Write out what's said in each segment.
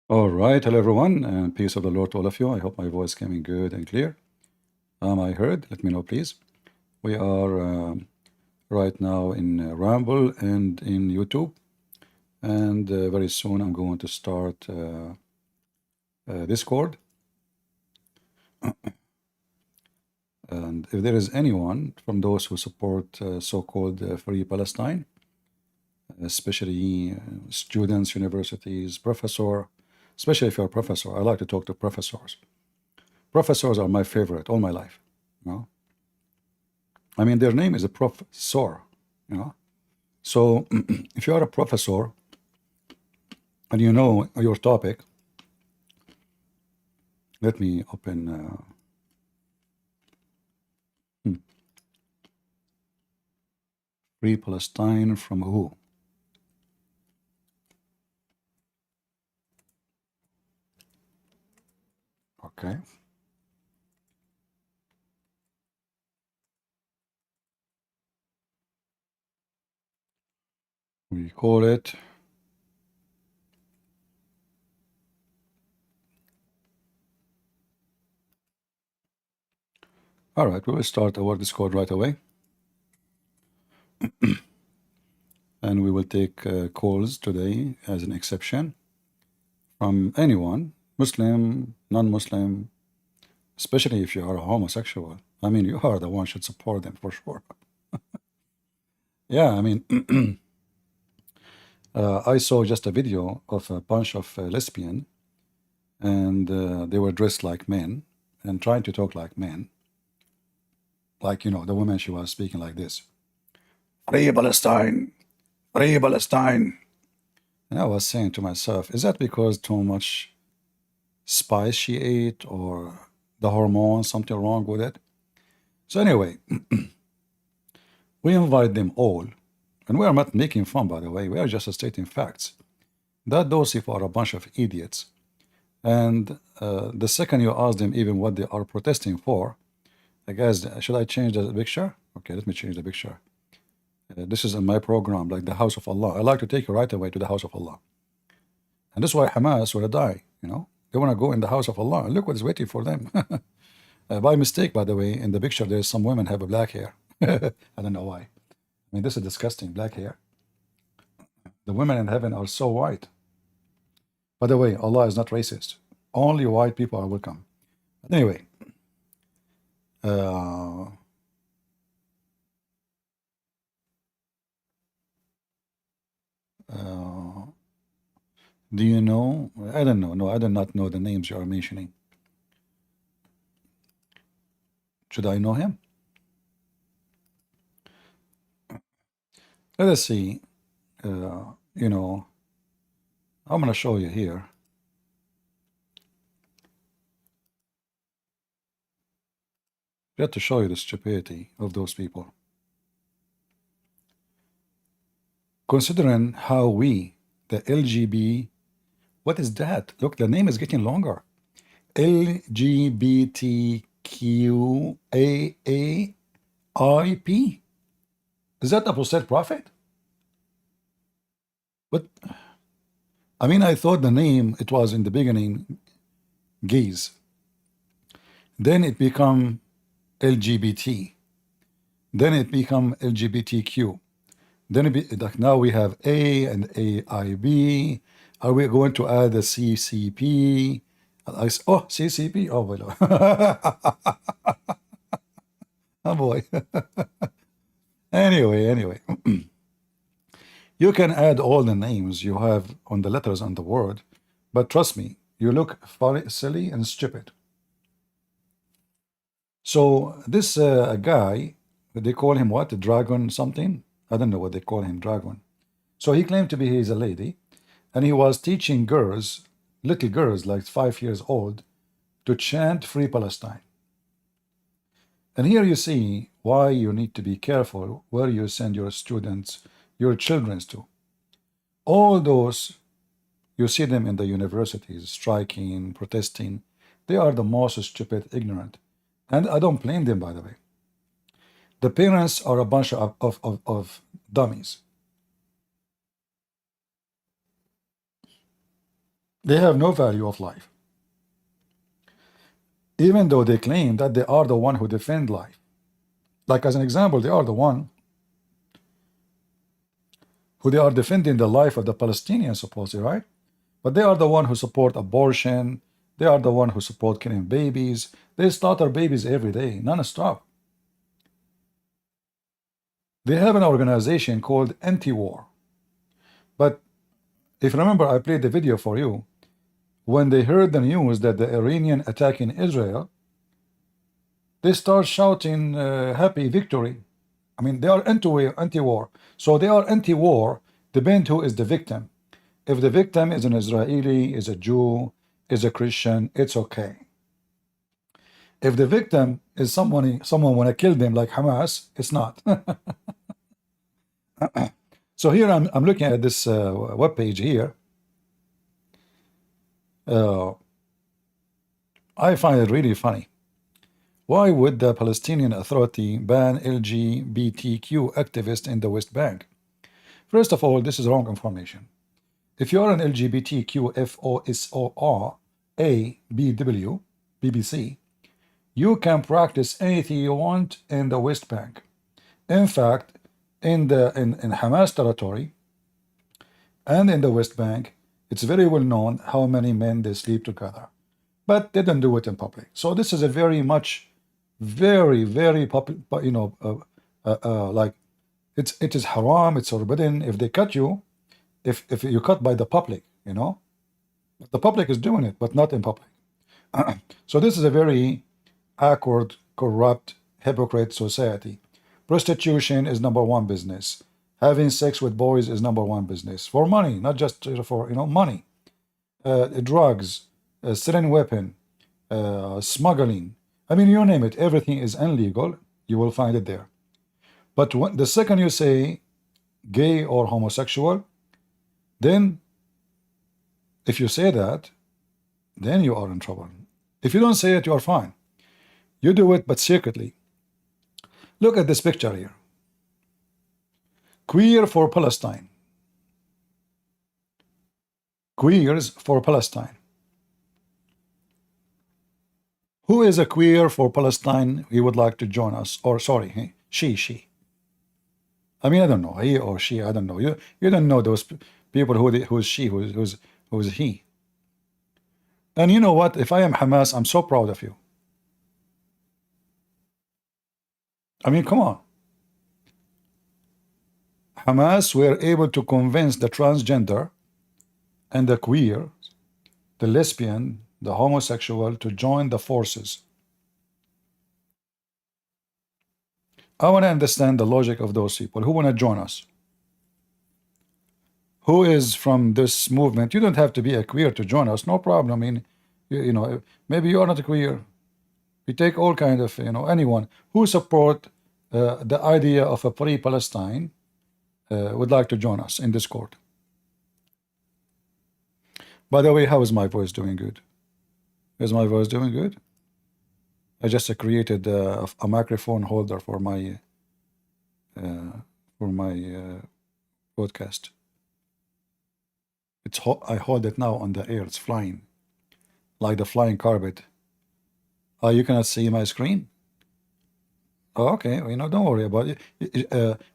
All right, hello everyone, and peace of the Lord to all of you. I hope my voice coming good and clear. Am I heard? Let me know, please. We are right now in Rumble and in YouTube, and very soon I'm going to start Discord. And if there is anyone from those who support so-called Free Palestine, especially students, universities, professor, especially if you're a professor, I like to talk to professors. Professors are my favorite all my life. You know? I mean, their name is a professor, you know. So if you are a professor and you know your topic, let me open Free Palestine from who? Okay. We call it all right. We will start our Discord right away, and we will take calls today as an exception from anyone, Muslim, non-Muslim, especially if you are a homosexual. I mean, you are the one should support them for sure. Yeah, I mean, I saw just a video of a bunch of lesbian, and they were dressed like men and trying to talk like men. Like, you know, the woman, she was speaking like this. Free Palestine, free Palestine. And I was saying to myself, is that because too much spice she ate or the hormones, something wrong with it? So anyway, we invite them all, and we are not making fun, by the way. We are just stating facts. That those people are a bunch of idiots. And the second you ask them even what they are protesting for, I guess, should I change the picture? Okay, let me change the picture. This is in my program, like the house of Allah. I like to take you right away to the house of Allah. And this is why Hamas will die, you know. They want to go in the house of Allah. And look what is waiting for them. By mistake, by the way, in the picture, there's some women have a black hair. I don't know why. I mean, this is disgusting, black hair. The women in heaven are so white. By the way, Allah is not racist. Only white people are welcome. But anyway, uh, uh, do you know? I don't know. No, I do not know the names you are mentioning. Should I know him? Let us see. You know, I'm going to show you here. Just to show you the stupidity of those people. Considering how we, the LGB, what is that? Look, the name is getting longer. LGBTQAAIP. Is that apostate prophet? But I mean, I thought the name, it was in the beginning gays. Then it become LGBT. Then it become LGBTQ. Then it be, like now we have A and AIB. Are we going to add a CCP? Oh, CCP. Oh, well. Oh boy. Anyway. You can add all the names you have on the letters on the word, but trust me, you look funny, silly and stupid. So this guy, they call him what? Dragon something? I don't know what they call him, Dragon. So he claimed to be he's a lady, and he was teaching girls, little girls like 5 years old, to chant Free Palestine. And here you see why you need to be careful where you send your students, your children to. All those, you see them in the universities, striking, protesting. They are the most stupid, ignorant. And I don't blame them, by the way. The parents are a bunch of dummies. They have no value of life, even though they claim that they are the one who defend life. Like as an example, they are the one who they are defending the life of the Palestinians, supposedly, right? But they are the one who support abortion. They are the one who support killing babies. They slaughter babies every day, non-stop. They have an organization called anti-war. But if you remember, I played the video for you. When they heard the news that the Iranian attacking Israel, they start shouting happy victory. I mean, they are anti-war. So they are anti-war, depend who is the victim. If the victim is an Israeli, is a Jew, is a Christian, it's okay. If the victim is someone want to kill them like Hamas, it's not. So here I'm looking at this web page here. I find it really funny. Why would the Palestinian Authority ban LGBTQ activists in the West Bank? First of all, this is wrong information. If you are an LGBTQFOSORABW, BBC, you can practice anything you want in the West Bank. In fact, in Hamas territory and in the West Bank, it's very well known how many men they sleep together, but they don't do it in public. So this is a very like it is haram, it's forbidden. If they cut you, if you cut by the public, the public is doing it, but not in public. So this is a very awkward, corrupt, hypocrite society. Prostitution is #1 business. Having sex with boys is #1 business, for money, not just for money. Drugs, selling weapon, smuggling. I mean, you name it, everything is illegal. You will find it there. But the second you say gay or homosexual, then if you say that, then you are in trouble. If you don't say it, you are fine. You do it, but secretly. Look at this picture here. Queer for Palestine. Queers for Palestine. Who is a queer for Palestine? He would like to join us. Or sorry, she. I mean, I don't know, he or she. I don't know. You don't know those people who's she, who's he. And you know what? If I am Hamas, I'm so proud of you. I mean, come on. Hamas were able to convince the transgender and the queer, the lesbian, the homosexual to join the forces. I want to understand the logic of those people who want to join us. Who is from this movement? You don't have to be a queer to join us, no problem. I mean, you know, maybe you are not a queer. We take all kind of, anyone who support the idea of a free Palestine would like to join us in Discord. By the way, how is my voice doing? Good. Is my voice doing good? I just created a microphone holder for my podcast. I hold it now on the air. It's flying like the flying carpet. You cannot see my screen. Oh, okay, don't worry about it.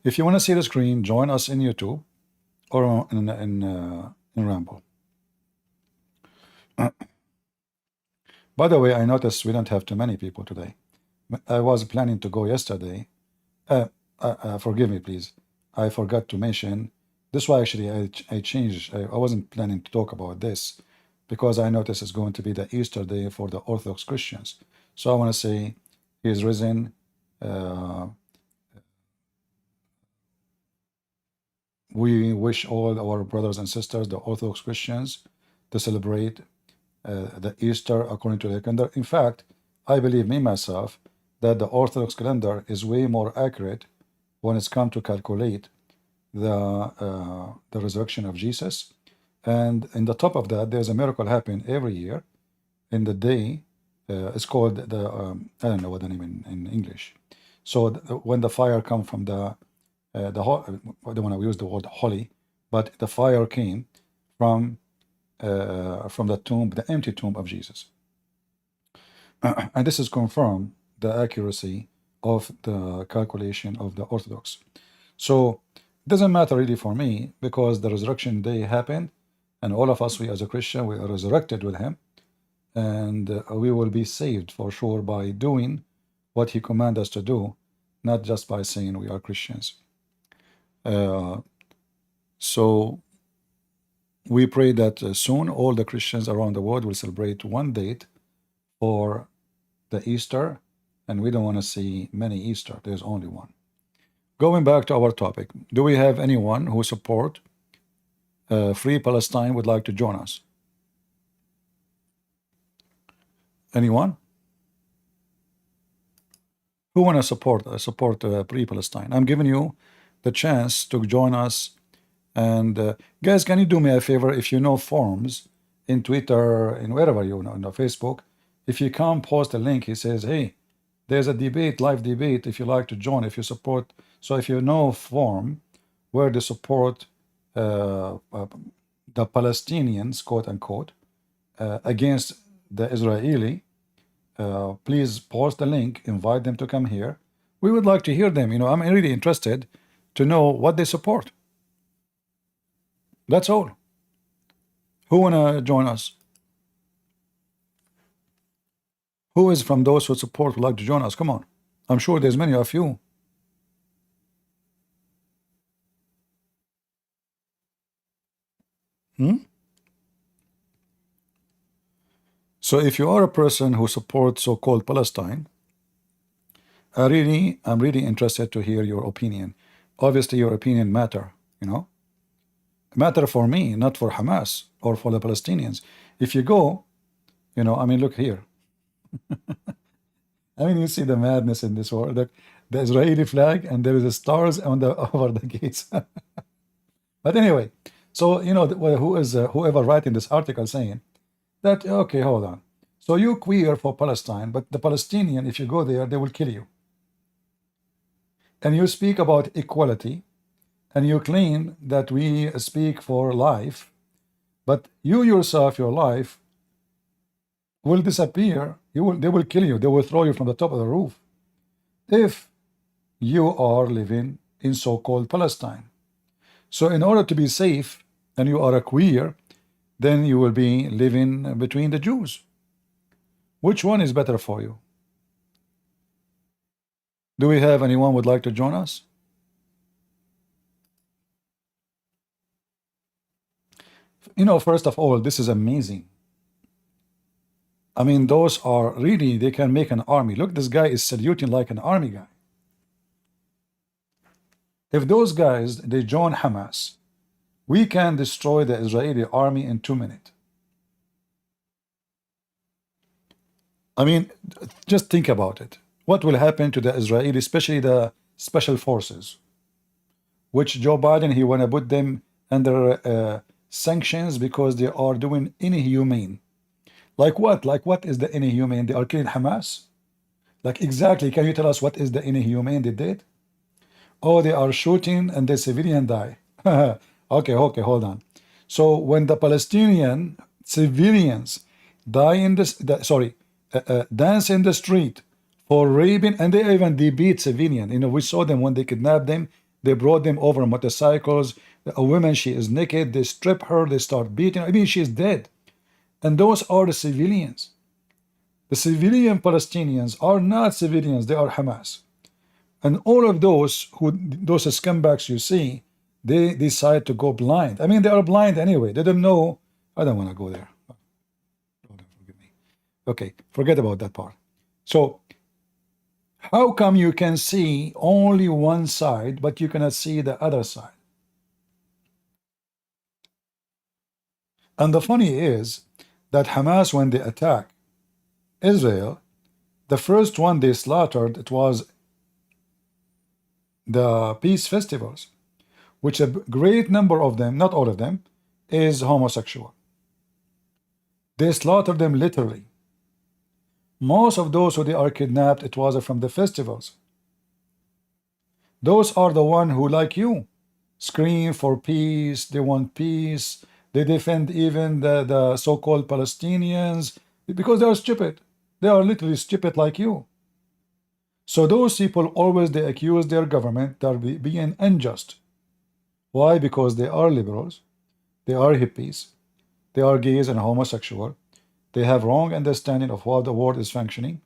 If you want to see the screen, join us in YouTube or in Rambo. By the way, I noticed we don't have too many people today. I was planning to go yesterday. Forgive me, please. I forgot to mention. This why actually I changed. I wasn't planning to talk about this because I noticed it's going to be the Easter day for the Orthodox Christians. So I want to say he is risen. We wish all our brothers and sisters, the Orthodox Christians, to celebrate the Easter according to the calendar. In fact, I believe myself that the Orthodox calendar is way more accurate when it's come to calculate the resurrection of Jesus. And in the top of that, there's a miracle happening every year in the day. It's called the I don't know what the name in English. So when the fire come from I don't want to use the word holy, but the fire came from from the tomb, the empty tomb of Jesus. And this is confirmed the accuracy of the calculation of the Orthodox. So it doesn't matter really for me, because the resurrection day happened, and all of us, we as a Christian, we are resurrected with him, and we will be saved for sure by doing what he commanded us to do, not just by saying we are Christians. So we pray that soon all the Christians around the world will celebrate one date for the Easter, and we don't want to see many Easter. There's only one. Going back to our topic, do we have anyone who support Free Palestine would like to join us? Anyone? Who want to support Free Palestine? I'm giving you the chance to join us. And guys, can you do me a favor? If you know forums in Twitter, in wherever you know, in the Facebook, if you come post a link, he says, hey, there's a debate, live debate, if you like to join, if you support. So if you know forum where they support the Palestinians, quote unquote, against the Israeli, please post the link, invite them to come here. We would like to hear them. You know, I'm really interested to know what they support. That's all. Who wanna join us? Who is from those who support would like to join us? Come on. I'm sure there's many of you. So if you are a person who supports so-called Palestine, I'm really interested to hear your opinion. Obviously, your opinion matter, you know. Matter for me, not for Hamas or for the Palestinians. If you go, you know, I mean, look here. I mean, you see the madness in this world. The Israeli flag, and there is a stars on the over the gates. But anyway, so you know, who is whoever writing this article saying that, okay, hold on. So you queer for Palestine, but the Palestinian, if you go there, they will kill you. And you speak about equality, and you claim that we speak for life, but you yourself, your life will disappear. They will kill you. They will throw you from the top of the roof if you are living in so-called Palestine. So in order to be safe, and you are a queer, then you will be living between the Jews. Which one is better for you? Do we have anyone would like to join us? You know, first of all, this is amazing. I mean, those are really, they can make an army. Look, this guy is saluting like an army guy. If those guys, they join Hamas, we can destroy the Israeli army in 2 minutes. I mean, just think about it. What will happen to the Israeli, especially the special forces, which Joe Biden, he want to put them under sanctions because they are doing inhumane. Like what? Like what is the inhumane? They are killing Hamas? Like exactly, can you tell us what is the inhumane they did? Oh, they are shooting and the civilian die. Okay, hold on. So when the Palestinian civilians die in this, dance in the street for raping, and they beat civilian. You know, we saw them when they kidnapped them. They brought them over motorcycles. A woman, she is naked. They strip her. They start beating. I mean, she is dead. And those are the civilians. The civilian Palestinians are not civilians. They are Hamas. And all of those scumbags you see, they decide to go blind. I mean, they are blind anyway. They don't know. I don't want to go there. Oh, forgive me. Okay, forget about that part. So, how come you can see only one side, but you cannot see the other side? And the funny is that Hamas, when they attack Israel, the first one they slaughtered, it was the peace festivals, which a great number of them, not all of them, is homosexual. They slaughtered them literally. Most of those who they are kidnapped, it was from the festivals. Those are the one who, like you, scream for peace. They want peace. They defend even the so-called Palestinians because they are stupid. They are literally stupid like you. So those people always they accuse their government that are being unjust. Why? Because they are liberals, they are hippies, they are gays and homosexual. They have wrong understanding of how the world is functioning.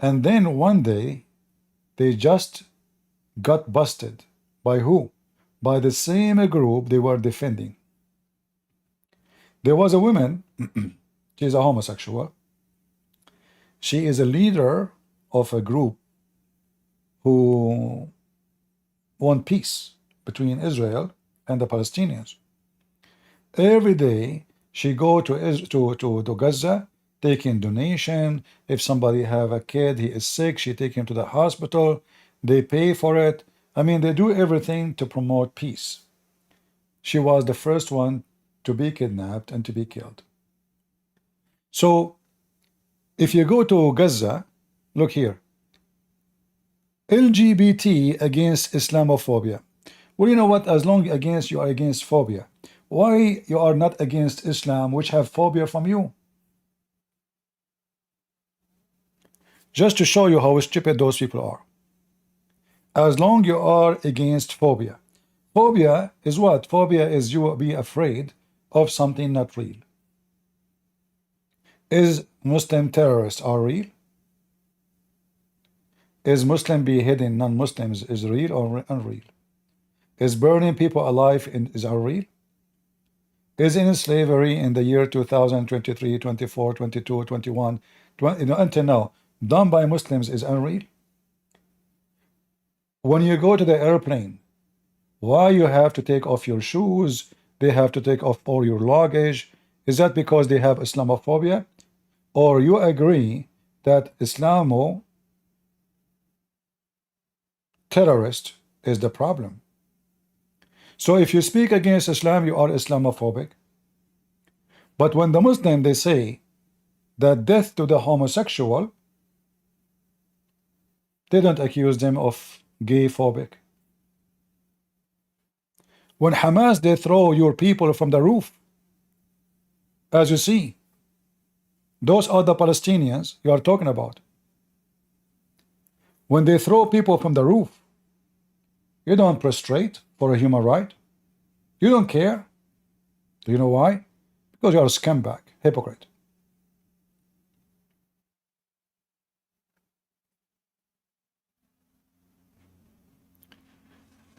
And then one day they just got busted. By who? By the same group they were defending. There was a woman, she's a homosexual. She is a leader of a group who want peace between Israel and the Palestinians. Every day she go to Gaza, taking donation. If somebody have a kid, he is sick, she take him to the hospital. They pay for it. I mean, they do everything to promote peace. She was the first one to be kidnapped and to be killed. So if you go to Gaza, look here. LGBT against Islamophobia. Well, you know what? As long against you are against phobia, why you are not against Islam, which have phobia from you? Just to show you how stupid those people are. As long you are against phobia. Phobia is what? Phobia is you be afraid of something not real. Is Muslim terrorists are real? Is Muslim beheading non-Muslims is real or unreal? Is burning people alive is real? Is in slavery in the year 2023, 24, 22, 21, 20, until now, done by Muslims is unreal? When you go to the airplane, why you have to take off your shoes? They have to take off all your luggage. Is that because they have Islamophobia? Or you agree that Islamo terrorist is the problem? So if you speak against Islam, you are Islamophobic. But when the Muslim, they say that death to the homosexual, they don't accuse them of gay phobic. When Hamas, they throw your people from the roof, as you see, those are the Palestinians you are talking about. When they throw people from the roof, you don't prostrate for a human right. You don't care. Do you know why? Because you are a scumbag, hypocrite.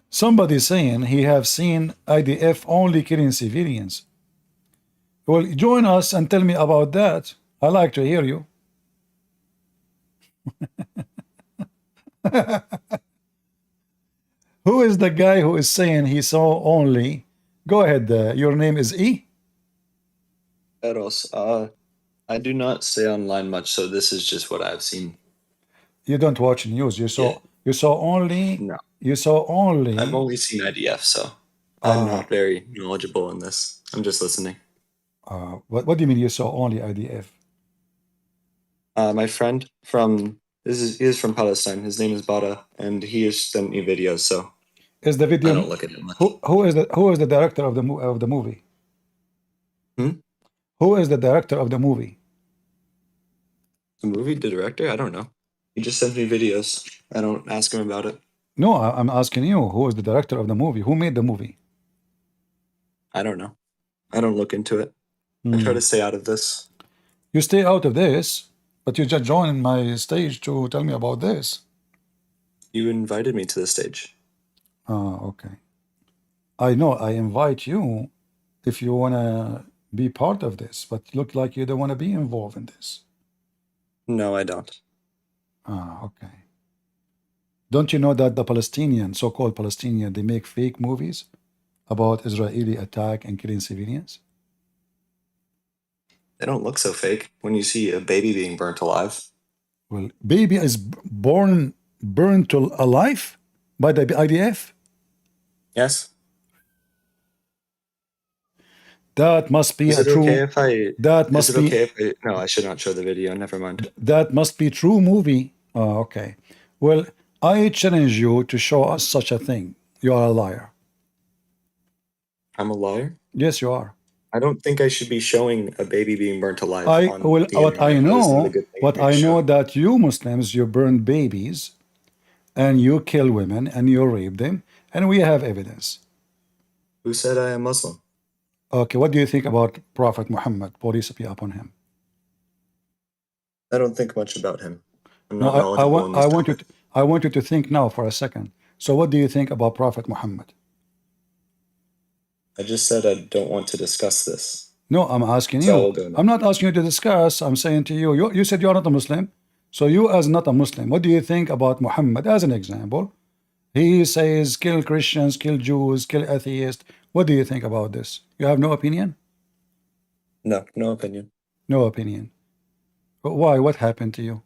Somebody saying he have seen IDF only killing civilians. Well, join us and tell me about that. I like to hear you. Who is the guy who is saying he saw only? Go ahead. Your name is E? Eros, I do not stay online much, so this is just what I've seen. You don't watch news. You saw Yeah. you saw only No, you saw only I've only seen IDF, so I'm not very knowledgeable in this. I'm just listening. what do you mean you saw only IDF? My friend from he is from Palestine. His name is Bada, and he has sent me videos, so Is the I video don't look at it much. who is the director of the movie? Who is the director of the movie? The movie, the director? I don't know. He just sends me videos. I don't ask him about it. No, I'm asking you, who is the director of the movie? Who made the movie? I don't know. I don't look into it. I try to stay out of this. You stay out of this, but you just joined my stage to tell me about this. You invited me to the stage. Okay. I know I invite you if you want to be part of this, but look like you don't want to be involved in this. No, I don't. Okay. Don't you know that the Palestinian, so-called Palestinian, they make fake movies about Israeli attack and killing civilians? They don't look so fake when you see a baby being burnt alive. Well, baby is burned to alive by the IDF? Yes. That must be Is a it true. okay if I? That must Is it be. okay if I? No, I should not show the video. Never mind. That must be true movie. Oh, okay. Well, I challenge you to show us such a thing. You are a liar. I'm a liar. Yes, you are. I don't think I should be showing a baby being burnt alive I on will. the What I internet. That is not a know, good thing what for me to I know show. that you Muslims, you burn babies and you kill women and you rape them, and we have evidence. Who said I am Muslim? Okay, what do you think about Prophet Muhammad, peace be upon him? I don't think much about him. I'm No, not knowledgeable in this topic. I want you to think now for a second. So, what do you think about Prophet Muhammad? I just said I don't want to discuss this. No, I'm asking So I you. will go now. I'm not asking you to discuss. I'm saying to you, you said you're not a Muslim. So, you as not a Muslim, what do you think about Muhammad as an example? He says, kill Christians, kill Jews, kill atheists. What do you think about this? You have no opinion? No, no opinion. No opinion. Why? What happened to you?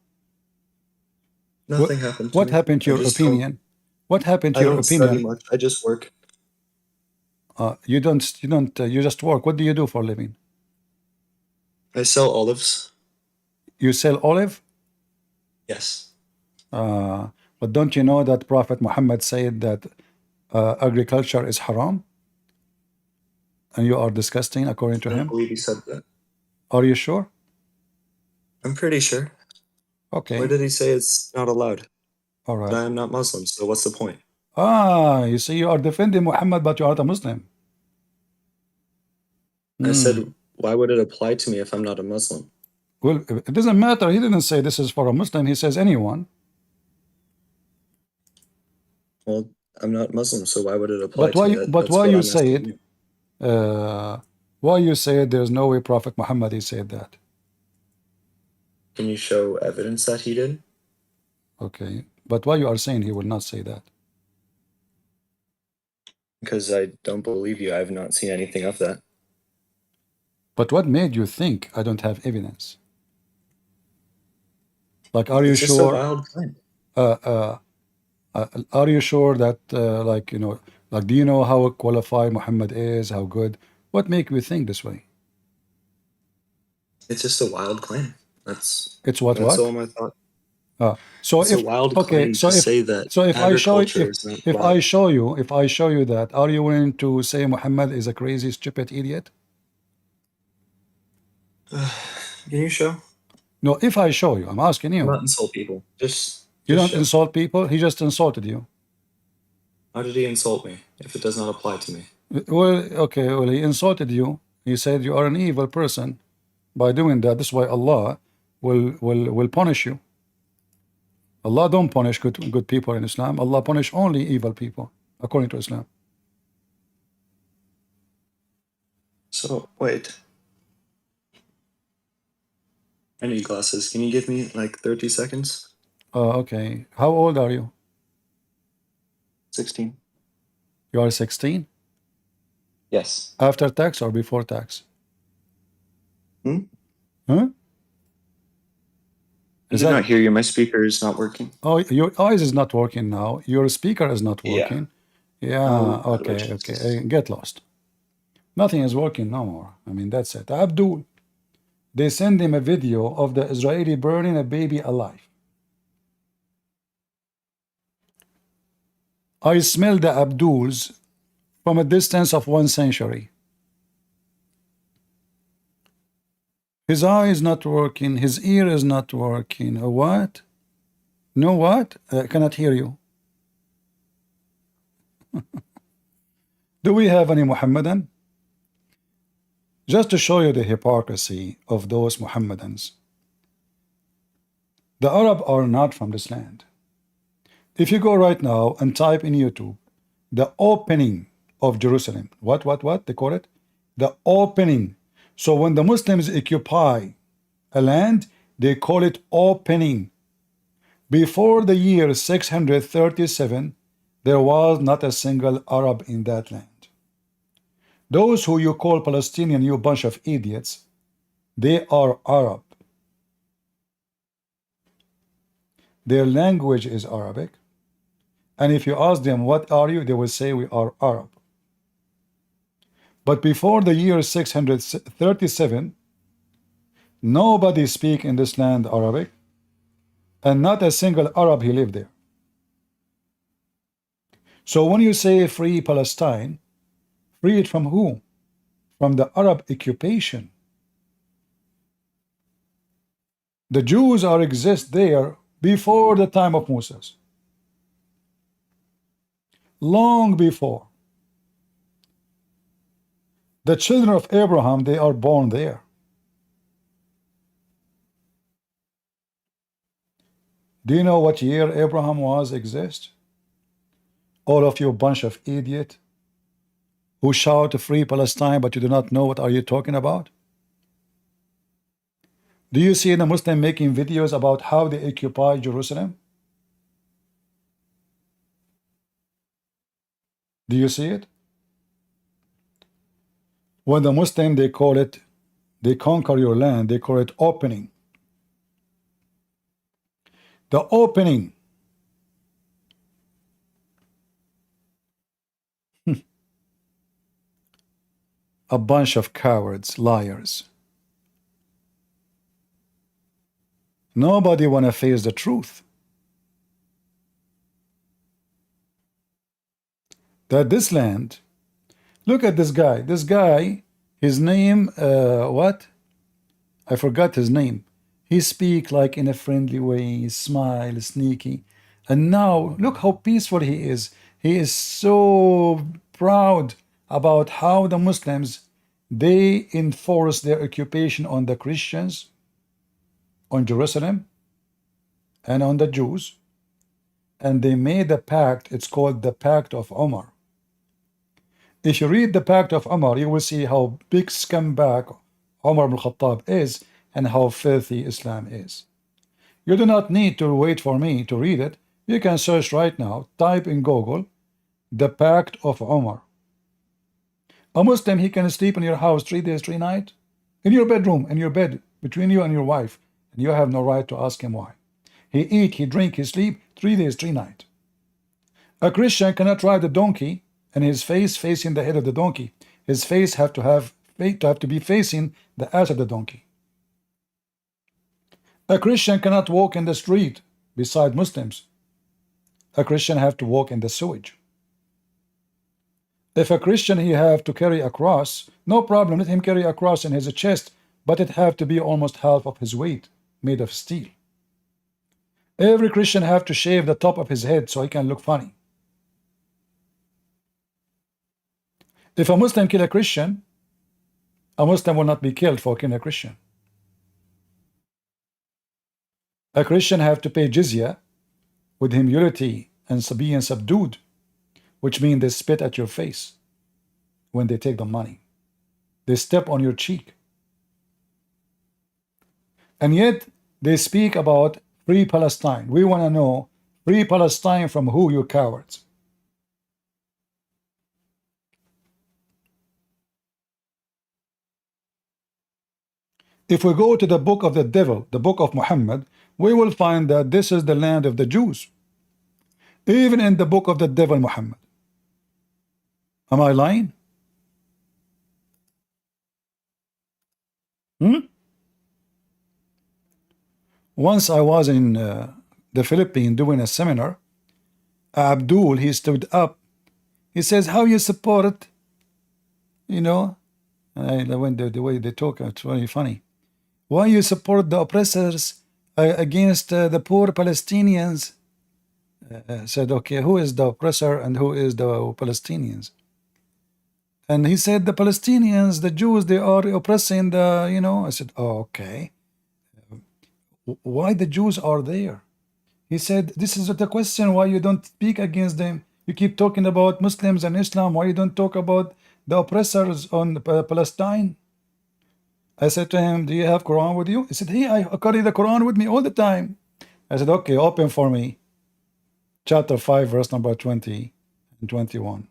Nothing happened to What me. happened to I your just don't. opinion? What happened to I your don't study opinion? much. I just work. You just work. What do you do for a living? I sell olives. You sell olive? Yes. But don't you know that Prophet Muhammad said that agriculture is haram? And you are disgusting according to I don't him? believe he said that. Are you sure? I'm pretty sure. Where Okay. did he say it's not allowed? All But right. I am not Muslim, so what's the point? You see, you are defending Muhammad, but you are not a Muslim. I said, why would it apply to me if I'm not a Muslim? Well, it doesn't matter. He didn't say this is for a Muslim. He says anyone. Well, I'm not Muslim, so why would it apply But to why? me? But That's why what you I'm say asking it? you. Why you say there's no way Prophet Muhammad he said that? Can you show evidence that he did? Okay. But why you are saying he will not say that? Because I don't believe you. I have not seen anything of that. But what made you think I don't have evidence? Like, are you It's just a sure? wild claim. Are you sure that, like, like, do you know how qualified Muhammad is? How good? What make you think this way? It's just a wild claim. That's It's what? all my thought. So It's a if wild okay, claim to say that if I show agriculture is not if allowed. I show you that, are you willing to say Muhammad is a crazy, stupid idiot? Can you show? No, if I show you, I'm asking Do you. not insult people. Just You don't show. insult people. He just insulted you. How did he insult me if it does not apply to me? Well, okay, well, he insulted you. He said you are an evil person by doing that. That's why Allah will punish you. Allah don't punish good people in Islam. Allah punish only evil people according to Islam. So, wait. I need glasses. Can you give me like 30 seconds? Okay. How old are you? 16. You are 16? Yes. After tax or before tax? Hmm? Huh? I Is did that? not hear you. My speaker is not working. Oh, your eyes is not working now. Your speaker is not Yeah. working. Yeah. Oh, Okay. Okay. Get lost. Nothing is working no more. I mean, that's it. Abdul. They send him a video of the Israeli burning a baby alive. I smell the Abduls from a distance of 1 century. His eye is not working. His ear is not working. What? No what? I cannot hear you. Do we have any Muhammadan? Just to show you the hypocrisy of those Muhammadans. The Arab are not from this land. If you go right now and type in YouTube, the opening of Jerusalem. What? They call it? The opening. So when the Muslims occupy a land, they call it opening. Before the year 637, there was not a single Arab in that land. Those who you call Palestinian, you bunch of idiots, they are Arab. Their language is Arabic. And if you ask them, what are you? They will say, we are Arab. But before the year 637, nobody speak in this land Arabic, and not a single Arab he lived there. So when you say free Palestine, free it from who? from the Arab occupation. The Jews exist there before the time of Moses, long before. The children of Abraham, they are born there. Do you know what year Abraham exist? All of you bunch of idiot who shout to free Palestine, but you do not know what are you talking about? Do you see the Muslim making videos about how they occupy Jerusalem? Do you see it? When the Muslim, they call it, they conquer your land, they call it opening. The opening. A bunch of cowards, liars. Nobody want to face the truth. That this land, look at this guy. This guy, his name, what? I forgot his name. He speak like in a friendly way, smile, sneaky. And now, look how peaceful he is. He is so proud about how the Muslims, they enforce their occupation on the Christians, on Jerusalem, and on the Jews. And they made a pact, it's called the Pact of Omar. If you read the Pact of Omar, you will see how big scumbag Omar ibn Khattab is and how filthy Islam is. You do not need to wait for me to read it. You can search right now, type in Google, the Pact of Omar. A Muslim, he can sleep in your house 3 days, 3 nights, in your bedroom, in your bed, between you and your wife, and you have no right to ask him why. He eat, he drink, he sleep 3 days, 3 nights. A Christian cannot ride a donkey and his face facing the head of the donkey. His face have to be facing the ass of the donkey. A Christian cannot walk in the street beside Muslims. A Christian have to walk in the sewage. If a Christian he have to carry a cross, no problem, let him carry a cross in his chest, but it have to be almost half of his weight, made of steel. Every Christian have to shave the top of his head so he can look funny. If a Muslim kill a Christian, a Muslim will not be killed for killing a Christian. A Christian have to pay jizya with humility and being subdued, which means they spit at your face when they take the money. They step on your cheek. And yet they speak about free Palestine. We want to know, free Palestine from who, you cowards? If we go to the book of the devil, the book of Muhammad, we will find that this is the land of the Jews. Even in the book of the devil Muhammad. Am I lying? Once I was in the Philippines doing a seminar. Abdul, he stood up. He says, how you support, you know, when the way they talk, it's very funny. Why you support the oppressors against the poor Palestinians? Said, okay, who is the oppressor and who is the Palestinians? And he said, the Palestinians, the Jews, they are oppressing the, you know. I said, oh, okay. Why the Jews are there? He said, this is the question, why you don't speak against them. You keep talking about Muslims and Islam. Why you don't talk about the oppressors on Palestine? I said to him, do you have Quran with you? He said, hey, I carry the Quran with me all the time. I said, okay, open for me. Chapter 5, verse number 20 and 21.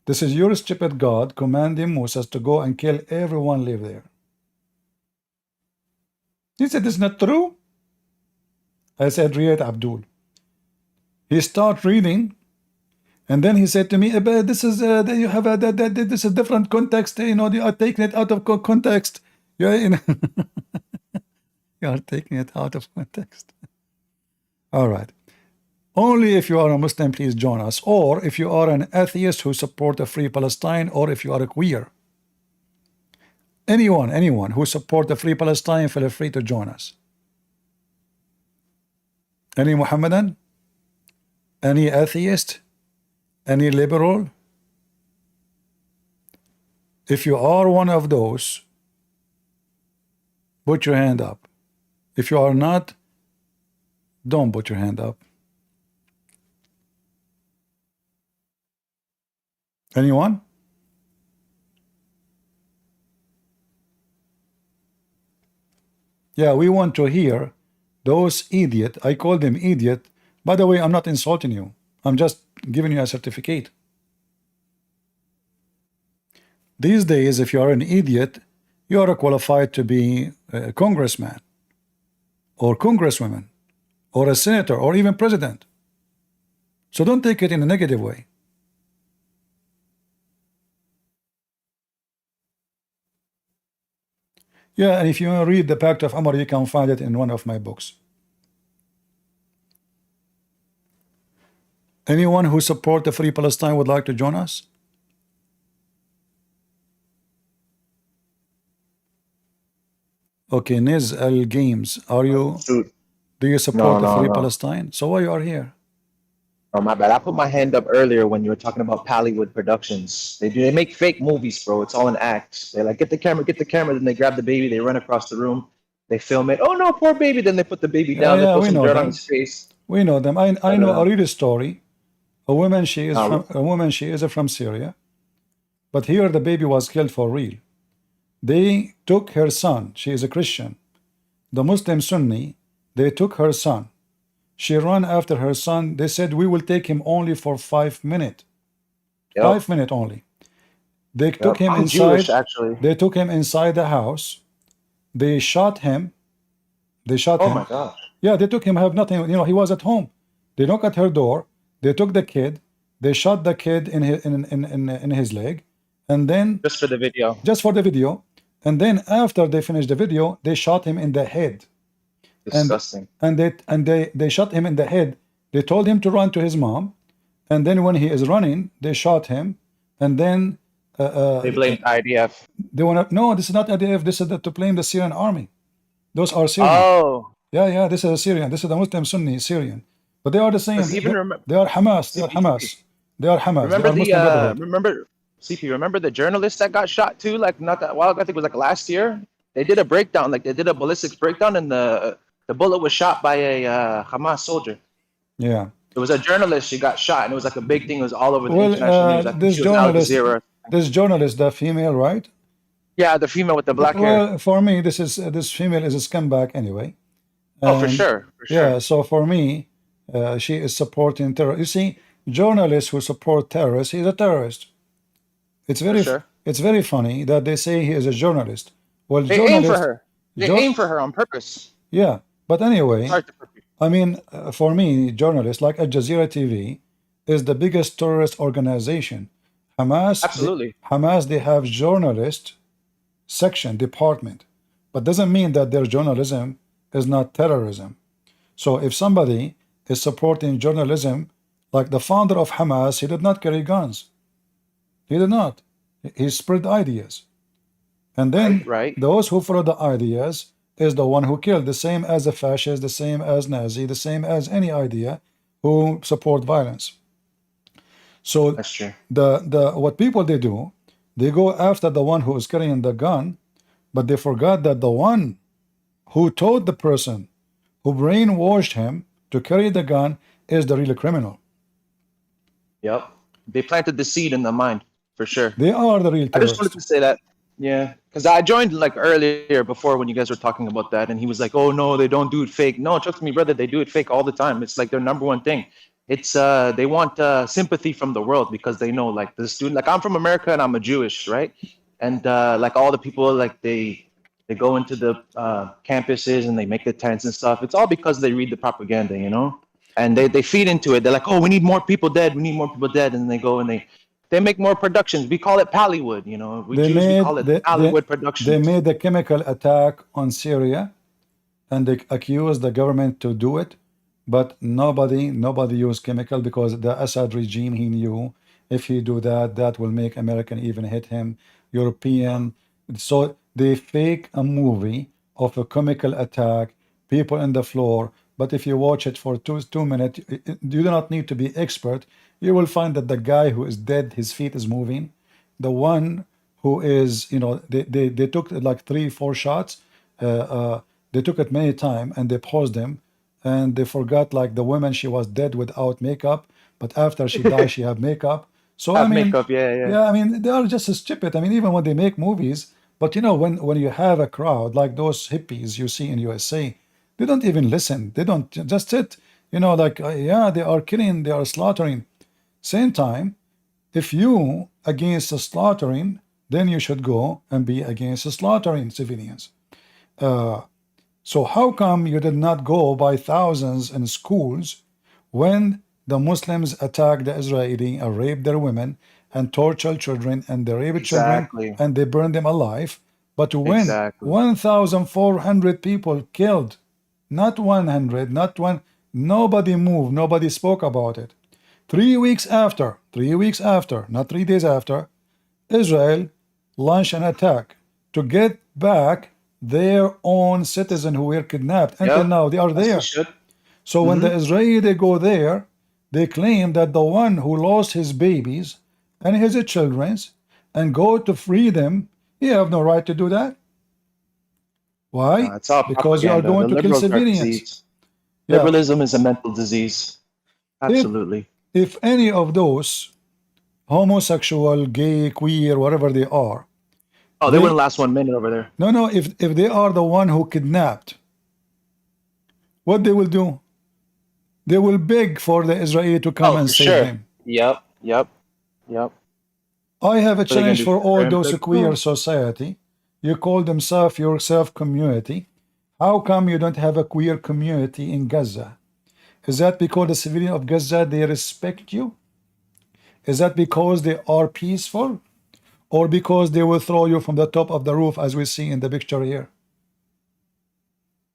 This is your stupid God commanding Moses to go and kill everyone live there. He said, it's not true. I said, read Abdul. He started reading, and then he said to me, but this is you have this is different context. You know, they are taking it out of context. Yeah, you know, you are taking it out of context. All right. Only if you are a Muslim, please join us. Or if you are an atheist who support a free Palestine, or if you are a queer. Anyone who support a free Palestine, feel free to join us. Any Muhammadan? Any atheist? Any liberal? If you are one of those, put your hand up. If you are not, don't put your hand up. Anyone? Yeah, we want to hear those idiot. I call them idiot. By the way, I'm not insulting you. I'm just giving you a certificate. These days, if you are an idiot, you are qualified to be a congressman or congresswoman or a senator or even president. So don't take it in a negative way. Yeah, and if you read the Pact of Amr, you can find it in one of my books. Anyone who support the Free Palestine would like to join us? Okay, Niz Al Games, are you? Shoot. Do you support the No, Free no. Palestine? So why you are here? Oh, my bad. I put my hand up earlier when you were talking about Pallywood Productions. They make fake movies, bro. It's all an act. They like get the camera. Then they grab the baby, they run across the room, they film it. Oh no, poor baby. Then they put the baby down, they Yeah, put we some know dirt on them. his face. We know them. I know a real story. A woman, she is from Syria, but here the baby was killed for real. They took her son. She is a Christian. The Muslim Sunni, they took her son. She ran after her son. They said, we will take him only for 5 minutes. Yep. 5 minutes only. They took him I'm inside. Jewish, actually. They took him inside the house. They shot him. They shot him. Oh my gosh. Yeah, they took him. Have nothing. You know, he was at home. They knocked at her door. They took the kid. They shot the kid in his leg, and then Just for the video. just for the video. And then after they finished the video, they shot him in the head. Disgusting. And they shot him in the head. They told him to run to his mom, and then when he is running, they shot him, and then They blamed IDF. they want to. No, this is not IDF. This is to blame the Syrian army. Those are Syrian. Oh. Yeah, this is a Syrian. This is the Muslim Sunni Syrian, but they are the same. Even remember. They are Hamas. They are Hamas. They are Hamas. Remember they are Muslim Brotherhood. remember CP, remember the journalist that got shot too? Like not that while ago, I think it was like last year. They did a breakdown, like they did a ballistics breakdown, and the bullet was shot by a Hamas soldier. Yeah. It was a journalist. She got shot, and it was like a big thing. It was all over the international news. I think she was Al Jazeera. This journalist, the female, right? Yeah, the female with the black hair. Well, for me, this female is a scumbag anyway. Oh, for sure. Yeah, so for me, she is supporting terror. You see, journalists who support terrorists, he's a terrorist. It's very funny that they say he is a journalist. Well, they aim for her. They aim for her on purpose. Yeah, but anyway, I mean, for me, journalists like Al Jazeera TV is the biggest terrorist organization. Hamas, absolutely. Hamas, they have journalist section, department, but doesn't mean that their journalism is not terrorism. So if somebody is supporting journalism, like the founder of Hamas, he did not carry guns. He did not. He spread ideas. And then those who follow the ideas is the one who killed, the same as a fascist, the same as Nazi, the same as any idea who support violence. So that's true. What people they do, they go after the one who is carrying the gun, but they forgot that the one who told the person, who brainwashed him to carry the gun, is the real criminal. Yep. They planted the seed in the mind, for sure. They are the real terrorists. I just wanted to say that. Yeah. Because I joined like earlier before when you guys were talking about that, and he was like, oh no, they don't do it fake. No, trust me, brother, they do it fake all the time. It's like their number one thing. It's they want sympathy from the world because they know like the student, like I'm from America and I'm a Jewish, right? And like all the people, like they go into the campuses and they make the tents and stuff. It's all because they read the propaganda, you know, and they feed into it. They're like, oh, we need more people dead. We need more people dead. And they go and they make more productions. We call it Pallywood, you know. We call it Pallywood Productions. They made the chemical attack on Syria and they accused the government to do it. but nobody used chemical because the Assad regime, he knew if he do that, that will make American even hit him, European. So they fake a movie of a chemical attack, people in the floor. But if you watch it for two minutes, you do not need to be expert. You will find that the guy who is dead, his feet is moving. The one who is, they took like 3-4 shots. They took it many times and they paused him, and they forgot like the woman, she was dead without makeup, but after she died she had makeup. So I Have mean, makeup, yeah. yeah, I mean they are just stupid. I mean, even when they make movies, but when you have a crowd like those hippies you see in USA, they don't even listen. They don't just sit, like yeah, they are killing, they are slaughtering. Same time, if you against the slaughtering, then you should go and be against the slaughtering civilians. So how come you did not go by thousands in schools when the Muslims attacked the Israeli and raped their women and tortured children and they raped children Exactly. and they burned them alive? But when Exactly. 1,400 people killed, not 100, not one, nobody moved, nobody spoke about it. 3 weeks after, not 3 days after, Israel launched an attack to get back their own citizens who were kidnapped. Until Yep. now, they are As we there. should. So when the Israeli go there, they claim that the one who lost his babies and his children and go to free them, you have no right to do that. Why? It's all Because you are propaganda. going The to kill liberals are civilians. disease. Yeah. Liberalism is a mental disease. Absolutely. If any of those homosexual, gay, queer, whatever they are, Oh, they wouldn't last 1 minute over there. no, if they are the one who kidnapped, what they will do? They will beg for the Israeli to come Oh, and for save sure. them. Yep. I have a What are they gonna challenge do? for all They're those gonna queer go. society. You call yourself community. How come you don't have a queer community in Gaza? Is that because the civilian of Gaza, they respect you? Is that because they are peaceful? Or because they will throw you from the top of the roof as we see in the picture here?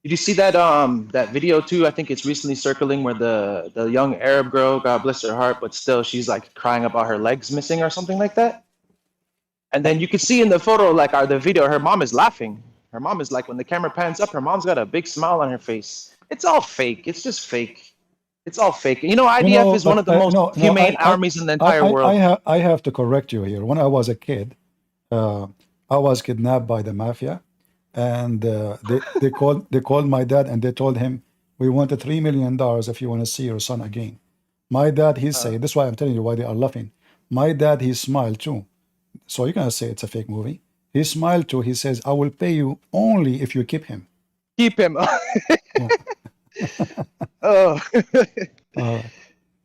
Did you see that video too? I think it's recently circling where the young Arab girl, God bless her heart, but still she's like crying about her legs missing or something like that. And then you could see in the photo, like the video, her mom is laughing. Her mom is like, when the camera pans up, her mom's got a big smile on her face. It's all fake. It's just fake. It's all fake. IDF is one But of the most no, humane armies in the entire world. I have to correct you here. When I was a kid, I was kidnapped by the mafia, and they called my dad and they told him, we want $3 million if you want to see your son again. My dad, he said, this is why I'm telling you why they are laughing. My dad, he smiled too. So you're gonna say it's a fake movie. He smiled too. He says, I will pay you only if you keep him. Keep him. Yeah. Oh. Uh,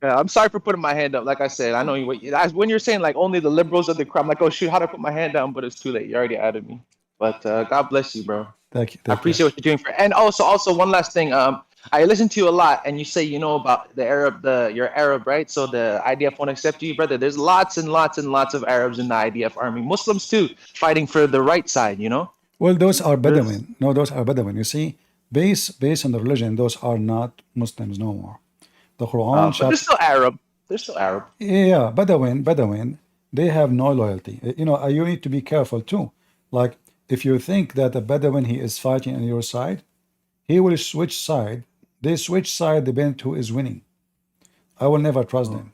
Yeah, I'm sorry for putting my hand up. Like I said, I know when you're saying like only the liberals are the crime. I'm like, oh shoot, how do I put my hand down? But it's too late. You already added me. But God bless you, bro. thank you. I appreciate what you're doing for. And also one last thing. I listen to you a lot, and you say about the Arab, you're Arab, right? So the IDF won't accept you, brother. There's lots and lots and lots of Arabs in the IDF army, Muslims too, fighting for the right side. Well, those are There's- Bedouin. No, those are Bedouin. You see, based on the religion, those are not Muslims no more. The Quran but they're still Arab. They're still Arab. yeah, Bedouin, they have no loyalty. You need to be careful too. Like, if you think that a Bedouin, he is fighting on your side, he will switch side. They switch side depending who is winning. I will never trust them.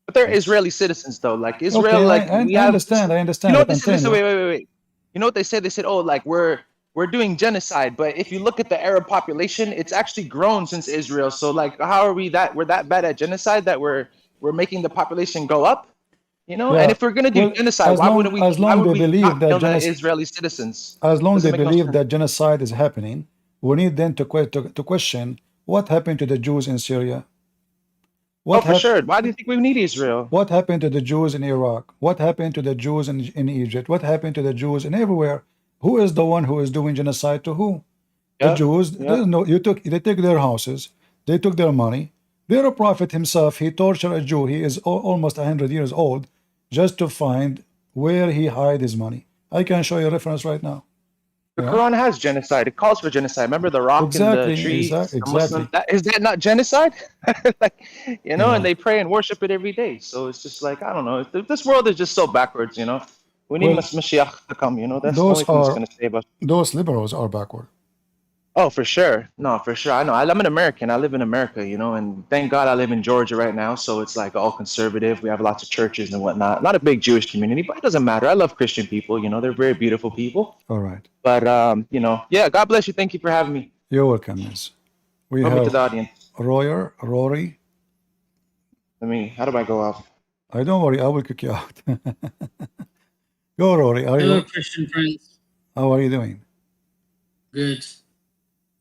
But they're Israeli citizens, though. Like Israel, Okay, like I we have. understand. I You understand. know what But they I'm said? telling Listen, you, wait. You know what they said? They said, oh, like we're doing genocide. But if you look at the Arab population, it's actually grown since Israel. So like, how are we're that bad at genocide that we're making the population go up? And yeah. if we're gonna do Well, genocide, why would they we believe not that kill the Israeli citizens? as long Doesn't they make no believe sense. that genocide is happening, we need then to question what happened to the Jews in Syria. Oh, for sure. Why do you think we need Israel? What happened to the Jews in Iraq? What happened to the Jews in Egypt? What happened to the Jews in everywhere? Who is the one who is doing genocide to who? The Jews. Yep. They took their houses, they took their money. Their prophet himself, he tortured a Jew. He is almost 100 years old, just to find where he hide his money. I can show you a reference right now. The Yeah, Quran has genocide. It calls for genocide. Remember the rock and the exactly, tree, the exactly. Muslim. Is that not genocide? Like, you know, and Yeah. they pray and worship it every day. So it's just like, I don't know. This world is just so backwards, you know. We need Well, Mashiach to come, you know. That's the those only thing that's are going to save us. those liberals are backward. Oh, for sure. No, for sure. I know. I'm an American. I live in America, you know, and thank God I live in Georgia right now. So it's like all conservative. We have lots of churches and whatnot. Not a big Jewish community, but it doesn't matter. I love Christian people. You know, they're very beautiful people. All right. But you know, yeah. God bless you. Thank you for having me. You're welcome, miss. We Welcome to have the audience. Rory. How do I go out? I don't worry, I will kick you out. Go, Rory. Hello, Christian friends. How are you doing? Good.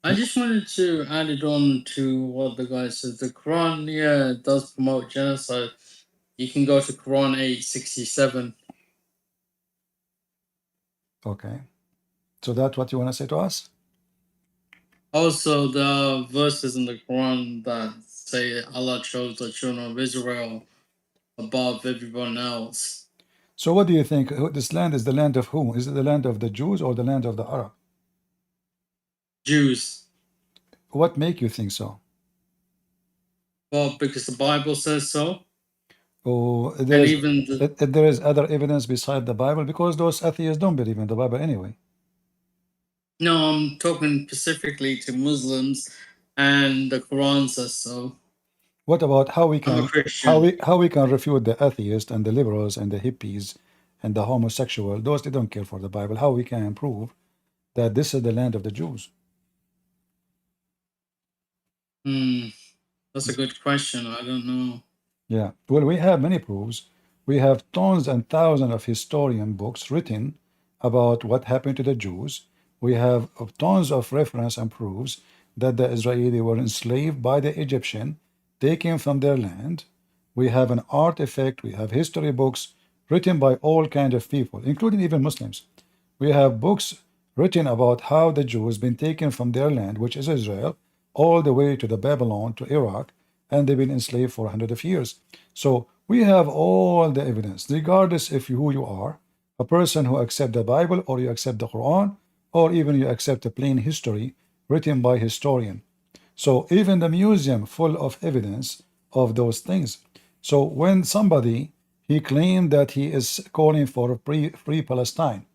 I just wanted to add it on to what the guy said. The Quran, yeah, does promote genocide. You can go to Quran 867. Okay. So that's what you want to say to us? Also, the verses in the Quran that say Allah chose the children of Israel above everyone else. So what do you think? This land is the land of whom? Is it the land of the Jews or the land of the Arab? Jews. What make you think so? Well, because the Bible says so. Oh, And even there is other evidence beside the Bible, because those atheists don't believe in the Bible anyway. no, I'm talking specifically to Muslims, and the Quran says so. What about how we I'm can a Christian. how we can refute the atheists and the liberals and the hippies and the homosexual? Those, they don't care for the Bible. How we can prove that this is the land of the Jews? That's a good question. I don't know. Yeah. Well, we have many proofs. We have tons and thousands of historian books written about what happened to the Jews. We have tons of reference and proofs that the Israeli were enslaved by the Egyptian, taken from their land. We have an artifact. We have history books written by all kinds of people, including even Muslims. We have books written about how the Jews been taken from their land, which is Israel, all the way to the Babylon, to Iraq, and they've been enslaved for hundreds of years. So we have all the evidence, regardless of who you are, a person who accepts the Bible, or you accept the Quran, or even you accept a plain history written by historian. So even the museum full of evidence of those things. So when somebody, he claimed that he is calling for a free Palestine,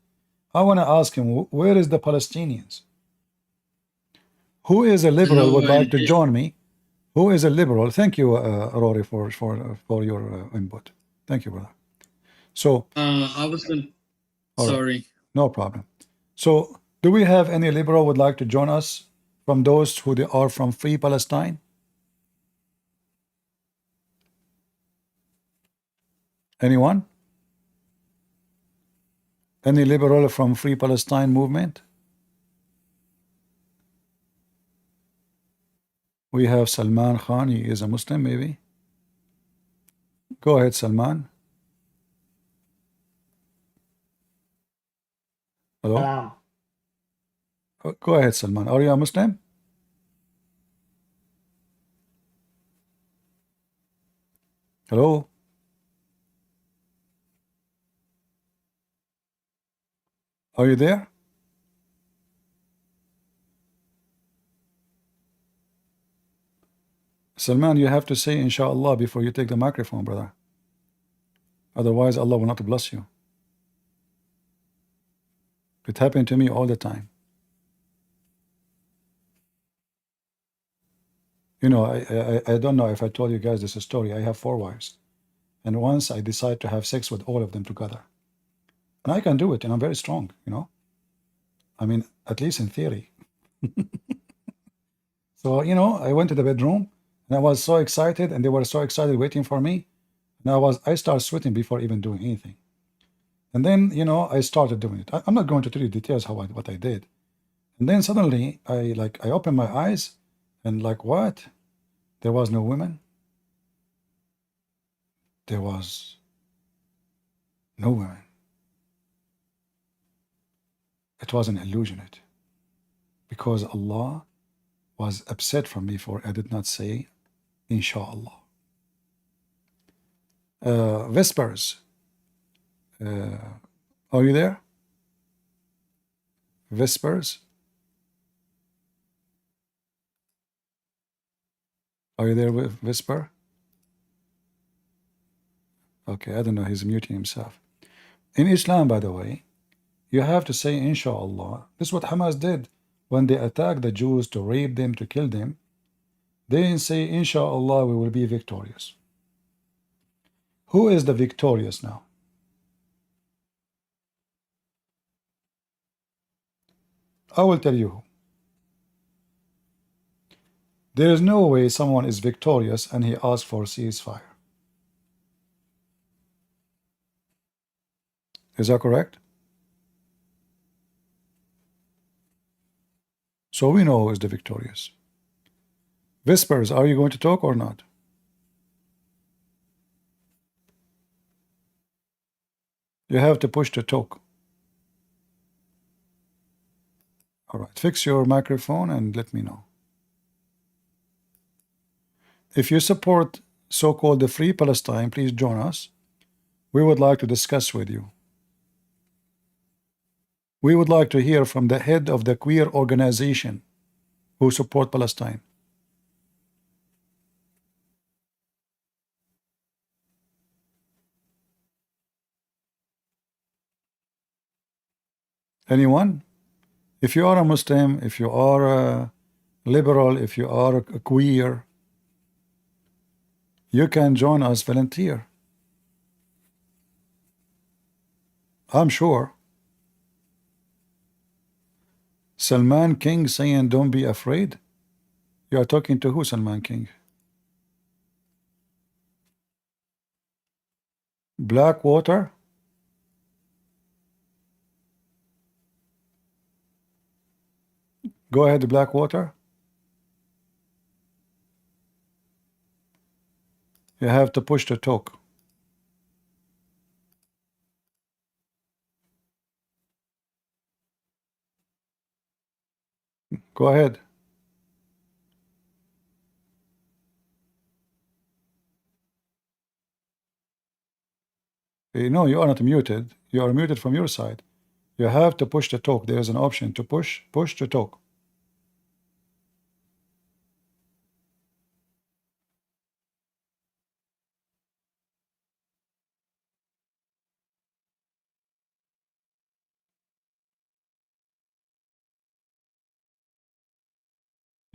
I want to ask him, where is the Palestinians? Who is a liberal would like to join me? Who is a liberal? Thank you, Rory, for your input. Thank you, brother. So, I was going. Sorry. Right. No problem. So, do we have any liberal would like to join us from those who are from Free Palestine? Anyone? Any liberal from Free Palestine movement? We have Salman Khan. He is a Muslim, maybe. Go ahead, Salman. Hello? Go ahead, Salman. Are you a Muslim? Hello? Are you there? Salman, you have to say inshallah before you take the microphone, brother. Otherwise, Allah will not bless you. It happened to me all the time. You know, I don't know if I told you guys this story. I have 4 wives. And once I decide to have sex with all of them together. And I can do it, and I'm very strong, you know. I mean, at least in theory. So, you know, I went to the bedroom, and I was so excited, and they were so excited waiting for me. And I started sweating before even doing anything. And then, you know, I started doing it. I'm not going to tell you details what I did. And then suddenly, I opened my eyes, and like, what? There was no women. There was no women. It was an illusion, because Allah was upset from me for I did not say inshallah. Vespers, are you there? Whispers? Are you there with Whisper? Okay, I don't know, he's muting himself. In Islam, by the way, you have to say inshallah. This is what Hamas did when they attacked the Jews to rape them, to kill them. They didn't say inshallah we will be victorious. Who is the victorious now? I will tell you who. There is no way someone is victorious and he asks for ceasefire. Is that correct? So we know who is the victorious. Whispers, are you going to talk or not? You have to push to talk. All right, fix your microphone and let me know. If you support so-called the Free Palestine, please join us. We would like to discuss with you. We would like to hear from the head of the queer organization who support Palestine. Anyone? If you are a Muslim, if you are a liberal, if you are a queer, you can join us, volunteer. I'm sure. Salman King saying don't be afraid. You are talking to who, Salman King? Blackwater? Go ahead, Blackwater. You have to push to talk. Go ahead. No, you are not muted. You are muted from your side. You have to push to talk. There is an option to push to talk.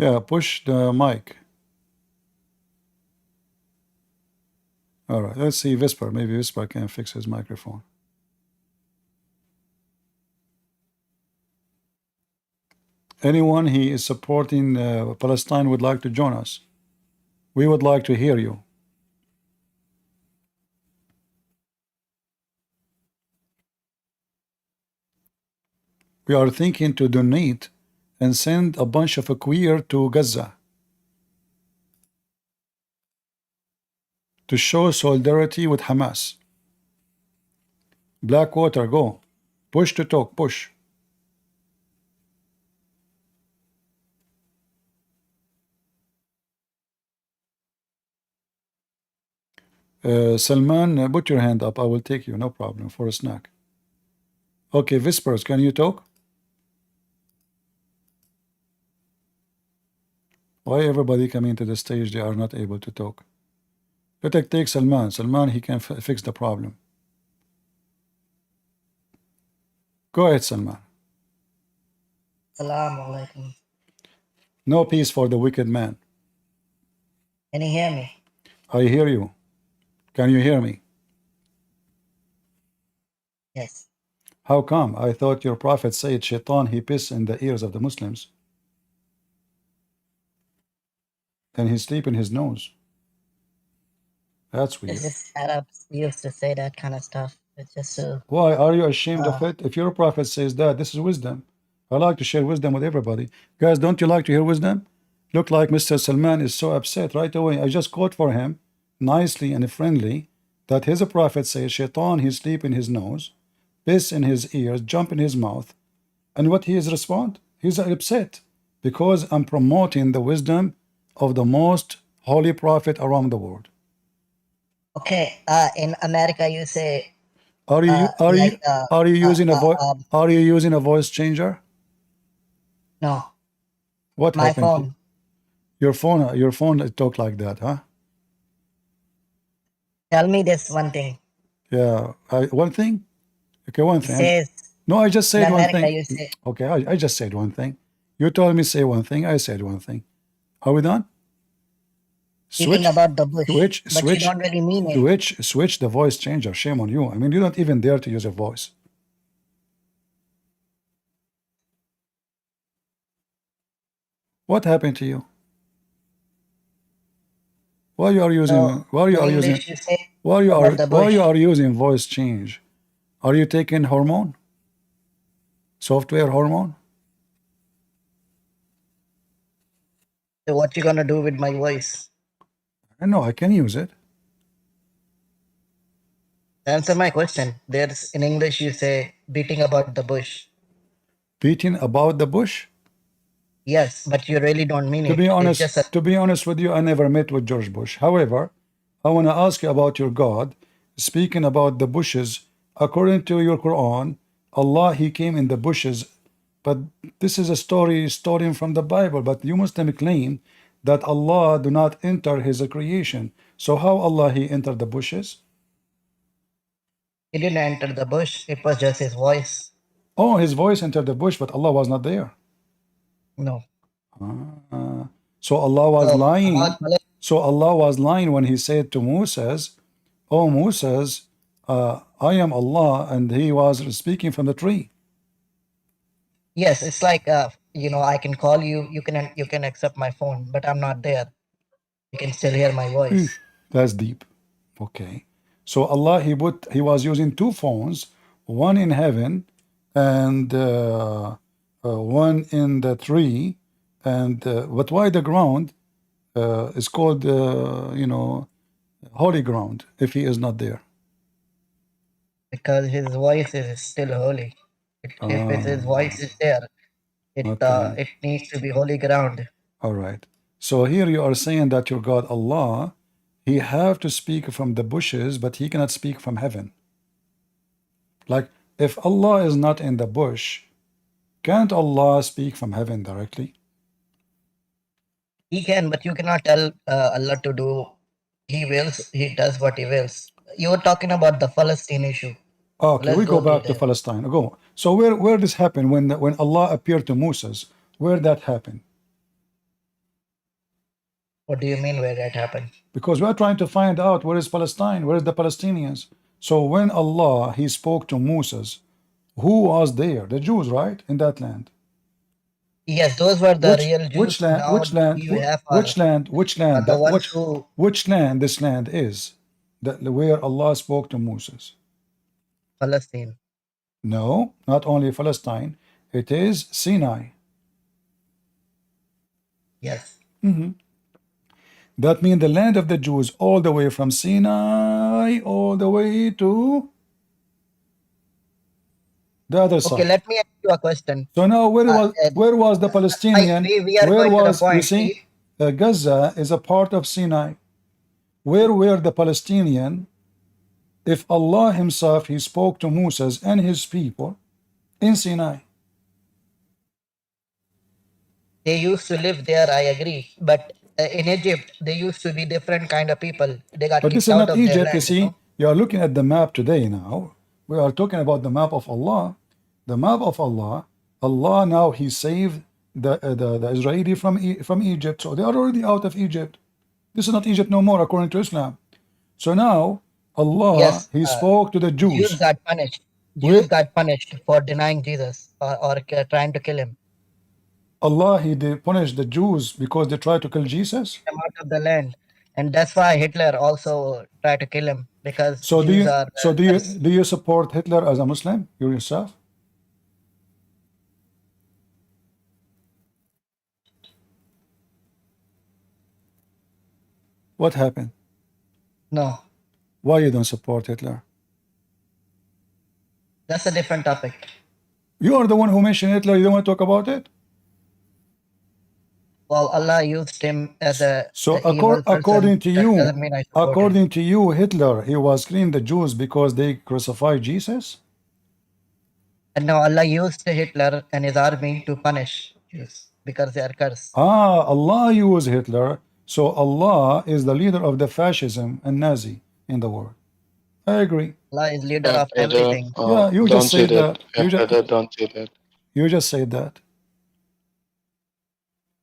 Yeah, push the mic. All right, let's see Whisper. Maybe Whisper can fix his microphone. Anyone he is supporting Palestine would like to join us. We would like to hear you. We are thinking to donate and send a bunch of a queer to Gaza to show solidarity with Hamas. Blackwater, go. Push to talk, push. Salman, put your hand up. I will take you, no problem, for a snack. Okay, Whispers, can you talk? Why everybody coming to the stage, they are not able to talk? Let us take Salman. Salman, he can fix the problem. Go ahead, Salman. Assalamu alaikum. No peace for the wicked man. Can you hear me? I hear you. Can you hear me? Yes. How come? I thought your prophet said Shaitan, he piss in the ears of the Muslims. And he sleep in his nose. That's weird. It's just Arabs used to say that kind of stuff. It's just so. Why are you ashamed of it? If your prophet says that, this is wisdom. I like to share wisdom with everybody. Guys, don't you like to hear wisdom? Look like Mr. Salman is so upset right away. I just quote for him, nicely and friendly, that his prophet says, Shaitan, he sleep in his nose, piss in his ears, jump in his mouth. And what he is respond? He's upset because I'm promoting the wisdom of the most holy prophet around the world. Okay. In America, you say. Are you like, using a voice changer? No, What my happened to phone. your phone talk like that, huh? Tell me this one thing. Yeah. One thing? Okay, one It thing. says No, I just in said one America, thing. you say Okay, I just said one thing. You told me say one thing, I said one thing. Are we done? beating Switch, about the bush, switch, but you switch, don't really mean it. switch the voice changer. Shame on you. I mean, you don't even dare to use a voice. What happened to you? Why you are So using in English, you say about the why you bush. are using voice change? Are you taking hormone? Software hormone? So what you gonna do with my voice? I know I can use it. Answer my question. There's in English, you say beating about the bush. Beating about the bush? Yes, but you really don't mean To be it. It's just a honest with you, I never met with George Bush. However, I want to ask you about your God. Speaking about the bushes, according to your Quran, Allah He came in the bushes, but this is a story from the Bible. But you Muslim claim that Allah do not enter His creation. So how Allah He entered the bushes? he didn't enter the bush. It was just his voice. Oh, His voice entered the bush, but Allah was not there. No. So Allah was So lying. about Palestine, So Allah was lying when He said to Moses, "Oh Moses, I am Allah," and He was speaking from the tree. yes, it's like I can call you. You can accept my phone, but I'm not there. You can still hear my voice. That's deep. Okay. So Allah He was using two phones, one in heaven and one in the tree, and but why the ground is called holy ground if He is not there? Because his voice is still holy. If his voice is there, Okay. it needs to be holy ground. All right. So here you are saying that your God Allah, He have to speak from the bushes, but He cannot speak from heaven. Like if Allah is not in the bush, can't Allah speak from heaven directly? He can, but you cannot tell Allah to do. He wills. He does what he wills. You were talking about the Palestine issue. Okay, Let's we go go to back to there. Palestine. Go. So where this happened when Allah appeared to Moses? Where that happened? What do you mean where that happened? Because we are trying to find out where is Palestine, where is the Palestinians. So when Allah He spoke to Moses, who was there? The Jews, right, in that land. Yes, those were the real Which Jews. land? Now Which land? you have Which land? Which land? the That ones who which land? This land is that where Allah spoke to Moses. Palestine. No, not only Palestine. It is Sinai. Yes. That means the land of the Jews, all the way from Sinai, all the way to the other Okay, side. let me ask you a question. So now, Uh, uh, where was the Palestinian? we are Where going to the was, you point. see, Gaza is a part of Sinai. Where were the Palestinian? If Allah Himself He spoke to Moses and His people in Sinai. They used to live there, I agree. But in Egypt, they used to be different kind of people. They got But this kicked is out not of their Egypt, you land, see. You are looking at the map today now. We are talking about the map of Allah. The map of Allah. Allah now He saved the Israeli from Egypt. So they are already out of Egypt. This is not Egypt no more according to Islam. So now Allah Yes, He spoke to the Jews Jews. got punished. Where Jews got punished for denying Jesus or trying to kill him. Allah He did punish the Jews because they tried to kill Jesus. Him out of the land. And that's why Hitler also tried to kill him because So Jews are cursed. do you support Hitler as a Muslim yourself? What happened? No, Why you don't support Hitler? that's a different topic. You are the one who mentioned Hitler. You don't want to talk about it. Well, Allah used him as a So evil person. according to That you, doesn't mean I support him. Hitler, he was killing the Jews because they crucified Jesus. And now Allah used Hitler and his army to punish Jews because they are cursed. Ah, Allah used Hitler, so Allah is the leader of the fascism and Nazi in the world. I agree. Allah is leader Yeah, of brother. everything. Yeah, you Don't just say said that. that. Yeah, brother, don't say that. You just said that.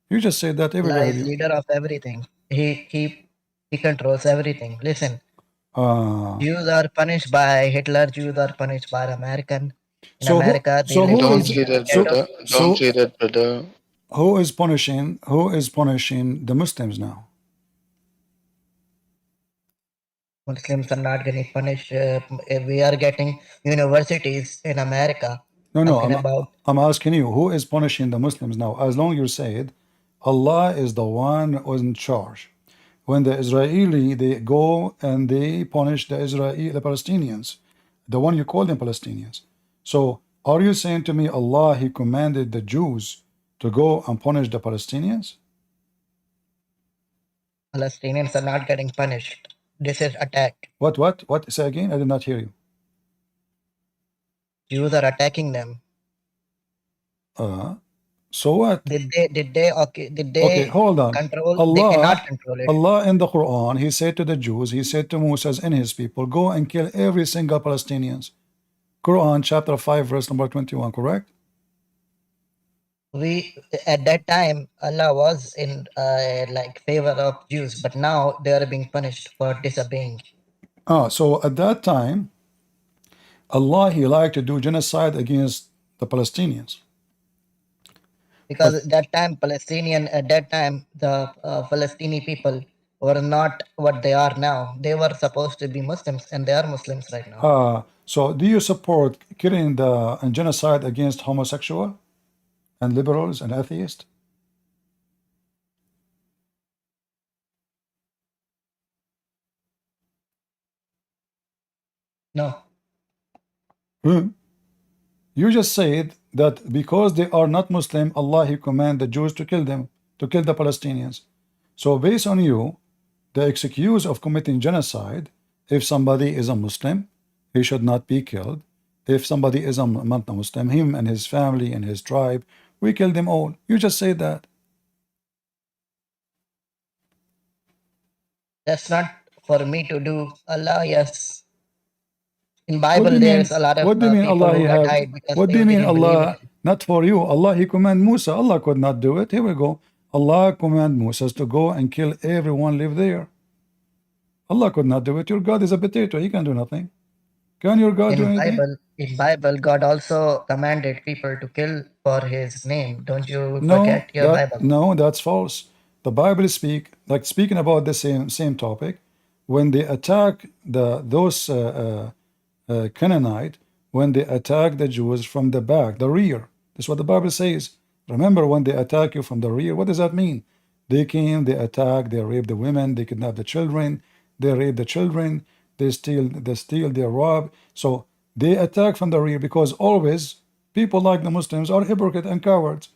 You just said that. Everybody Allah heard is you. leader of everything. He controls everything. Listen, Ah, Jews are punished by Hitler. Jews are punished by American. In so who? America, they So live who Don't in is? say that, So ghetto. brother. Don't so say that, brother. who is punishing? Who is punishing the Muslims now? Muslims are not getting punished. We are getting universities in America No, no. talking about. I'm asking you. Who is punishing the Muslims now? As long you said, Allah is the one who is in charge. When the Israeli they go and they punish the Palestinians, the one you call them Palestinians. So are you saying to me Allah he commanded the Jews to go and punish the Palestinians? Palestinians are not getting punished. This is attack. What? Say again? I did not hear you. Jews are attacking them. So what? Did Okay, they hold on. control? They cannot Allah, control it. Allah in the Quran, He said to the Jews, He said to Moses and his people, go and kill every single Palestinians. Quran chapter 5 verse number 21, correct? We at that time Allah was in like favor of Jews, but now they are being punished for disobeying So at that time, Allah He liked to do genocide against the Palestinians. because But at that time the Palestinian people were not what they are now. They were supposed to be Muslims, and they are Muslims right now. so do you support killing and genocide against homosexual and liberals and atheists? No, Hmm? You just said that because they are not Muslim, Allah He command the Jews to kill them, to kill the Palestinians. So based on you, the excuse of committing genocide, if somebody is a Muslim, he should not be killed. If somebody is a not Muslim, him and his family and his tribe, we kill them all. You just say that. that's not for me to do. Allah, yes. In What do Bible, you there's mean? a lot of What do you mean people Allah He who have have? died because What do they you mean didn't believe in Allah Him. not for you? Allah He command Musa. Allah could not do it. Here we go. Allah command Musa to go and kill everyone live there. Allah could not do it. Your God is a potato. He can do nothing. Can your God do anything? In Bible, God also commanded people to kill for His name. Don't you No, forget your Bible? that's false. The Bible speaking about the same topic. When they attack those Canaanite, when they attack the Jews from the back, the rear. That's what the Bible says. Remember, when they attack you from the rear, what does that mean? They came, they attack, they rape the women, they kidnap the children, they rape the children, they steal, they rob. So they attack from the rear because always people like the Muslims are hypocrite and cowards.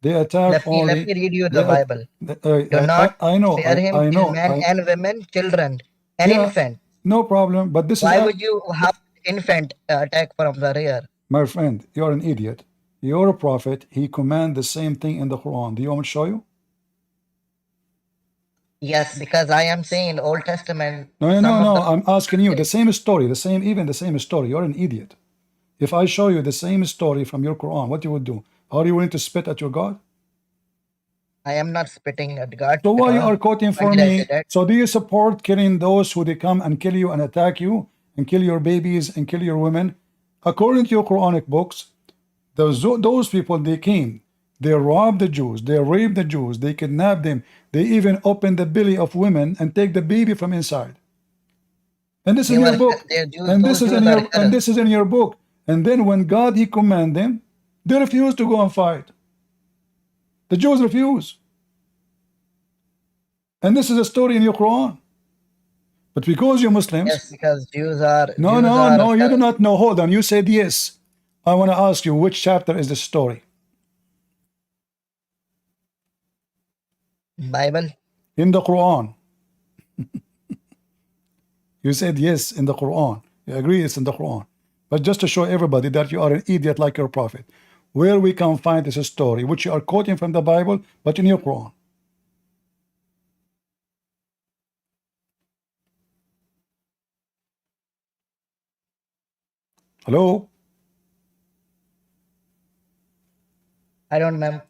They attack Let me read you the Bible. Do not I know, spare him, I kill know, men and women, children, and yeah, infant. no problem. But this Why is would you have infant attack from the rear? my friend. You're an idiot. You're a prophet. He command the same thing in the Quran. Do you want me to show you? Yes, because I am saying Old Testament. No. I'm asking you the same story, the same story. You're an idiot. If I show you the same story from your Quran, what you would do? Are you willing to spit at your God? I am not spitting at God. So why you are quoting for When did I say me? that? So do you support killing those who they come and kill you and attack you and kill your babies and kill your women? According to your Quranic books, those people, they came, they robbed the Jews, they raped the Jews, they kidnapped them, they even opened the belly of women and take the baby from inside. And this is in your book. And this is in your book. And then when God He command them, they refuse to go and fight. The Jews refuse. And this is a story in your Quran. But because you're Muslims, yes, because Jews are. No, you do not know. Hold on. You said yes. I want to ask you, which chapter is the story? Bible. In the Quran. You said yes, in the Quran. You agree it's in the Quran. But just to show everybody that you are an idiot like your prophet. where we can find this story, which you are quoting from the Bible, but in your Quran. Hello? I don't know.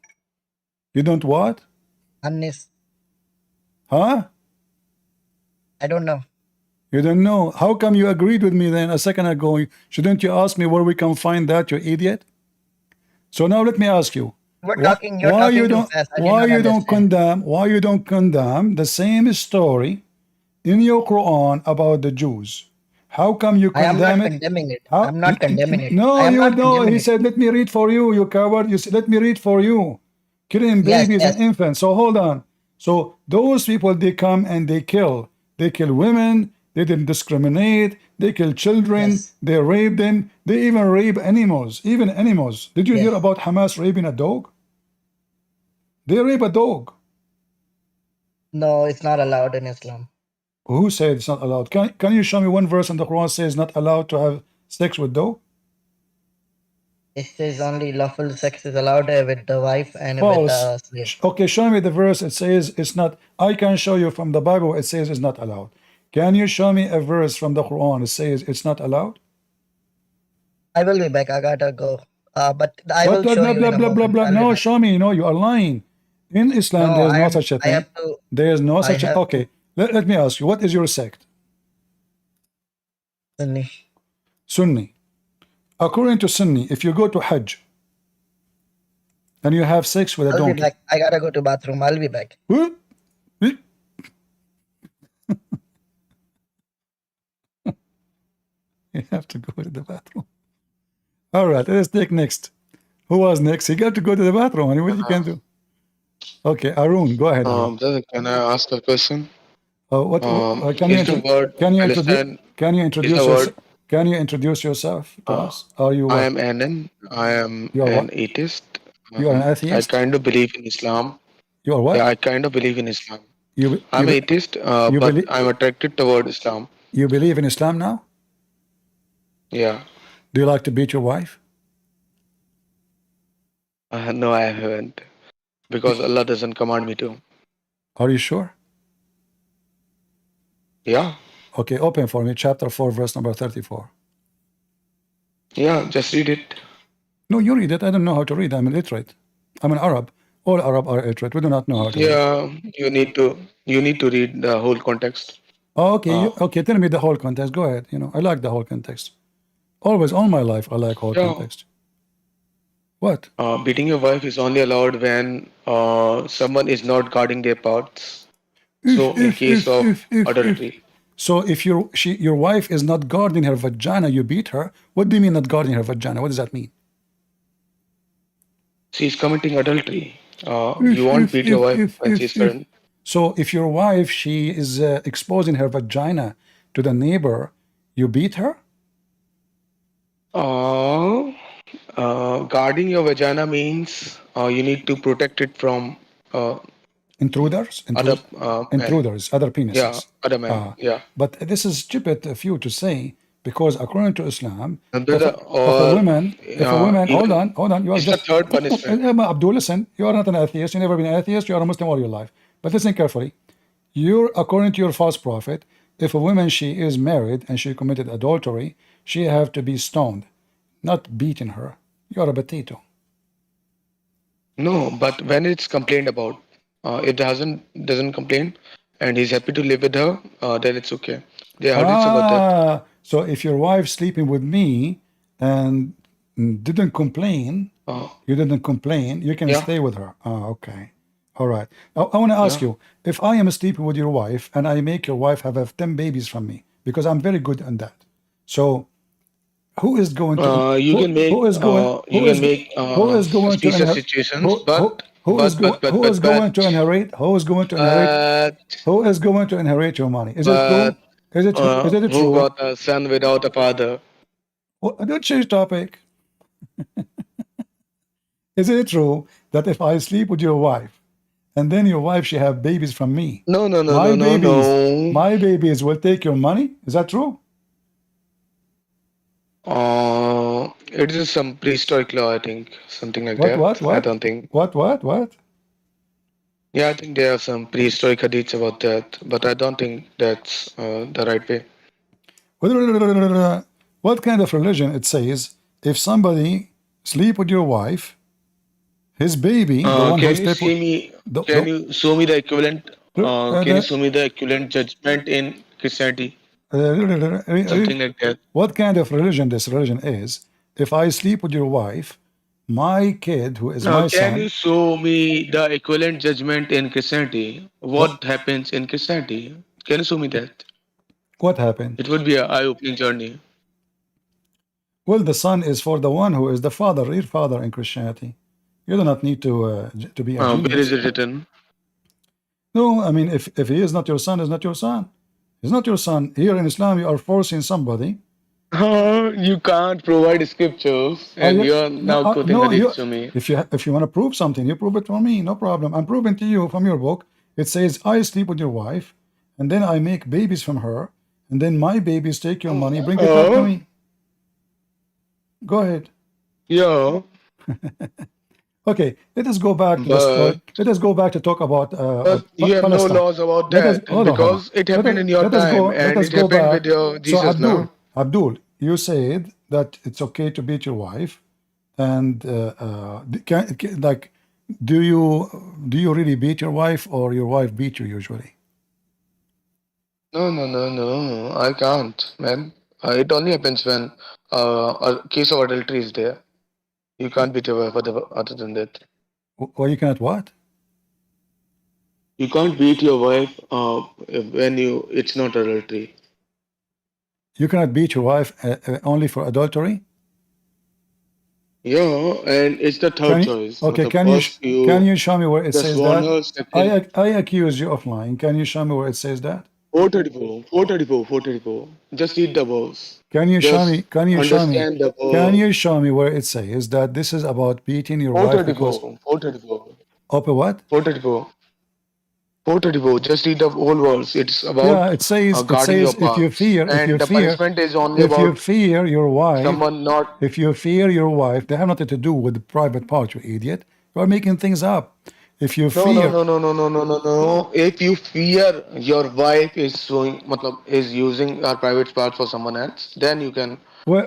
You don't what? Unnis. Huh? I don't know. You don't know. How come you agreed with me then a second ago? Shouldn't you ask me where we can find that, you idiot? So now let me ask you. You're talking too fast. I did not understand. Why you don't condemn the same story in your Quran about the Jews? How come you I am condemn not it? condemning it. How? I'm not condemning it. No, I am you not know. condemning He it. said, "Let me read for you, you coward." You said, "Let me read for you." Killing Yes, babies yes, and infants. So hold on. So those people, they come and they kill. They kill women. They didn't discriminate. They kill children. yes, They rape them. They even rape animals. Even animals. Did you hear yes. about Hamas raping a dog? They rape a dog. No, it's not allowed in Islam. Who said it's not allowed? Can you show me one verse in the Quran says not allowed to have sex with dog? It says only lawful sex is allowed with the wife and with False. the slave. Okay, show me the verse. It says it's not. I can show you from the Bible. It says it's not allowed. Can you show me a verse from the Quran? It says it's not allowed. I will be back. I gotta go. But I What will blah show blah you blah in a blah blah moment. blah? I'll be No, back. show me. No, you are lying. In Islam, No, there is no such a I have thing. to. There is no I such a. have Okay, let me ask you. What is your sect? Sunni. Sunni. According to Sunni, if you go to Hajj and you have sex with a I'll be donkey, back. I gotta go to bathroom. I'll be back. whoop, whoop, you have to go to the bathroom. All right, let's take next. Who was next? He got to go to the bathroom. And what you can do? Okay, Arun, go ahead, Arun. Brother, can I ask a question? What can you Is the word can you introduce Palestine? can you Is introduce the word? yourself? Can you introduce yourself to Uh, us? Are you I what? am Anan. I am You are an what? atheist. You are an I atheist? kind of believe in Islam. You are Yeah, what? I kind of believe in Islam. You I'm you atheist, you but believe I'm attracted toward Islam. you believe in Islam now? Yeah. Do you like to beat your wife? No, I haven't. Because Allah doesn't command me to. Are you sure? Yeah. Okay, open for me chapter 4 verse number 34. Yeah, just read it. No, you read it. I don't know how to read. I'm illiterate. I'm an Arab. All Arab are illiterate. We do not know how to read. Yeah, you need to read the whole context. Oh, okay, Uh, okay. Tell me the whole context. Go ahead. You know, I like the whole context. Always, all my life, I like whole yeah. context. What? Beating your wife is only allowed when someone is not guarding their parts. So in case of adultery. So if your wife is not guarding her vagina, you beat her. What do you mean not guarding her vagina? What does that mean? She's committing adultery. You won't beat your wife when she's pregnant. So if your wife, she is exposing her vagina to the neighbor, you beat her? Guarding your vagina means you need to protect it from Intruders? other men. Intruders, other Yeah, penises. other men. Yeah. But this is stupid of you to say, because according to Islam, And if brother, a woman, hold even on, you are it's the just, third punishment. Abdul, listen, you are not an atheist, you've never been an atheist, you are a Muslim all your life. But listen carefully. According to your false prophet, if a woman, she is married and she committed adultery, she have to be stoned, not beaten her. You are a potato. No, but when it's complained about, it doesn't complain, and he's happy to live with her, then it's okay. There are hadiths about that. So if your wife sleeping with me and didn't complain, you didn't complain, you can Yeah, stay with her. Okay. All right. I want to ask yeah. you, if I am sleeping with your wife and I make your wife have 10 babies from me, because I'm very good on that. So who is going to You can make who is going you can make who is going to suspicious inherit situations, but who is going to inherit but who is going to inherit your money? Is it but true? Is it who true? got a son without a father? Don't change topic. Is it true that if I sleep with your wife and then your wife she have babies from me, No, no, no, my no, no, babies no. my babies will take your money? Is that true? it is some prehistoric law, I think, something like What? that. What? I What? don't think. What? Yeah, I think there are some prehistoric hadiths about that, but I don't think that's the right way. What kind of religion it says if somebody sleep with your wife, his baby, the one who Can you sleep with see me? the, Can you show me the equivalent? Can you the, show me the equivalent judgment in Christianity? uh, Something like that. what kind of religion this religion is? If I sleep with your wife, my kid, who is my Can you son, show me the equivalent judgment in Christianity? What happens in Christianity? Can you show me that? what happened? It would be an eye-opening journey. Well, the son is for the one who is the father, real father in Christianity. You do not need to be a Where is genius. it written? No, I mean, if he is not your son, is not your son. He's not your son. Here in Islam, you are forcing somebody. You can't provide scriptures, and you are now quoting No, hadiths to me. if you want to prove something, you prove it for me, no problem. I'm proving to you from your book. It says I sleep with your wife, and then I make babies from her, and then my babies take your money, bring it back to me. Go ahead. Yeah, Okay, let us go back to the story. Let us go back to talk about but you have no Palestine. laws about Let us that hold on. because it happened in your Let us time, go. Let and us it go happened back. with your So Jesus now. Abdul, you said that it's okay to beat your wife, and do you really beat your wife, or your wife beat you usually? No, I can't, man. It only happens when a case of adultery is there. You can't beat your wife other than that. Or you cannot what? You can't beat your wife when it's not adultery. You cannot beat your wife only for adultery? Yeah, and it's the third choice. Okay, First can you show me where it just says warn that? her, second. I accuse you of lying. Can you show me where it says that? 434. Just read the verse. Can you show me? Just understand the Can verse. you show me where it says that this is about beating your wife because 434. of a what? 434. 434. Just read the whole verse. It's Yeah, about it says guarding your if you parts. And the punishment is only about fear your wife, someone not. if you fear your wife, they have nothing to do with the private part, you idiot. You are making things up. If you fear, No. If you fear your wife is using her private parts for someone else, then you can where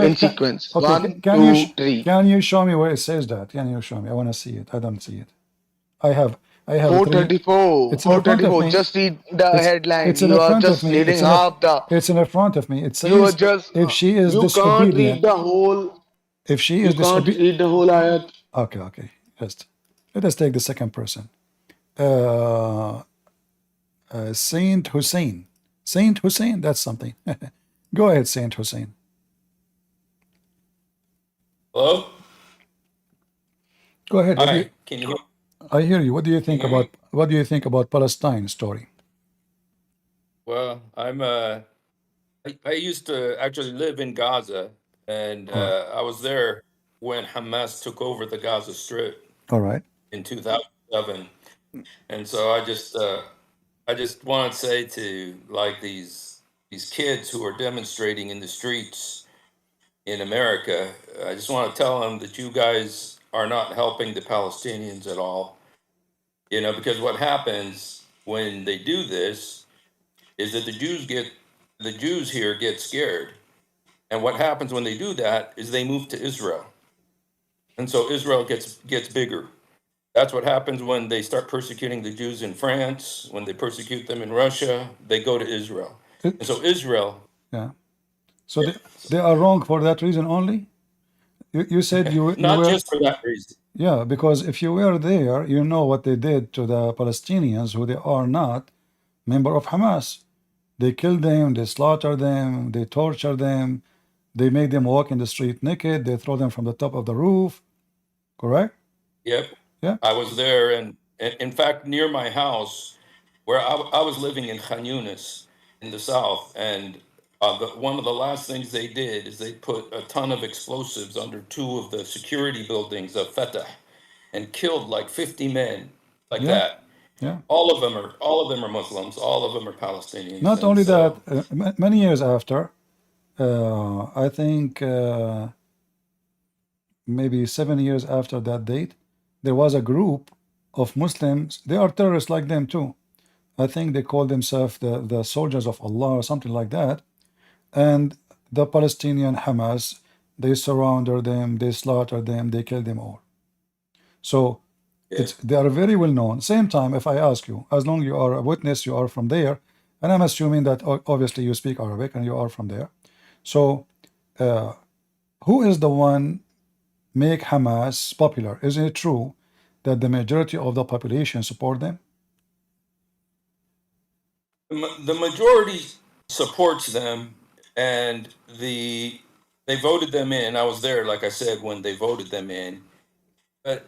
in sequence. okay, One, two, three. can you show me where it says that? Can you show me? I want to see it. I don't see it. I have 434. It's in front of 434. me. Just read the headline. It's in You are front of just me. reading half the. It's in front of me. It You are says just. if she is You can't read disobedient, the whole. if she You is can't disobedient. read the whole ayat. Okay. Just let us take the second person. Saint Hussein. Saint Hussein. That's something. Go ahead, Saint Hussein. Hello? Go ahead. Hi, can you hear? I hear you. What do you think Can you hear about Palestine story? Well, I used to actually live in Gaza, and I was there when Hamas took over the Gaza Strip All right. in 2007. And so I just want to say to like these kids who are demonstrating in the streets in America, I just want to tell them that you guys are not helping the Palestinians at all. You know, because what happens when they do this is that the Jews here get scared. And what happens when they do that is they move to Israel. And so Israel gets bigger. That's what happens when they start persecuting the Jews in France, when they persecute them in Russia, they go to Israel. And so Israel. Yeah. So they are wrong for that reason only? You said you Not were. just for that reason. Yeah, because if you were there, you know what they did to the Palestinians who they are not member of Hamas. They killed them, they slaughtered them, they tortured them, they made them walk in the street naked, they throw them from the top of the roof. Correct? Yep. Yeah. I was there, and in fact, near my house, where I was living in Khan Yunis in the south, and one of the last things they did is they put a ton of explosives under two of the security buildings of Fatah, and killed like 50 men, like that. Yeah. All of them are Muslims. All of them are Palestinians. Not and only so, that, many years after, I think maybe 7 years after that date, there was a group of Muslims. They are terrorists like them too. I think they call themselves the soldiers of Allah or something like that. And the Palestinian Hamas, they surrounded them, they slaughtered them, they killed them all. So Yeah. they are very well known. Same time, if I ask you, as long you are a witness, you are from there, and I'm assuming that obviously you speak Arabic and you are from there. So who is the one make Hamas popular? Isn't it true that the majority of the population support them? The majority supports them, and they voted them in. I was there, like I said, when they voted them in. But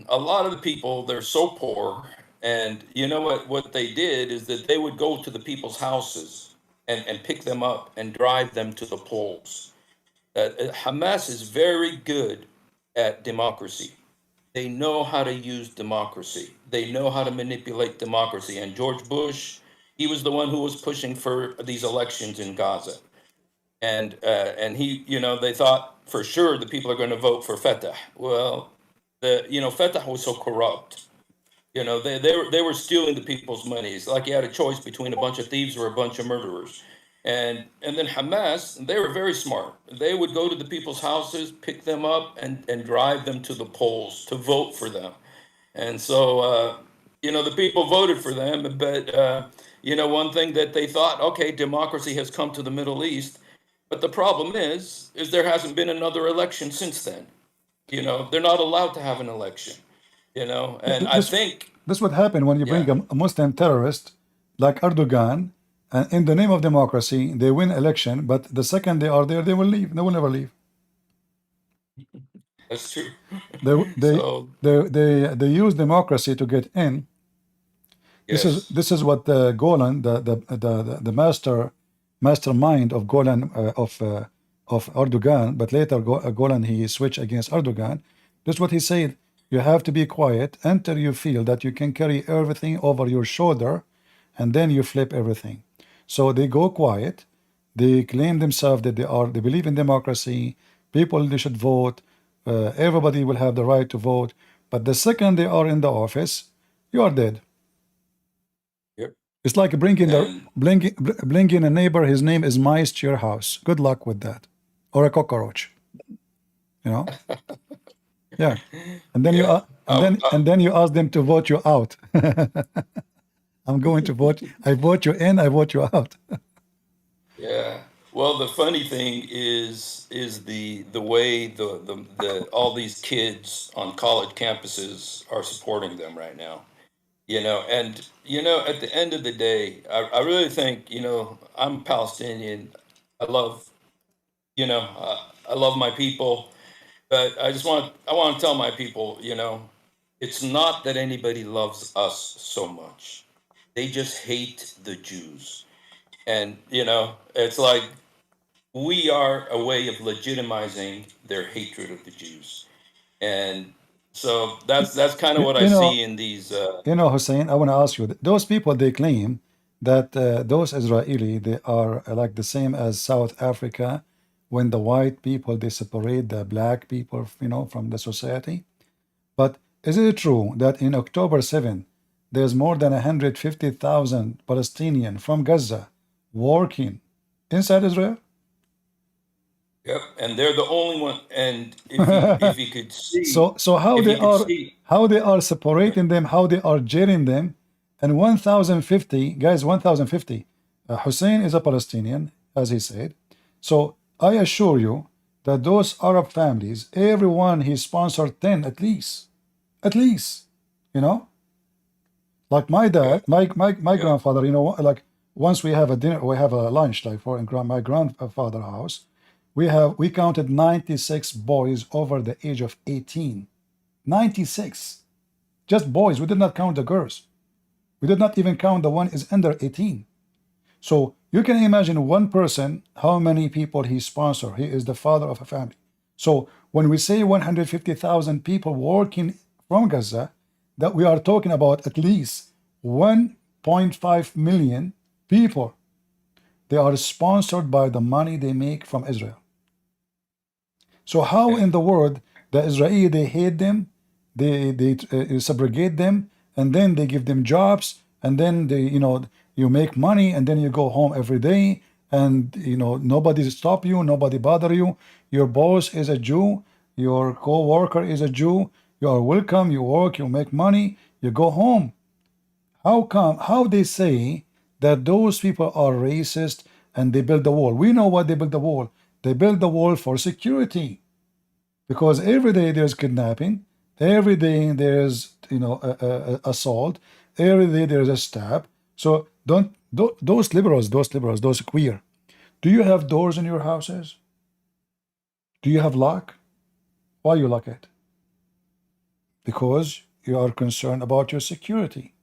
a lot of the people, they're so poor, and you know what they did is that they would go to the people's houses and pick them up and drive them to the polls. Hamas is very good at democracy. They know how to use democracy. They know how to manipulate democracy. And George Bush, he was the one who was pushing for these elections in Gaza. And he, they thought for sure the people are going to vote for Fatah. Well, Fatah was so corrupt. They were stealing the people's money. It's like you had a choice between a bunch of thieves or a bunch of murderers. And then Hamas, they were very smart. They would go to the people's houses, pick them up, and drive them to the polls to vote for them. And so, the people voted for them. But, one thing that they thought, okay, democracy has come to the Middle East. But the problem is there hasn't been another election since then. They're not allowed to have an election, and I think this would happen when you bring a Muslim terrorist like Erdogan, and in the name of democracy, they win election, but the second they are there, they will leave. They will never leave. That's true. They use democracy to get in. Yes. This is what Golan, the mastermind of Golan of Erdogan, but later Golan he switched against Erdogan. This is what he said: you have to be quiet until you feel that you can carry everything over your shoulder, and then you flip everything. So they go quiet. They claim themselves that they believe in democracy. People, they should vote. Everybody will have the right to vote. But the second they are in the office, you are dead. Yep. It's like bringing a neighbor. His name is mice to your house. Good luck with that, or a cockroach. Yeah. And then then you ask them to vote you out. I'm going to vote. I vote you in. I vote you out. Yeah. Well, the funny thing is the way the all these kids on college campuses are supporting them right now. And at the end of the day, I really think I'm Palestinian. I love my people, but I want to tell my people, it's not that anybody loves us so much. They just hate the Jews. And, it's like we are a way of legitimizing their hatred of the Jews. And so that's kind of what I see in these. Hussein, I want to ask you, those people, they claim that those Israeli, they are like the same as South Africa, when the white people, they separate the black people, from the society. But is it true that in October 7, there's more than 150,000 Palestinians from Gaza working inside Israel? Yep, and they're the only one. And if you could see, so how they are separating them, how they are jailing them, and 1,050 guys, 1,050. Hussein is a Palestinian, as he said. So I assure you that those Arab families, everyone he sponsored 10 at least, like my dad, my grandfather, like once we have a dinner, we have a lunch, like in my grandfather's house, we counted 96 boys over the age of 18. 96, just boys. We did not count the girls. We did not even count the one is under 18. So you can imagine one person, how many people he sponsored. He is the father of a family. So when we say 150,000 people working from Gaza, that we are talking about at least 1.5 million people. They are sponsored by the money they make from Israel. So how in the world The Israeli, they hate them, they subrogate them, and then they give them jobs, and then they, you make money, and then you go home every day, and nobody stop you, nobody bother you. Your boss is a Jew, your co-worker is a Jew, you are welcome, you work, you make money, you go home. How they say that those people are racist and they build the wall? We know why they build the wall. They build the wall for security, because every day there's kidnapping, every day there's assault, every day there's a stab. So those liberals, those queer, do you have doors in your houses? Do you have lock? Why you lock it? Because you are concerned about your security.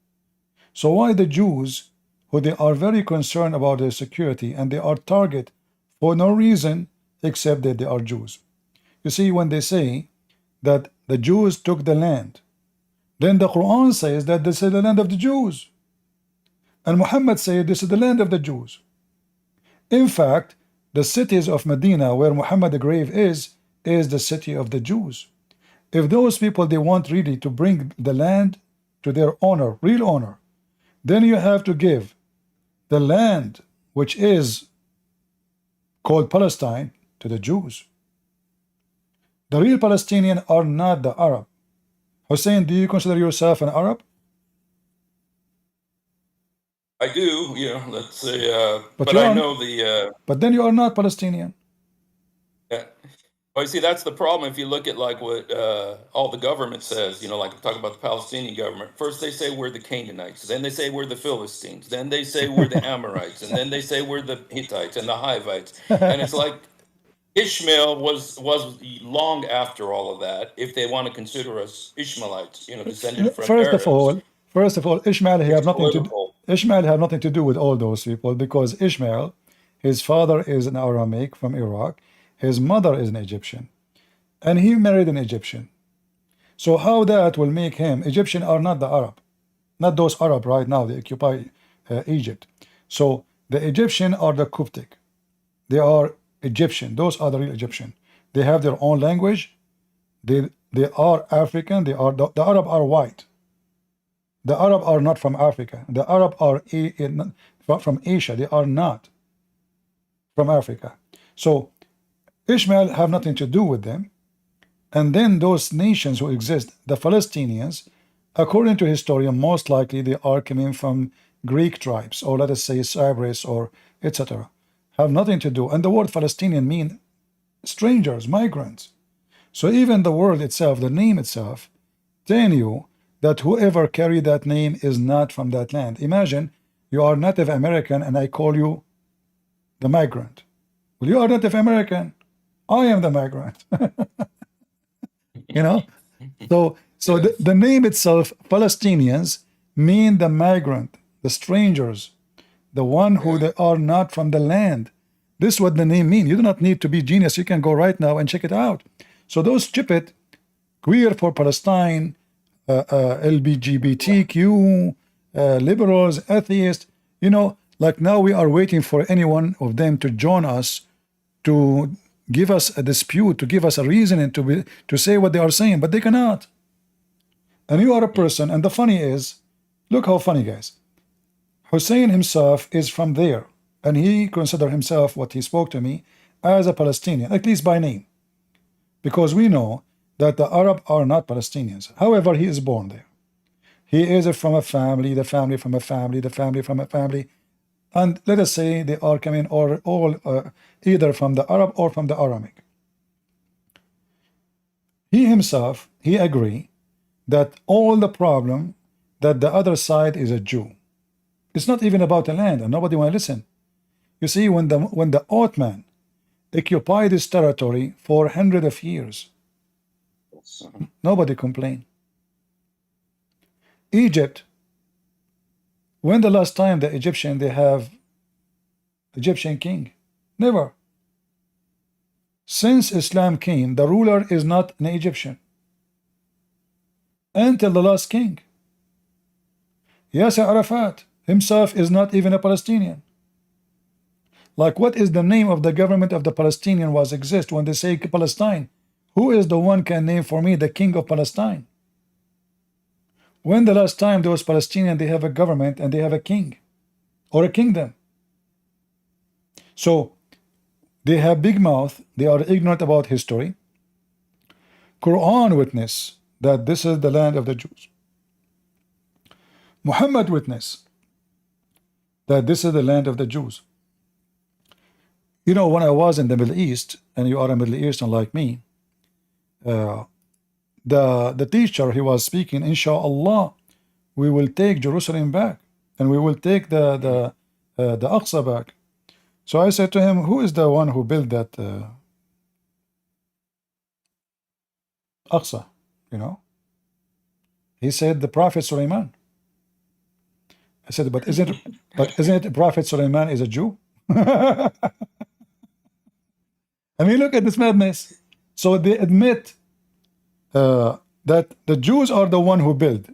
So why the Jews, who they are very concerned about their security, and they are target for no reason except that they are Jews? You see, when they say that the Jews took the land, then the Quran says that this is the land of the Jews, and Muhammad said this is the land of the Jews. In fact, the cities of Medina, where Muhammad's grave is the city of the Jews. If those people, they want really to bring the land to their honor, real honor, then you have to give the land which is called Palestine to the Jews. The real Palestinians are not the Arab. Hussein, do you consider yourself an Arab? I do, let's say, But but you I are- know the, But then you are not Palestinian. yeah. Well, you see, that's the problem. If you look at like what all the government says, like talk about the Palestinian government. First they say we're the Canaanites, then they say we're the Philistines, then they say we're the Amorites, and then they say we're the Hittites and the Hivites. And it's like Ishmael was long after all of that, if they want to consider us Ishmaelites, descended from Arabs. First of all, Ishmael It's have nothing to do. political. Ishmael have nothing to do with all those people, because Ishmael, his father is an Aramaic from Iraq, his mother is an Egyptian, and he married an Egyptian. So how that will make him? Egyptian are not the Arab, not those Arab right now, they occupy Egypt. So the Egyptian are the Coptic, they are Egyptian, those are the real Egyptian. They have their own language, they are African, the Arab are white. The Arab are not from Africa. The Arab are from Asia. They are not from Africa. So Ishmael have nothing to do with them. And then those nations who exist, the Palestinians, according to historian, most likely they are coming from Greek tribes, or let us say Cyprus, or etc. Have nothing to do. And the word Palestinian mean strangers, migrants. So even the word itself, the name itself, telling you that whoever carried that name is not from that land. Imagine you are Native American and I call you the migrant. Well, you are Native American. I am the migrant. So the name itself, Palestinians, mean the migrant, the strangers, the one who they are not from the land. This is what the name means. You do not need to be genius. You can go right now and check it out. So those stupid queer for Palestine, LGBTQ, liberals, atheists, like now we are waiting for any one of them to join us, to give us a dispute, to give us a reason, and to say what they are saying, but they cannot. And you are a person, and the funny is, look how funny, guys. Hussein himself is from there, and he considered himself, what he spoke to me, as a Palestinian, at least by name, because we know that the Arab are not Palestinians. However, he is born there. He is from a family, the family from a family, the family from a family, and let us say they are coming all either from the Arab or from the Aramaic. He himself, he agree that all the problem that the other side is a Jew. It's not even about the land, and nobody want to listen. You see, when the Ottoman occupied this territory for hundreds of years, nobody complained. Egypt, when the last time the Egyptian, they have Egyptian king? Never. Since Islam came, the ruler is not an Egyptian until the last king. Yasser Arafat himself is not even a Palestinian. Like, what is the name of the government of the Palestinian was exist when they say Palestine? Who is the one can name for me the king of Palestine? When the last time those Palestinians, they have a government and they have a king or a kingdom? So they have big mouth, they are ignorant about history. Quran witness that this is the land of the Jews. Muhammad witness that this is the land of the Jews. You know, when I was in the Middle East, and you are a Middle Eastern like me, the teacher, he was speaking, inshallah, we will take Jerusalem back, and we will take the Aqsa back. So I said to him, who is the one who built that Aqsa? You know, he said the Prophet Sulaiman. I said, but isn't it Prophet Sulaiman is a Jew? I mean, look at this madness. So they admit that the Jews are the one who built,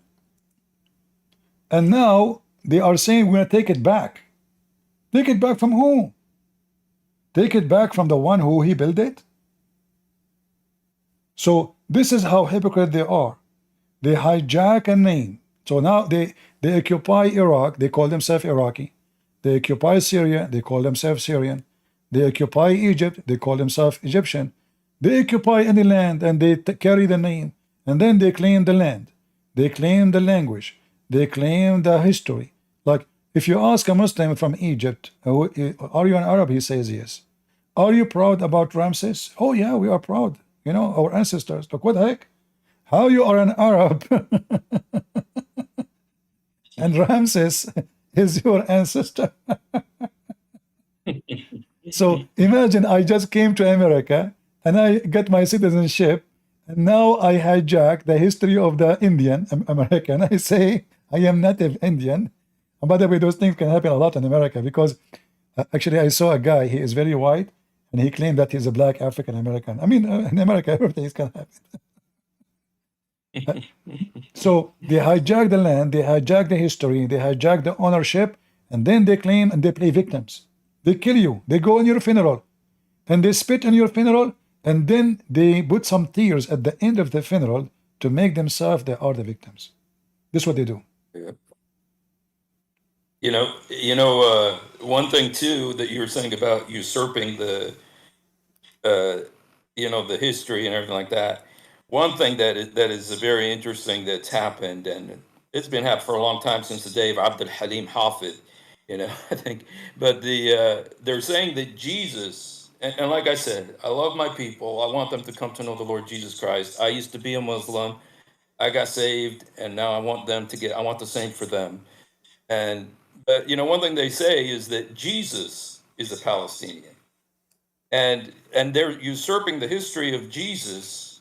and now they are saying we're going to take it back. Take it back from who? Take it back from the one who he built it? So this is how hypocrite they are. They hijack a name. So now they occupy Iraq, they call themselves Iraqi. They occupy Syria, they call themselves Syrian. They occupy Egypt, they call themselves Egyptian. They occupy any land and they carry the name, and then they claim the land. They claim the language. They claim the history. Like if you ask a Muslim from Egypt, are you an Arab? He says yes. Are you proud about Ramses? Oh yeah, we are proud. You know, our ancestors. Look, what the heck? How you are an Arab and Ramses is your ancestor? So imagine I just came to America and I got my citizenship, and now I hijack the history of the Indian American. I say I am native Indian. And by the way, those things can happen a lot in America, because actually I saw a guy, he is very white, and he claimed that he's a black African American. I mean, in America, everything can happen. So they hijack the land, they hijack the history, they hijack the ownership, and then they claim and they play victims. They kill you, they go on your funeral, and they spit on your funeral, and then they put some tears at the end of the funeral to make themselves they are the victims. This is what they do. Yeah. One thing too that you were saying about usurping the the history and everything like that. One thing that is very interesting that's happened, and it's been happening for a long time, since the day of Abdul Halim Hafid, I think. But they're saying that Jesus, and like I said, I love my people. I want them to come to know the Lord Jesus Christ. I used to be a Muslim. I got saved, and now I want the same for them. But one thing they say is that Jesus is a Palestinian, and they're usurping the history of Jesus.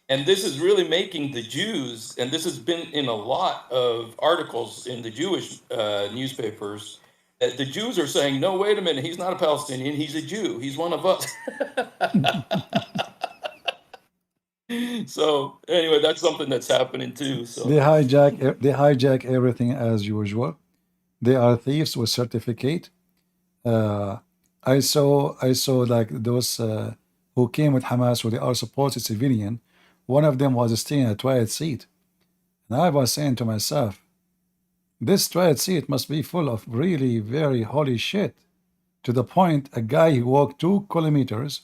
And this is really making the Jews, and this has been in a lot of articles in the Jewish newspapers, that the Jews are saying, no, wait a minute, he's not a Palestinian, he's a Jew, he's one of us. So anyway, that's something that's happening too. So they hijack everything as usual. They are thieves with certificate. I saw like those who came with Hamas, who they are supposed civilian. One of them was staying in a toilet seat. And I was saying to myself, this toilet seat must be full of really very holy shit. To the point, a guy who walked 2 kilometers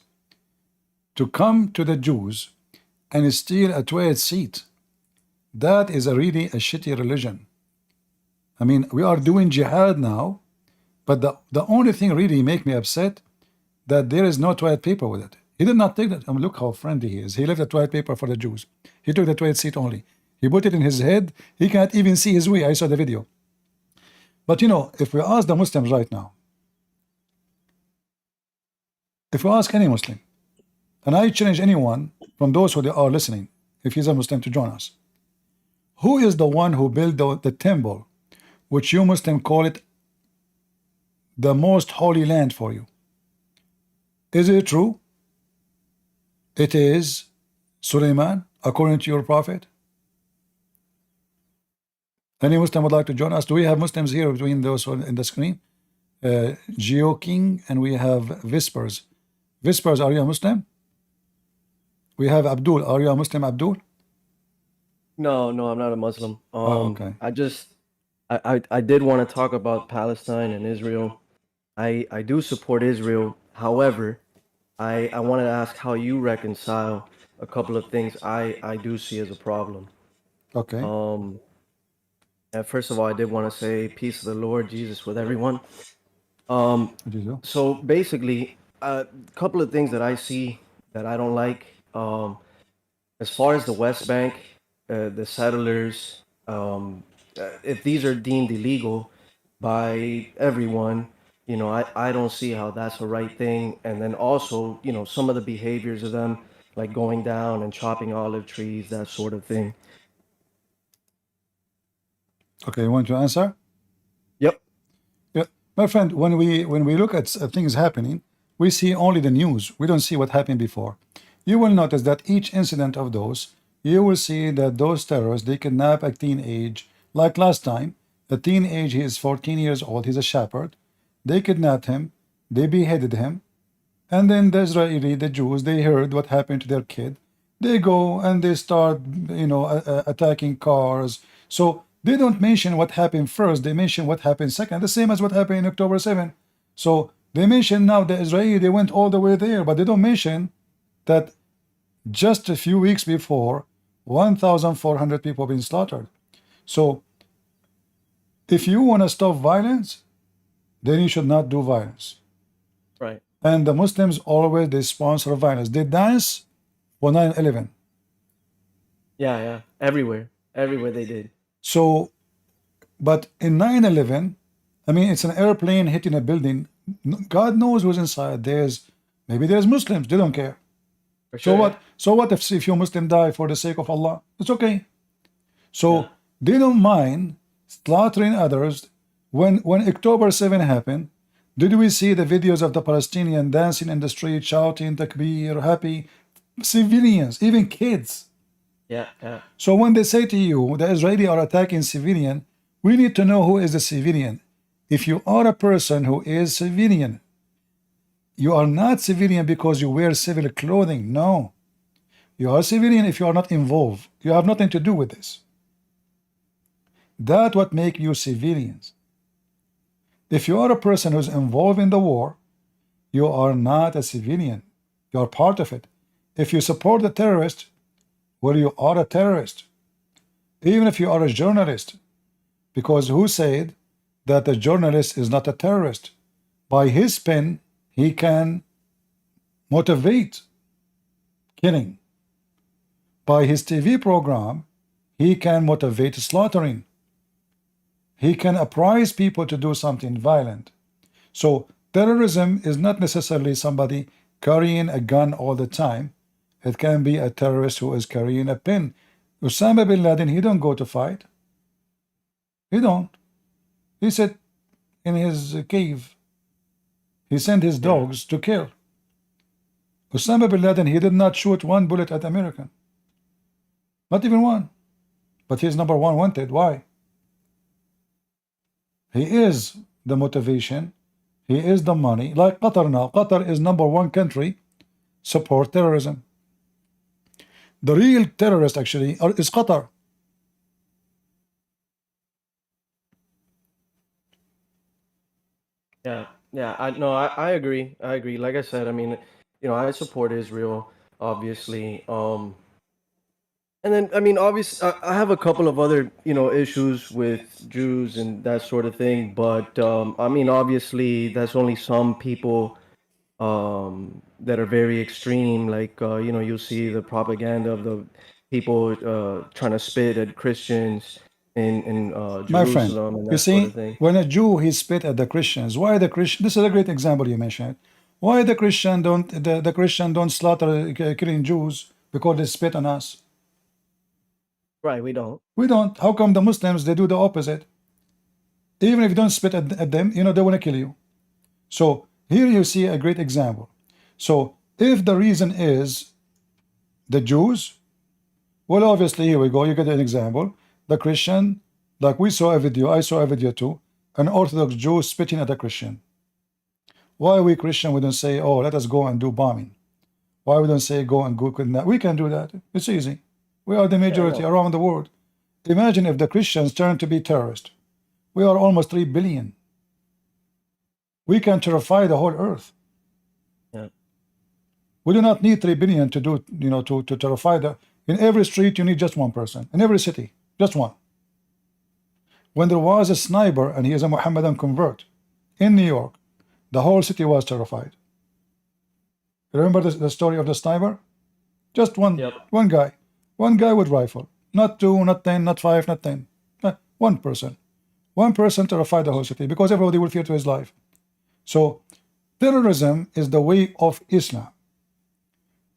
to come to the Jews and steal a toilet seat. That is really a shitty religion. I mean, we are doing jihad now, but the only thing really make me upset that there is no toilet paper with it. He did not take that. I mean, look how friendly he is. He left the toilet paper for the Jews. He took the toilet seat only. He put it in his head. He can't even see his way. I saw the video. But if we ask the Muslims right now, if we ask any Muslim, and I challenge anyone from those who are listening, if he's a Muslim, to join us, who is the one who built the temple, which you Muslim call it the most holy land for you? Is it true? It is Sulaiman, according to your prophet? Any Muslim would like to join us? Do we have Muslims here between those in the screen? Geo King, and we have Whispers. Whispers, are you a Muslim? We have Abdul. Are you a Muslim, Abdul? No, no, I'm not a Muslim. Oh, okay. I did want to talk about Palestine and Israel. I do support Israel. However, I wanted to ask how you reconcile a couple of things I do see as a problem. Okay. And first of all, I did want to say peace of the Lord Jesus with everyone. What do you do? So basically, a couple of things that I see that I don't like. As far as the West Bank, the settlers, if these are deemed illegal by everyone, you know, I don't see how that's the right thing. And then also, you know, some of the behaviors of them, like going down and chopping olive trees, that sort of thing. Okay, you want to answer? Yep. Yeah, my friend, when we look at things happening, we see only the news. We don't see what happened before. You will notice that each incident of those, you will see that those terrorists, they kidnap a teenage, like last time, a teenage, he is 14 years old, he's a shepherd. They kidnapped him, they beheaded him, and then the Israeli, the Jews, they heard what happened to their kid. They go and they start, you know, attacking cars. So they don't mention what happened first, they mention what happened second, the same as what happened in October 7. So they mention now the Israeli, they went all the way there, but they don't mention that just a few weeks before, 1,400 people been slaughtered. So if you want to stop violence, then you should not do violence. Right. And the Muslims always, they sponsor violence. They dance for 9/11. Yeah. Everywhere they did. So, but in 9/11, I mean, it's an airplane hitting a building. God knows who's inside. Maybe there's Muslims. They don't care. For sure. So what? So what if you Muslim die for the sake of Allah? It's okay. So they don't mind slaughtering others. When October 7 happened, did we see the videos of the Palestinian dancing in the street, shouting takbir, happy? Civilians, even kids. Yeah. So when they say to you the Israeli are attacking civilian, we need to know who is the civilian. If you are a person who is civilian, you are not civilian because you wear civil clothing. No. You are civilian if you are not involved. You have nothing to do with this. That's what makes you civilians. If you are a person who's involved in the war, you are not a civilian. You are part of it. If you support the terrorist, well, you are a terrorist. Even if you are a journalist. Because who said that a journalist is not a terrorist? By his pen, he can motivate killing. By his TV program, he can motivate slaughtering. He can apprise people to do something violent. So terrorism is not necessarily somebody carrying a gun all the time. It can be a terrorist who is carrying a pen. Osama bin Laden, he don't go to fight. He don't. He sat in his cave. He sent his dogs to kill. Osama bin Laden, he did not shoot one bullet at American. Not even one. But he's number one wanted. Why? He is the motivation. He is the money. Like Qatar now. Qatar is number one country support terrorism. The real terrorist actually is Qatar. Yeah. I agree. Like I said, I mean, you know, I support Israel, obviously. And then, I mean, obviously, I have a couple of other, you know, issues with Jews and that sort of thing. But I mean, obviously, that's only some people that are very extreme. Like, you know, you'll see the propaganda of the people trying to spit at Christians in Jerusalem. My friend, and that you see, sort of thing. when a Jew he spit at the Christians, why the Christian? This is a great example you mentioned. Why the Christian don't slaughter killing Jews because they spit on us? Right, we don't. We don't. How come the Muslims they do the opposite? Even if you don't spit at them, you know they want to kill you. So here you see a great example. So if the reason is the Jews, well, obviously here we go. You get an example. The Christian, like we saw a video, I saw a video too, an Orthodox Jew spitting at a Christian. Why we Christian we don't say, oh, let us go and do bombing? Why we don't say go and Google that? We can do that. It's easy. We are the majority around the world. Imagine if the Christians turn to be terrorists. We are almost 3 billion. We can terrify the whole earth. Yeah. We do not need 3 billion to do, to terrify the. In every street, you need just one person. In every city, just one. When there was a sniper and he is a Mohammedan convert in New York, the whole city was terrified. Remember the story of the sniper? Just one guy. One guy with rifle. Not 2, not 10, not 5, not 10. One person. One person terrified the whole city because everybody will fear to his life. So terrorism is the way of Islam.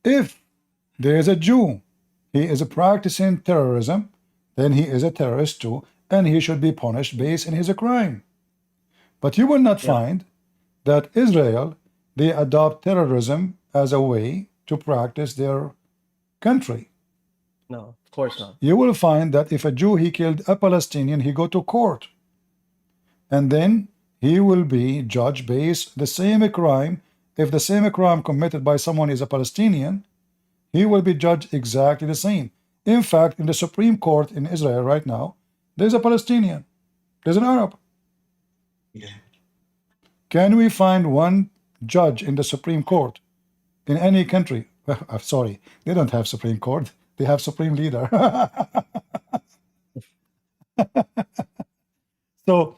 If there is a Jew, he is practicing terrorism, then he is a terrorist too, and he should be punished based on his crime. But you will not find that Israel, they adopt terrorism as a way to practice their country. No, of course not. You will find that if a Jew, he killed a Palestinian, he go to court. And then he will be judged based the same crime. If the same crime committed by someone is a Palestinian, he will be judged exactly the same. In fact, in the Supreme Court in Israel right now, there's a Palestinian. There's an Arab. Can we find one judge in the Supreme Court in any country? I'm sorry, they don't have Supreme Court. They have Supreme Leader. So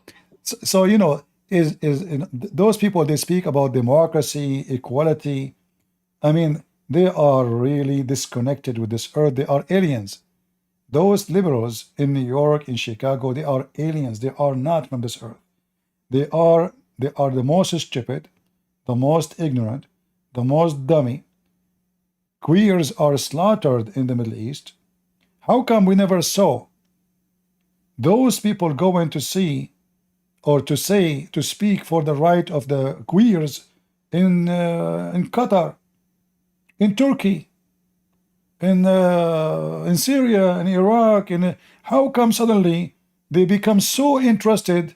those people, they speak about democracy, equality. I mean, they are really disconnected with this earth. They are aliens. Those liberals in New York, in Chicago, they are aliens. They are not from this earth. They are the most stupid, the most ignorant, the most dummy. Queers are slaughtered in the Middle East. How come we never saw those people going to see or to speak for the right of the queers in Qatar, in Turkey, in Syria, in Iraq? How come suddenly they become so interested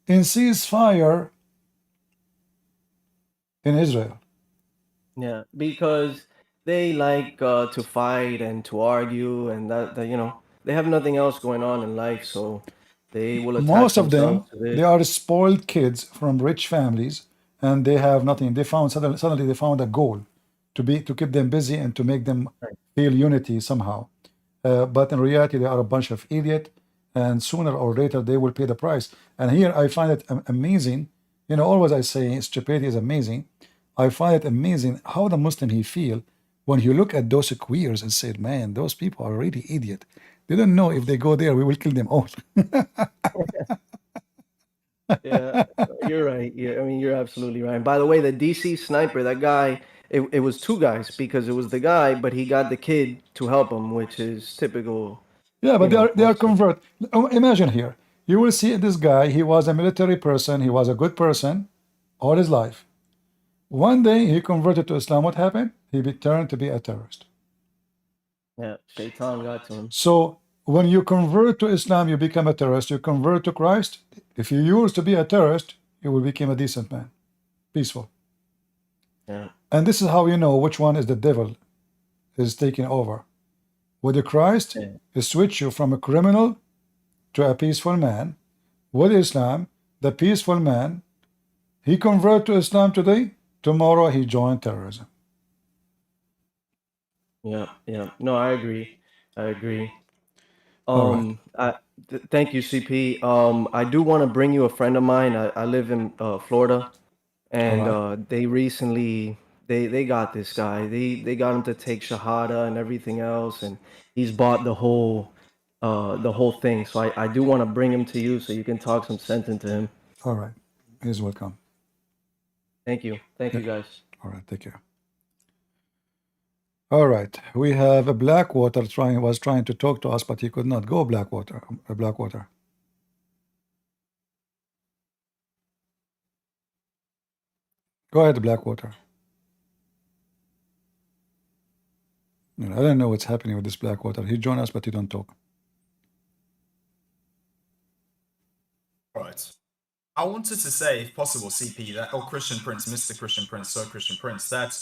in ceasefire in Israel? Yeah, because they like to fight and to argue, and that they have nothing else going on in life, so they will attach Most of them, themselves to this. they are spoiled kids from rich families, and they have nothing. They found suddenly they found a goal to keep them busy and to make them feel unity somehow. But in reality, they are a bunch of idiots, and sooner or later they will pay the price. And here I find it amazing. Always I say stupidity is amazing. I find it amazing how the Muslim he feel when you look at those queers and say, man, those people are really idiot. They don't know if they go there, we will kill them all. Yeah, you're right. Yeah, I mean, you're absolutely right. By the way, the DC sniper, that guy, it was 2 guys, because it was the guy, but he got the kid to help him, which is typical. Yeah, but they are convert. Imagine here, you will see this guy. He was a military person. He was a good person all his life. One day he converted to Islam. What happened? He turned to be a terrorist. Yeah, Shaitan got to him. So when you convert to Islam, you become a terrorist. You convert to Christ. If you used to be a terrorist, you will become a decent man, peaceful. Yeah. And this is how you know which one is the devil is taking over. With the Christ, it switch you from a criminal to a peaceful man. With Islam, the peaceful man, he convert to Islam today, tomorrow he joined terrorism. Yeah. No, I agree. All right. Thank you, CP. I do want to bring you a friend of mine. I live in Florida, and they recently they got this guy. They got him to take Shahada and everything else, and he's bought the whole thing. So I do want to bring him to you so you can talk some sense into him. All right. He's welcome. Thank you. Thank you, guys. All right. Take care. All right. We have a Blackwater was trying to talk to us, but he could not go. Blackwater. Go ahead, Blackwater. I don't know what's happening with this Blackwater. He joined us, but he don't talk. Right. I wanted to say, if possible, CP, that Christian Prince, Mr. Christian Prince, Christian Prince, that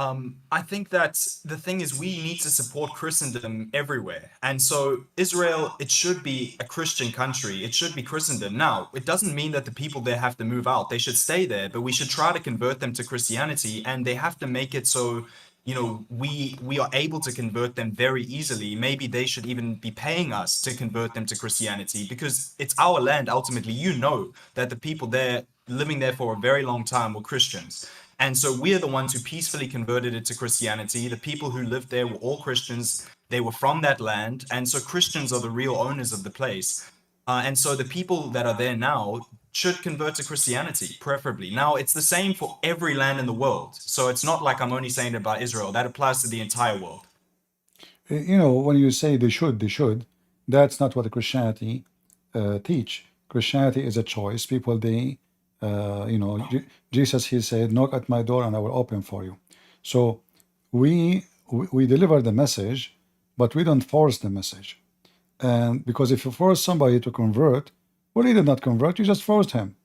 I think that the thing is we need to support Christendom everywhere. And so Israel, it should be a Christian country. It should be Christendom. Now, it doesn't mean that the people there have to move out. They should stay there, but we should try to convert them to Christianity, and they have to make it so, you know, we are able to convert them very easily. Maybe they should even be paying us to convert them to Christianity, because it's our land ultimately. You know that the people there living there for a very long time were Christians. And so we're the ones who peacefully converted it to Christianity. The people who lived there were all Christians. They were from that land. And so Christians are the real owners of the place. And so the people that are there now should convert to Christianity, preferably. Now, it's the same for every land in the world. So it's not like I'm only saying it about Israel. That applies to the entire world. You know, when you say they should, that's not what Christianity teach. Christianity is a choice. People, you know, Jesus, he said, knock at my door and I will open for you. So we deliver the message, but we don't force the message. And because if you force somebody to convert, well, he did not convert, you just forced him.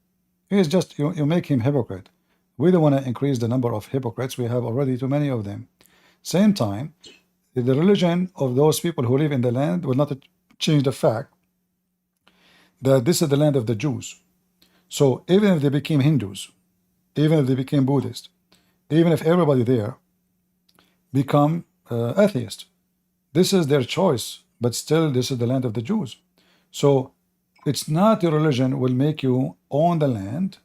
He is just, you make him hypocrite. We don't want to increase the number of hypocrites. We have already too many of them. Same time, the religion of those people who live in the land will not change the fact that this is the land of the Jews. So even if they became Hindus, even if they became Buddhist, even if everybody there become atheist, this is their choice, but still this is the land of the Jews. So it's not your religion will make you own the land.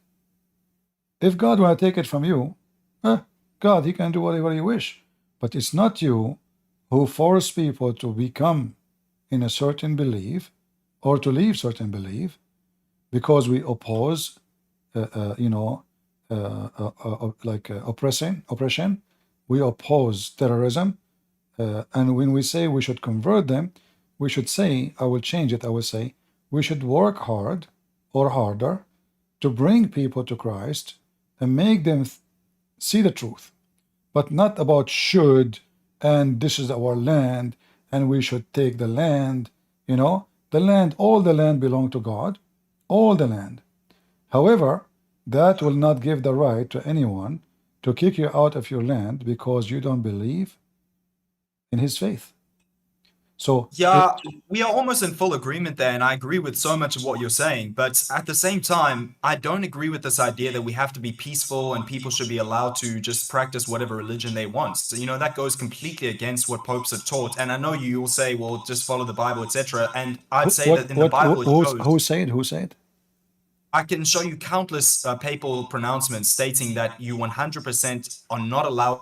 If God want to take it from you, God, he can do whatever he wish. But it's not you who force people to become in a certain belief or to leave certain belief because we oppose, oppression. We oppose terrorism. And when we say we should convert them, we should say, I will change it, I will say, we should work hard or harder to bring people to Christ and make them see the truth, but not about should, and this is our land, and we should take the land. You know, the land, all the land belong to God, all the land. However, that will not give the right to anyone to kick you out of your land because you don't believe in his faith. So yeah, we are almost in full agreement there, and I agree with so much of what you're saying. But at the same time, I don't agree with this idea that we have to be peaceful and people should be allowed to just practice whatever religion they want. So, you know, that goes completely against what popes have taught. And I know you will say, well, just follow the Bible, etc. And I'd say that in the Bible, who said? Who said? I can show you countless papal pronouncements stating that you 100% are not allowed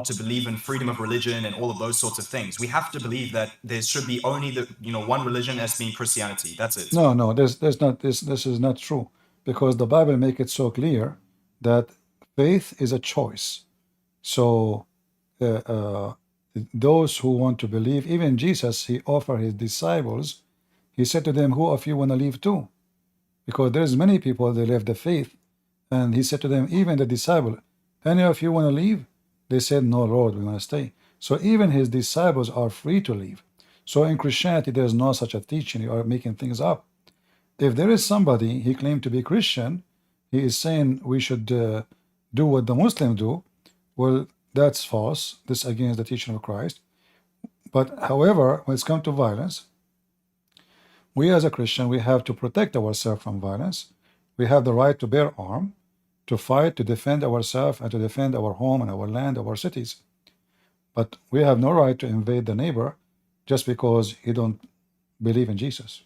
to believe in freedom of religion and all of those sorts of things. We have to believe that there should be only the one religion as being Christianity. That's it. No, there's not this is not true, because the Bible make it so clear that faith is a choice. So those who want to believe, even Jesus, he offered his disciples, he said to them, who of you want to leave too? Because there's many people that left the faith, and he said to them, even the disciple, any of you want to leave? They said, no, Lord, we want to stay. So even his disciples are free to leave. So in Christianity, there's no such a teaching. You are making things up. If there is somebody, he claimed to be Christian, he is saying we should do what the Muslims do. Well, that's false. This is against the teaching of Christ. But however, when it's come to violence, we as a Christian, we have to protect ourselves from violence. We have the right to bear arms, to fight, to defend ourselves, and to defend our home and our land, our cities. But we have no right to invade the neighbor just because he don't believe in Jesus.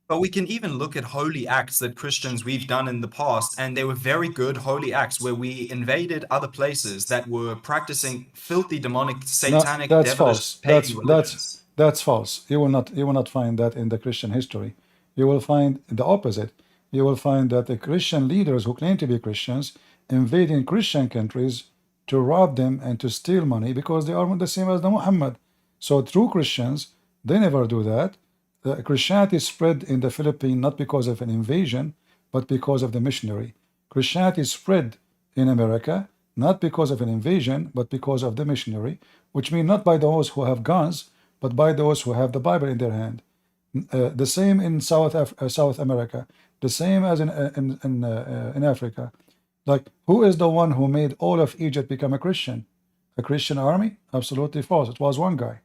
But we can even look at holy acts that Christians we've done in the past, and they were very good holy acts where we invaded other places that were practicing filthy, demonic, satanic, no, that's devilish, false. pagan religions. That's false. You will not find that in the Christian history. You will find the opposite. You will find that the Christian leaders who claim to be Christians invading Christian countries to rob them and to steal money because they are the same as the Muhammad. So true Christians, they never do that. Christianity spread in the Philippines not because of an invasion, but because of the missionary. Christianity spread in America not because of an invasion, but because of the missionary, which means not by those who have guns, but by those who have the Bible in their hand. The same in South America, the same as in Africa. Like, who is the one who made all of Egypt become a Christian? a Christian army? Absolutely false. It was one guy.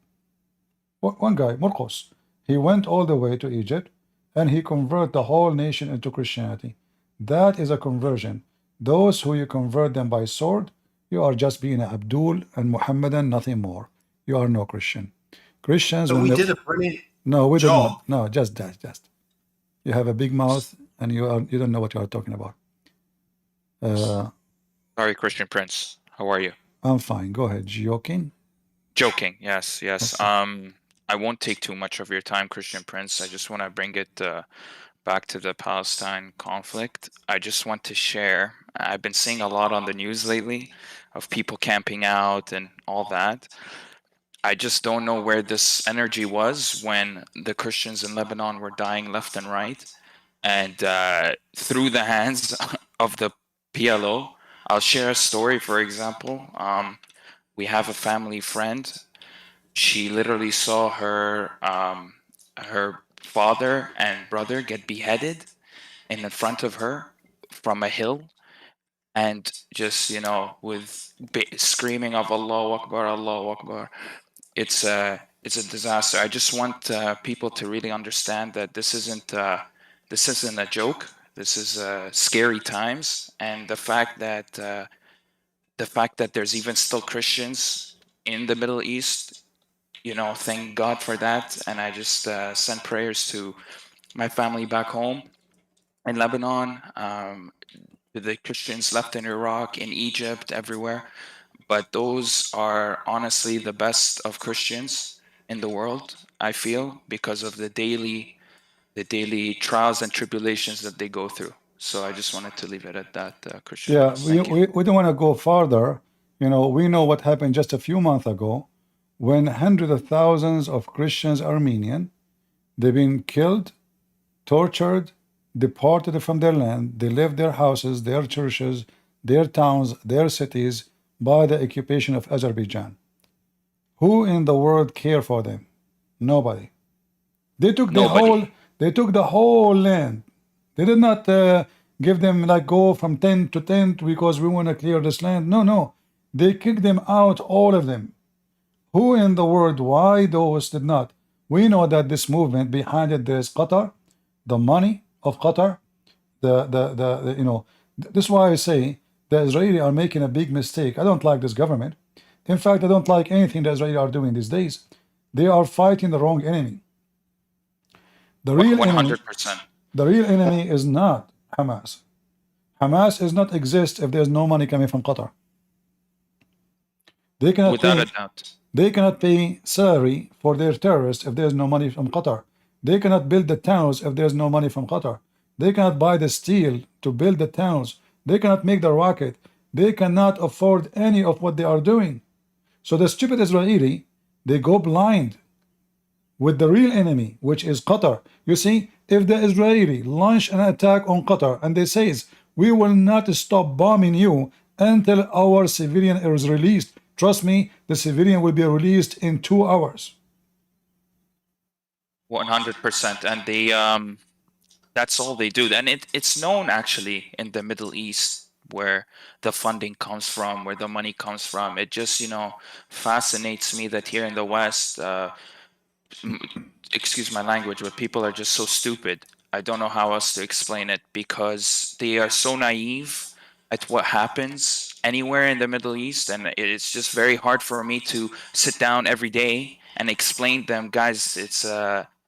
One guy, Marcos. He went all the way to Egypt and he converted the whole nation into Christianity. That is a conversion. Those who you convert them by sword, you are just being an Abdul and Muhammadan, nothing more. You are no Christian. Christians, So when we they, did a brilliant no, we did job. not. No, just that, just. You have a big mouth and you don't know what you are talking about. Sorry, Christian Prince. How are you? I'm fine. Go ahead. Joking. Joking. Yes, yes. Okay. I won't take too much of your time, Christian Prince. I just want to bring it back to the Palestine conflict. I just want to share. I've been seeing a lot on the news lately of people camping out and all that. I just don't know where this energy was when the Christians in Lebanon were dying left and right. And through the hands of the PLO, I'll share a story, for example. We have a family friend. She literally saw her father and brother get beheaded in front of her from a hill, and just, you know, with screaming of Allahu Akbar, Allahu Akbar. It's a disaster. I just want people to really understand that this isn't a joke. This is scary times, and the fact that there's even still Christians in the Middle East, you know, thank God for that. And I just send prayers to my family back home in Lebanon, to the Christians left in Iraq, in Egypt, everywhere. But those are honestly the best of Christians in the world, I feel, because of the daily trials and tribulations that they go through. So I just wanted to leave it at that, Christian. Yeah, Thank you. we don't want to go farther. You know, we know what happened just a few months ago when hundreds of thousands of Christians, Armenian, they've been killed, tortured, deported from their land. They left their houses, their churches, their towns, their cities by the occupation of Azerbaijan. Who in the world care for them? Nobody. They took the whole land. They did not give them like go from tent to tent because we want to clear this land. No. They kicked them out, all of them. Who in the world? Why those did not? We know that this movement behind it, there's Qatar, the money of Qatar, the you know. This is why I say the Israelis are making a big mistake. I don't like this government. In fact, I don't like anything the Israelis are doing these days. They are fighting the wrong enemy. The real 100%. The real enemy is not Hamas. Hamas does not exist if there's no money coming from Qatar. They cannot Without a doubt. They cannot pay salary for their terrorists if there's no money from Qatar. They cannot build the towns if there's no money from Qatar. They cannot buy the steel to build the towns. They cannot make the rocket. They cannot afford any of what they are doing. So the stupid Israeli, they go blind with the real enemy, which is Qatar. You see, if the Israeli launch an attack on Qatar and they says, we will not stop bombing you until our civilian is released. Trust me, the civilian will be released in 2 hours. 100%. And they, that's all they do. And it's known actually in the Middle East where the funding comes from, where the money comes from. It just, you know, fascinates me that here in the West, excuse my language, but people are just so stupid. I don't know how else to explain it, because they are so naive at what happens anywhere in the Middle East, and it's just very hard for me to sit down every day and explain them, guys, it's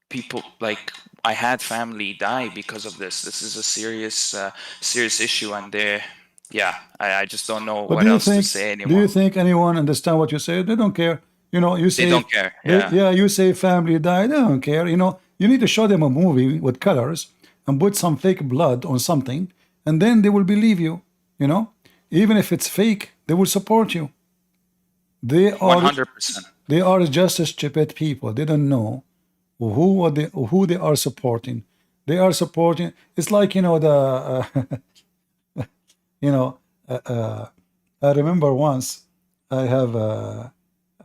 people, like, I had family die because of this. This is a serious issue, and I just don't know what else to say anymore. Do you think anyone understand what you say? They don't care. You know, you say they don't care. Yeah. You say family died. They don't care. You know, you need to show them a movie with colors and put some fake blood on something, and then they will believe you. You know, even if it's fake, they will support you. They are 100%. They are just stupid people. They don't know who they are supporting. They are supporting. It's like, you know, the you know, I remember once I have a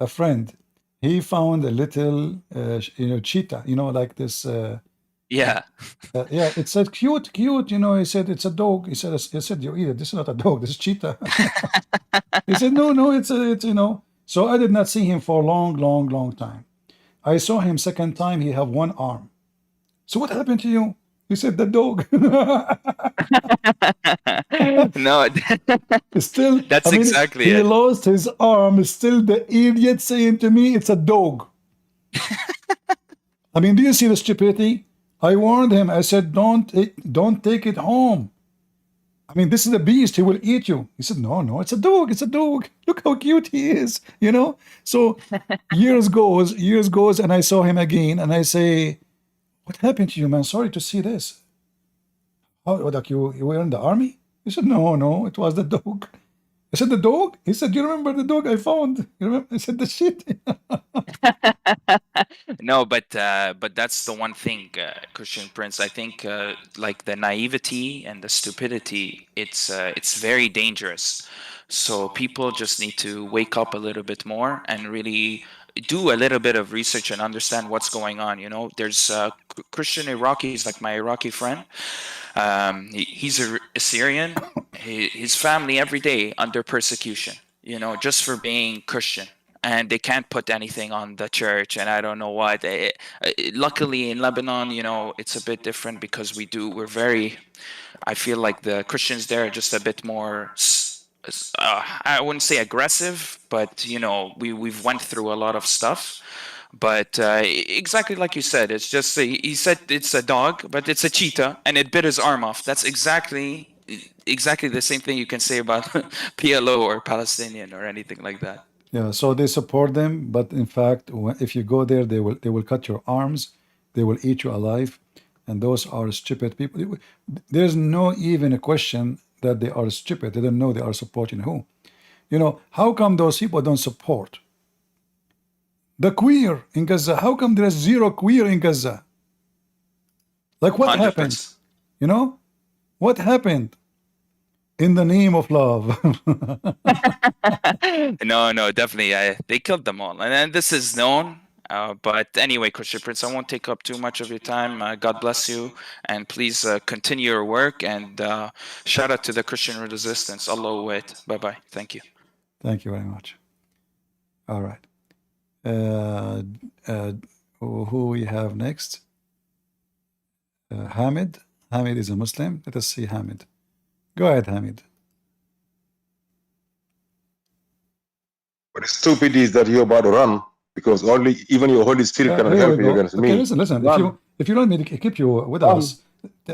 friend. He found a little you know, cheetah, you know, like this Yeah. Yeah, it said cute, cute. You know, he said it's a dog. He said you eat it. This is not a dog. This is cheetah. He said no, it's you know. So I did not see him for a long time. I saw him second time. He have one arm. So what happened to you? He said the dog. No, Still, that's I mean, exactly he it. lost his arm. Still, the idiot saying to me, "It's a dog." I mean, do you see the stupidity? I warned him. I said, don't take it home. I mean, this is a beast. He will eat you. He said, no, it's a dog. It's a dog. Look how cute he is. You know. So years goes, and I saw him again, and I say, "What happened to you, man? Sorry to see this. How, like you were in the army?" He said, no, it was the dog. I said, the dog? He said, you remember the dog I found? You remember? I said, the shit. No, but that's the one thing, Christian Prince. I think like the naivety and the stupidity, it's very dangerous. So people just need to wake up a little bit more and really do a little bit of research and understand what's going on. You know, there's Christian Iraqis, like my Iraqi friend. He's a Syrian. His family every day under persecution, you know, just for being Christian. And they can't put anything on the church, and I don't know what. Luckily in Lebanon, you know, it's a bit different because we're very, I feel like the Christians there are just a bit more, I wouldn't say aggressive, but you know, we've went through a lot of stuff. But exactly like you said, it's just he said it's a dog, but it's a cheetah, and it bit his arm off. That's exactly the same thing you can say about PLO or Palestinian or anything like that. Yeah, so they support them, but in fact, if you go there, they will cut your arms, they will eat you alive, and those are stupid people. There's no even a question that they are stupid. They don't know they are supporting who. You know, how come those people don't support the queer in Gaza? How come there's zero queer in Gaza? Like what 100%. happened? You know, what happened? In the name of love. No, definitely. They killed them all. And then this is known. But anyway, Christian Prince, I won't take up too much of your time. God bless you. And please continue your work. And shout out to the Christian resistance. Allah wait. Bye-bye. Thank you. Thank you very much. All right. Who we have next? Hamid. Hamid is a Muslim. Let us see Hamid. Go ahead, Hamid. But stupid is that you're about to run because only even your Holy Spirit cannot help you against me. Okay, listen. If you don't need to keep you with us,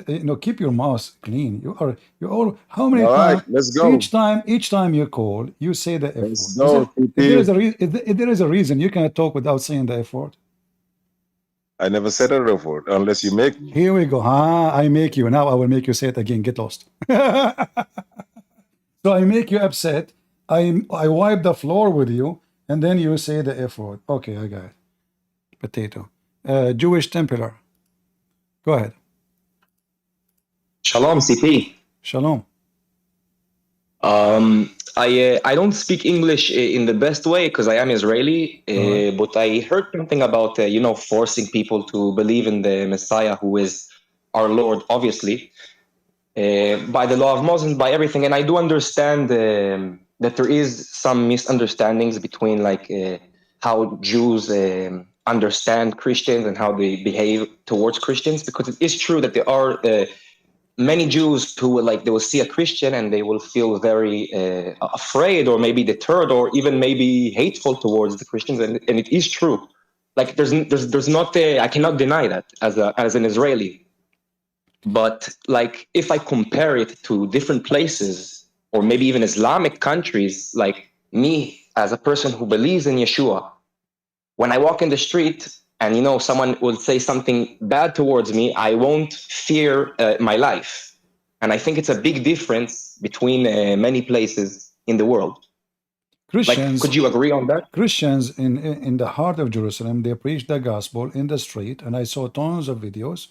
you know, keep your mouth clean. You all. How many times? All right, let's go. Each time you call, you say the F word. Let's go. If there is a reason you cannot talk without saying the F word. I never said a F word unless you make me. Here we go. I make you. Now I will make you say it again. Get lost. So I make you upset. I wipe the floor with you, and then you say the F word. Okay, I got it. Potato. Jewish Templar. Go ahead. Shalom, CP. Shalom. I don't speak English in the best way because I am Israeli, but I heard something about forcing people to believe in the Messiah, who is our Lord, obviously, by the law of Moses, by everything, and I do understand that there is some misunderstandings between how Jews understand Christians and how they behave towards Christians, because it is true that there are many Jews who they will see a Christian and they will feel very afraid or maybe deterred or even maybe hateful towards the Christians, and it is true. Like there's not I cannot deny that as an Israeli. But if I compare it to different places or maybe even Islamic countries, like me as a person who believes in Yeshua, when I walk in the street and someone will say something bad towards me, I won't fear my life. And I think it's a big difference between many places in the world. Christians, could you agree on that? Christians in the heart of Jerusalem, they preach the gospel in the street, and I saw tons of videos.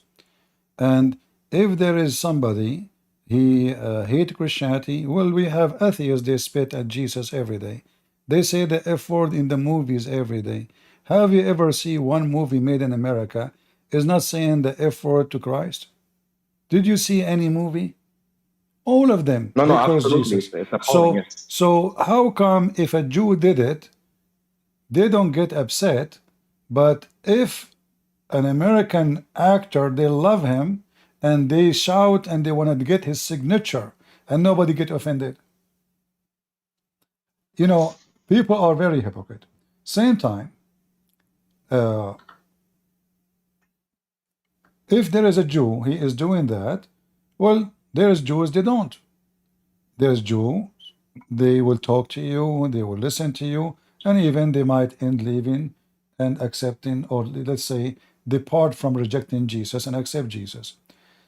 And if there is somebody he hate Christianity, well, we have atheists, they spit at Jesus every day. They say the F word in the movies every day. Have you ever seen one movie made in America is not saying the F word to Christ? Did you see any movie? All of them, No, they no, curse absolutely. Jesus. It's appalling. So, Yes. so how come if a Jew did it, they don't get upset, but if an American actor, they love him, and they shout and they want to get his signature, and nobody get offended? You know, people are very hypocrite. Same time, if there is a Jew, he is doing that, well, there's Jews, they don't. There's Jews, they will talk to you, they will listen to you, and even they might end leaving and accepting, or let's say, depart from rejecting Jesus and accept Jesus.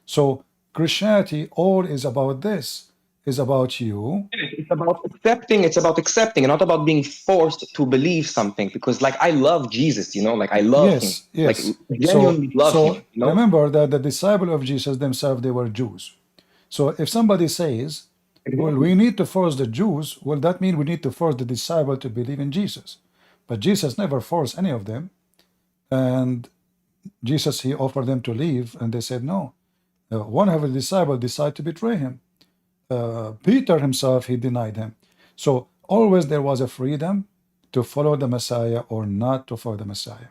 So Christianity, all is about this, is about you. It's about accepting. It's about accepting, and not about being forced to believe something. Because, like, I love Jesus, you know, like I love him, Yes, yes. like genuinely love him. You know, remember that the disciples of Jesus themselves, they were Jews. So if somebody says, well, we need to force the Jews, well, that means we need to force the disciple to believe in Jesus. But Jesus never forced any of them. And Jesus, he offered them to leave, and they said no. One of the disciples decided to betray him. Peter himself, he denied him. So always there was a freedom to follow the Messiah or not to follow the Messiah.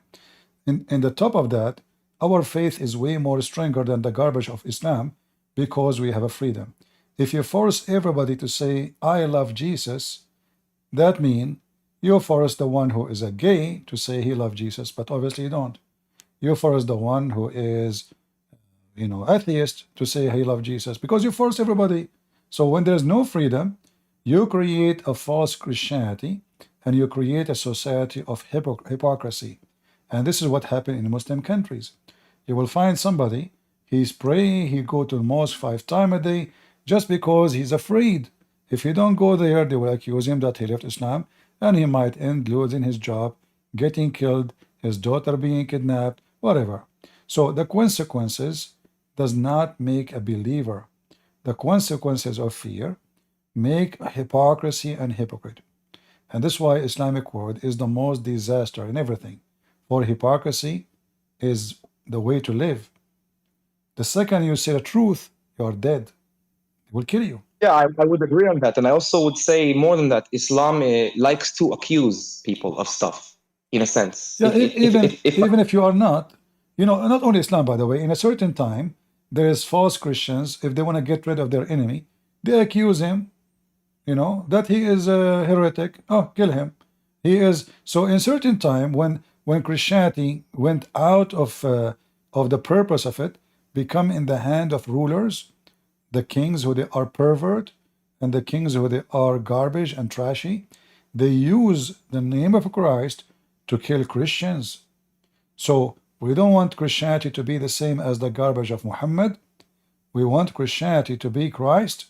In the top of that, our faith is way more stronger than the garbage of Islam because we have a freedom. If you force everybody to say, I love Jesus, that means you force the one who is a gay to say he loves Jesus, but obviously you don't. You force the one who is, you know, atheist to say he loves Jesus because you force everybody. So when there's no freedom, you create a false Christianity and you create a society of hypocrisy. And this is what happened in Muslim countries. You will find somebody, he's praying, he go to the mosque 5 times a day, just because he's afraid. If he don't go there, they will accuse him that he left Islam, and he might end losing his job, getting killed, his daughter being kidnapped, whatever. So the consequences does not make a believer. The consequences of fear make hypocrisy and hypocrite. And this is why Islamic world is the most disaster in everything. For hypocrisy is the way to live. The second you say the truth, you are dead. It will kill you. yeah, I would agree on that, and I also would say more than that. Islam likes to accuse people of stuff, in a sense. Yeah, even if you are not, you know, not only Islam, by the way, in a certain time, there is false Christians, if they want to get rid of their enemy, they accuse him, you know, that he is a heretic. Oh, kill him. He is. So in certain time, when Christianity went out of the purpose of it, become in the hand of rulers, the kings who they are pervert, and the kings who they are garbage and trashy, they use the name of Christ to kill Christians. So we don't want Christianity to be the same as the garbage of Muhammad. We want Christianity to be Christ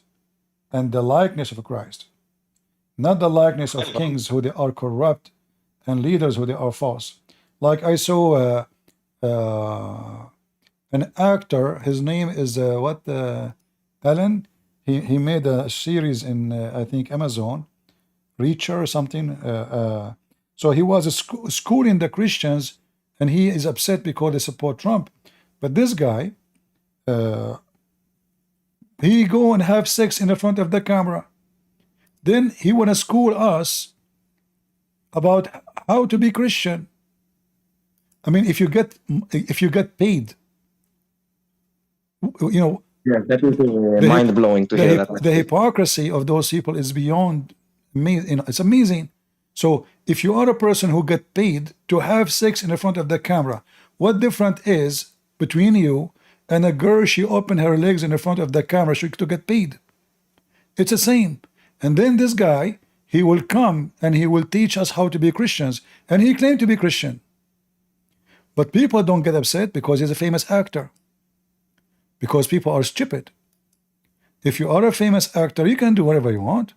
and the likeness of Christ, not the likeness of kings who they are corrupt and leaders who they are false. Like I saw an actor, his name is Whalen. He made a series in I think Amazon, Reacher or something. So he was schooling the Christians, and he is upset because they support Trump. But this guy, he go and have sex in the front of the camera. Then he want to school us about how to be Christian. I mean, if you get paid, you know. Yeah, that is mind blowing to hear that. The hypocrisy of those people is beyond me. You know, it's amazing. So if you are a person who get paid to have sex in the front of the camera, what difference is between you and a girl? She open her legs in the front of the camera to get paid. It's the same. And then this guy, he will come and he will teach us how to be Christians, and he claimed to be Christian. But people don't get upset because he's a famous actor. Because people are stupid. If you are a famous actor, you can do whatever you want.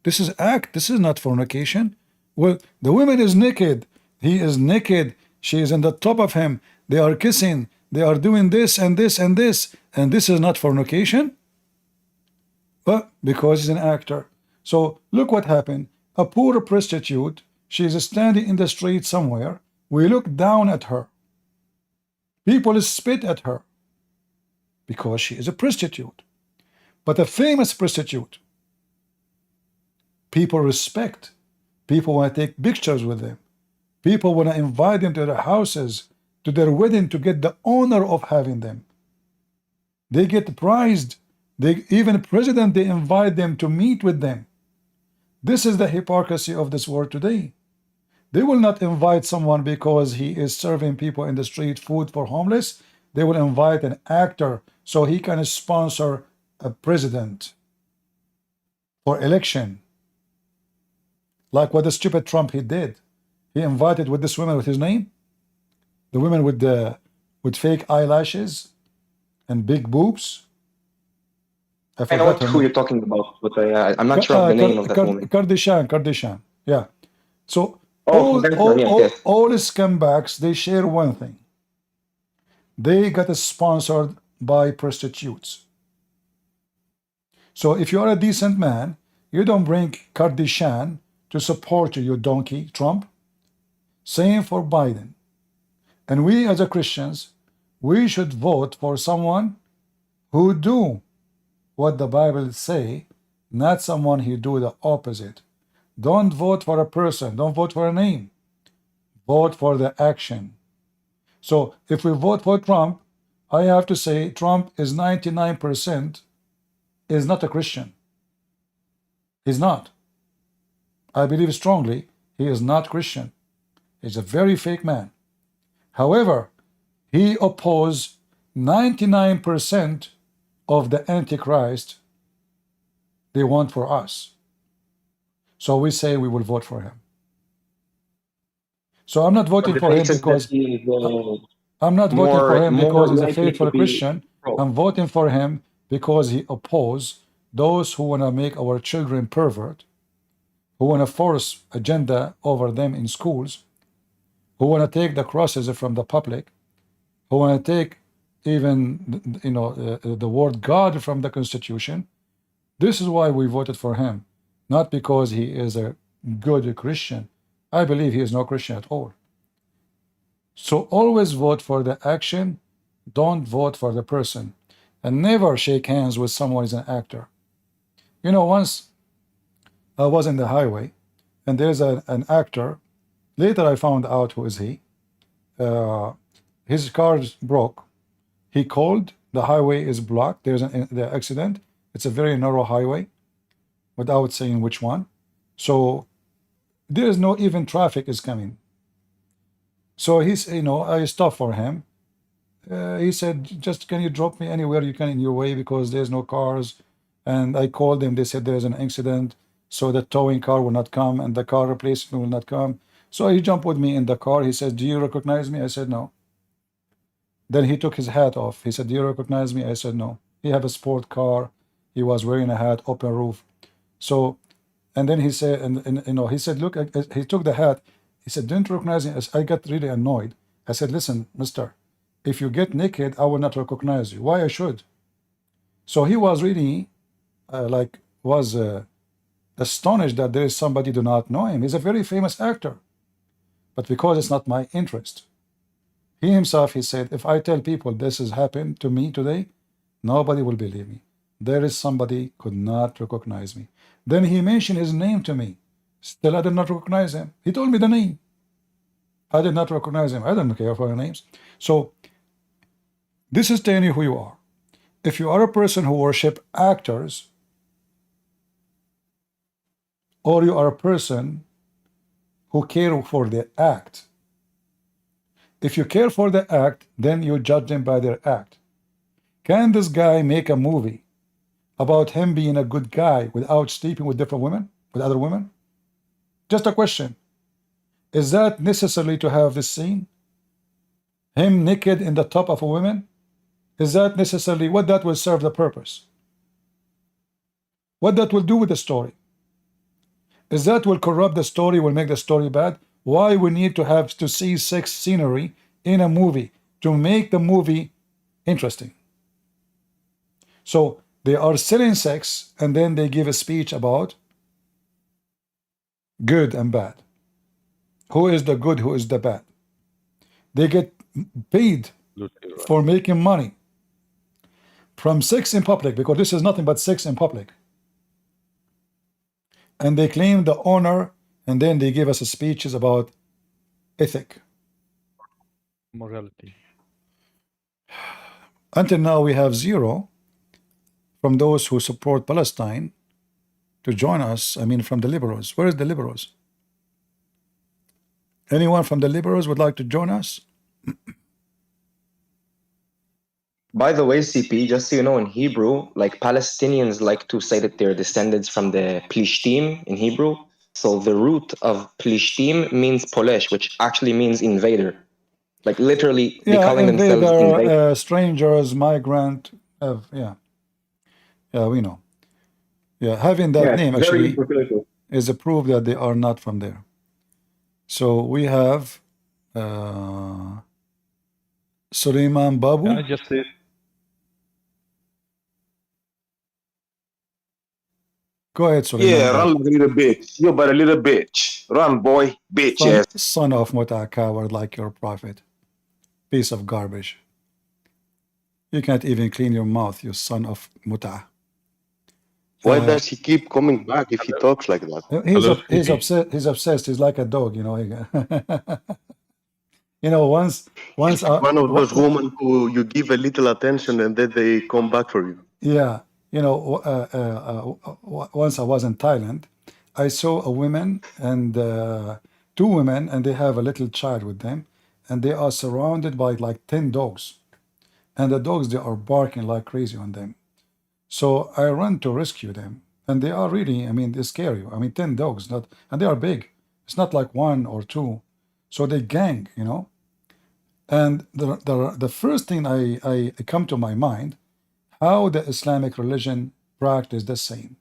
This is act. This is not fornication. Well, the woman is naked. He is naked. She is on the top of him. They are kissing. They are doing this and this and this. And this is not fornication. But because he's an actor. So look what happened. A poor prostitute. She is standing in the street somewhere. We look down at her. People spit at her because she is a prostitute, but a famous prostitute. People respect. People want to take pictures with them. People want to invite them to their houses, to their wedding, to get the honor of having them. They get prized. Even president, they invite them to meet with them. This is the hypocrisy of this world today. They will not invite someone because he is serving people in the street food for homeless. They will invite an actor so he can sponsor a president for election. Like what the stupid Trump he did. He invited with this woman with his name, the women with fake eyelashes and big boobs. I know who you're talking about, but I'm not sure of the name of that woman. Kardashian. Yeah. So all scumbags, they share one thing. They got sponsored by prostitutes. So if you are a decent man, you don't bring Kardashian to support you, you donkey, Trump. Same for Biden. And we as a Christians, we should vote for someone who do what the Bible say, not someone who do the opposite. Don't vote for a person, don't vote for a name. Vote for the action. So if we vote for Trump, I have to say Trump is 99% is not a Christian. He's not. I believe strongly he is not Christian. He's a very fake man. However, he opposed 99% of the Antichrist they want for us. So we say we will vote for him. So I'm not voting for him because I'm not voting for him because he's a faithful Christian. I'm voting for him because he opposes those who want to make our children pervert, who want to force agenda over them in schools, who want to take the crosses from the public, who want to take even the word God from the Constitution. This is why we voted for him, not because he is a good Christian. I believe he is no Christian at all. So always vote for the action, don't vote for the person, and never shake hands with someone who is an actor. You know, once I was in the highway, and there's an actor. Later I found out who is he. His car broke. He called, the highway is blocked, there's the accident. It's a very narrow highway, without saying which one. So there is no even traffic is coming. So he's, I stopped for him. He said, just can you drop me anywhere you can in your way because there's no cars. And I called them, they said there's an accident, so the towing car will not come and the car replacement will not come. So he jumped with me in the car. He said, do you recognize me? I said, no. Then he took his hat off. He said, do you recognize me? I said, no. He had a sport car. He was wearing a hat, open roof. So, and then he said, he said, look, he took the hat. He said, don't you recognize me? I got really annoyed. I said, listen, mister, if you get naked, I will not recognize you. Why I should? So he was really, astonished that there is somebody do not know him. He's a very famous actor. But because it's not my interest. He himself, he said, if I tell people this has happened to me today, nobody will believe me. There is somebody could not recognize me. Then he mentioned his name to me. Still, I did not recognize him. He told me the name. I did not recognize him. I don't care for the names. So, this is telling you who you are. If you are a person who worship actors, or you are a person who care for the act. If you care for the act, then you judge them by their act. Can this guy make a movie about him being a good guy without sleeping with different women, with other women? Just a question. Is that necessary to have this scene? Him naked in the top of a woman? Is that necessarily what that will serve the purpose? What that will do with the story? Is that will corrupt the story, will make the story bad? Why we need to have to see sex scenery in a movie to make the movie interesting? So they are selling sex and then they give a speech about good and bad. Who is the good, who is the bad? They get paid for making money from sex in public, because this is nothing but sex in public. And they claim the honor, and then they give us speeches about ethic. Morality. Until now, we have zero from those who support Palestine to join us. I mean, from the liberals. Where is the liberals? Anyone from the liberals would like to join us? By the way, CP, just so you know, in Hebrew, like Palestinians like to say that they're descendants from the Plishtim in Hebrew. So the root of Plishtim means Polesh, which actually means invader. Like literally, they calling themselves invader, strangers, migrant. Yeah, we know. Yeah, having that name actually is a proof that they are not from there. So we have Suleiman Babu. Can I just say? Go ahead, Suleiman. Yeah, run like a little bitch. You but a little bitch. Run, boy. Bitch ass. Son of Muta, coward like your prophet. Piece of garbage. You can't even clean your mouth, you son of Muta. Why does he keep coming back if he talks like that? He's upset. He's obsessed. He's like a dog, you know. You know, once one of those women who you give a little attention and then they come back for you. Yeah, you know, once I was in Thailand, I saw a woman and two women, and they have a little child with them, and they are surrounded by like 10 dogs, and the dogs, they are barking like crazy on them. So I run to rescue them, and they are really, I mean, they scare you. I mean, 10 dogs, and they are big. It's not like one or two. So they gang, you know. And the first thing I come to my mind, how the Islamic religion practice the same.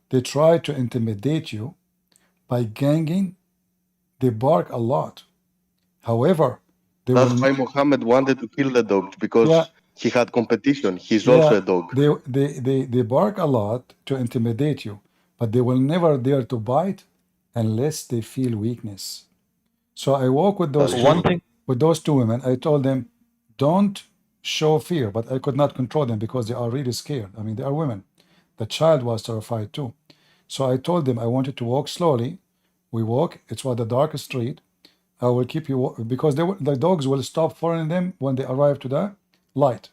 They try to intimidate you by ganging. They bark a lot. However, that's why Muhammad wanted to kill the dogs, because he had competition. He's also a dog. They bark a lot to intimidate you, but they will never dare to bite unless they feel weakness. So I walk with those two women. I told them, don't show fear, but I could not control them because they are really scared. I mean, they are women. The child was terrified too. So I told them I wanted to walk slowly. We walk. It's the darkest street. I will keep you, because the dogs will stop following them when they arrive to the light.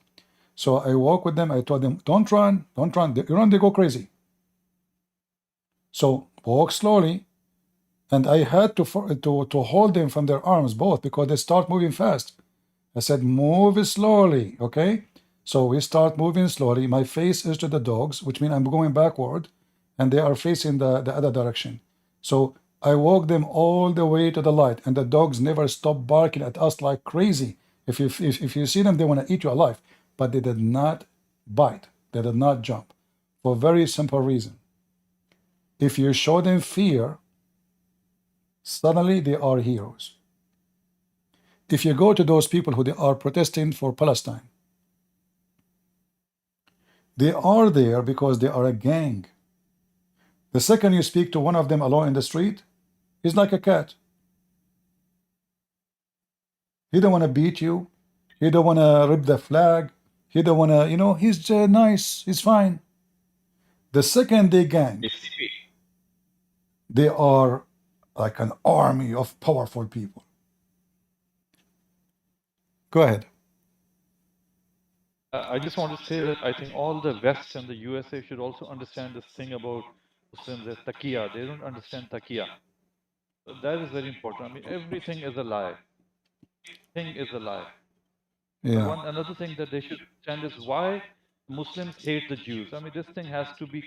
So I walk with them. I told them, don't run, don't run. They run, they go crazy. So walk slowly. And I had to hold them from their arms both, because they start moving fast. I said, move slowly, okay? So we start moving slowly. My face is to the dogs, which means I'm going backward, and they are facing the other direction. So I walk them all the way to the light, and the dogs never stop barking at us like crazy. If you see them, they want to eat you alive. But they did not bite. They did not jump. For a very simple reason. If you show them fear, suddenly they are heroes. If you go to those people who they are protesting for Palestine, they are there because they are a gang. The second you speak to one of them alone in the street, he's like a cat. He don't want to beat you. He don't want to rip the flag. He don't want to, you know, he's nice. He's fine. The second they gang, they are like an army of powerful people. Go ahead. I just want to say that I think all the West and the USA should also understand this thing about Muslims as taqiyya. They don't understand taqiyya. So that is very important. I mean, everything is a lie. Thing is a lie. Yeah. Another thing that they should understand is why Muslims hate the Jews. I mean, this thing has to be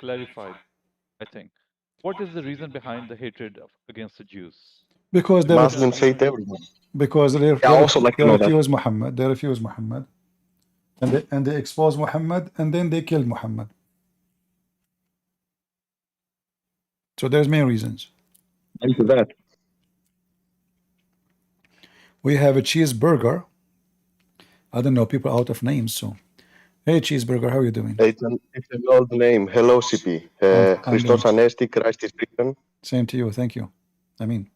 clarified, I think. What is the reason behind the hatred against the Jews? Because they Muslims hate everyone. Because they refuse Muhammad. They refuse Muhammad. And they expose Muhammad, and then they kill Muhammad. So there's many reasons. Into that. We have a cheeseburger. I don't know, people out of names, so. Hey, cheeseburger, how are you doing? It's an old name. Hello, CP. Christos Anesti, Christ is risen. Same to you, thank you. I mean,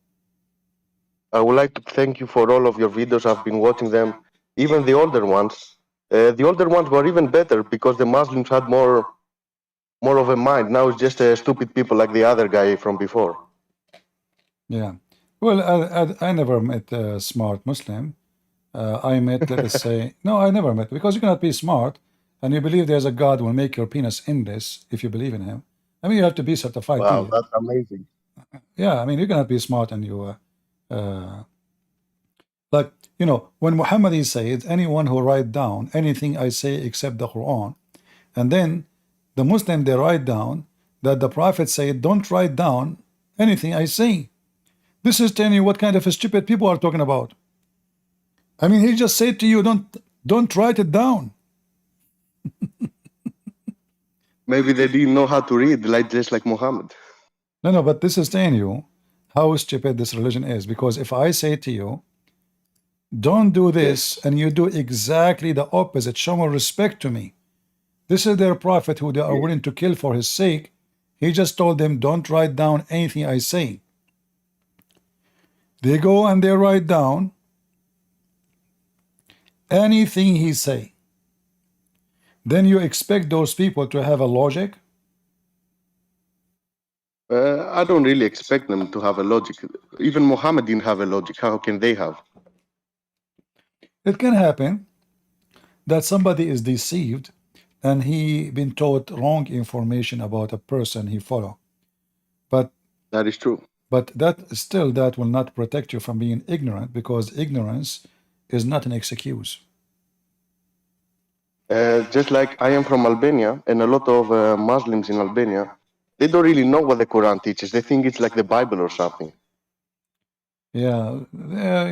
I would like to thank you for all of your videos. I've been watching them. even the older ones. The older ones were even better because the Muslims had more of a mind. Now it's just stupid people like the other guy from before. Yeah. Well, I never met a smart Muslim. I met, let us say, no, I never met, because you cannot be smart and you believe there's a God who will make your penis endless if you believe in him. I mean, you have to be certified Wow, idiot. that's amazing. Yeah, I mean, you cannot be smart and you, like, you know, when Muhammad said, anyone who write down anything I say except the Quran, and then the Muslim, they write down that the Prophet said, don't write down anything I say. This is telling you what kind of stupid people are talking about. I mean, he just said to you, don't write it down. Maybe they didn't know how to read, like just like Muhammad. No, but this is telling you how stupid this religion is. Because if I say to you, don't do this, and you do exactly the opposite, show more respect to me. This is their prophet who they are willing to kill for his sake. He just told them, don't write down anything I say. They go and they write down anything he say. Then you expect those people to have a logic? I don't really expect them to have a logic. Even Muhammad didn't have a logic. How can they have? It can happen that somebody is deceived and he been taught wrong information about a person he follow. But that is true. But that will not protect you from being ignorant, because ignorance is not an excuse. Just like I am from Albania, and a lot of Muslims in Albania, they don't really know what the Quran teaches. They think it's like the Bible or something. Yeah,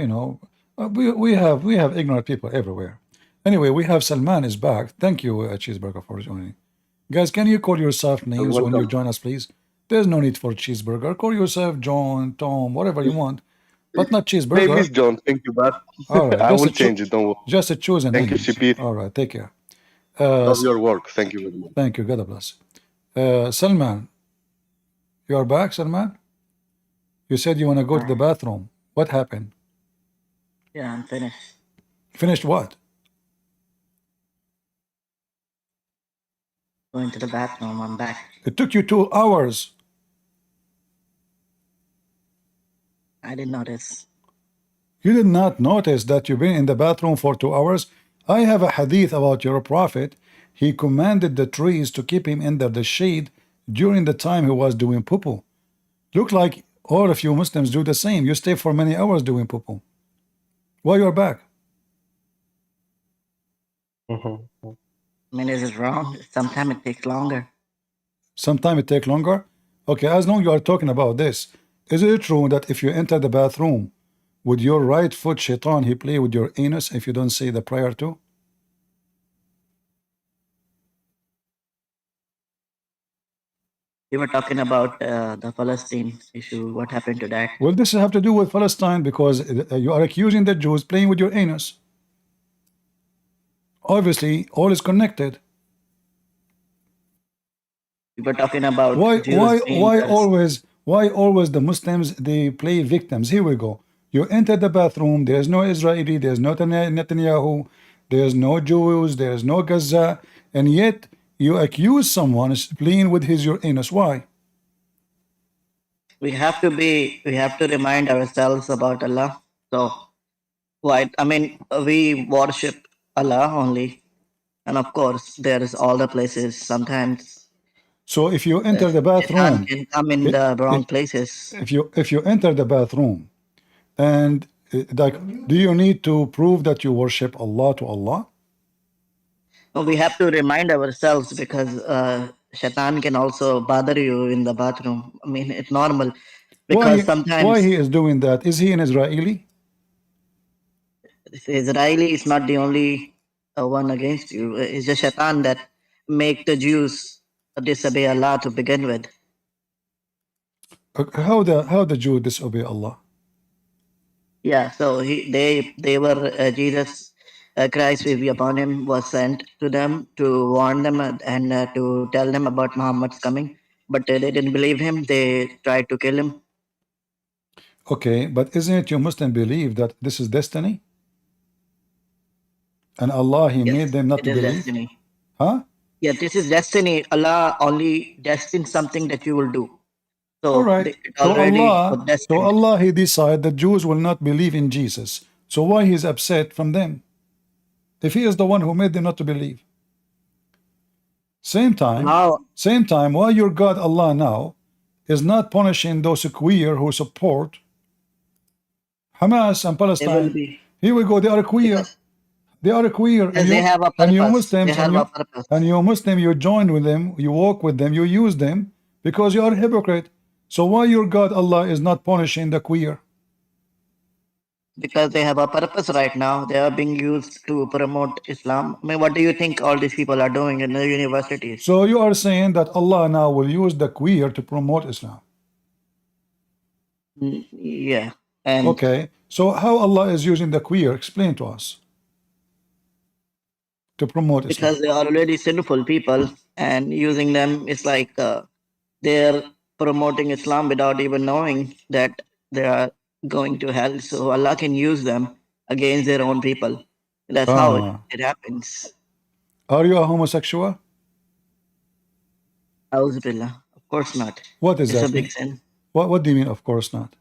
you know, we have ignorant people everywhere. Anyway, we have Salman is back. Thank you, Cheeseburger, for joining. Guys, can you call yourself names when you join us, please? There's no need for Cheeseburger. Call yourself John, Tom, whatever you want, but not Cheeseburger. Maybe it's John. Thank you, but all right, I will change it. Don't worry. Just choose a name. Thank you, CP. All right, take care. Love your work. Thank you very much. Thank you. God bless. Salman, you are back, Salman? You said you want to go to the bathroom. What happened? Yeah, I'm finished. Finished what? Going to the bathroom. I'm back. It took you 2 hours. I didn't notice. You did not notice that you've been in the bathroom for 2 hours? I have a hadith about your prophet. He commanded the trees to keep him under the shade during the time he was doing poo-poo. Look like all of you Muslims do the same. You stay for many hours doing poo-poo. Why you're back? I mean, is it wrong? Sometimes it takes longer. Sometimes it takes longer? Okay, as long as you are talking about this, is it true that if you enter the bathroom with your right foot, shaitan, he play with your anus if you don't say the prayer too? We were talking about the Palestine issue. What happened to that? Well, this have to do with Palestine because you are accusing the Jews playing with your anus. Obviously, all is connected. We were talking about why always the Muslims, they play victims? Here we go. You enter the bathroom, there's no Israeli, there's no Netanyahu, there's no Jews, there's no Gaza, and yet you accuse someone playing with your anus. Why? We have to remind ourselves about Allah. So, why? I mean, we worship Allah only, and of course, there is all the places. Sometimes, so if you enter the bathroom, can come in the wrong places. If you enter the bathroom, and like, do you need to prove that you worship Allah to Allah? We have to remind ourselves because Shaitan can also bother you in the bathroom. I mean, it's normal because sometimes. Why he is doing that? Is he an Israeli? Israeli is not the only one against you. It's just Shaitan that make the Jews disobey Allah to begin with. How the Jew disobey Allah? Yeah, so they were Jesus Christ, peace be upon him, was sent to them to warn them and to tell them about Muhammad's coming, but they didn't believe him. They tried to kill him. Okay, but isn't it you Muslim believe that this is destiny? And Allah, He Yes, made them not it to is believe? destiny. Huh? Yeah, this is destiny. Allah only destined something that you will do. All So right. it already was So destined. Allah, He decided that Jews will not believe in Jesus. So why He's upset from them? If He is the one who made them not to believe. Same time, why your God Allah now is not punishing those queer who support Hamas and They will Palestine? be, Here we go, they are queer. They are queer, because they have a and you purpose. They Muslims, have a purpose. and you Muslim, you join with them, you walk with them, you use them because you are a hypocrite. So why your God Allah is not punishing the queer? Because they have a purpose right now. They are being used to promote Islam. I mean, what do you think all these people are doing in the universities? So you are saying that Allah now will use the queer to promote Islam? Yeah. And okay, so how Allah is using the queer? Explain to us. To promote Islam. Because they are already sinful people, and using them is like they're promoting Islam without even knowing that they are going to hell. So Allah can use them against their own people. That's how it happens. Are you a homosexual? Auzubillah. Of course not. What is It's that a big mean? sin. What do you mean, of course not?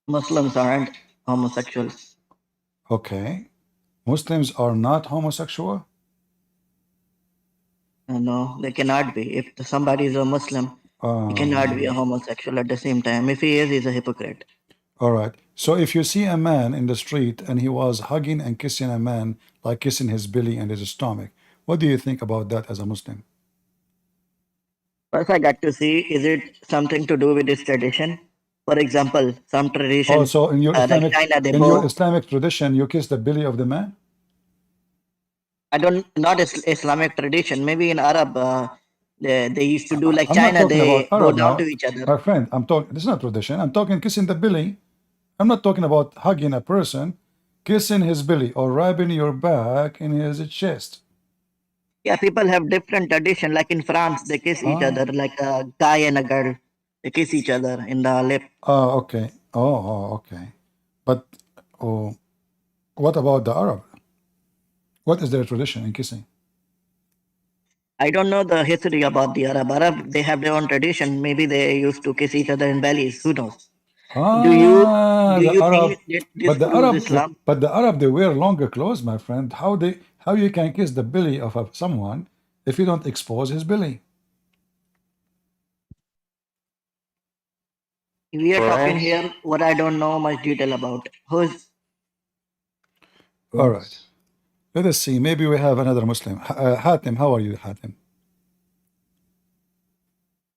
Muslims aren't homosexuals. Okay. Muslims are not homosexual? No, they cannot be. If somebody is a Muslim, he cannot be a homosexual at the same time. If he is, he's a hypocrite. All right. So if you see a man in the street and he was hugging and kissing a man, like kissing his belly and his stomach, what do you think about that as a Muslim? First, I got to see, is it something to do with this tradition? For example, some tradition, Also, in your like China, they your bow. Islamic tradition, you kiss the belly of the man? Not Islamic tradition. Maybe in Arab, they used to do like I'm not China. talking about They bow Arab down to now. each other. My friend, I'm talking, this is not tradition. I'm talking kissing the belly. I'm not talking about hugging a person, kissing his belly or rubbing your back in his chest. Yeah, people have different tradition. Like in France, they kiss each other, like a guy and a girl. They kiss each other in the lip. Oh, okay. Okay. But what about the Arab? What is their tradition in kissing? I don't know the history about the Arab. Arab, they have their own tradition. Maybe they used to kiss each other in bellies. Who knows? Do you The Arab, think that this follows Islam? but the Arab, they wear longer clothes, my friend. How you can kiss the belly of someone if you don't expose his belly? We are talking France. here what I don't know much detail about. Who's All right. Let us see. Maybe we have another Muslim. Hatim, how are you, Hatim?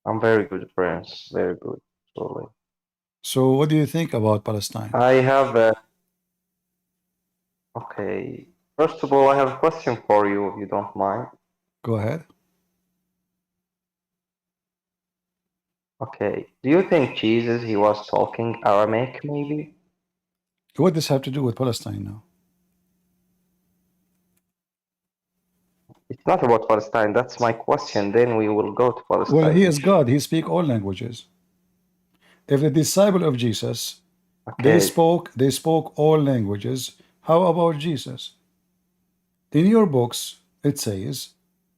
I'm very good, friends. Very good. Sorry. So what do you think about Palestine? I have a... Okay. First of all, I have a question for you, if you don't mind. Go ahead. Okay. Do you think Jesus, he was talking Aramaic, maybe? What does have to do with Palestine now? It's not about Palestine. That's my question. Then we will go to Palestine. Well, he is God. He speaks all languages. If the disciple of Jesus, Okay. they spoke all languages, how about Jesus? In your books, it says,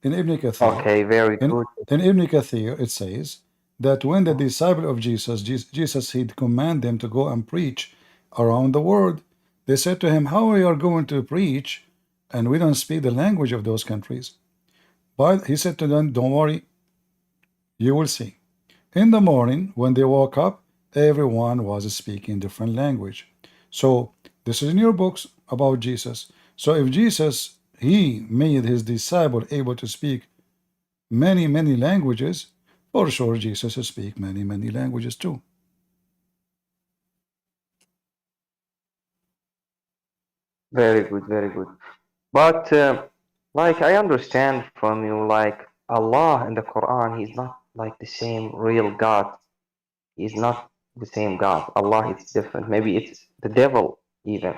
in Ibn Kathir, Okay, very good. in Ibn Kathir, it says that when the disciple of Jesus, he'd command them to go and preach around the world. They said to him, how we are going to preach and we don't speak the language of those countries? But he said to them, don't worry, you will see. In the morning, when they woke up, everyone was speaking different language. So this is in your books about Jesus. So if Jesus, he made his disciple able to speak many languages, for sure Jesus will speak many languages too. Very good, very good. But like I understand from you, like Allah in the Quran, he's not like the same real God. He's not the same God. Allah is different. Maybe it's the devil even,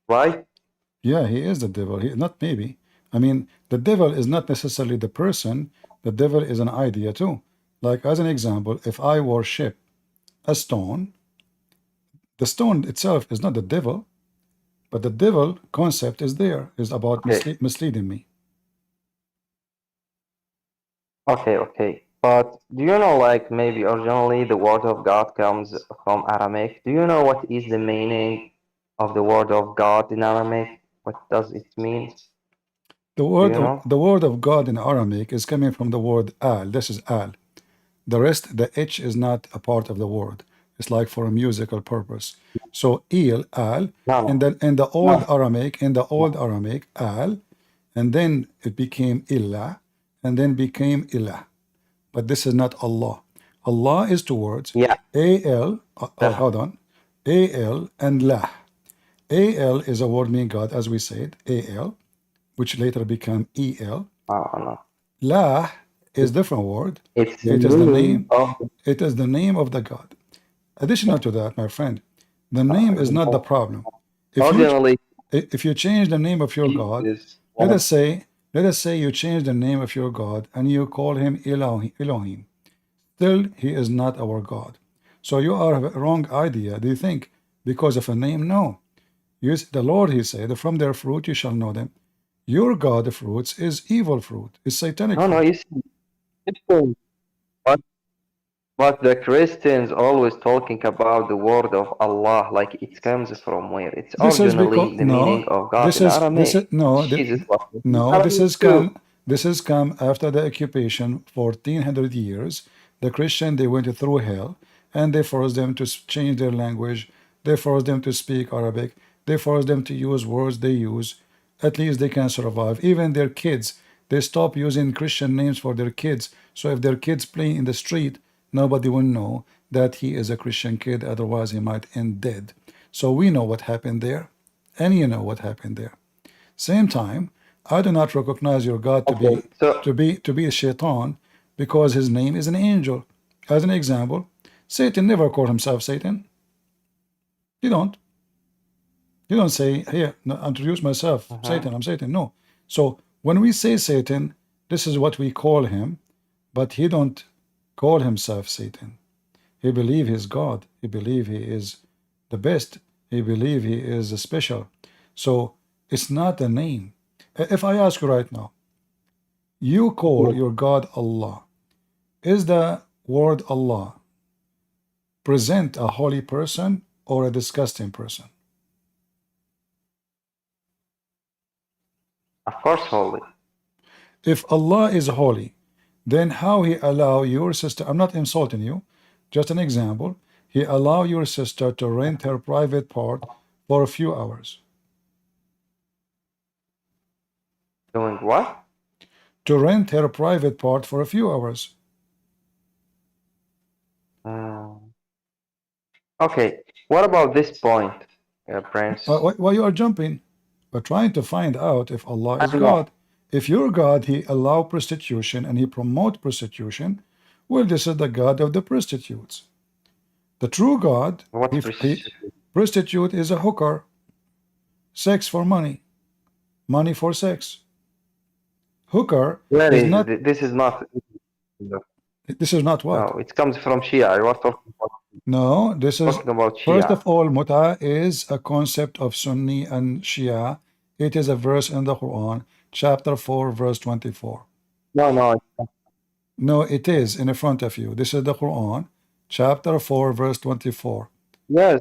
right? Yeah, he is the devil. Not maybe. I mean, the devil is not necessarily the person. The devil is an idea too. Like as an example, if I worship a stone, the stone itself is not the devil. But the devil concept is there, is about Okay. misleading me. Okay. But do you know, like, maybe originally the word of God comes from Aramaic? Do you know what is the meaning of the word of God in Aramaic? What does it mean? The word of God in Aramaic is coming from the word al. This is al. The rest, the H is not a part of the word. It's like for a musical purpose. So il, al, in the old Aramaic, al, and then it became illah, and then became ilah. But this is not Allah. Allah is two words. Yeah. Al, hold on. Al and lah. Al is a word meaning God, as we said, Al, which later became El. No. Lah is different word. It is the name. It is the name of the God. Additional to that, my friend, the name is not the problem. If you change the name of your God, let us say you change the name of your God and you call him Elohim. Still, he is not our God. So you are a wrong idea. Do you think because of a name? No. Yes, the Lord, he said, from their fruit you shall know them. Your God of fruits is evil fruit, is satanic fruit. No, you see, but the Christians always talking about the word of Allah, like it comes from where? It's originally the meaning of God in Aramaic. This has come after the occupation for 1400 years. The Christian, they went through hell, and they forced them to change their language. They forced them to speak Arabic. They forced them to use words they use. At least they can survive. Even their kids, they stop using Christian names for their kids. So if their kids play in the street, nobody will know that he is a Christian kid. Otherwise, he might end dead. So we know what happened there, and you know what happened there. Same time, I do not recognize your God to be a shaitan because his name is an angel. As an example, Satan never called himself Satan. You don't. You don't say, here, no, introduce myself, Satan, I'm Satan. No. So when we say Satan, this is what we call him, but he don't call himself Satan. He believe he's God. He believe he is the best. He believe he is special. So it's not a name. If I ask you right now, you call your God Allah. Is the word Allah present a holy person or a disgusting person? Of course, holy. If Allah is holy, then how he allow your sister, I'm not insulting you, just an example, he allow your sister to rent her private part for a few hours. Doing what? To rent her private part for a few hours. Okay, what about this point, Prince? Why you are jumping? We're trying to find out if Allah is God. If your God, he allow prostitution and he promote prostitution, well, this is the God of the prostitutes. The true God, prostitute is a hooker. Sex for money. Money for sex. Hooker is not... This is not... This is not what? No, it comes from Shia. I was talking about... No, this is... Talking about Shia. First of all, Muta is a concept of Sunni and Shia. It is a verse in the Quran, chapter 4, verse 24. No. No, it is in front of you. This is the Quran, chapter 4, verse 24. Yes.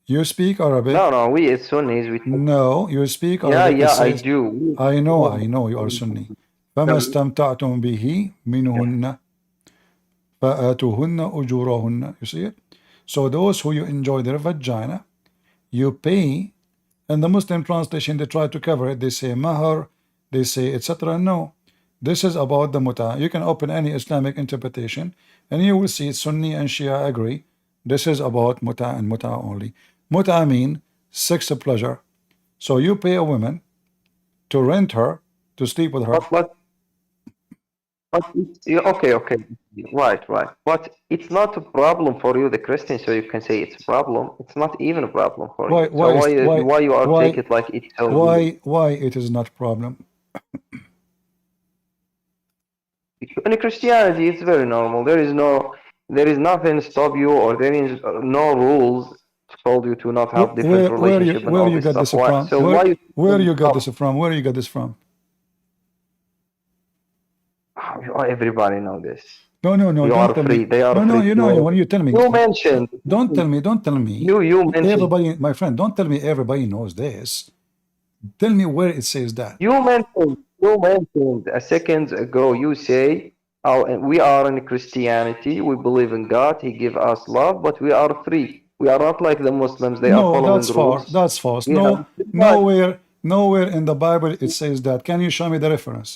You speak Arabic? No, we as Sunnis, we... No, you speak Arabic. Yeah, I do. I know you are Sunni. فَمَا اسْتَمْتَعْتُمْ بِهِ مِنْهُنَّ فَآتُوهُنَّ أُجُورَهُنَّ. You see it? So those who you enjoy their vagina, you pay. And the Muslim translation, they try to cover it. They say mahar, they say etc. No. This is about the muta. You can open any Islamic interpretation and you will see Sunni and Shia agree. This is about muta and muta only. Muta mean sex pleasure. So you pay a woman to rent her, to sleep with her. Okay. Right. But it's not a problem for you, the Christian, so you can say it's a problem. It's not even a problem for you. So why you are take it like it's so why it is not a problem? In Christianity, it's very normal. There is nothing stop you, or there is no rules to told you to not have different relationship and all you this got stuff. this from? So why you Where you got this from? Where you got this from? everybody know this? No, no, no. You Don't are tell free. me. They are No, no. free You know, to. when you tell me, You mentioned. don't tell me. Don't tell me. You mentioned. Everybody, my friend, don't tell me everybody knows this. Tell me where it says that. You mentioned a second ago. You say, "Oh, and we are in Christianity. We believe in God. He give us love, but we are free. We are not like the Muslims. They are No, following that's far. rules. That's false. We have No, nowhere in the Bible it says that. Can you show me the reference?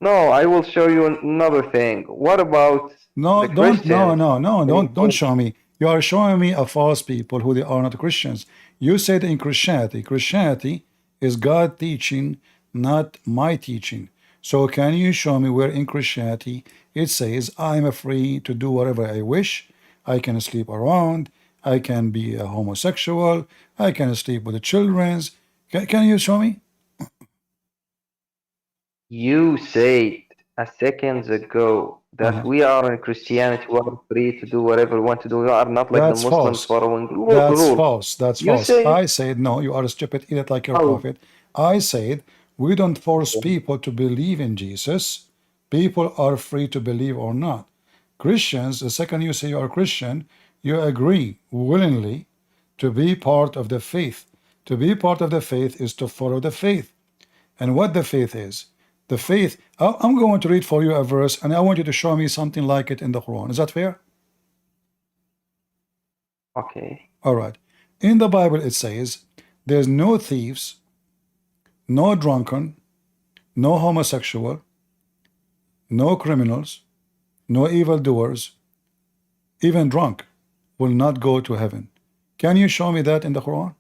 No, I will show you another thing. What about No, the don't. No, Christians? no, no. Don't show me. You are showing me a false people who they are not Christians. You said in Christianity is God teaching, not my teaching. So can you show me where in Christianity it says I am free to do whatever I wish? I can sleep around. I can be a homosexual. I can sleep with the children's. Can you show me? You said a second ago that we are in Christianity. We are free to do whatever we want to do. We are not like the That's Muslims false. following That's rules. false. That's You false. say, I said, no, you are a stupid idiot like your oh, prophet. I said, we don't force people to believe in Jesus. People are free to believe or not. Christians, the second you say you are Christian, you agree willingly to be part of the faith. To be part of the faith is to follow the faith. And what the faith is? The faith, I'm going to read for you a verse, and I want you to show me something like it in the Quran. Is that fair? okay. All right. In the Bible, it says, there's no thieves, no drunken, no homosexual, no criminals, no evildoers, even drunk will not go to heaven. Can you show me that in the Quran?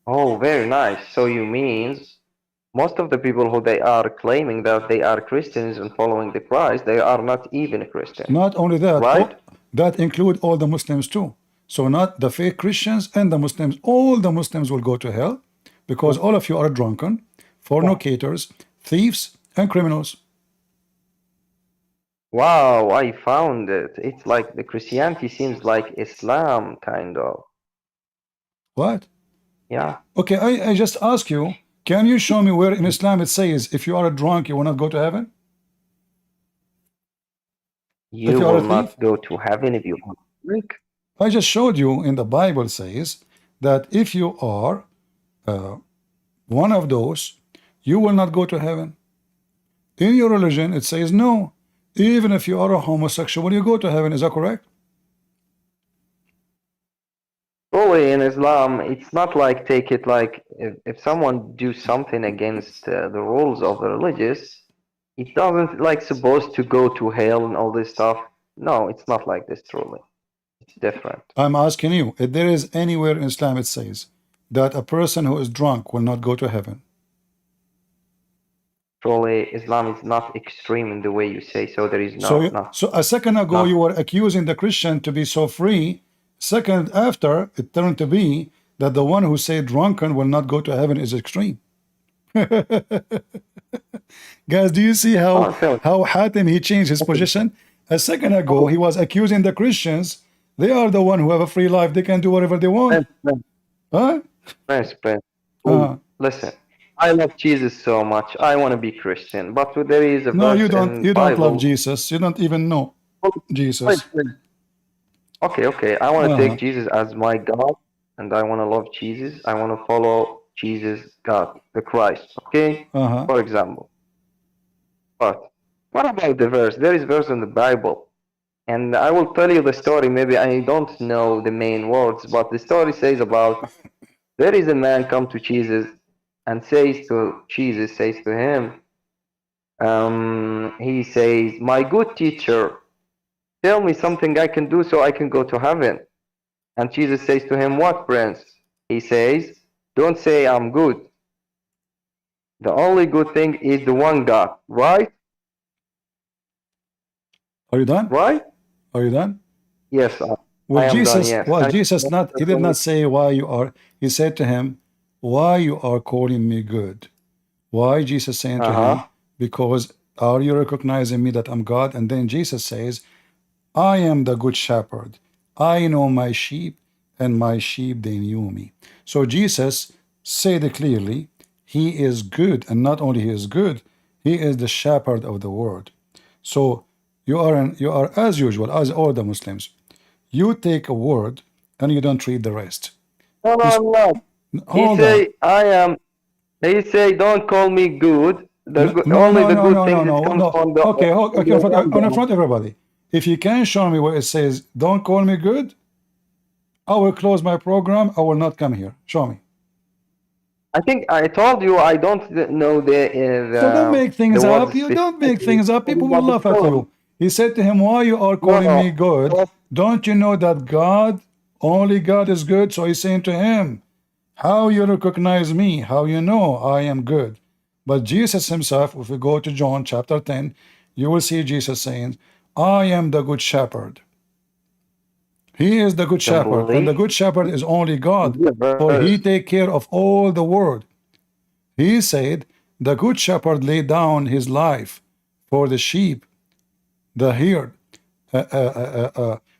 Oh, very nice. So you means most of the people who they are claiming that they are Christians and following the Christ, they are not even Christians, Not only that, right? that include all the Muslims too. So not the fake Christians and the Muslims, all the Muslims will go to hell because all of you are drunken, fornicators, thieves, and criminals. Wow, I found it. It's like the Christianity seems like Islam, kind of. What? Yeah. Okay, I just ask you, can you show me where in Islam it says if you are a drunk, you will not go to heaven? If You you are a will thief? not go to heaven if you drink. I just showed you in the Bible says that if you are one of those, you will not go to heaven. In your religion, it says no. Even if you are a homosexual, you go to heaven. Is that correct? Fully in Islam, it's not like take it like if someone do something against the rules of the religious, it doesn't like supposed to go to hell and all this stuff. No, it's not like this truly. It's different. I'm asking you, if there is anywhere in Islam it says that a person who is drunk will not go to heaven. Truly, Islam is not extreme in the way you say, so there is no. So a second ago you were accusing the Christian to be so free. Second after, it turned to be that the one who said drunken will not go to heaven is extreme. Guys, do you see how Hatim he changed his position? A second ago he was accusing the Christians. They are the one who have a free life. They can do whatever they want. Huh? Prince. Listen, I love Jesus so much. I want to be Christian, but there is a No, verse you don't. in You don't Bible. love Jesus. You don't even know Jesus. Okay. I want to take Jesus as my God, and I want to love Jesus. I want to follow Jesus, God, the Christ. Okay, for example. But what about the verse? There is verse in the Bible, and I will tell you the story. Maybe I don't know the main words, but the story says about there is a man come to Jesus and says to Jesus, says to him, he says, "My good teacher, tell me something I can do so I can go to heaven." And Jesus says to him, "What, prince?" He says, "Don't say I'm good. The only good thing is the one God, right?" Are you done? Right? Are you done? Yes, I Well, am done, yes. Jesus not, he did not say why you are, he said to him, why you are calling me good? Why Jesus saying to him, because are you recognizing me that I'm God? And then Jesus says, I am the good shepherd. I know my sheep, and my sheep they knew me. So Jesus said clearly, he is good, and not only he is good, he is the shepherd of the world. So you are as usual, as all the Muslims. You take a word and you don't read the rest. No, no, I'm not. He Hold on. say I am. He say don't call me good. No, Only no, the no, good no, no, things it no, comes no. from the Okay, from okay, your in number. front of everybody. If you can show me where it says, don't call me good, I will close my program. I will not come here. Show me. I think I told you I don't know So don't make the things up. words You don't make specifically. things up. People will But it's laugh at wrong. you. He said to him, why you are No, calling me good? Don't you know that God, only God is good? So he's saying to him, how you recognize me? How you know I am good? But Jesus himself, if we go to John chapter 10, you will see Jesus saying, I am the good shepherd. He is the good don't shepherd, and the believe. good shepherd is only God, The for he verse. take care of all the world. He said, the good shepherd laid down his life for the sheep, the herd.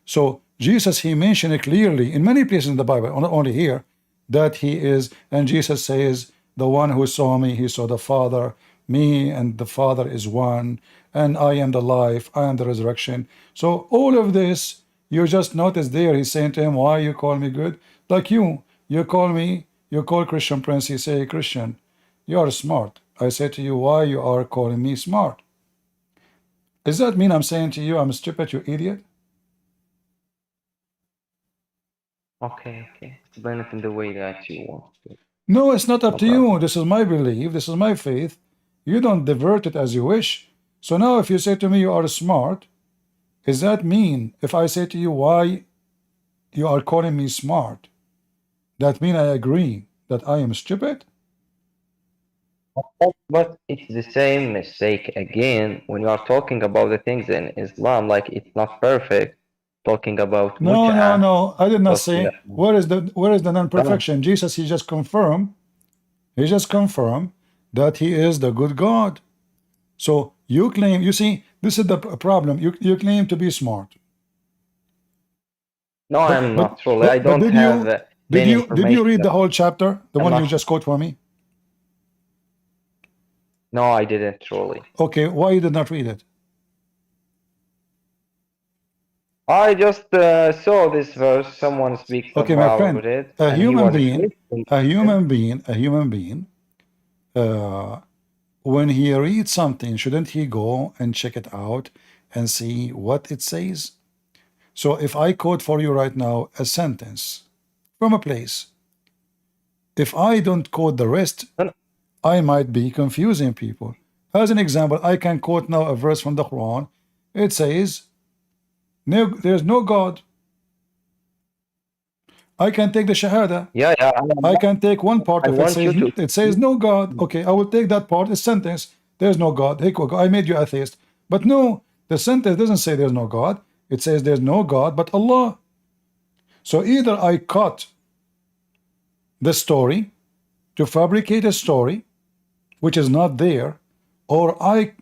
So Jesus, he mentioned it clearly in many places in the Bible, not only here, that he is, and Jesus says, the one who saw me, he saw the Father, me and the Father is one, and I am the life, I am the resurrection. So all of this, you just notice there, he's saying to him, why you call me good? Like you call me, you call Christian Prince, he say, Christian, you are smart. I say to you, why you are calling me smart? Does that mean I'm saying to you, I'm stupid, you idiot? Okay, okay. Explain it in the way that you want to. No, it's not up No to you. problem. This is my belief. This is my faith. You don't divert it as you wish. So now if you say to me you are smart, does that mean if I say to you why you are calling me smart, that mean I agree that I am stupid? But it's the same mistake again when you are talking about the things in Islam, like it's not perfect. Talking about No, no, mut'ah, no. I did not talking say where is the about non-perfection? Jesus, he just confirmed, that he is the good God. So you claim, you see, this is the problem. You claim to be smart. no, But I'm but not truly. I but but don't have many did you information read the about. whole chapter, the I'm one you not. just quote for me? No, I didn't truly. Okay, why you did not read it? I just saw this verse. Someone speaks Okay, my about friend, it, a and he human was being, interested. a human being, when he reads something, shouldn't he go and check it out and see what it says? So if I quote for you right now a sentence from a place, if I don't quote the rest, I might be confusing people. As an example, I can quote now a verse from the Quran. It says, no, there's no God. I can take the Shahada. Yeah, yeah. I can take one part I of it, want says you to. it says no God. Okay, I will take that part, a sentence. There's no God. Hey, I made you atheist. But no, the sentence doesn't say there's no God. It says there's no God but Allah. So either I cut the story to fabricate a story which is not there, or I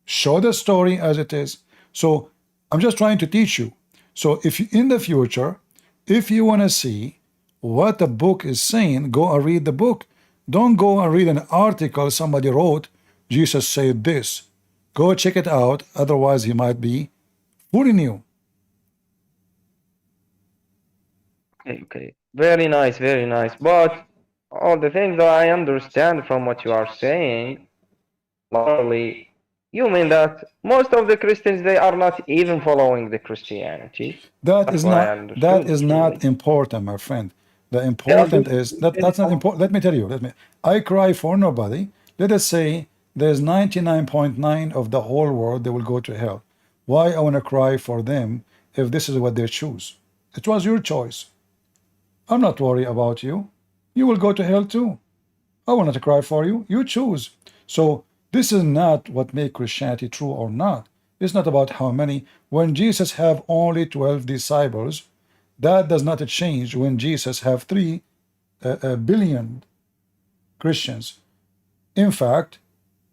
show the story as it is. So I'm just trying to teach you. So if you, in the future, if you want to see what the book is saying, go and read the book. Don't go and read an article somebody wrote, Jesus said this. Go check it out, otherwise he might be fooling you. Okay, okay. Very nice, very nice. But all the things that I understand from what you are saying, literally, you mean that most of the Christians they are not even following the Christianity. That's what I That understood is truly. not important, my friend. The Yeah, important is that's not important. Let me tell you. I cry for nobody. Let us say there's 99.9 of the whole world they will go to hell. Why I want to cry for them if this is what they choose? It was your choice. I'm not worried about you. You will go to hell too. I want to cry for you. You choose. So this is not what makes Christianity true or not. It's not about how many. When Jesus have only 12 disciples, that does not change when Jesus have 3 billion Christians. In fact,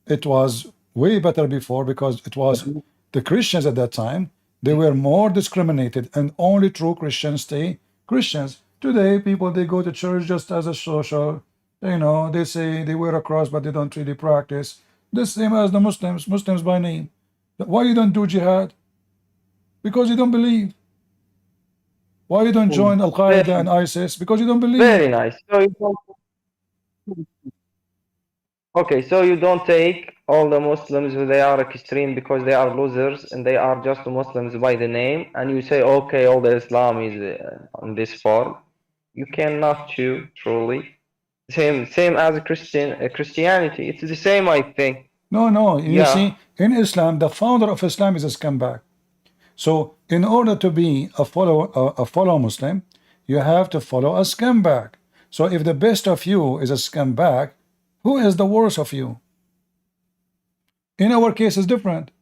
it was way better before because it was the Christians at that time. They were more discriminated, and only true Christians stay Christians. Today, people, they go to church just as a social, you know, they say they wear a cross, but they don't really practice. The same as the Muslims, Muslims by name. Why you don't do jihad? Because you don't believe. Why you don't join Al-Qaeda and ISIS? Because you don't believe. Very nice. So you don't, okay, so you don't take all the Muslims who they are extreme because they are losers and they are just Muslims by the name, and you say, okay, all the Islam is on this form. You cannot choose truly. Same as a Christianity. It's the same, I think. No. You Yeah. see, in Islam, the founder of Islam is a scumbag. So, in order to be a follow Muslim, you have to follow a scumbag. So, if the best of you is a scumbag, who is the worst of you? In our case, it's different.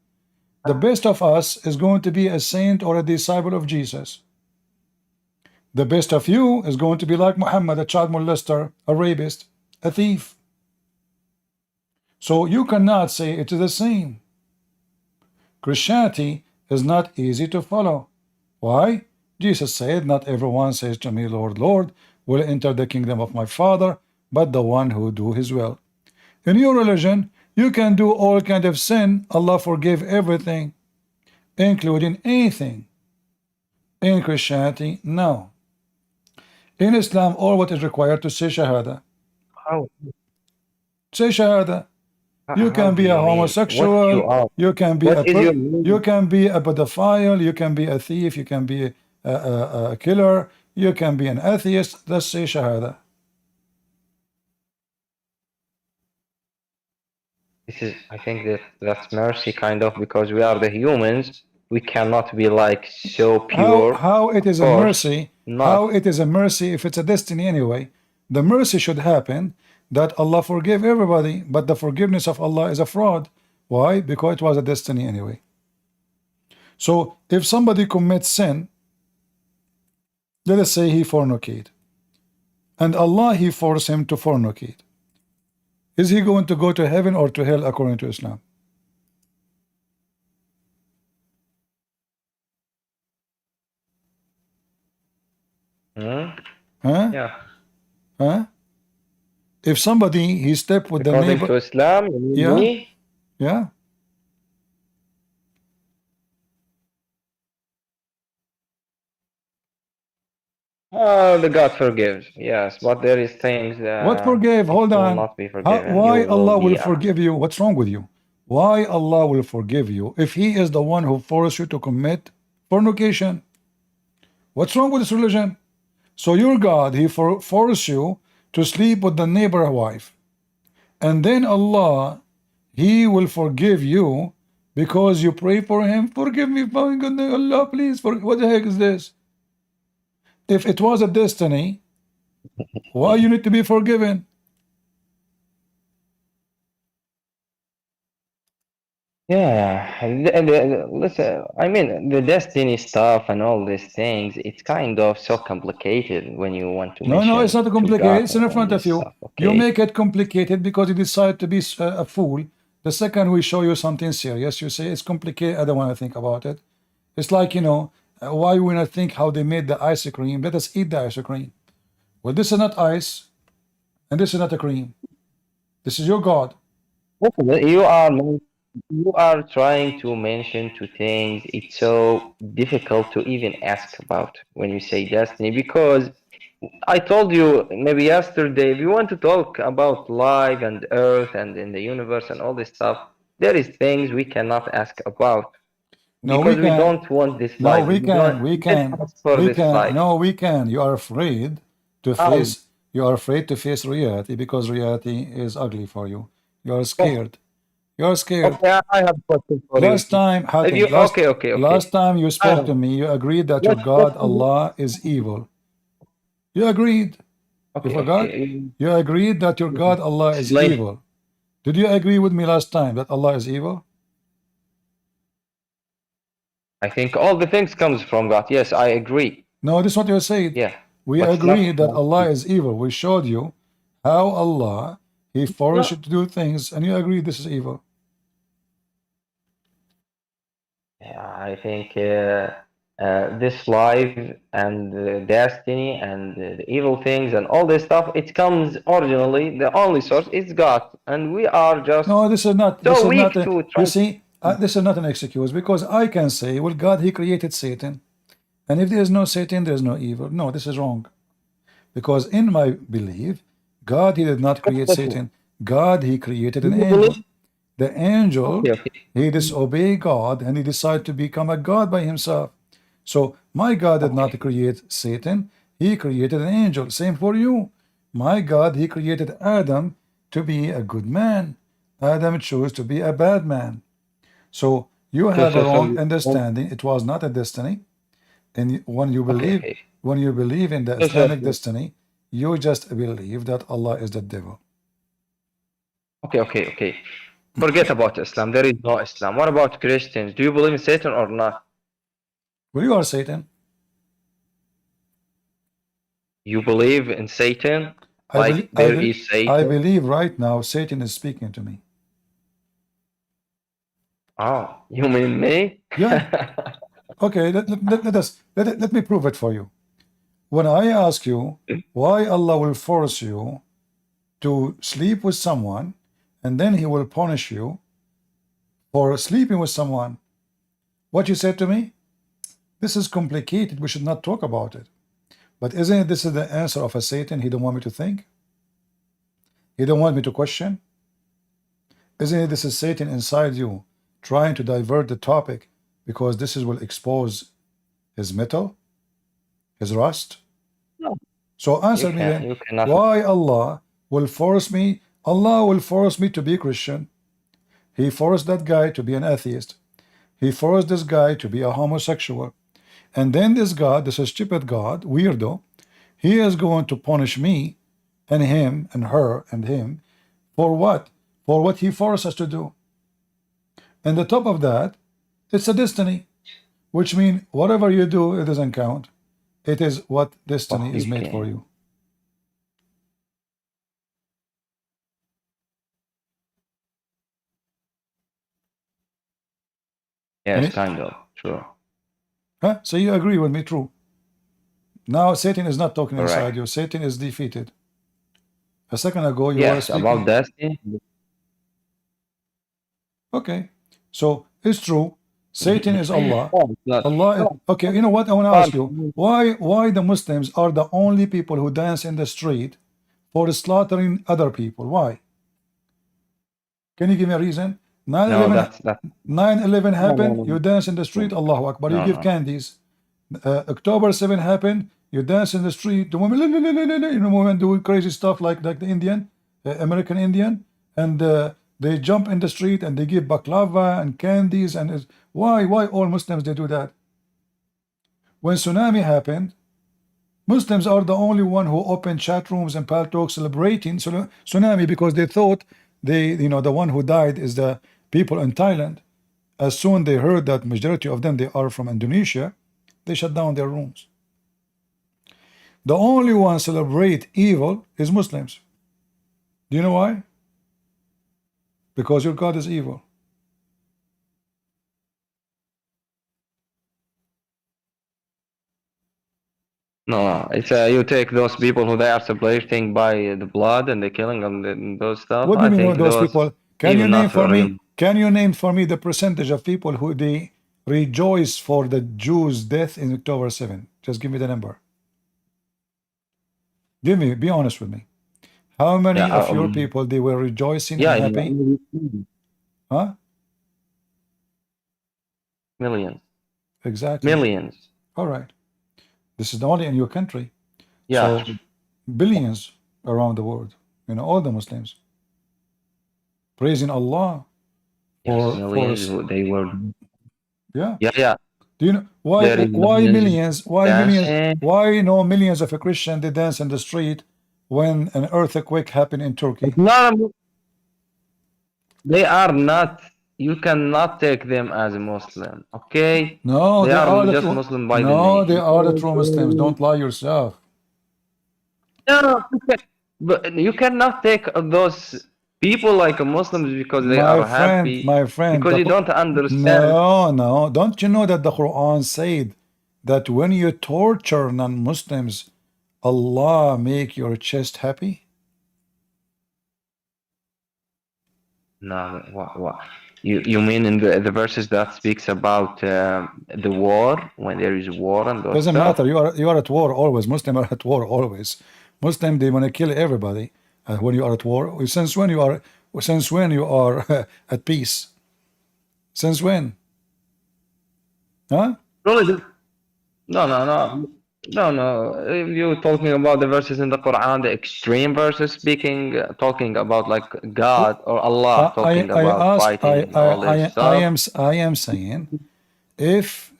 The best of us is going to be a saint or a disciple of Jesus. The best of you is going to be like Muhammad, a child molester, a rapist, a thief. So you cannot say it is the same. Christianity is not easy to follow. Why? Jesus said, not everyone says to me, Lord, Lord, will enter the kingdom of my Father, but the one who do his will. In your religion, you can do all kind of sin. Allah forgive everything, including anything. In Christianity, no. In Islam, all what is required to say Shahada. How? Say Shahada. You can be a homosexual. You can be a pedophile. You can be a thief. You can be a killer. You can be an atheist. Let's say Shahada. This is, I think that's mercy, kind of, because we are the humans. We cannot be like so pure. How it is a mercy? How it is a mercy if it's a destiny anyway? The mercy should happen that Allah forgive everybody, but the forgiveness of Allah is a fraud. Why? Because it was a destiny anyway. So if somebody commits sin, let us say he fornicate, and Allah he forced him to fornicate, is he going to go to heaven or to hell according to Islam? Huh? Yeah. Huh? If somebody he stepped with according the neighbor to Islam, yeah. Oh, the God forgives, yes, but there is things that What forgave? Hold will on. not be forgiven. Why You Allah will be, forgive you? What's wrong with you? Why Allah will forgive you if He is the one who forced you to commit fornication? What's wrong with this religion? So your God, He forced you to sleep with the neighbor wife, and then Allah, He will forgive you because you pray for Him. Forgive me, my goodness, Allah, please. What the heck is this? If it was a destiny, why you need to be forgiven? yeah, listen, I mean, the destiny stuff and all these things, it's kind of so complicated when you want to mention No, it's not to complicated. God It's in and all front of this you. stuff, You okay? make it complicated because you decide to be a fool. The second we show you something serious, you say it's complicated. I don't want to think about it. It's like, you know, why we not think how they made the ice cream? Let us eat the ice cream. Well, this is not ice, and this is not a cream. This is your God. Listen, you are trying to mention two things. It's so difficult to even ask about when you say destiny, because I told you maybe yesterday, if you want to talk about life and earth and in the universe and all this stuff, there is things we cannot ask about No, we because we can. don't want this No, life. we can. We We didn't can. ask for We this can. life. No, we can. You are afraid to How? face. You are afraid to face reality because reality is ugly for you. You are scared. You are scared. Okay, I have a question for you. Last time, If Hatem, you okay. last time you I spoke have, to me, you agreed that your God, Allah, is evil. You agreed. You forgot? okay. You agreed that your God, Allah, is Explain. evil. Did you agree with me last time that Allah is evil? I think all the things comes from God. Yes, I agree. No, this is what you said. Yeah. We But it's not agreed that Allah is evil. We showed you how Allah, He forced you to do things, and you agreed this is evil. I think this life and destiny and the evil things and all this stuff, it comes originally, the only source is God, and we are just No, this is not. This so is not. weak to You try. see, this is not an excuse because I can say, well, God, He created Satan, and if there is no Satan, there is no evil. No, this is wrong. Because in my belief, God, He did not create Satan. God, He created Do an you angel. believe? The angel, Okay, okay. he disobeyed God and he decided to become a God by himself. So my God did not create Satan. He created an angel. Same for you. My God, He created Adam to be a good man. Adam chose to be a bad man. So you So, have a so, so, wrong understanding. It was not a destiny. And when you okay, believe, okay. when you believe in the So, so, Islamic so, destiny, you just believe that Allah is the devil. okay, okay, okay. Forget about Islam. There is no Islam. What about Christians? Do you believe in Satan or not? Well, you are Satan. You believe in Satan? I believe, Like there is I Satan? believe right now Satan is speaking to me. Oh, you mean me? Yeah. Okay. Let me prove it for you. When I ask you why Allah will force you to sleep with someone, and then He will punish you for sleeping with someone, what you said to me? This is complicated. We should not talk about it. But isn't it this is the answer of a Satan? He don't want me to think. He don't want me to question. Isn't it this is Satan inside you trying to divert the topic because this is will expose his metal, his rust? No, So answer me then, you cannot. why Allah will force me? Allah will force me to be Christian. He forced that guy to be an atheist. He forced this guy to be a homosexual. And then this God, this stupid God, weirdo, he is going to punish me and him and her and him for what? For what he forced us to do. And the top of that, it's a destiny, which means whatever you do, it doesn't count. It is what destiny is made for you. Yes, kind of. Sure. Huh? So you agree with me, true. Now Satan is not talking Correct. inside you. Satan is defeated. A second ago you were Yes, speaking. about destiny. Okay. So it's true. Satan is Allah. No, it's not. Allah is, okay, you know what? I want to ask you, why the Muslims are the only people who dance in the street for slaughtering other people? Why? Can you give me a reason? 9/11 that's 9/11 happened, no. you dance in the street, Allahu Akbar, you No, give no. candies. October 7 happened, you dance in the street, the women, you know, women do crazy stuff like the Indian, American Indian, and they jump in the street and they give baklava and candies. And why all Muslims they do that? When tsunami happened, Muslims are the only one who opened chat rooms and paltalk celebrating tsunami because they thought the one who died is the people in Thailand. As soon they heard that majority of them they are from Indonesia, they shut down their rooms. The only one celebrate evil is Muslims. Do you know why? Because your God is evil. No, it's you take those people who they are celebrating by the blood and the killing and those stuff. What do you I mean think those people? Can you even name not for real. me? Can you name for me the percentage of people who they rejoice for the Jews' death in October 7? Just give me the number. Give me, be honest with me. How many of your people they were rejoicing and happy? Huh? Millions. Exactly. Millions. All right. This is only in your country. Yeah. So billions around the world. You know, all the Muslims praising Allah Yes, for millions. They were. yeah. Yeah. Do you know why millions? Why millions? Why no millions of a Christian they dance in the street when an earthquake happened in Turkey? No, they are not. You cannot take them as a Muslim, okay? No, they are the just true. Muslim by the No, name. they are the true Muslims. Don't lie yourself. No, but you cannot take those people like Muslims because they My are friend, happy, my friend, because the you Qur- don't understand. no. Don't you know that the Quran said that when you torture non-Muslims, Allah make your chest happy? No, what? You mean in the verses that speaks about the war, when there is war and those Doesn't stuff? matter. You are at war always. Muslims are at war always. Muslim, they want to kill everybody. When you are at war, since when you are at peace? Since when? Huh? Really? No. If you're talking about the verses in the Quran, the extreme verses speaking, talking about like God or Allah, talking I about ask fighting and all this stuff. I am saying, if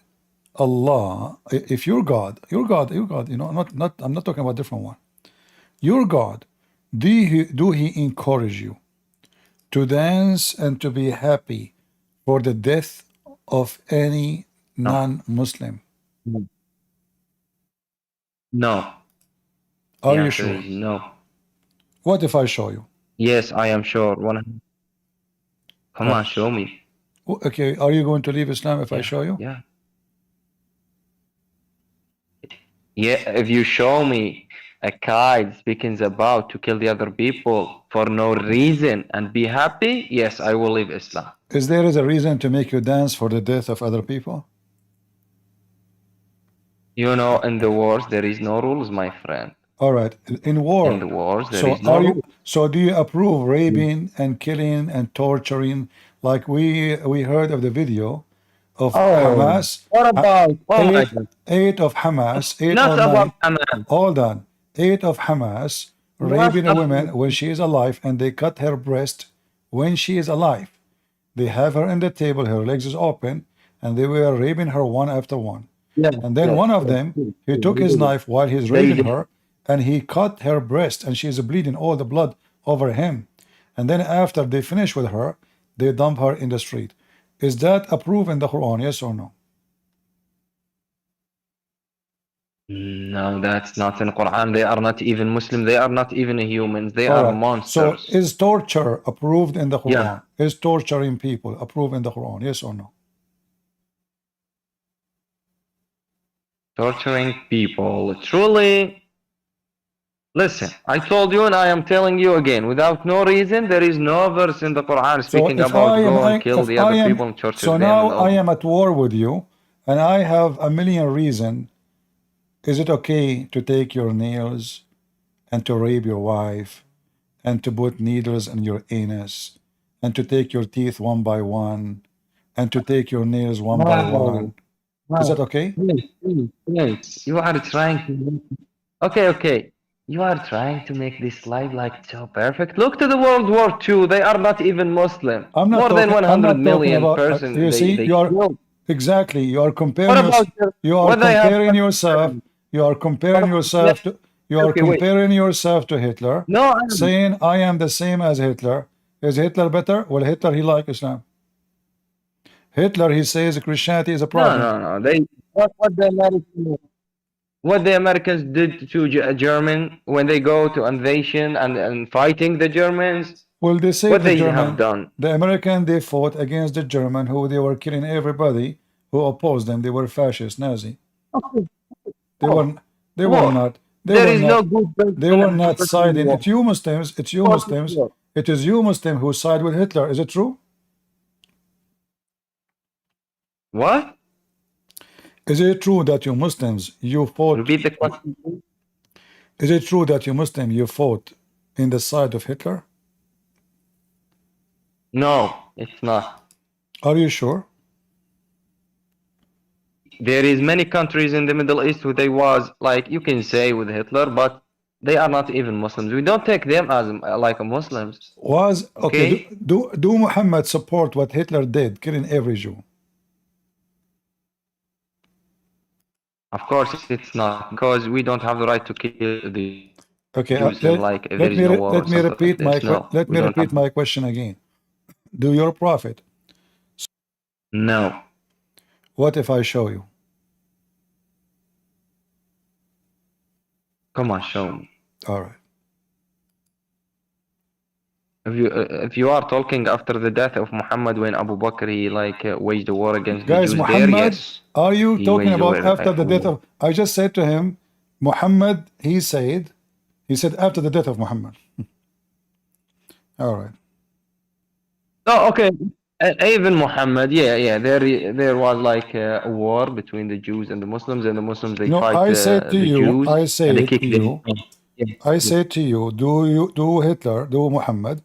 Allah, if you're God, you know, not I'm not talking about different one. Your God, do he encourage you to dance and to be happy for the death of any No, non-Muslim? no. The Are you answer sure? is no. What if I show you? Yes, I am sure. Come on, show me. Okay, are you going to leave Islam if I show you? Yeah. If you show me a kite speaking about to kill the other people for no reason and be happy, yes, I will leave Islam. Is there a reason to make you dance for the death of other people? You know, in the wars there is no rules, my friend. All right, in war. In the wars there So is no rules. do you approve raping and killing and torturing, like we heard of the video of Hamas? What about? Oh my God. Eight of Hamas, eight Not or nine. about Hamas. Hold on. Eight of Hamas Not raping a about. woman when she is alive, and they cut her breast when she is alive. They have her in the table, her legs is open, and they were raping her one after one. Yeah, And then one of them, he took his knife while he's They raping did. her, and he cut her breast, and she is bleeding all the blood over him. And then after they finish with her, they dump her in the street. Is that approved in the Quran, yes or no? No, that's not in Quran. They are not even Muslim. They are not even humans. They All are right. So monsters. is torture approved in the Quran? Yeah. Is torturing people approved in the Quran, yes or no? Torturing people. Truly, listen, I told you and I am telling you again, without no reason, there is no verse in the Quran So speaking if about I am, go and kill if the I other am, people and torture so them now and all. I am at war with you, and I have a million reasons. Is it okay to take your nails and to rape your wife and to put needles in your anus and to take your teeth one by one and to take your nails one by one? Is that okay? Please. You are trying to. Okay. You are trying to make this life like so perfect. Look to the World War II. They are not even Muslim. I'm not More than talking. I'm 100 not talking million about. persons You see, they you are killed. exactly. You are What comparing about what they have? yourself. You are comparing What about- yourself to. You are Okay, wait. comparing yourself to Hitler, No, I am. saying I am the same as Hitler. Is Hitler better? Well, Hitler he like Islam. Hitler he says Christianity is a problem. No. They what the Americans did to German when they go to invasion and fighting the Germans. Well, they say What the they have German, done. the American, they fought against the German, who they were killing everybody who opposed them. They were fascist, Nazi. They were, they were War. not. They There were is not. no good They were not person in siding. war. It's you Muslims. It's you Muslims. It is you Muslim who side with Hitler. Is it true? What? Is it true that you Muslims you fought? Repeat the question. Is it true that you Muslim you fought in the side of Hitler? No, it's not. Are you sure? There is many countries in the Middle East who they was like you can say with Hitler, but they are not even Muslims. We don't take them as like Muslims. Was okay. Okay. Do Muhammad support what Hitler did, killing every Jew? Of course, it's not because we don't have the right to kill the Okay, Jews and like if there is no war or something like this. No, let we me don't repeat have. my question again. Do your prophet? No. What if I show you? Come on, show me. All right. if you are talking after the death of Muhammad, when Abu Bakr he like waged a war against the Guys, Jews there, Muhammad, yes, are you he talking waged a about war. after the death of? I just said to him, Muhammad. He said after the death of Muhammad. All right. Oh, okay. Even Muhammad, yeah. There was like a war between the Jews and the Muslims they No, fight I said to the you. Jews I and they said kick to them. you. Yeah. I said to you. Do Hitler? Do Muhammad?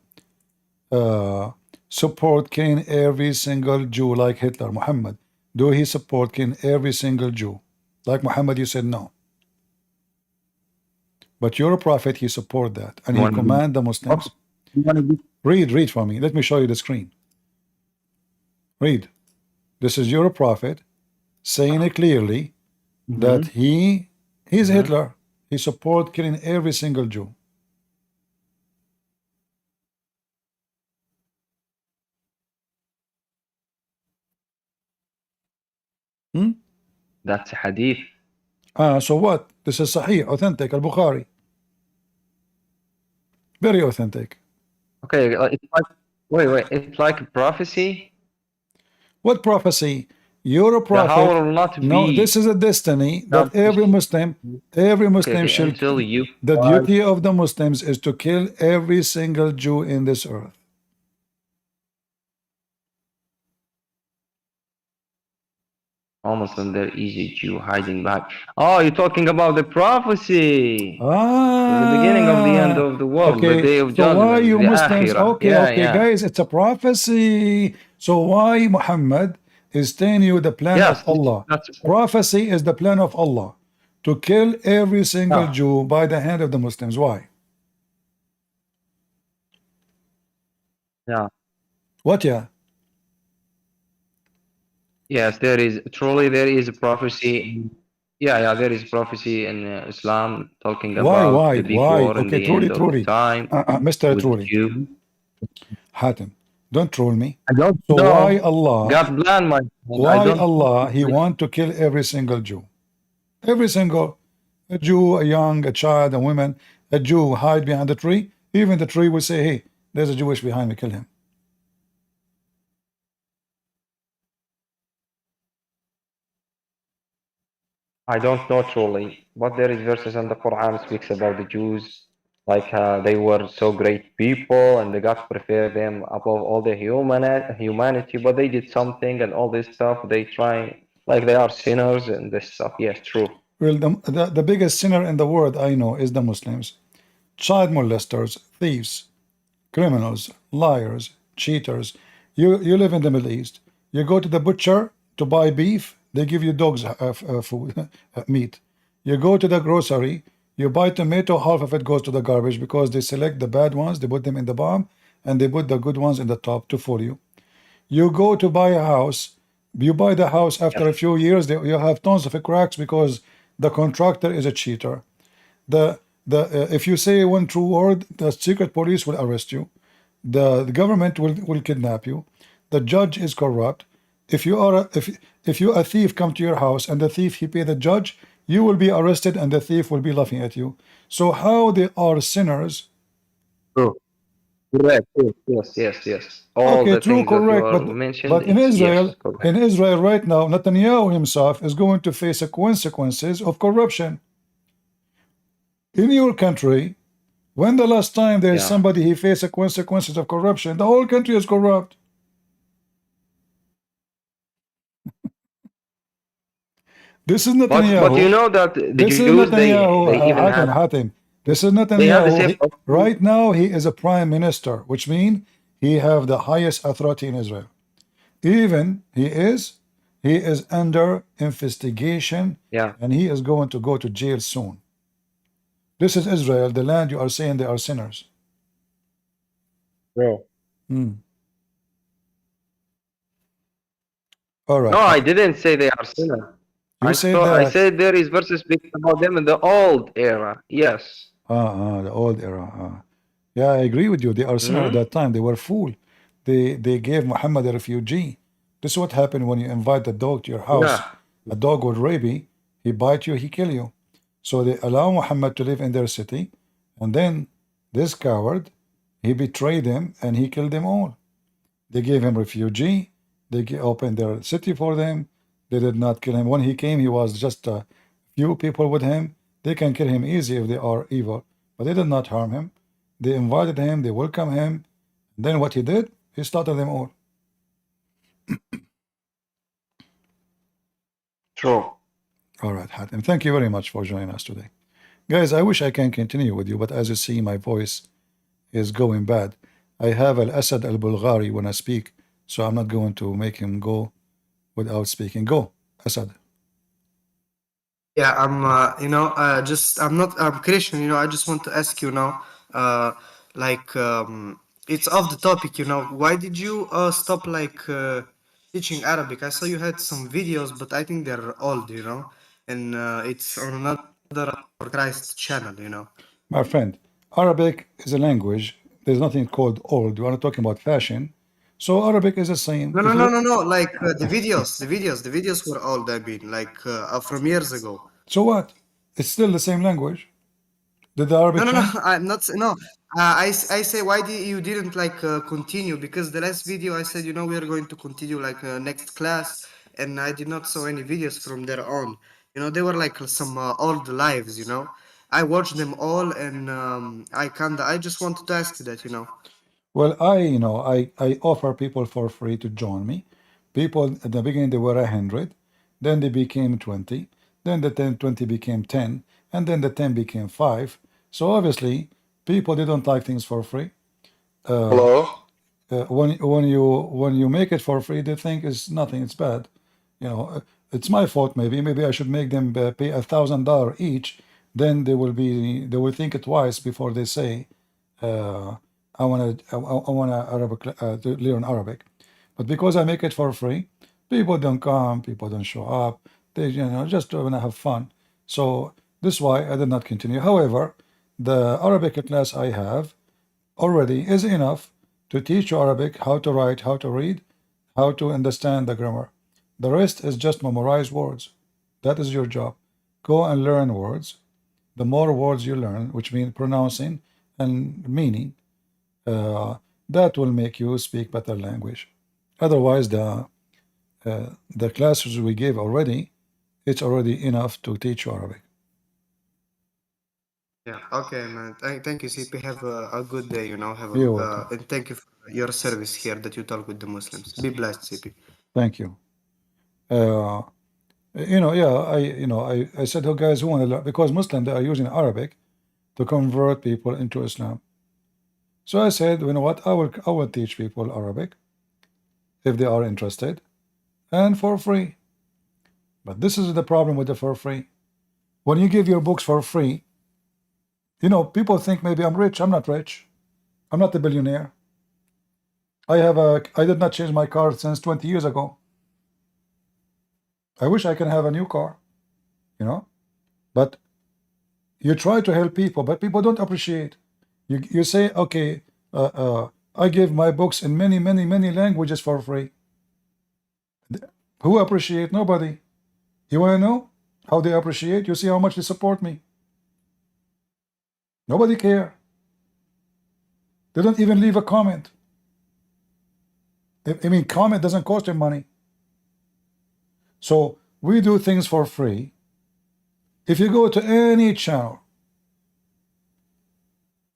Support killing every single Jew like Hitler? Muhammad, do he support killing every single Jew like Muhammad? You said no, but you're a prophet. He support that and he command the Muslims. Read for me. Let me show you the screen. Read. This is your prophet saying it clearly that he's Hitler. He support killing every single Jew. That's a hadith. So what? This is Sahih, authentic, Al-Bukhari. Very authentic. Okay, it's like wait, it's like a prophecy. What prophecy? You're a prophet. How will not No, be this is a destiny that every Muslim shall. until you. The duty of the Muslims is to kill every single Jew in this earth. Almost on there is a Jew hiding back. Oh, you're talking about the prophecy. The beginning of the end of the world, the day of So judgment, why you the Muslims? akhirah. Okay, guys, it's a prophecy. So why Muhammad is telling you the plan of Allah? Prophecy is the plan of Allah to kill every single Jew by the hand of the Muslims. Why? Yeah. What? Yeah. Yes, there is a prophecy. Yeah, there is prophecy in Islam talking about the big war in the end of the time. Mr. Truly. Hatem, don't troll me. I don't so know. why Allah? God bless my. Why Allah? He want to kill every single Jew. Every single a Jew, a young, a child, a woman, a Jew hide behind the tree. Even the tree will say, "Hey, there's a Jewish behind me. Kill him." I don't know truly, but there is verses in the Quran speaks about the Jews, like they were so great people and they got preferred them above all the humanity, but they did something and all this stuff. They try like they are sinners and this stuff. Yes, true. Well, the biggest sinner in the world I know is the Muslims. Child molesters, thieves, criminals, liars, cheaters. You live in the Middle East. You go to the butcher to buy beef. They give you dogs food, meat. You go to the grocery, you buy tomato, half of it goes to the garbage because they select the bad ones, they put them in the bottom, and they put the good ones in the top to fool you. You go to buy a house, you buy the house after a few years, you have tons of cracks because the contractor is a cheater. If you say one true word, the secret police will arrest you. The government will kidnap you. The judge is corrupt. If you are a thief come to your house and the thief he pay the judge, you will be arrested and the thief will be laughing at you. So how they are sinners? True. Correct. Yes. All the true, things correct. that you are mentioned. But in Israel, yes, right now, Netanyahu himself is going to face the consequences of corruption. In your country, when the last time there is somebody he faced the consequences of corruption? The whole country is corrupt. This is Netanyahu. But you know that the Jews, they even Hatem. This is Netanyahu. Right now, he is a prime minister, which means he have the highest authority in Israel. Even he is under investigation, and he is going to go to jail soon. This is Israel, the land you are saying they are sinners. Bro. All right. No, I didn't say they are sinners. I said there is verses speaking about them in the old era. Yes. The old era. Yeah, I agree with you. They are sinners at that time. They were fool. They gave Muhammad a refugee. This is what happened when you invite a dog to your house. A dog with rabies, he bite you, he kill you. So they allow Muhammad to live in their city, and then this coward, He betrayed them and he killed them all. They gave him refugee. They opened their city for them. They did not kill him. When he came, he was just a few people with him. They can kill him easy if they are evil, but they did not harm him. They invited him. They welcomed him. Then what he did, he slaughtered them all. True. All right, Hatem. Thank you very much for joining us today. Guys, I wish I can continue with you, but as you see, my voice is going bad. I have Al-Asad al-Bulghari when I speak, so I'm not going to make him go without speaking. Go, Asad. Yeah, I'm, I'm Christian, I just want to ask you now, like, it's off the topic, why did you stop, teaching Arabic? I saw you had some videos, but I think they're old, and it's on another Christ channel. My friend, Arabic is a language. There's nothing called old. We are not talking about fashion. So Arabic is the same. No, no, no, no, no, like, the videos were old, I mean, from years ago. So what? It's still the same language. Did the Arabic No, change? I'm not. No, I say why you didn't continue? Because the last video I said we are going to continue next class, and I did not saw any videos from there on. They were like some old lives. I watched them all, and I just wanted to ask you that. Well, I offer people for free to join me. People at the beginning they were 100, then they became 20, then the 20 became 10, and then the 10 became 5. So obviously, people they don't like things for free. Hello? When you make it for free, they think it's nothing, it's bad. It's my fault maybe. Maybe I should make them pay $1,000 each. Then they will think it twice before they say, I want Arabic to learn Arabic. But because I make it for free, people don't come, people don't show up. They just want to have fun. So this is why I did not continue. However, the Arabic class I have already is enough to teach you Arabic, how to write, how to read, how to understand the grammar. The rest is just memorize words. That is your job. Go and learn words. The more words you learn, which means pronouncing and meaning, that will make you speak better language. Otherwise, the classes we gave already, it's already enough to teach you Arabic. Yeah. Okay, man. Thank you, CP. Have a good day. You're welcome. And thank you for your service here that you talk with the Muslims. Be blessed, CP. Thank you. I said, oh, guys, who want to learn? Because Muslims, they are using Arabic to convert people into Islam. So I said, you know what? I will teach people Arabic if they are interested, and for free. But this is the problem with the for free. When you give your books for free, people think maybe I'm rich. I'm not rich. I'm not a billionaire. I did not change my car since 20 years ago. I wish I can have a new car, but you try to help people, but people don't appreciate. You say, okay, I give my books in many, many, many languages for free. Who appreciate? Nobody. You want to know how they appreciate? You see how much they support me. Nobody care. They don't even leave a comment. I mean, comment doesn't cost them money. So we do things for free. If you go to any channel,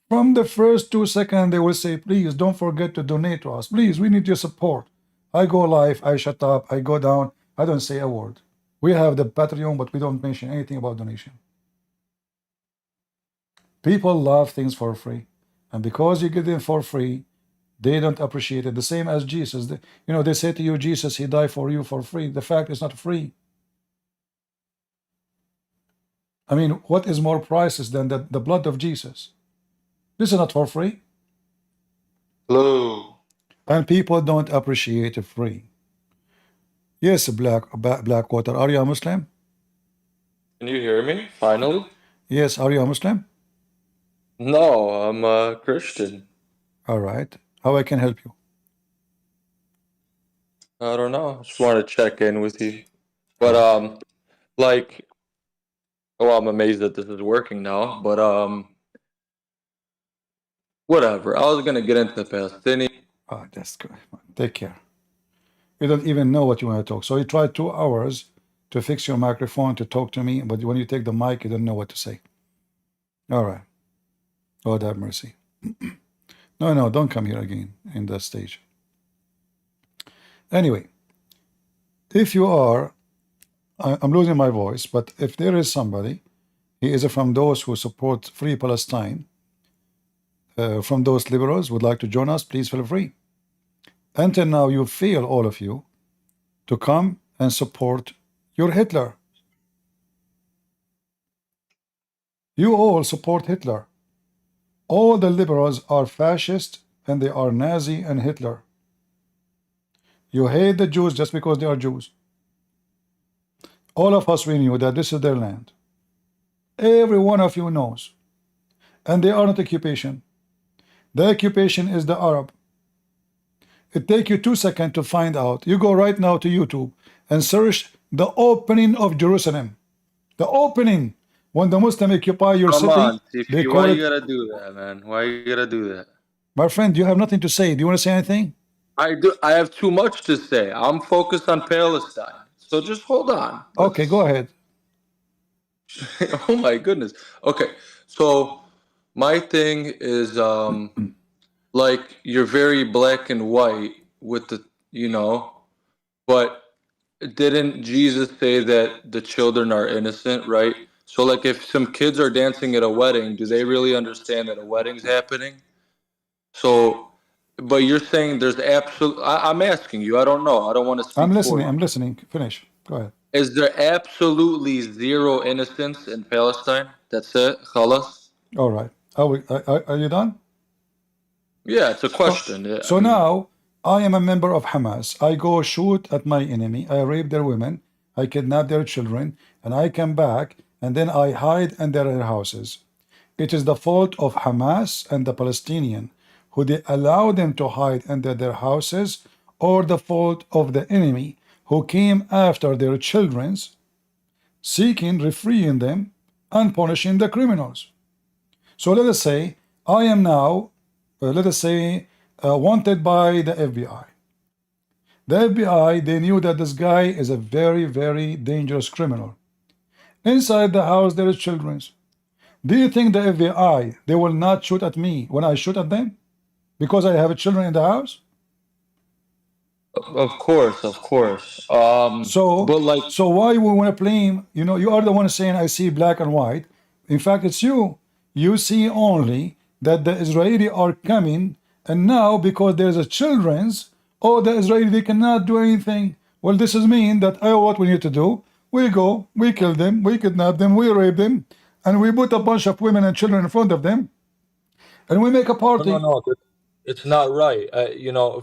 from the first 2 seconds, they will say, please don't forget to donate to us. Please, we need your support. I go live, I shut up, I go down, I don't say a word. We have the Patreon, but we don't mention anything about donation. People love things for free. And because you give them for free, they don't appreciate it. The same as Jesus. They say to you, Jesus, he died for you for free. The fact is not free. I mean, what is more priceless than the blood of Jesus? This is not for free. Hello. And people don't appreciate it free. Yes, Blackwater, are you a Muslim? Can you hear me? Finally? Yes, are you a Muslim? No, I'm a Christian. All right. How I can help you? I don't know. Just want to check in with you. But I'm amazed that this is working now, but Whatever. I was gonna get into the Palestinian. Oh, that's good. Take care. You don't even know what you want to talk. So you tried 2 hours to fix your microphone to talk to me, but when you take the mic, you don't know what to say. All right. God have mercy. No, don't come here again in that stage. Anyway, if you are, I'm losing my voice, but if there is somebody, he is from those who support free Palestine, from those liberals would like to join us, please feel free. Until now, you fail, all of you, to come and support your Hitler. You all support Hitler. All the liberals are fascist and they are Nazi and Hitler. You hate the Jews just because they are Jews. All of us, we knew that this is their land. Every one of you knows. And they are not occupation. The occupation is the Arab. It takes you 2 seconds to find out. You go right now to YouTube and search the opening of Jerusalem. The opening. When the Muslim occupy your Come city, on, they TP. call Why it. you gotta do that, man? Why you gotta do that? My friend, you have nothing to say. Do you want to say anything? I do. I have too much to say. I'm focused on Palestine. So just hold on. Okay, go ahead. Oh my goodness. Okay. So my thing is like you're very black and white with the but didn't Jesus say that the children are innocent, right? So like if some kids are dancing at a wedding, do they really understand that a wedding's happening? So but you're saying there's I'm asking you, I don't know. I don't want to speak for you. I'm listening. Finish. Go ahead. Is there absolutely zero innocence in Palestine? That's it? Khalas? All right. Are you done? Yeah, it's a question. So now I am a member of Hamas. I go shoot at my enemy. I rape their women. I kidnap their children. And I come back and then I hide under their houses. It is the fault of Hamas and the Palestinian who they allow them to hide under their houses, or the fault of the enemy who came after their children, seeking freeing them and punishing the criminals. So let us say I am now, let us say, wanted by the FBI. The FBI, they knew that this guy is a very, very dangerous criminal. Inside the house there is children. Do you think the FBI, they will not shoot at me when I shoot at them? Because I have children in the house? Of course. So why we want to blame, you are the one saying I see black and white. In fact, it's you. You see only that the Israeli are coming, and now because there's a children's, the Israeli, they cannot do anything. Well, this is mean that what we need to do, we go, we kill them, we kidnap them, we rape them, and we put a bunch of women and children in front of them, and we make a party. No, it's not right.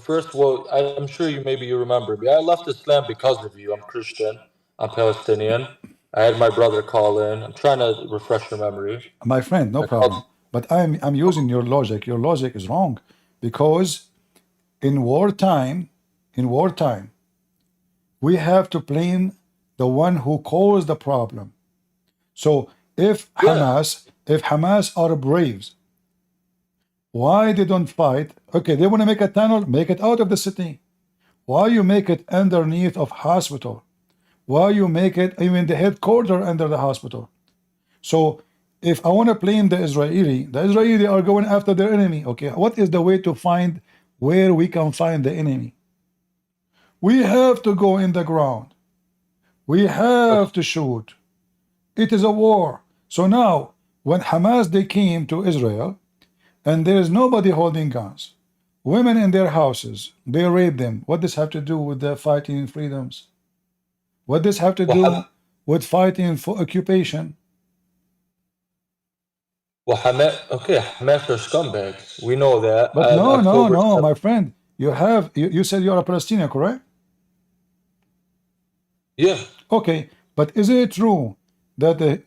First of all, I'm sure you remember me. I left Islam because of you. I'm Christian. I'm Palestinian. I had my brother call in. I'm trying to refresh your memory. My friend, no problem. But I'm using your logic. Your logic is wrong, because in wartime, we have to blame the one who caused the problem. So if Hamas are braves, why they don't fight? Okay, they want to make a tunnel, make it out of the city. Why you make it underneath of hospital? Why you make it even the headquarters under the hospital? So if I want to blame the Israeli are going after their enemy. Okay, what is the way to find where we can find the enemy? We have to go in the ground. We have to shoot. It is a war. So now, when Hamas, they came to Israel, and there is nobody holding guns, women in their houses, they rape them. What does have to do with the fighting freedoms? What does have to do with fighting for occupation? Well, Hamas are scumbags. We know that. But no, my friend. You said you are a Palestinian, correct? Yeah. Okay, but is it true that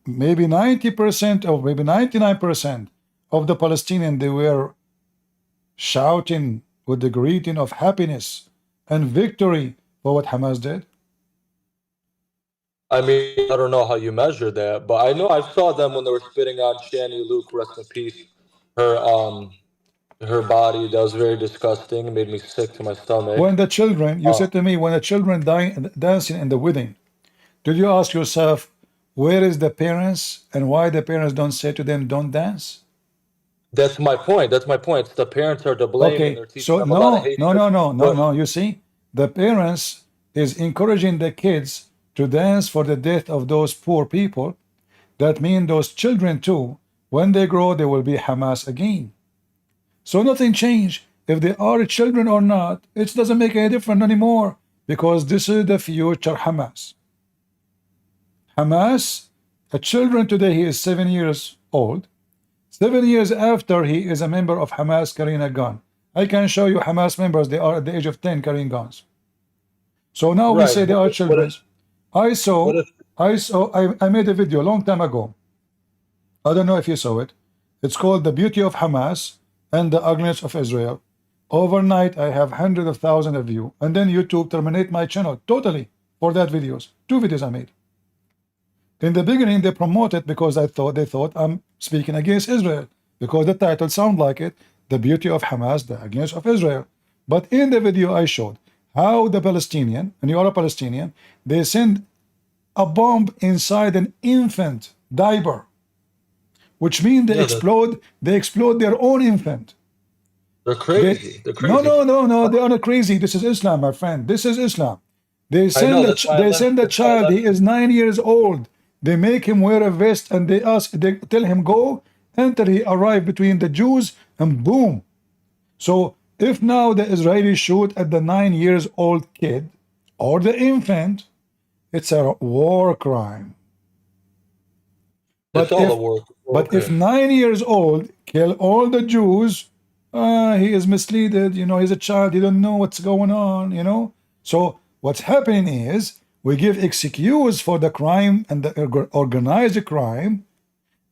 maybe 90% or maybe 99% of the Palestinians, they were shouting with the greeting of happiness and victory for what Hamas did? I mean, I don't know how you measure that, but I know I saw them when they were spitting on Shani Luke, rest in peace. her body. That was very disgusting. It made me sick to my stomach. When the children, you said to me, when the children dancing in the wedding, did you ask yourself, where is the parents and why the parents don't say to them, don't dance? That's my point. That's my point. The parents are to blame, and Okay, they're teaching so them a lot of no. You see, the parents is encouraging the kids to dance for the death of those poor people. That means those children too, when they grow, they will be Hamas again. So nothing changed. If they are children or not, it doesn't make any difference anymore, because this is the future Hamas. Hamas, a children today, he is 7 years old. 7 years after, he is a member of Hamas carrying a gun. I can show you Hamas members, they are at the age of 10 carrying guns. So now we say they are children. I made a video a long time ago. I don't know if you saw it. It's called The Beauty of Hamas and the Ugliness of Israel. Overnight, I have hundreds of thousands of views. And then YouTube terminate my channel totally for that videos. 2 videos I made. In the beginning, they promoted because they thought I'm speaking against Israel, because the title sound like it, The Beauty of Hamas, the Ugliness of Israel. But in the video I showed how the Palestinian, and you are a Palestinian, they send a bomb inside an infant diaper, which means they explode their own infant. They're crazy. They're crazy. No, they are not crazy. This is Islam, my friend. This is Islam. They send the child, he is 9 years old. They make him wear a vest and they tell him go, enter, he arrived between the Jews and boom. So if now the Israelis shoot at the 9 years old kid or the infant, it's a war crime. But if 9 years old kill all the Jews, he is misleaded, you know, he's a child, he don't know what's going on, you know. So what's happening is we give excuse for the crime and the organized crime,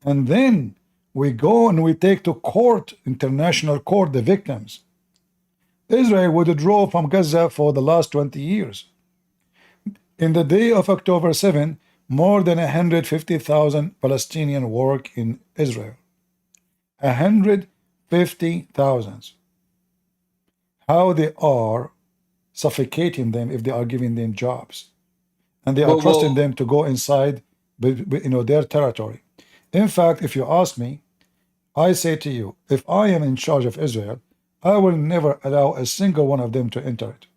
and then we go and we take to court, international court, the victims. Israel withdrew from Gaza for the last 20 years. In the day of October 7, more than 150,000 Palestinians work in Israel. 150,000. How they are suffocating them if they are giving them jobs. And they are trusting them to go inside their territory. In fact, if you ask me, I say to you, if I am in charge of Israel, I will never allow a single one of them to enter it.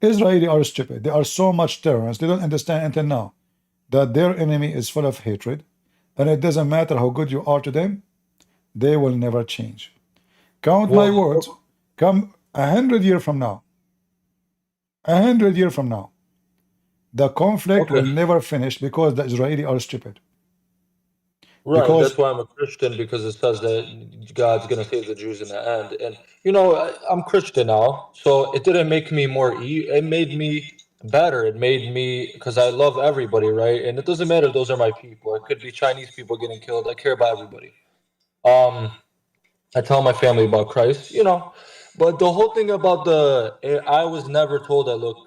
Israelis are stupid. They are so much terrorists. They don't understand until now that their enemy is full of hatred, and it doesn't matter how good you are to them, they will never change. Count my words, come 100 years from now, 100 years from now, the conflict will never finish because the Israelis are stupid. Right, that's why I'm a Christian, because it says that God's going to save the Jews in the end. And, you know, I'm Christian now, so it didn't make me more it made me better. It made me, because I love everybody, right? And it doesn't matter if those are my people. It could be Chinese people getting killed. I care about everybody. I tell my family about Christ, you know. But the whole thing about I was never told I look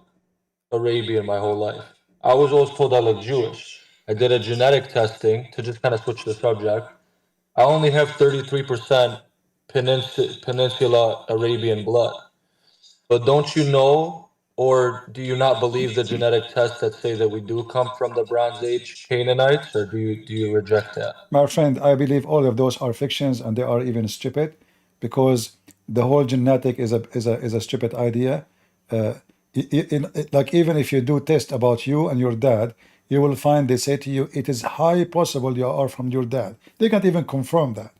Arabian my whole life. I was always told I look Jewish. I did a genetic testing to just kind of switch the subject. I only have 33% Peninsula Arabian blood. But don't you know, or do you not believe the genetic tests that say that we do come from the Bronze Age Canaanites, or do you reject that? My friend, I believe all of those are fictions, and they are even stupid, because the whole genetic is a stupid idea. Like, even if you do test about you and your dad, you will find they say to you, it is high possible you are from your dad. They can't even confirm that,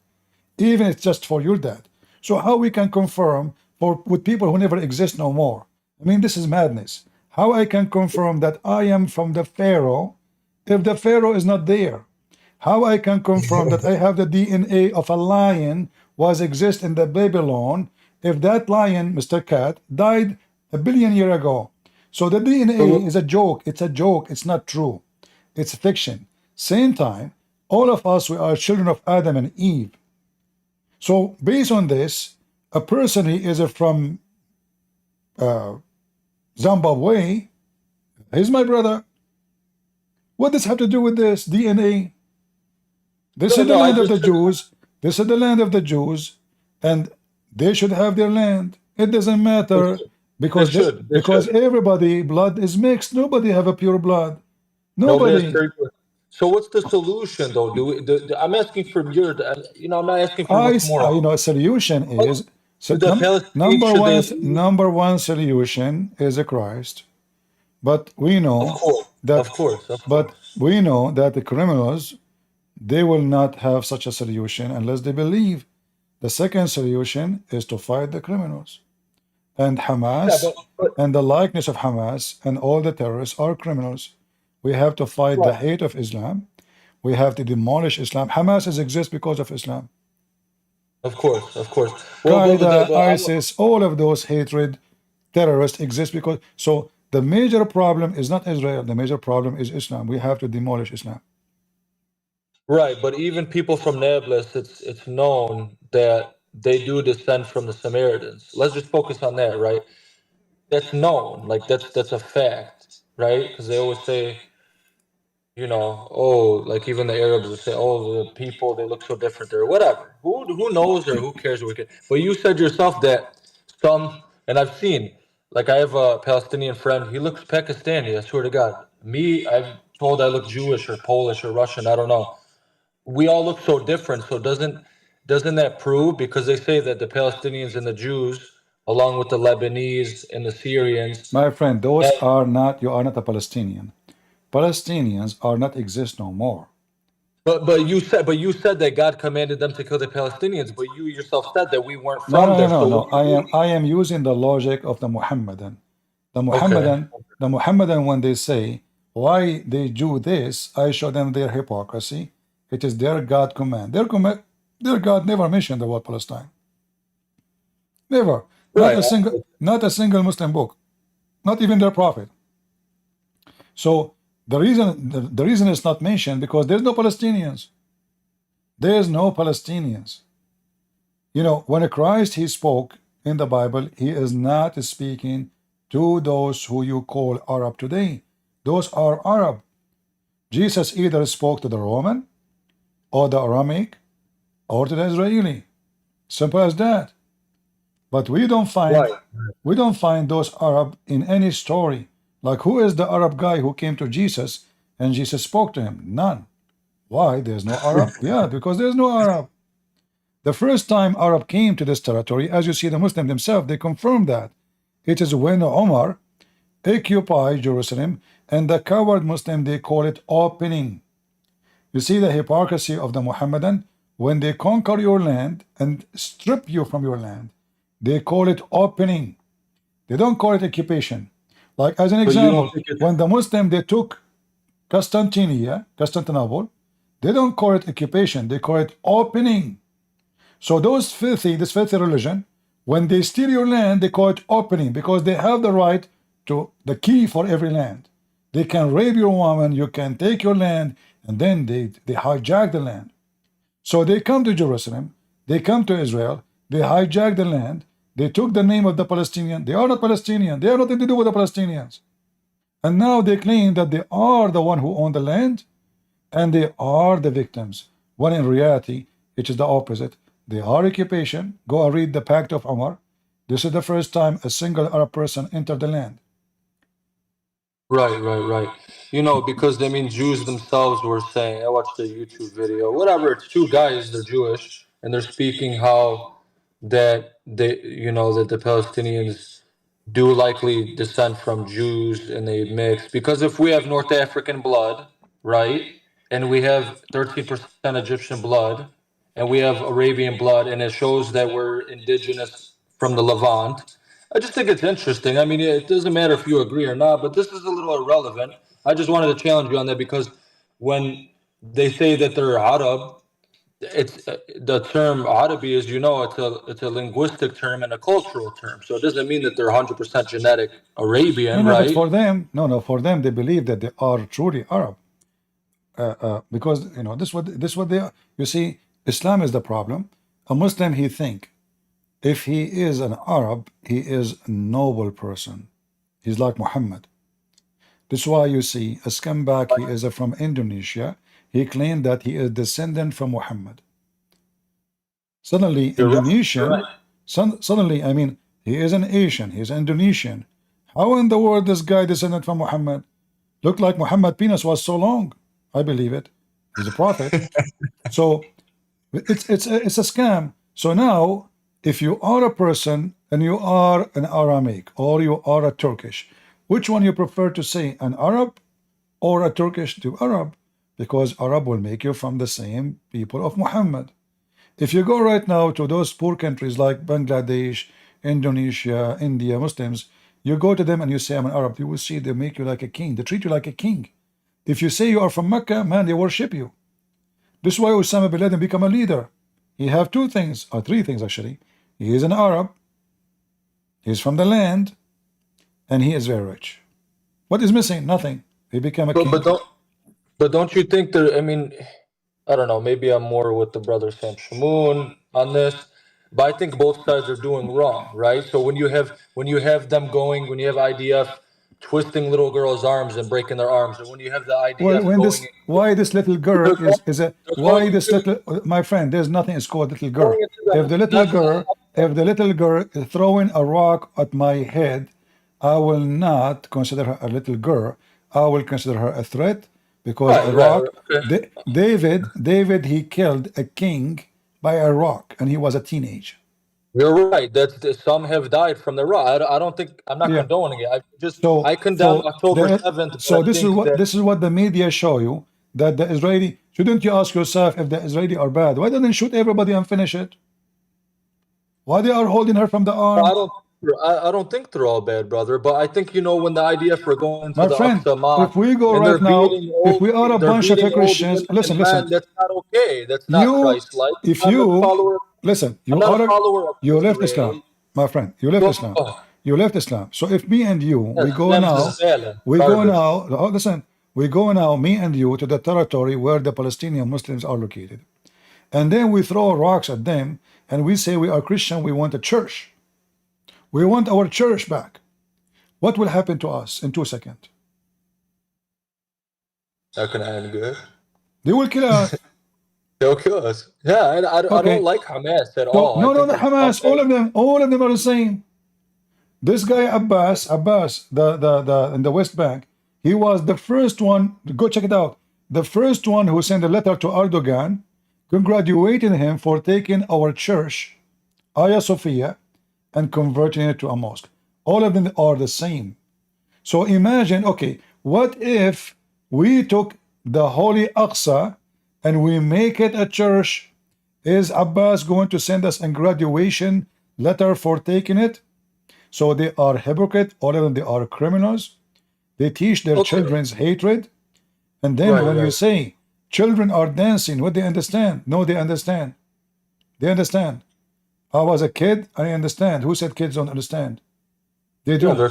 even if it's just for your dad. So how we can confirm with people who never exist no more? I mean, this is madness. How I can confirm that I am from the Pharaoh if the Pharaoh is not there? How I can confirm that I have the DNA of a lion was exist in the Babylon if that lion, Mr. Cat, died 1 billion years ago? So the DNA is a joke. It's a joke. It's not true. It's fiction. Same time, all of us, we are children of Adam and Eve. So based on this, a person he is from Zimbabwe, he's my brother. What does have to do with this DNA? This is the land of the Jews. This is the land of the Jews, and they should have their land. It doesn't matter because because everybody blood is mixed. Nobody have a pure blood. Nobody has Nobody. very good. So what's the solution though? I'm asking from your, I'm not asking for what's moral. You know, a solution is The Palestinians, should they leave? number one solution is a Christ. But we know that we know that the criminals, they will not have such a solution unless they believe. The second solution is to fight the criminals. And Hamas and the likeness of Hamas and all the terrorists are criminals. We have to fight the hate of Islam. We have to demolish Islam. Hamas exists because of Islam. Of course. Qaeda, ISIS, all of those hatred terrorists exist because. So the major problem is not Israel. The major problem is Islam. We have to demolish Islam. Right, but even people from Nablus, it's known that they do descend from the Samaritans. Let's just focus on that, right? That's known, like that's a fact, right? Because they always say, you know, oh, like even the Arabs will say, oh, the people, they look so different or whatever. Who knows or who cares what we can. But you said yourself that some, and I've seen, like I have a Palestinian friend, he looks Pakistani, I swear to God. Me, I'm told I look Jewish or Polish or Russian, I don't know. We all look so different, so doesn't that prove, because they say that the Palestinians and the Jews, along with the Lebanese and the Syrians, my friend, those are not, you are not a Palestinian. Palestinians are not exist no more. But you said that God commanded them to kill the Palestinians, but you yourself said that we weren't from there. No. I am using the logic of the Muhammadan. The Muhammadan, when they say why they do this, I show them their hypocrisy. It is their God command. Their God never mentioned the word Palestine. Never. Not a single Muslim book. Not even their prophet. So the reason it's not mentioned because there's no Palestinians. There's no Palestinians. You know, when Christ he spoke in the Bible, he is not speaking to those who you call Arab today. Those are Arab. Jesus either spoke to the Roman or the Aramaic or to the Israeli. Simple as that. But we don't find those Arab in any story. Like, who is the Arab guy who came to Jesus and Jesus spoke to him? None. Why? There's no Arab? Yeah, because there's no Arab. The first time Arab came to this territory, as you see the Muslims themselves, they confirmed that. It is when Omar occupied Jerusalem, and the coward Muslim, they call it opening. You see the hypocrisy of the Muhammadan? When they conquer your land and strip you from your land, they call it opening. They don't call it occupation. Like, as an example, when the Muslim, they took Constantinople, they don't call it occupation, they call it opening. So this filthy religion, when they steal your land, they call it opening because they have the right to the key for every land. They can rape your woman, you can take your land, and then they hijack the land. So they come to Jerusalem, they come to Israel, they hijack the land, they took the name of the Palestinian. They are not Palestinian. They have nothing to do with the Palestinians. And now they claim that they are the one who own the land and they are the victims. When in reality, it is the opposite. They are occupation. Go and read the Pact of Omar. This is the first time a single Arab person entered the land. Right. You know, because I mean, Jews themselves were saying, I watched a YouTube video, whatever, it's two guys, they're Jewish, and they're speaking how that they, you know, that the Palestinians do likely descend from Jews and they mix. Because if we have North African blood, right, and we have 13% Egyptian blood, and we have Arabian blood, and it shows that we're indigenous from the Levant, I just think it's interesting. I mean, it doesn't matter if you agree or not, but this is a little irrelevant. I just wanted to challenge you on that because when they say that they're Arab, it's the term Arabi is, you know, it's a linguistic term and a cultural term. So it doesn't mean that they're 100% genetic Arabian, No, right? but for them, they believe that they are truly Arab. Because, you know, this what they are. You see, Islam is the problem. A Muslim, he think, if he is an Arab, he is a noble person. He's like Muhammad. That's why you see a scumbag, he is from Indonesia. He claimed that he is descendant from Muhammad. Suddenly, You're right. Indonesian, suddenly, I mean, he is an Asian, he's Indonesian. How in the world this guy descended from Muhammad? Looked like Muhammad penis was so long. I believe it. He's a prophet. So it's a scam. So now, if you are a person and you are an Aramaic or you are a Turkish, which one you prefer to say, an Arab or a Turkish to Arab? Because Arab will make you from the same people of Muhammad. If you go right now to those poor countries like Bangladesh, Indonesia, India, Muslims, you go to them and you say, I'm an Arab, you will see they make you like a king. They treat you like a king. If you say you are from Mecca, man, they worship you. This is why Osama bin Laden become a leader. He have two things, or three things actually. He is an Arab, he's from the land, and he is very rich. What is missing? Nothing. He became a king. But don't you think there? I mean, I don't know. Maybe I'm more with the brother Sam Shamoon on this, but I think both sides are doing wrong, right? So when you have them going, when you have IDF twisting little girls' arms and breaking their arms, and when you have the IDF Well, when going, this, why this little girl is a, why this little, my friend, there's nothing is called little girl. If the little girl is throwing a rock at my head, I will not consider her a little girl. I will consider her a threat because a rock. David, he killed a king by a rock, and he was a teenager. You're right. That's some have died from the rock. I don't think I'm not condoning it. I condemn October 7th. So this is what the media show you, that the Israeli. Shouldn't you ask yourself if the Israeli are bad? Why don't they shoot everybody and finish it? Why they are holding her from the arm? I don't think they're all bad, brother. But I think when the IDF are going to my the friend, Aqsa Mosque, if we go and right now, if we are a they're bunch of beating Christians, old women and listen. men, that's not okay. That's not You, Christ-like. if I'm you a follower. listen, I'm not a follower of you left Israel. Islam, my friend. You left Islam. You left Islam. So if me and you, Yes, we go Islam's now, just Whalen, we go garbage. now. Oh, listen, we go now, me and you, to the territory where the Palestinian Muslims are located, and then we throw rocks at them, and we say we are Christian. We want a church. We want our church back. What will happen to us in 2 seconds? Not gonna end good. They will kill us. They'll kill us. Yeah, I don't like Hamas at So, all. no, I think the they're Hamas, scumbags. all of them are the same. This guy Abbas, the in the West Bank, he was the first one. Go check it out. The first one who sent a letter to Erdogan, congratulating him for taking our church, SOFYA, and converting it to a mosque. All of them are the same. So imagine, okay, what if we took the Holy Aqsa and we make it a church? Is Abbas going to send us a graduation letter for taking it? So they are hypocrite, all of them, they are criminals. They teach their children's hatred. And then when you say children are dancing, what they understand? No, they understand. They understand. I was a kid, I understand. Who said kids don't understand? They do. Yeah,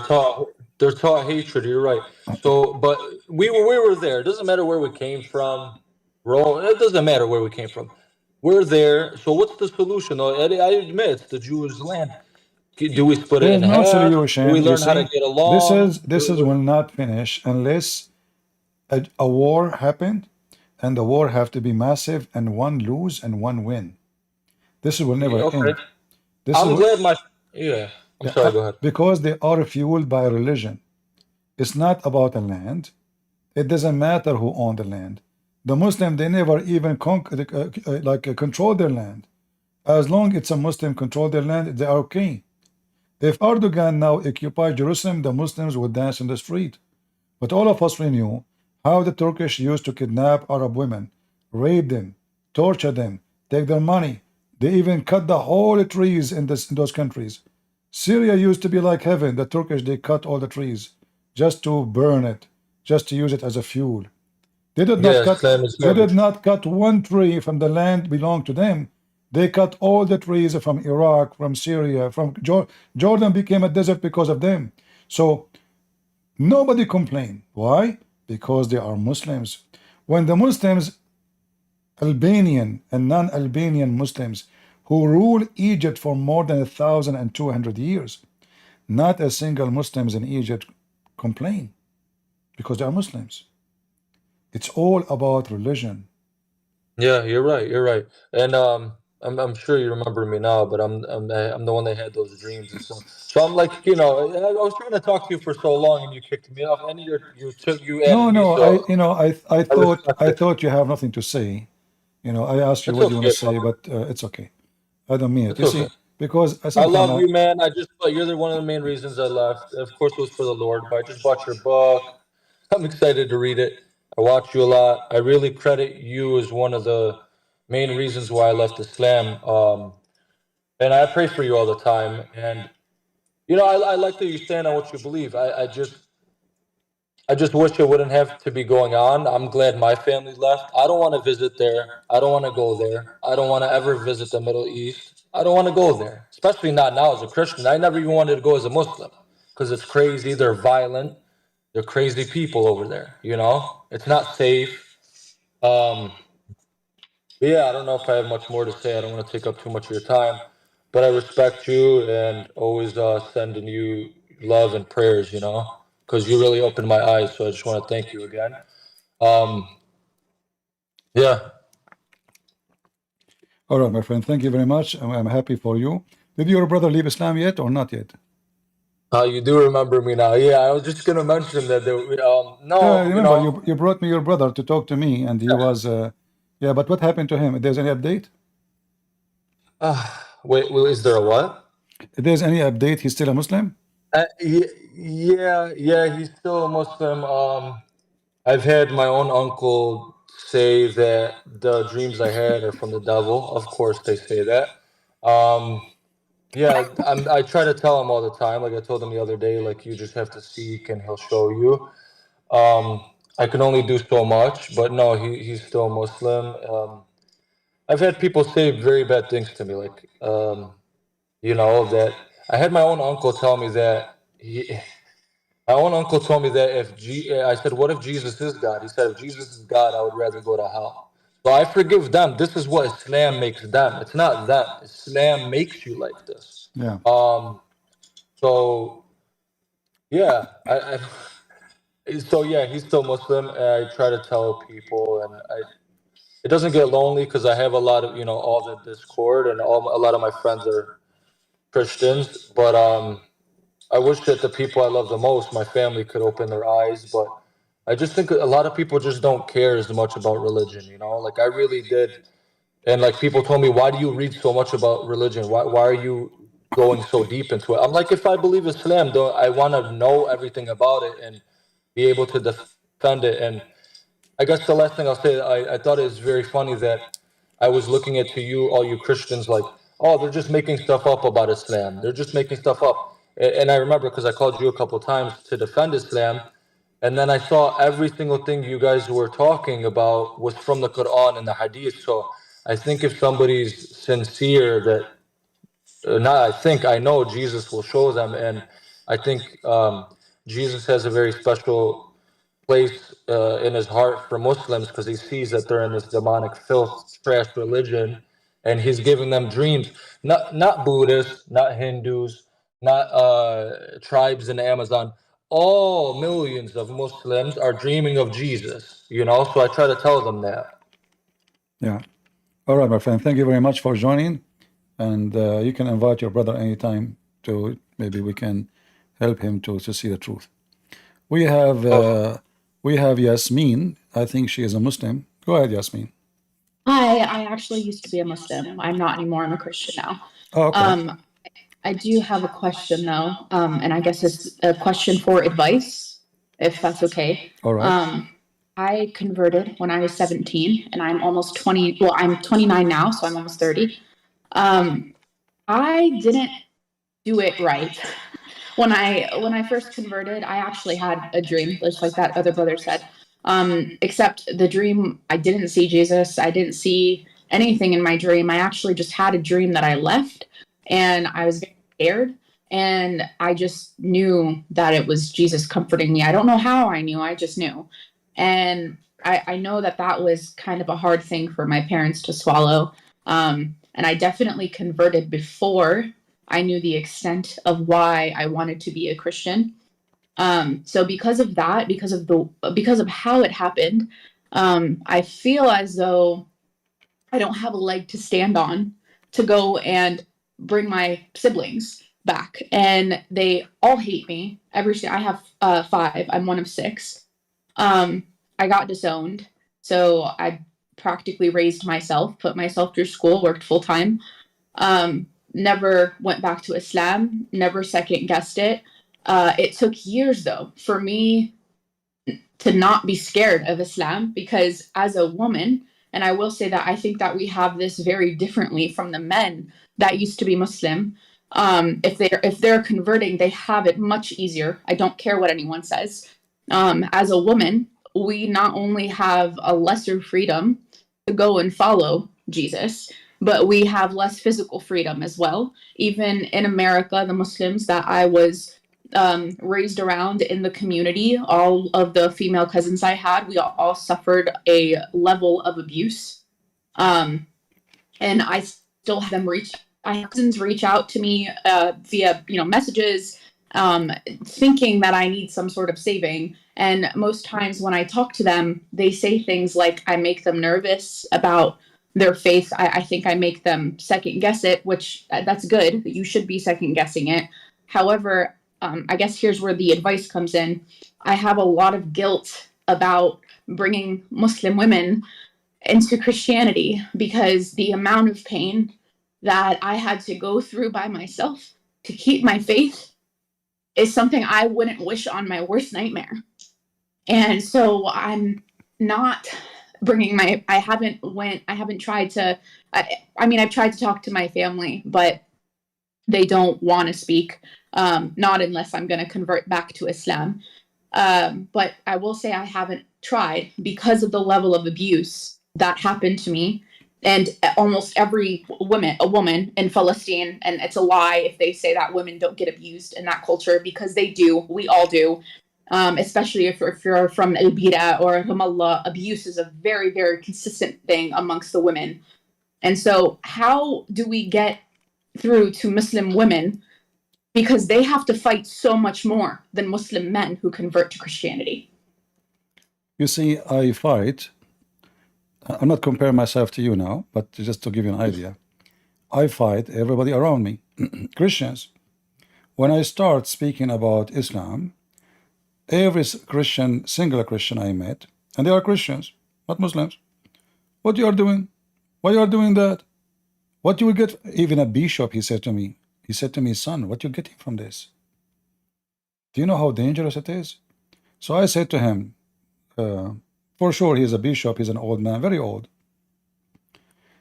they're taught hatred. You're right. So, but we were there. It doesn't matter where we came from. It doesn't matter where we came from. We're there. So what's the solution? I admit it's the Jewish land. Do we split it There's in no half? solution. Do we You learn how to see, get along? this is will not finish unless a war happened, and the war have to be massive, and one lose and one win. This will never end. I'm glad I'm sorry, go ahead. Because they are fueled by religion. It's not about the land. It doesn't matter who owned the land. The Muslim, they never even control their land. As long as it's a Muslim control their land, they are okay. If Erdogan now occupies Jerusalem, the Muslims would dance in the street. But all of us, we knew how the Turkish used to kidnap Arab women, rape them, torture them, take their money. They even cut the whole trees in those countries. Syria used to be like heaven. The Turkish, they cut all the trees just to burn it, just to use it as a fuel. They did not cut one tree from the land belonged to them. They cut all the trees from Iraq, from Syria, from Jordan became a desert because of them. So nobody complained. Why? Because they are Muslims. When the Muslims, Albanian and non-Albanian Muslims, who rule Egypt for more than 1,200 years, not a single Muslims in Egypt complain because they are Muslims. It's all about religion. Yeah, you're right. And I'm sure you remember me now, but I'm the one that had those dreams and stuff. So I'm like, you know, I was trying to talk to you for so long, and you kicked me off, and you added me, No, so I I respect it. thought you have nothing to say. You know, I asked you It's what you want to okay, say, brother. but it's okay. I don't mean it. It's You okay. see, because I sometimes love you, man. I just you're one of the main reasons I left. Of course, it was for the Lord, but I just bought your book. I'm excited to read it. I watch you a lot. I really credit you as one of the main reasons why I left Islam. And I pray for you all the time. And you know, I like that you stand on what you believe. I just wish it wouldn't have to be going on. I'm glad my family left. I don't want to visit there. I don't want to go there. I don't want to ever visit the Middle East. I don't want to go there, especially not now as a Christian. I never even wanted to go as a Muslim because it's crazy. They're violent. They're crazy people over there. You know, it's not safe. But yeah, I don't know if I have much more to say. I don't want to take up too much of your time, but I respect you and always sending you love and prayers, you know, because you really opened my eyes. So I just want to thank you again. Yeah. all right, my friend. Thank you very much. I'm happy for you. Did your brother leave Islam yet or not yet? You do remember me now. Yeah, I was just going to mention that. Yeah, No, you remember know, you brought me your brother to talk to me, and he was yeah. But what happened to him? If there's any update? wait, is there a what? If there's any update, he's still a Muslim? Yeah, he's still a Muslim. I've had my own uncle say that the dreams I had are from the devil. Of course, they say that. Yeah, I try to tell him all the time. Like I told him the other day, like you just have to seek and he'll show you. I can only do so much, but no, he's still Muslim. I've had people say very bad things to me, like you know that I had my own uncle tell me that my own uncle told me that I said, what if Jesus is God? He said, if Jesus is God, I would rather go to hell. So I forgive them. This is what Islam makes them. It's not them. Islam makes you like this. Yeah. So yeah, so yeah, he's still Muslim. I try to tell people, and it doesn't get lonely because I have a lot of all the Discord, and a lot of my friends are Christians. But I wish that the people I love the most, my family, could open their eyes. But I just think a lot of people just don't care as much about religion. You know, like I really did. And like people told me, why do you read so much about religion? Why are you going so deep into it? I'm like, if I believe Islam, though, I want to know everything about it and be able to defend it. And I guess the last thing I'll say, I thought it was very funny that I was looking at you, all you Christians, like, oh, they're just making stuff up about Islam. They're just making stuff up. And I remember because I called you a couple times to defend Islam. And then I saw every single thing you guys were talking about was from the Quran and the Hadith. So I think if somebody's sincere, that not I know Jesus will show them. And I think Jesus has a very special place in his heart for Muslims because he sees that they're in this demonic filth, trash religion, and he's giving them dreams. Not Buddhists, not Hindus, not tribes in the Amazon. All millions of Muslims are dreaming of Jesus. You know, so I try to tell them that. Yeah. All right, my friend. Thank you very much for joining, and you can invite your brother anytime to maybe we can help him to see the truth. We have Yasmin. I think she is a Muslim. Go ahead, Yasmin. Hi, I actually used to be a Muslim. I'm not anymore. I'm a Christian now. Oh, okay. I do have a question though, and I guess it's a question for advice, if that's okay. All right. I converted when I was 17, and I'm almost 20. Well, I'm 29 now, so I'm almost 30. I didn't do it right. When I first converted, I actually had a dream, just like that other brother said. Except the dream, I didn't see Jesus. I didn't see anything in my dream. I actually just had a dream that I left, and I was very scared. And I just knew that it was Jesus comforting me. I don't know how I knew. I just knew. And I know that that was kind of a hard thing for my parents to swallow. And I definitely converted before I knew the extent of why I wanted to be a Christian. So because of that, because of how it happened, I feel as though I don't have a leg to stand on. to go and bring my siblings back, and they all hate me. I have 5. I'm one of 6. I got disowned, so I practically raised myself, put myself through school, worked full time. Never went back to Islam, never second guessed it. It took years though for me to not be scared of Islam, because as a woman, and I will say that I think that we have this very differently from the men that used to be Muslim. If they're converting, they have it much easier. I don't care what anyone says. As a woman, we not only have a lesser freedom to go and follow Jesus, but we have less physical freedom as well. Even in America, the Muslims that I was raised around in the community, all of the female cousins I had, we all suffered a level of abuse. And I still have them I have cousins reach out to me via, messages, thinking that I need some sort of saving. And most times when I talk to them, they say things like I make them nervous about their faith. I think I make them second guess it, which that's good. You should be second guessing it. However, I guess here's where the advice comes in. I have a lot of guilt about bringing Muslim women into Christianity, because the amount of pain that I had to go through by myself to keep my faith is something I wouldn't wish on my worst nightmare. And so I'm not bringing I haven't tried to, I've tried to talk to my family, but they don't want to speak, not unless I'm going to convert back to Islam. But I will say I haven't tried because of the level of abuse that happened to me. And almost every woman in Palestine, and it's a lie if they say that women don't get abused in that culture, because they do. We all do. Especially if you're from Al-Bira or Ramallah, abuse is a very, very consistent thing amongst the women. And so how do we get through to Muslim women, because they have to fight so much more than Muslim men who convert to Christianity? You see, I fight. I'm not comparing myself to you now, but just to give you an idea. I fight everybody around me, Christians. When I start speaking about Islam, every single Christian I met, and they are Christians, not Muslims. What you are doing? Why you are doing that? What you will get? Even a bishop, he said to me, son, what you getting from this? Do you know how dangerous it is? So I said to him, for sure he's a bishop, he's an old man, very old.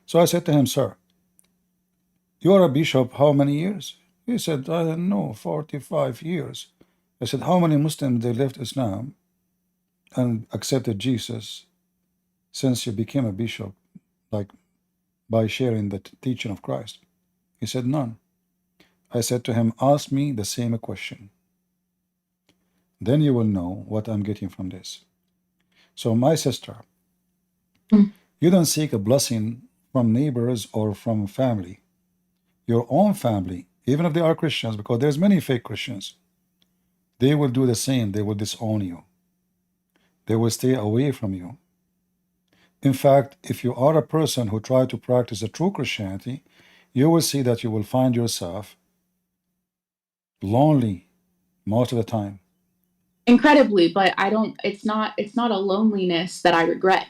So I said to him, sir, you are a bishop how many years? He said, I don't know, 45 years. I said, how many Muslims they left Islam and accepted Jesus since you became a bishop, like by sharing the teaching of Christ? He said, none. I said to him, ask me the same question. Then you will know what I'm getting from this. So my sister, you don't seek a blessing from neighbors or from family. Your own family, even if they are Christians, because there's many fake Christians, they will do the same. They will disown you. They will stay away from you. In fact, if you are a person who try to practice a true Christianity, you will see that you will find yourself lonely most of the time. Incredibly, but it's not a loneliness that I regret.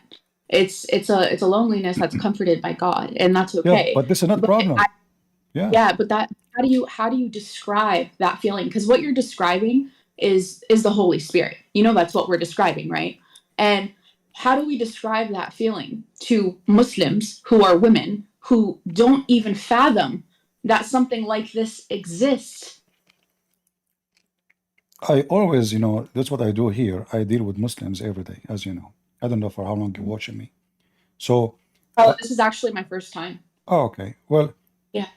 It's a loneliness that's comforted by God, and that's okay. Yeah, but this is not a problem. But that how do you describe that feeling? Because what you're describing is the Holy Spirit. That's what we're describing, right? And how do we describe that feeling to Muslims who are women who don't even fathom that something like this exists? I always, that's what I do here. I deal with Muslims every day, as you know. I don't know for how long you're watching me. So. This is actually my first time. Oh, okay. Well. Yeah.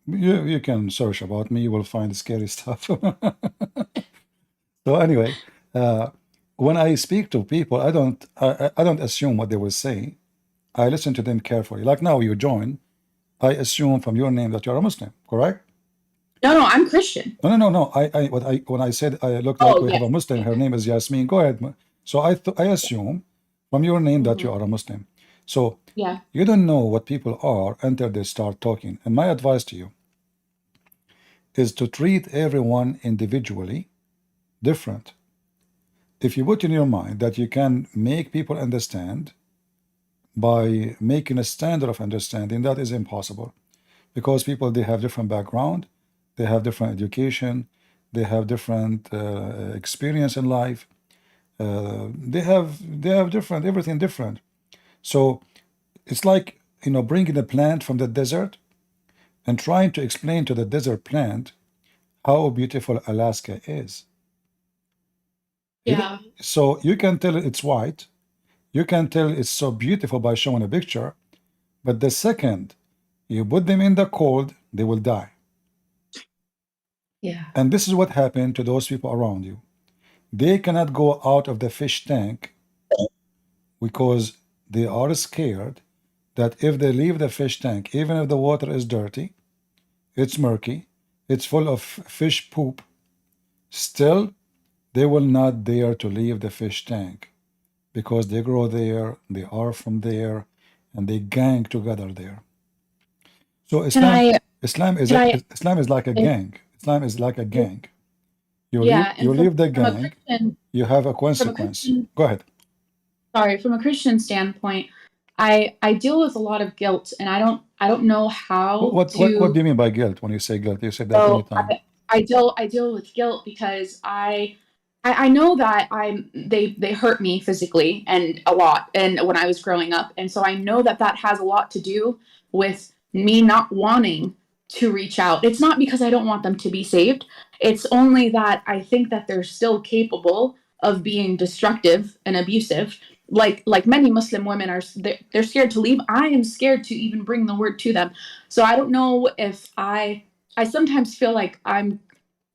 You can search about me. You will find scary stuff. So anyway, when I speak to people, I don't assume what they will say. I listen to them carefully. Like now, you join. I assume from your name that you're a Muslim, correct? No, I'm Christian. No. When I said I look like we have a Muslim, her name is Yasmin. Go ahead. So I assume from your name that you are a Muslim. So Yeah. you don't know what people are until they start talking. And my advice to you is to treat everyone individually different. If you put in your mind that you can make people understand by making a standard of understanding, that is impossible, because people, they have different background, they have different education, they have different experience in life, they have different, everything different. So it's like, you know, bringing a plant from the desert and trying to explain to the desert plant how beautiful Alaska is. Yeah. So you can tell it's white, you can tell it's so beautiful by showing a picture, but the second you put them in the cold, they will die. Yeah. And this is what happened to those people around you. They cannot go out of the fish tank because they are scared that if they leave the fish tank, even if the water is dirty, it's murky, it's full of fish poop, still they will not dare to leave the fish tank because they grow there, they are from there, and they gang together there. So Islam is like a gang. Islam is like a gang. Yeah, and You leave the from a gang, Christian, you have a from a consequence. Christian, Go ahead. sorry, from a Christian standpoint, I deal with a lot of guilt, and I don't know how What to. do you mean by guilt when you say guilt? You said that many So times. I deal with guilt because I know that they hurt me physically and a lot, and when I was growing up, and so I know that that has a lot to do with me not wanting to reach out. It's not because I don't want them to be saved. It's only that I think that they're still capable of being destructive and abusive. Like many Muslim women are, they're scared to leave. I am scared to even bring the word to them. So I don't know if I sometimes feel like I'm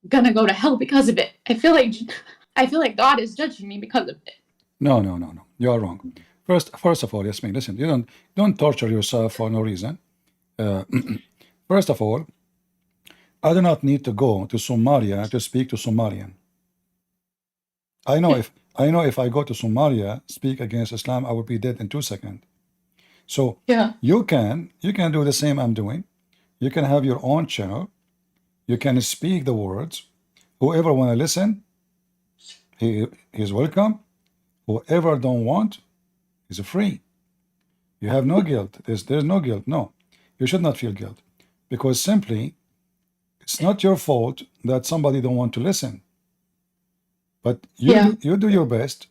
gonna go to hell because of it. I feel like God is judging me because of it. No. You are wrong. First of all, Yasmin, listen. You don't torture yourself for no reason. First of all, I do not need to go to Somalia to speak to Somalian. I know if I go to Somalia, speak against Islam, I will be dead in 2 seconds. So Yeah. you can do the same I'm doing. You can have your own channel. You can speak the words. Whoever want to listen, he is welcome. Whoever don't want is free. You have no guilt. There's no guilt. No, you should not feel guilt, because simply it's not your fault that somebody don't want to listen. But you do your best,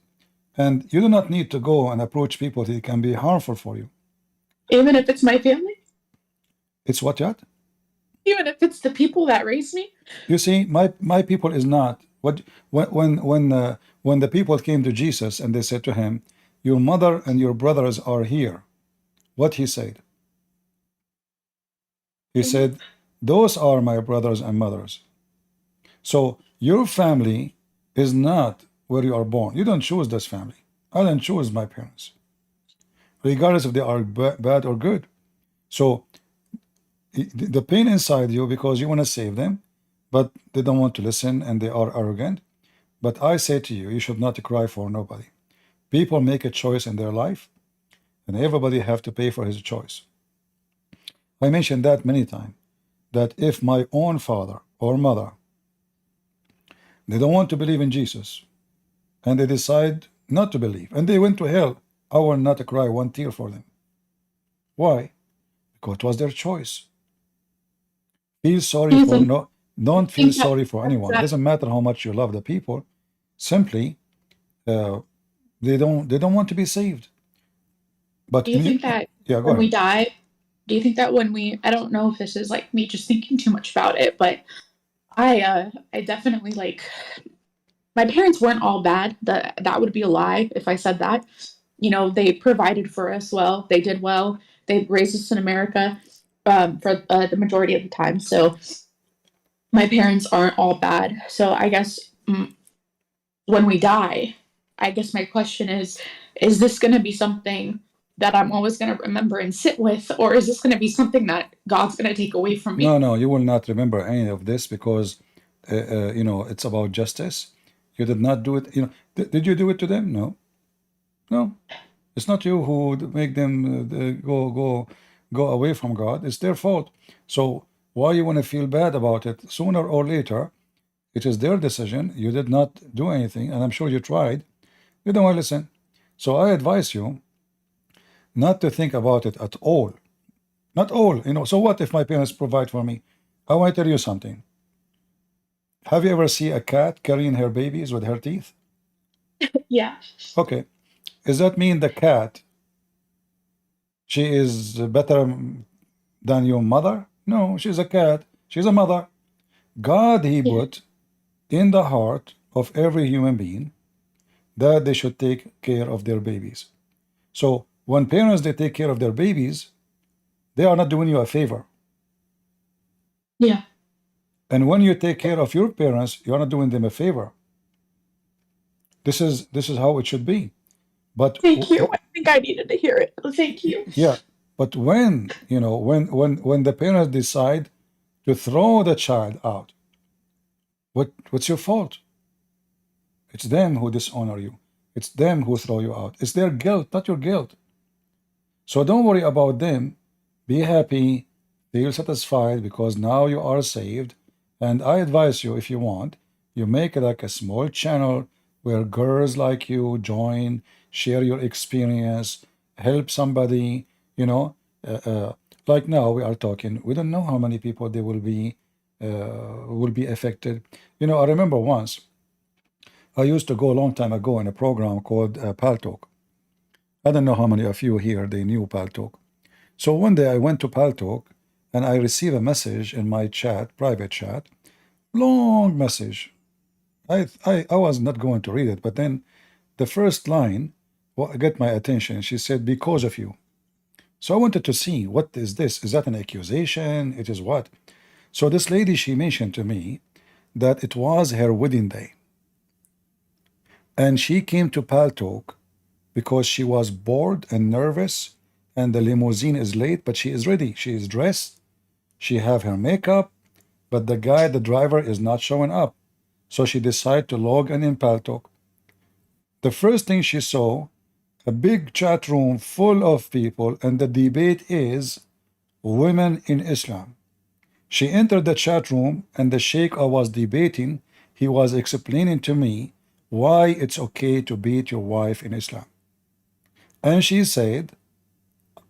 and you do not need to go and approach people that can be harmful for you. Even if it's my family? It's what yet? Even if it's the people that raised me? You see, my people is not what when the people came to Jesus and they said to him, "Your mother and your brothers are here." What he said? He said, "Those are my brothers and mothers." So your family is not where you are born. You don't choose this family. I don't choose my parents, regardless if they are bad or good. So the pain inside you because you want to save them, but they don't want to listen and they are arrogant. But I say to you, you should not cry for nobody. People make a choice in their life, and everybody have to pay for his choice. I mentioned that many times, that if my own father or mother, they don't want to believe in Jesus, and they decide not to believe, and they went to hell, I will not cry one tear for them. Why? Because it was their choice. Feel sorry for don't feel sorry for anyone. It doesn't matter how much you love the people. Simply, they don't want to be saved. But do you think that when we die, do you think that when we, I don't know if this is like me just thinking too much about it, but I definitely like, my parents weren't all bad. That would be a lie if I said that. You know, they provided for us well. They did well. They raised us in America for the majority of the time. So my parents aren't all bad. So I guess when we die, I guess my question is this going to be something that I'm always going to remember and sit with, or is this going to be something that God's going to take away from me? No, you will not remember any of this because, you know, it's about justice. You did not do it. You know, did you do it to them? No. It's not you who make them go away from God. It's their fault. So why you want to feel bad about it? Sooner or later, it is their decision. You did not do anything, and I'm sure you tried. You don't want to listen. So I advise you not to think about it at all. Not all. So what if my parents provide for me? I want to tell you something. Have you ever seen a cat carrying her babies with her teeth? Yeah. Okay. Does that mean the cat, she is better than your mother? No, she's a cat. She's a mother. God, He put in the heart of every human being that they should take care of their babies. So when parents, they take care of their babies, they are not doing you a favor. Yeah. And when you take care of your parents, you're not doing them a favor. This is how it should be. But Thank you. I think I needed to hear it. Thank you. yeah, but when when the parents decide to throw the child out, what's your fault? It's them who dishonor you. It's them who throw you out. It's their guilt, not your guilt. So don't worry about them. Be happy, feel satisfied, because now you are saved. And I advise you, if you want, you make like a small channel where girls like you join, share your experience, help somebody, like now we are talking. We don't know how many people they will be affected. I remember once, I used to go a long time ago in a program called Paltalk. I don't know how many of you here, they knew Paltalk. So one day I went to Paltalk and I received a message in my chat, private chat, long message. I was not going to read it, but then the first line got my attention. She said, because of you. So I wanted to see, what is this? Is that an accusation? It is what? So this lady, she mentioned to me that it was her wedding day. And she came to Paltalk because she was bored and nervous, and the limousine is late, but she is ready. She is dressed. She have her makeup, but the guy, the driver, is not showing up. So she decided to log in Paltalk. The first thing she saw, a big chat room full of people, and the debate is women in Islam. She entered the chat room, and the sheikh I was debating, he was explaining to me why it's okay to beat your wife in Islam. And she said,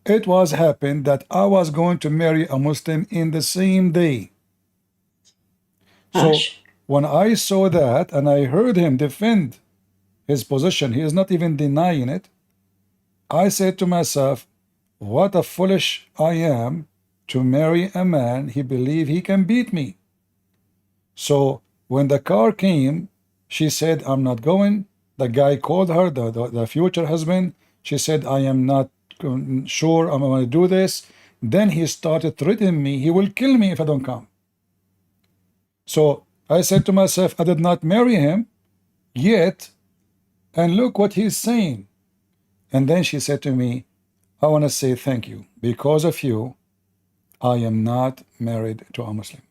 it was happened that I was going to marry a Muslim in the same day. So when I saw that and I heard him defend his position, he is not even denying it, I said to myself, what a foolish I am to marry a man he believe he can beat me. So when the car came, she said, I'm not going. The guy called her, the future husband. She said, I am not sure I'm going to do this. Then he started threatening me. He will kill me if I don't come. So I said to myself, I did not marry him yet. And look what he's saying. And then she said to me, I want to say thank you. Because of you, I am not married to a Muslim.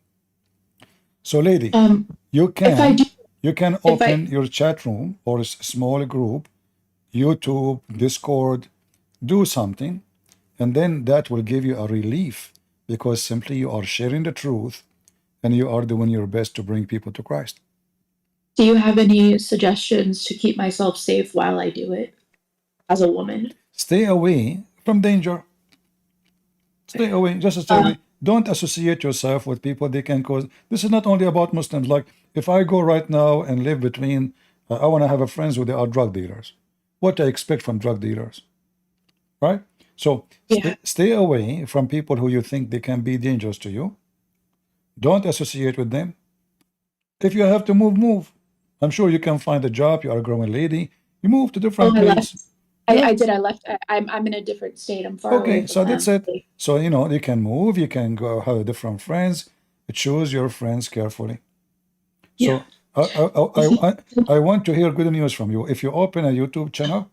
So lady, you can open your chat room or a small group, YouTube, Discord, do something, and then that will give you a relief, because simply you are sharing the truth and you are doing your best to bring people to Christ. Do you have any suggestions to keep myself safe while I do it as a woman? Stay away from danger. Stay away, just stay away. Don't associate yourself with people they can cause. This is not only about Muslims. Like if I go right now and live between, I want to have a friends who they are drug dealers. What I expect from drug dealers, right? So stay away from people who you think they can be dangerous to you. Don't associate with them. If you have to move, move. I'm sure you can find a job. You are a growing lady. You move to different place. I did. I left. I'm in a different state. I'm far away. Okay, so that's it. So you can move. You can go have different friends. Choose your friends carefully. So I want to hear good news from you. If you open a YouTube channel,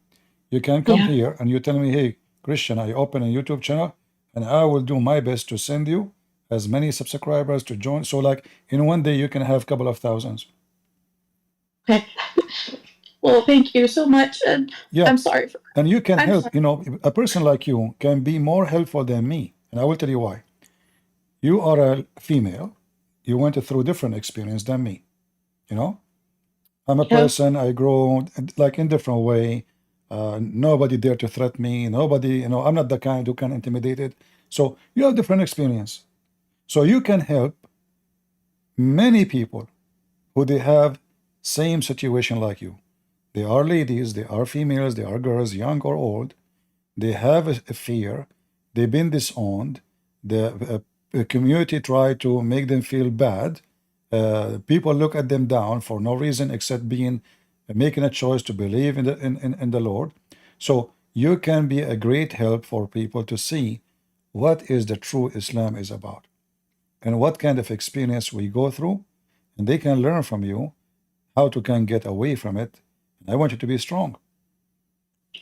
you can come here and you tell me, hey, Christian, I open a YouTube channel and I will do my best to send you as many subscribers to join. So like in one day, you can have a couple of thousands. Okay. Well, thank you so much, and Yeah, I'm sorry for. and you can I'm help. sorry. You know, a person like you can be more helpful than me, and I will tell you why. You are a female. You went through different experience than me. You know, I'm a Yeah. person. I grow like in different way. Nobody dare to threaten me. Nobody, you know, I'm not the kind who can intimidate it. So you have different experience. So you can help many people who they have same situation like you. They are ladies, they are females, they are girls, young or old. They have a fear. They've been disowned. The community try to make them feel bad. People look at them down for no reason except being making a choice to believe in the Lord. So you can be a great help for people to see what is the true Islam is about and what kind of experience we go through, and they can learn from you how to can get away from it. And I want you to be strong.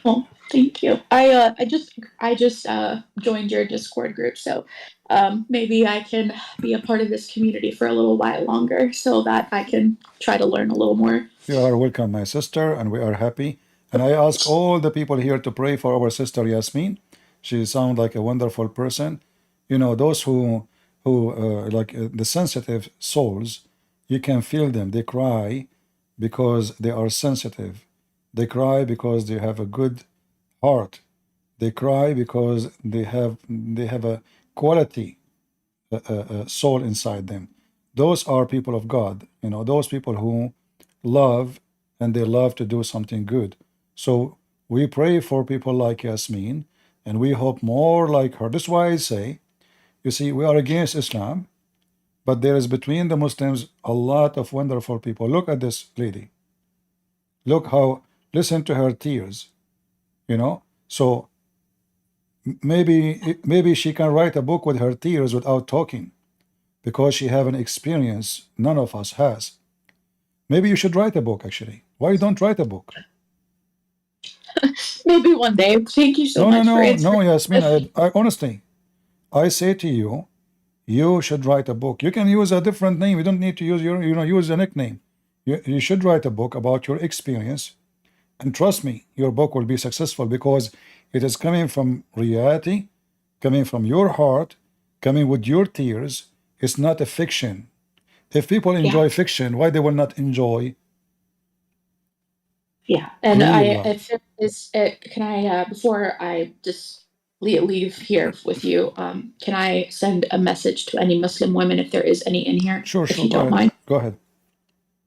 Well, thank you. I just joined your Discord group, so maybe I can be a part of this community for a little while longer, so that I can try to learn a little more. You are welcome, my sister, and we are happy. And I ask all the people here to pray for our sister Yasmin. She sounds like a wonderful person. You know, those who the sensitive souls, you can feel them. They cry because they are sensitive. They cry because they have a good heart. They cry because they have a quality soul inside them. Those are people of God. You know, those people who love and they love to do something good. So we pray for people like Yasmin, and we hope more like her. That's why I say, you see, we are against Islam, but there is between the Muslims a lot of wonderful people. Look at this lady. Look how, listen to her tears, you know. So maybe she can write a book with her tears without talking, because she have an experience none of us has. Maybe you should write a book, actually. Why you don't write a book? Maybe one day. Thank you so much for answering. No, Yasmin, I honestly, I say to you, you should write a book. You can use a different name. You don't need to use use a nickname. You should write a book about your experience, and trust me, your book will be successful because it is coming from reality, coming from your heart, coming with your tears. It's not a fiction. If people enjoy fiction, why they will not enjoy? Yeah, and real life? if there is, can I before I just leave here with you, can I send a message to any Muslim women if there is any in here? Sure, if you go don't ahead. mind. Go ahead.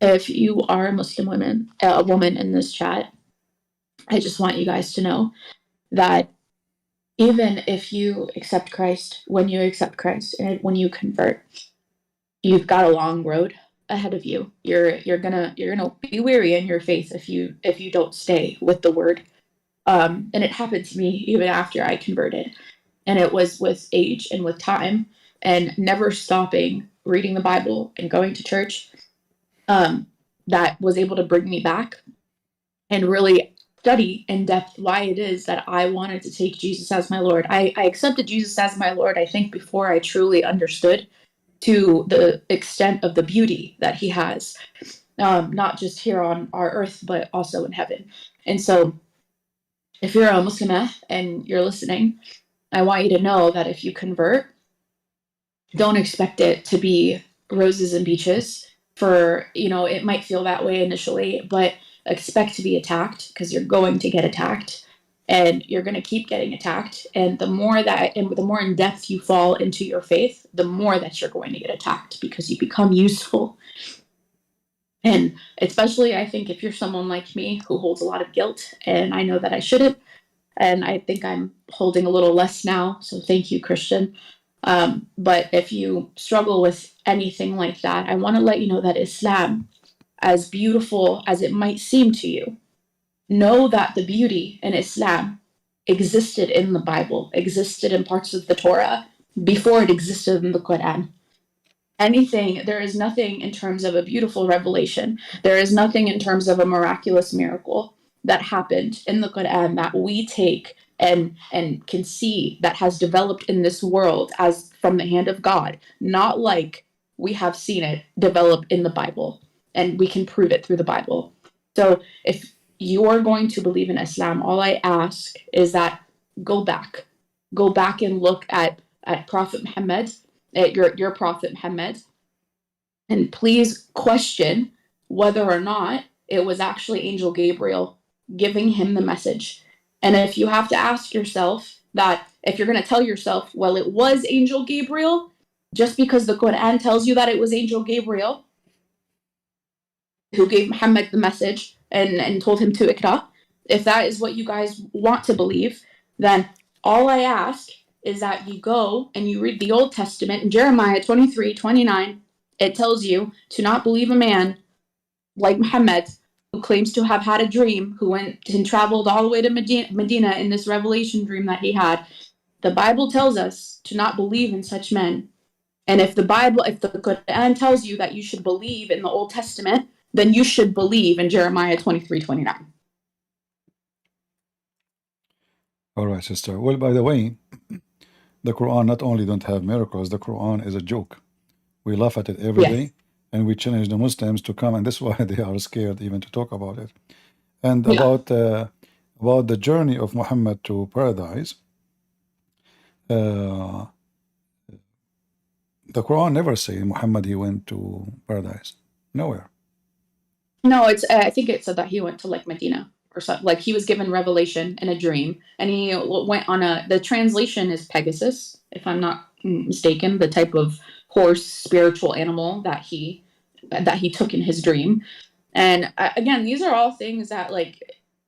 If you are a Muslim woman, a woman in this chat, I just want you guys to know that even if you accept Christ, when you accept Christ and when you convert, you've got a long road ahead of you. You're gonna be weary in your faith if you don't stay with the word. And it happened to me even after I converted, and it was with age and with time and never stopping reading the Bible and going to church, that was able to bring me back and really study in depth why it is that I wanted to take Jesus as my Lord. I accepted Jesus as my Lord, I think, before I truly understood to the extent of the beauty that he has, not just here on our earth, but also in heaven. And so if you're a Muslimah and you're listening, I want you to know that if you convert, don't expect it to be roses and beaches. For, it might feel that way initially, but expect to be attacked, because you're going to get attacked and you're going to keep getting attacked. And the more in depth you fall into your faith, the more that you're going to get attacked, because you become useful. And especially, I think, if you're someone like me who holds a lot of guilt, and I know that I shouldn't, and I think I'm holding a little less now, so thank you, Christian. But if you struggle with anything like that, I want to let you know that Islam, as beautiful as it might seem to you, know that the beauty in Islam existed in the Bible, existed in parts of the Torah before it existed in the Quran. There is nothing in terms of a beautiful revelation. There is nothing in terms of a miraculous miracle that happened in the Quran that we take and can see that has developed in this world as from the hand of God, not like we have seen it develop in the Bible, and we can prove it through the Bible. So if you are going to believe in Islam. All I ask is that go back and look at Prophet Muhammad, at your Prophet Muhammad, and please question whether or not it was actually Angel Gabriel giving him the message. And if you have to ask yourself that, if you're going to tell yourself, well, it was Angel Gabriel, just because the Quran tells you that it was Angel Gabriel who gave Muhammad the message and told him to ikra, if that is what you guys want to believe, then all I ask is that you go and you read the Old Testament in Jeremiah 23:29. It tells you to not believe a man like Muhammad who claims to have had a dream, who went and traveled all the way to Medina in this revelation dream that he had. The Bible tells us to not believe in such men. And if the Quran tells you that you should believe in the Old Testament, then you should believe in Jeremiah 23:29. All right, sister. Well, by the way, the Quran not only don't have miracles, the Quran is a joke. We laugh at it every Yes. day, and we challenge the Muslims to come, and that's why they are scared even to talk about it. And Yeah. about the journey of Muhammad to paradise, the Quran never say Muhammad he went to paradise. Nowhere. No, it's I think it said that he went to like Medina or something. Like he was given revelation in a dream, and he went on the translation is Pegasus, if I'm not mistaken, the type of horse spiritual animal that he took in his dream. And again, these are all things that, like,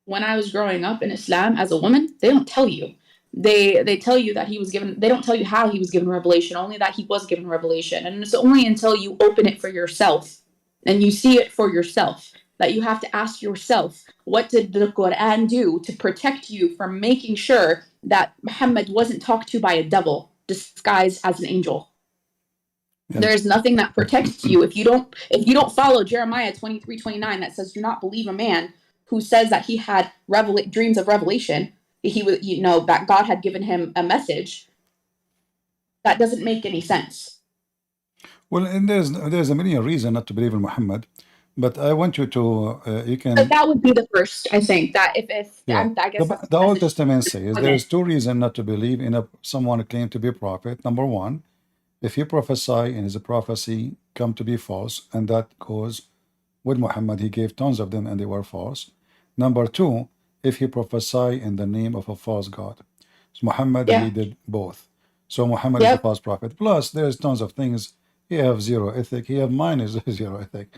when I was growing up in Islam as a woman, they don't tell you. They tell you that he was given. They don't tell you how he was given revelation. Only that he was given revelation, and it's only until you open it for yourself and you see it for yourself that you have to ask yourself, what did the Quran do to protect you from making sure that Muhammad wasn't talked to by a devil disguised as an angel? Yeah. There is nothing that protects you if you don't follow Jeremiah 23:29 that says, do not believe a man who says that he had dreams of revelation. He was, that God had given him a message. That doesn't make any sense. Well, and there's a million reasons not to believe in Muhammad, but I want you to you can. But that would be the first, I think. That if Yeah. I guess that's The Old message. Testament says Okay. there's two reasons not to believe in someone who claimed to be a prophet. Number one, if he prophesy and his prophecy come to be false, and that goes with Muhammad, he gave tons of them and they were false. Number two, if he prophesy in the name of a false god. So Muhammad, Yeah. he did both. So Muhammad is a Yep. false prophet. Plus, there's tons of things. He have zero ethic. He have minus zero ethic.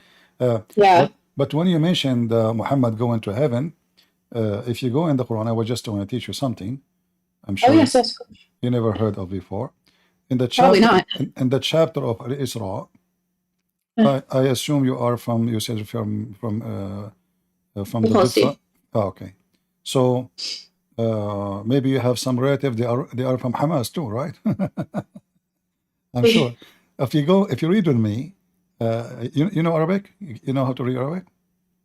Yeah. But when you mentioned Muhammad going to heaven, if you go in the Quran, I was just want to teach you something. I'm sure Oh yes, yes. you never heard of before. In the Probably chapter, not. in the chapter of Al-Isra, I assume you are from. You said from the book. Palestine. Oh, okay. So maybe you have some relative. They are from Hamas too, right? I'm sure. If you read with me, you know Arabic. You know how to read Arabic.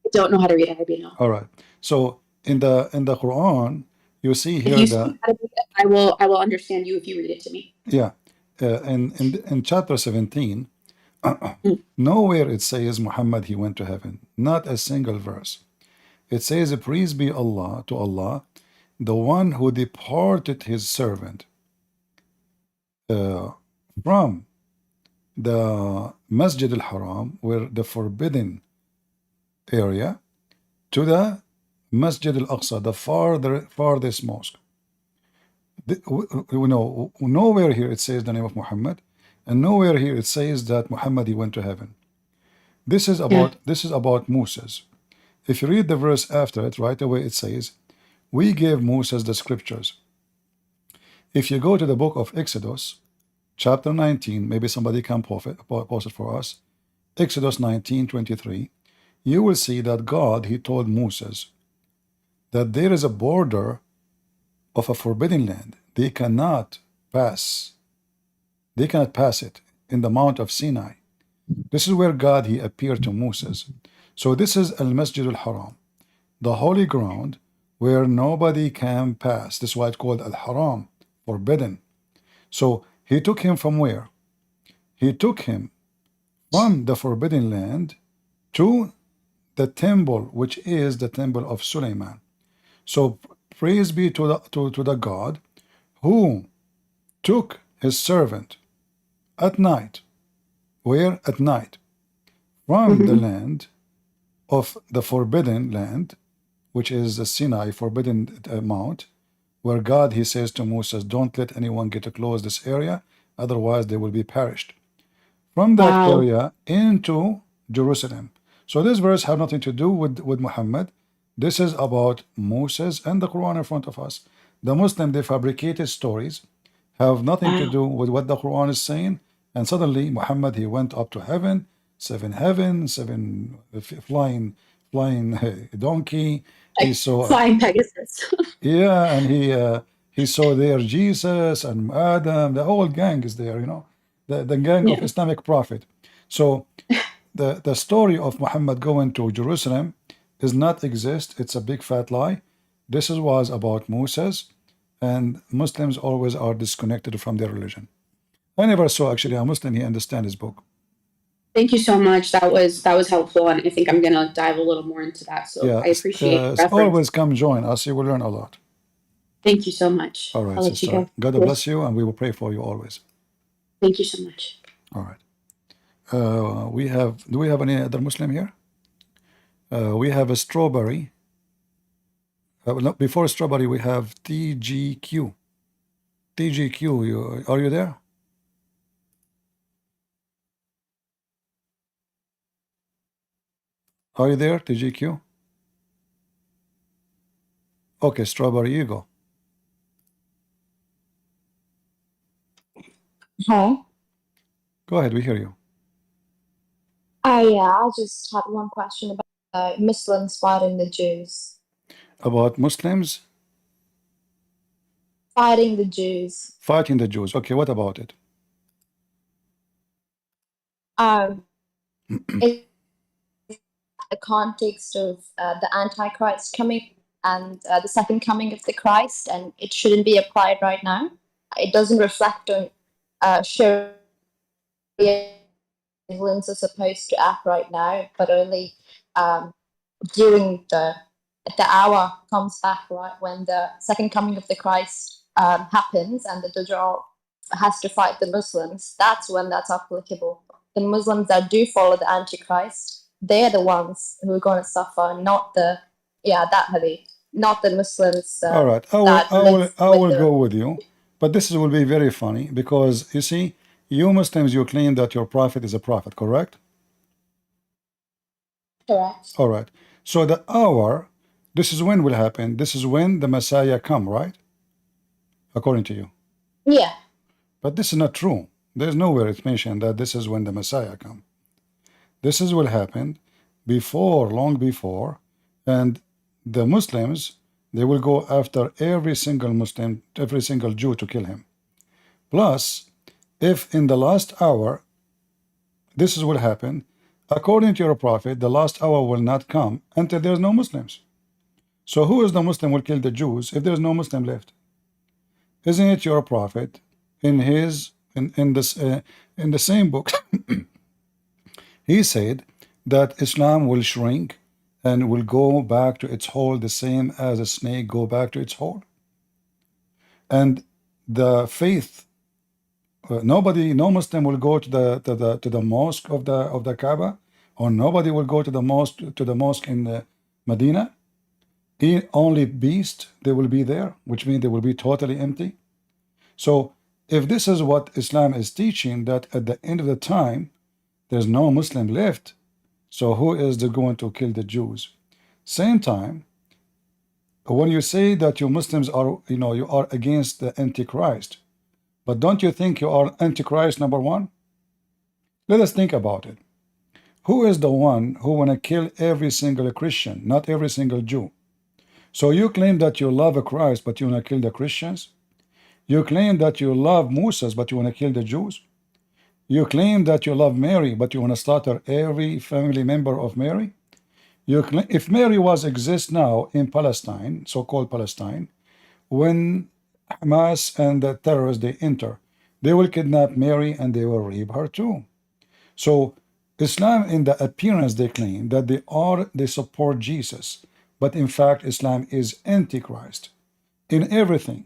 I don't know how to read Arabic now. All right. So in the Quran, you see If here you that speak Arabic, I will understand you if you read it to me. yeah, in chapter 17, nowhere it says Muhammad he went to heaven. Not a single verse. It says, "Praise be Allah to Allah, the one who departed his servant from the Masjid al-Haram, where the forbidden area, to the Masjid al-Aqsa, the farthest mosque." Nowhere here it says the name of Muhammad, and nowhere here it says that Muhammad he went to heaven. This is about Moses. If you read the verse after it, right away it says, "We gave Moses the scriptures." If you go to the book of Exodus, chapter 19, maybe somebody can post it for us. Exodus 19:23, you will see that God, he told Moses that there is a border of a forbidden land. They cannot pass it in the Mount of Sinai. This is where God, he appeared to Moses. So this is Al-Masjid al-Haram, the holy ground where nobody can pass. This is why it's called Al-Haram, forbidden. So he took him from where? He took him from the forbidden land to the temple, which is the temple of Suleiman. So praise be to the God who took his servant at night. Where? At night. From the land of the forbidden land, which is the Sinai, forbidden mount, where God, he says to Moses, don't let anyone get close this area, otherwise they will be perished. From that area into Jerusalem. So this verse have nothing to do with Muhammad. This is about Moses and the Quran in front of us. The Muslim, they fabricated stories, have nothing to do with what the Quran is saying, and suddenly Muhammad, he went up to heaven, seven flying donkey. He saw Flying Pegasus. yeah, and he saw there Jesus and Adam, the whole gang is there, you know, the gang of Islamic prophet. So the story of Muhammad going to Jerusalem does not exist. It's a big fat lie. This was about Moses, and Muslims always are disconnected from their religion. I never saw actually a Muslim he understand his book. Thank you so much. That was helpful, and I think I'm gonna dive a little more into that. So Yeah, I appreciate the reference. always come join us. You will learn a lot. Thank you so much. All right, I'll let you sister. go. God bless you, and we will pray for you always. Thank you so much. All right. Do we have any other Muslim here? We have a strawberry. No, before strawberry, we have TGQ. TGQ, are you there? Are you there, TGQ? Okay, strawberry, you go. Hi. Go ahead, we hear you. I just had one question about Muslims fighting the Jews. About Muslims Fighting the Jews. fighting the Jews. Okay, what about it? In the context of the Antichrist coming and the second coming of the Christ, and it shouldn't be applied right now. It doesn't reflect on Sharia. Muslims are supposed to act right now, but only during the hour comes back, right, when the second coming of the Christ happens and the Dajjal has to fight the Muslims. That's when that's applicable. The Muslims that do follow the Antichrist, they're the ones who are going to suffer, not the not the Muslims. All right, I will go with you, but this will be very funny because you see, you Muslims, you claim that your prophet is a prophet, correct? Correct. All right. So the hour, this is when will happen. This is when the Messiah come, right? According to you. Yeah. But this is not true. There's nowhere it's mentioned that this is when the Messiah come. This is what happened before, long before, and the Muslims, they will go after every single Muslim, every single Jew to kill him. Plus, if in the last hour, this is what happened, according to your prophet, the last hour will not come until there's no Muslims. So who is the Muslim will kill the Jews if there's no Muslim left? Isn't it your prophet in the same book? He said that Islam will shrink and will go back to its hole the same as a snake go back to its hole. And the faith, no Muslim will go to the mosque of the Kaaba, or nobody will go to the mosque in Medina. Only beast they will be there, which means they will be totally empty. So if this is what Islam is teaching, that at the end of the time there's no Muslim left, so who is going to kill the Jews? Same time, when you say that you Muslims are, you are against the Antichrist, but don't you think you are Antichrist number one? Let us think about it. Who is the one who want to kill every single Christian, not every single Jew? So you claim that you love Christ, but you want to kill the Christians? You claim that you love Moses, but you want to kill the Jews? You claim that you love Mary, but you want to slaughter every family member of Mary? You claim, if Mary exists now in Palestine, so-called Palestine, when Hamas and the terrorists they enter, they will kidnap Mary and they will rape her too. So Islam, in the appearance, they claim that they support Jesus, but in fact, Islam is antichrist in everything.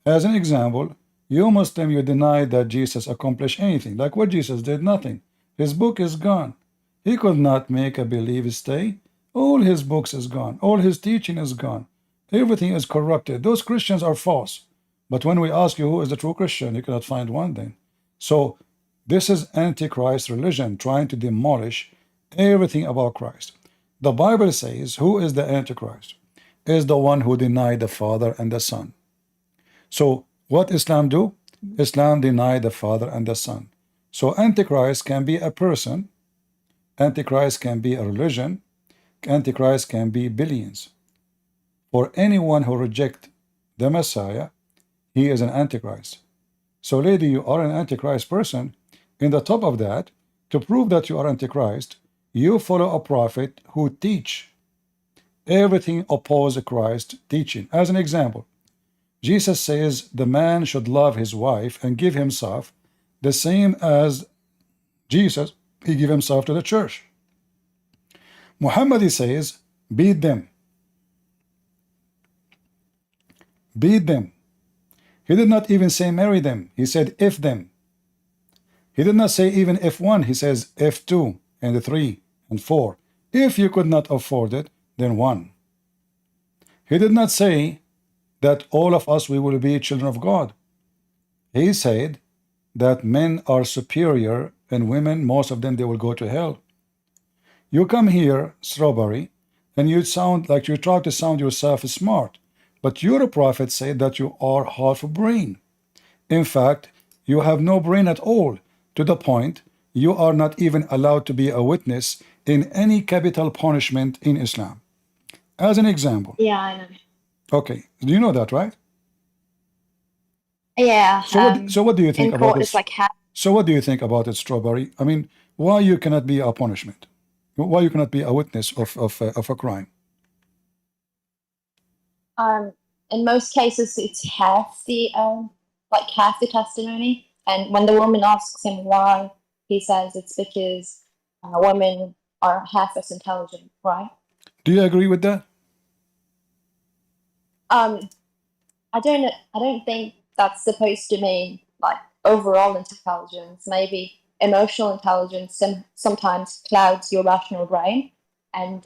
As an example, you Muslim, you deny that Jesus accomplished anything. Like what Jesus did? Nothing. His book is gone. He could not make a belief stay. All his books is gone. All his teaching is gone. Everything is corrupted. Those Christians are false. But when we ask you who is the true Christian, you cannot find one then. So this is Antichrist religion trying to demolish everything about Christ. The Bible says, who is the Antichrist? Is the one who denied the Father and the Son. So what Islam do? Islam deny the Father and the Son. So Antichrist can be a person, Antichrist can be a religion, Antichrist can be billions. For anyone who reject the Messiah, he is an Antichrist. So lady, you are an Antichrist person. In the top of that, to prove that you are Antichrist, you follow a prophet who teach everything opposed Christ teaching. As an example, Jesus says the man should love his wife and give himself the same as Jesus, he gave himself to the church. Muhammad, he says, beat them. Beat them. He did not even say marry them. He said if them. He did not say even if one. He says if two and three and four. If you could not afford it, then one. He did not say that all of us, we will be children of God. He said that men are superior and women, most of them, they will go to hell. You come here, Strawberry, and you sound like you try to sound yourself smart, but your prophet said that you are half a brain. In fact, you have no brain at all, to the point you are not even allowed to be a witness in any capital punishment in Islam. As an example. Yeah, I know. Okay, do you know that, right? Yeah. So what do you think in about court, this? it's like So what do you think about it, Strawberry? I mean, why you cannot be a punishment? Why you cannot be a witness of a crime? in most cases it's half the testimony, and when the woman asks him why, he says it's because women are half as intelligent, right? Do you agree with that? I don't think that's supposed to mean like overall intelligence. Maybe emotional intelligence sometimes clouds your rational brain, and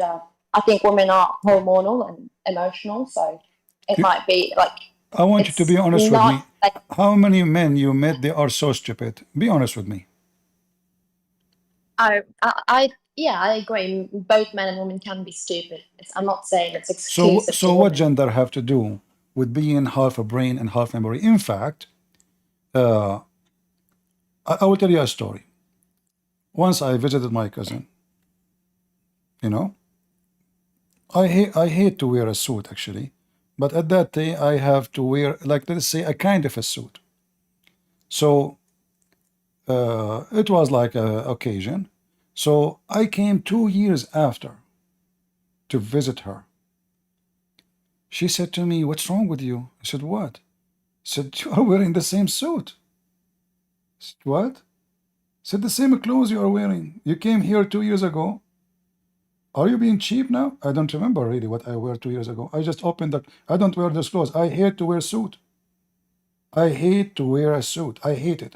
I think women are hormonal and emotional, so it might be like. I want you to be honest with me. Like, How many men you met, they are so stupid? Be honest with me. yeah, I agree. Both men and women can be stupid. I'm not saying it's exclusive. So what gender have to do with being half a brain and half memory? In fact, I will tell you a story. Once I visited my cousin. You know, I hate to wear a suit actually, but at that day I have to wear, like, let's say, a kind of a suit. So it was like a occasion. So I came 2 years after to visit her. She said to me, "What's wrong with you?" I said, "What?" She said, "You are wearing the same suit." I said, "What?" She said, "The same clothes you are wearing. You came here 2 years ago. Are you being cheap now?" I don't remember really what I wore 2 years ago. I just opened that. I don't wear those clothes. I hate to wear a suit. I hate to wear a suit. I hate it.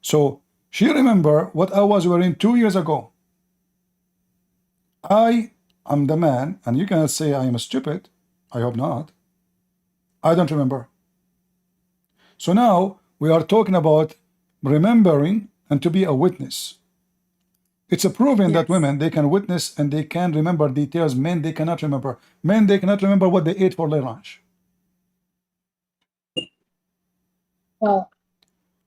So she remember what I was wearing 2 years ago. I am the man, and you cannot say I am stupid. I hope not. I don't remember. So now we are talking about remembering and to be a witness. It's a proven that women, they can witness and they can remember details. Men, they cannot remember. Men, they cannot remember what they ate for their lunch. Well,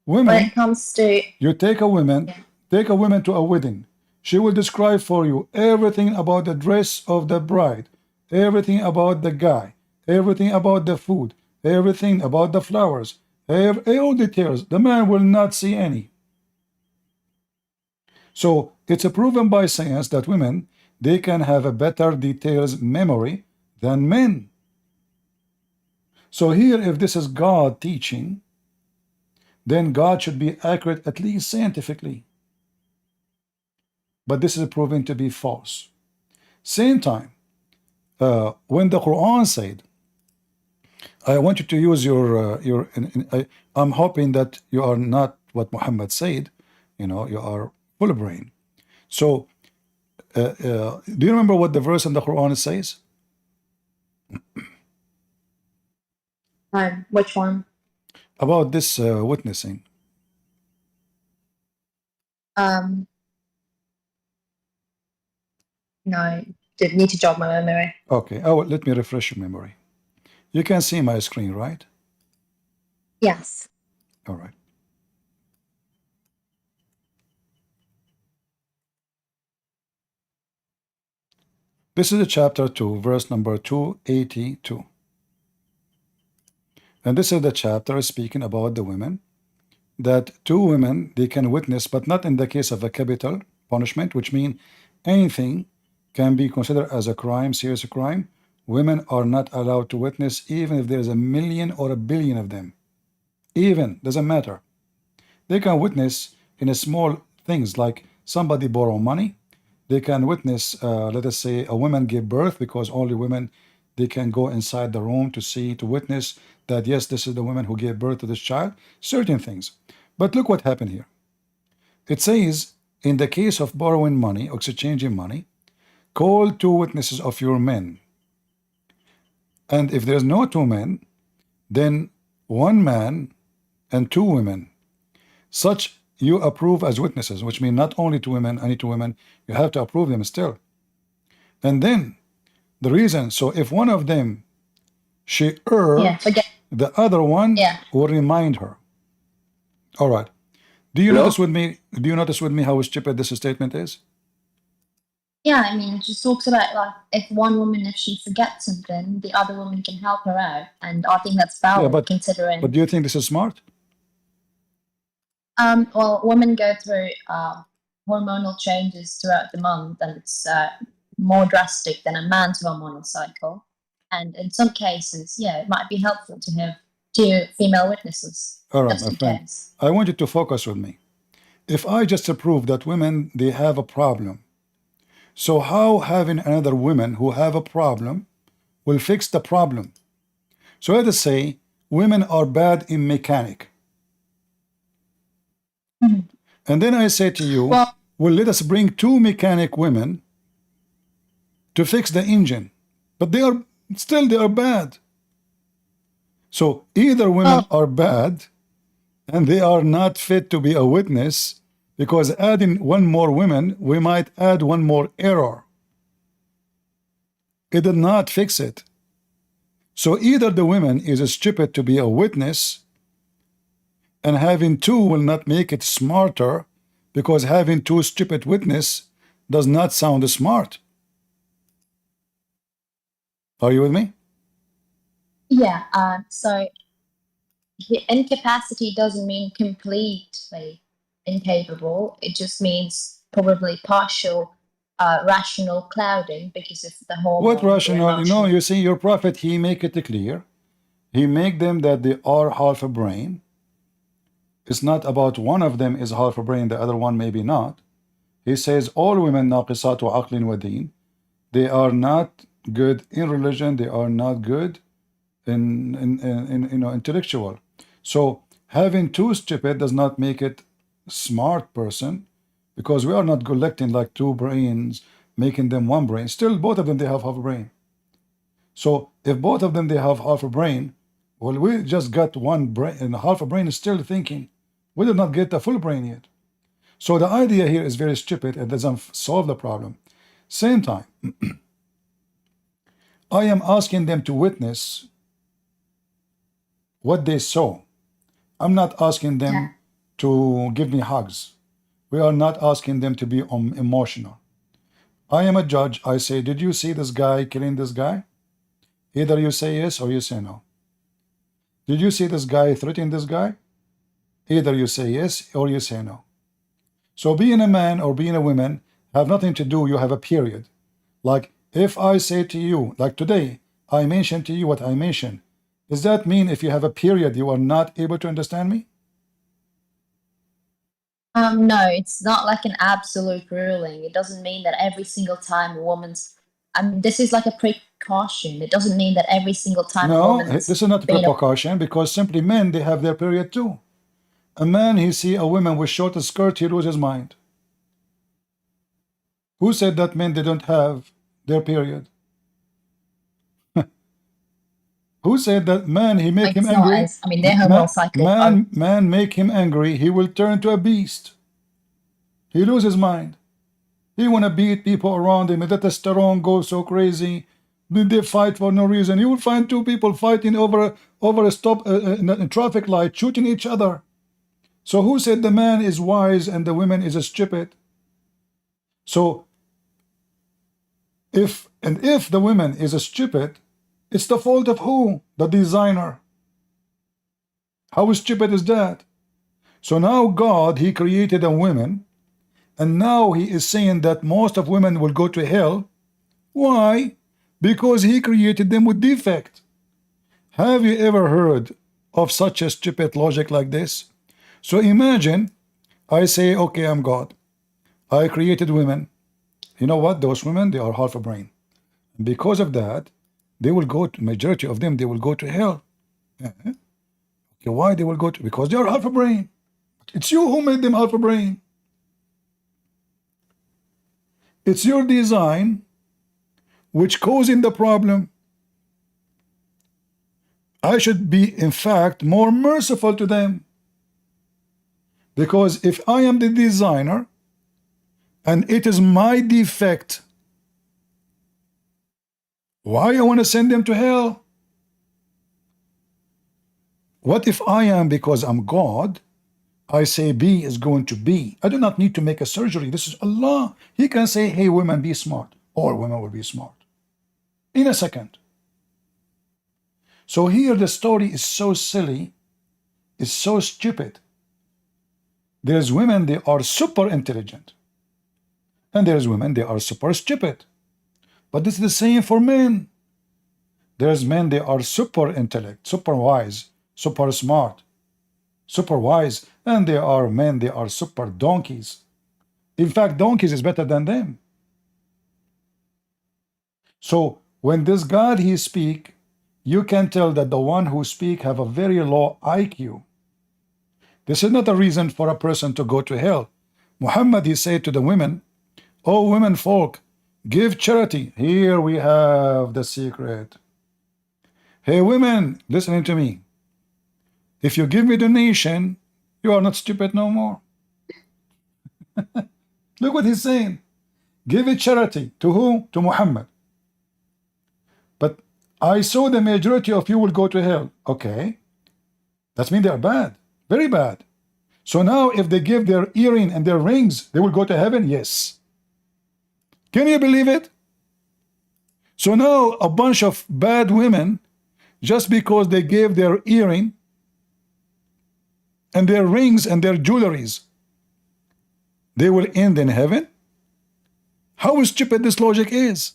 Women, when it comes to you take a woman, take a woman to a wedding. She will describe for you everything about the dress of the bride, everything about the guy, everything about the food, everything about the flowers, all details. The man will not see any. So it's proven by science that women, they can have a better details memory than men. So here, if this is God teaching, then God should be accurate, at least scientifically. but this is proven to be false. Same time, when the Quran said, I want you to use your I'm hoping that you are not what Muhammad said, you know, you are full brain. So do you remember what the verse in the Quran says? Which one? About this witnessing. No, did need to jog my memory. Okay, oh, let me refresh your memory. You can see my screen, right? Yes. All right. This is chapter 2, verse number 282. And this is the chapter speaking about the women, that two women, they can witness, but not in the case of a capital punishment, which means anything can be considered as a crime, serious crime. Women are not allowed to witness, even if there is a million or a billion of them. Even, doesn't matter. They can witness in a small things, like somebody borrow money. They can witness, let us say, a woman give birth, because only women, they can go inside the room to see, to witness that, yes, this is the woman who gave birth to this child, certain things. But look what happened here. It says, in the case of borrowing money or exchanging money, call two witnesses of your men. And if there's no two men, then one man and two women. Such you approve as witnesses, which means not only two women, any two women, you have to approve them still. And then the reason, so if one of them she the other one will remind her. All right. Do you notice with me? Do you notice with me how stupid this statement is? Yeah, I mean, it just talks about like if one woman, if she forgets something, the other woman can help her out, and I think that's valid considering. But do you think this is smart? Well, women go through hormonal changes throughout the month, and it's more drastic than a man's hormonal cycle. And in some cases, yeah, it might be helpful to have two female witnesses. All right, my friend. I want you to focus with me. If I just prove that women, they have a problem, so how having another woman who have a problem will fix the problem? So let us say women are bad in mechanic. And then I say to you, well, let us bring two mechanic women to fix the engine. But they are bad. So either women are bad and they are not fit to be a witness, because adding one more woman, we might add one more error. It did not fix it. So either the woman is stupid to be a witness, and having two will not make it smarter, because having two stupid witness does not sound smart. Are you with me? Yeah, so incapacity doesn't mean completely incapable. It just means probably partial rational clouding because of the whole. What rational? You know, you see, your prophet, he make it clear. He make them that they are half a brain. It's not about one of them is half a brain, the other one maybe not. He says all women naqisatu aqlin wa deen. They are not good in religion. They are not good in you know, intellectual. So having two stupid does not make it smart person, because we are not collecting like two brains, making them one brain. Still, both of them, they have half a brain. So if both of them, they have half a brain, well, we just got one brain, and half a brain is still thinking. We did not get the full brain yet. So the idea here is very stupid. It doesn't solve the problem. Same time, I am asking them to witness what they saw. I'm not asking them to give me hugs. We are not asking them to be emotional. I am a judge. I say, did you see this guy killing this guy? Either you say yes or you say no. Did you see this guy threatening this guy? Either you say yes or you say no. So being a man or being a woman have nothing to do. You have a period. Like if I say to you, like today, I mention to you what I mentioned. Does that mean if you have a period, you are not able to understand me? No, it's not like an absolute ruling. It doesn't mean that every single time a woman's. I mean, this is like a precaution. It doesn't mean that every single time a No, woman's this is not a being a precaution, because simply men, they have their period too. A man, he see a woman with short skirt, he loses his mind. Who said that men, they don't have their period? Who said that man, he make like him it's not angry? as. I mean, their hormonal cycle. Man make him angry, he will turn to a beast. He loses his mind. He wanna beat people around him, and the testosterone goes so crazy. They fight for no reason. You will find two people fighting over a stop traffic light, shooting each other. So who said the man is wise and the woman is stupid? So if the woman is stupid, it's the fault of who? The designer. How stupid is that? So now God, he created a woman, and now he is saying that most of women will go to hell. Why? Because he created them with defect. Have you ever heard of such a stupid logic like this? So imagine I say, okay, I'm God. I created women. You know what? Those women, they are half a brain. And because of that, they will go to, majority of them, they will go to hell. Okay, why they will go to? Because they are half a brain. It's you who made them half a brain. It's your design which causing the problem. I should be, in fact, more merciful to them. Because if I am the designer, and it is my defect, why I want to send them to hell? What if I am, because I'm God, I say B is going to be. I do not need to make a surgery. This is Allah. He can say, hey, women, be smart. All women will be smart. In a second. So here the story is so silly, it's so stupid. There's women, they are super intelligent. And there's women, they are super stupid. But this is the same for men. There's men, they are super intellect, super wise, super smart, super wise. And there are men, they are super donkeys. In fact, donkeys is better than them. So when this God, he speak, you can tell that the one who speak have a very low IQ. This is not a reason for a person to go to hell. Muhammad, he said to the women, oh, women folk, give charity. Here we have the secret. Hey, women, listening to me. If you give me donation, you are not stupid no more. Look what he's saying. Give it charity. To who? To Muhammad. But I saw the majority of you will go to hell. Okay. That means they are bad. Very bad. So now if they give their earring and their rings, they will go to heaven? Yes. Can you believe it? So now a bunch of bad women, just because they gave their earring and their rings and their jewelries, they will end in heaven? How stupid this logic is.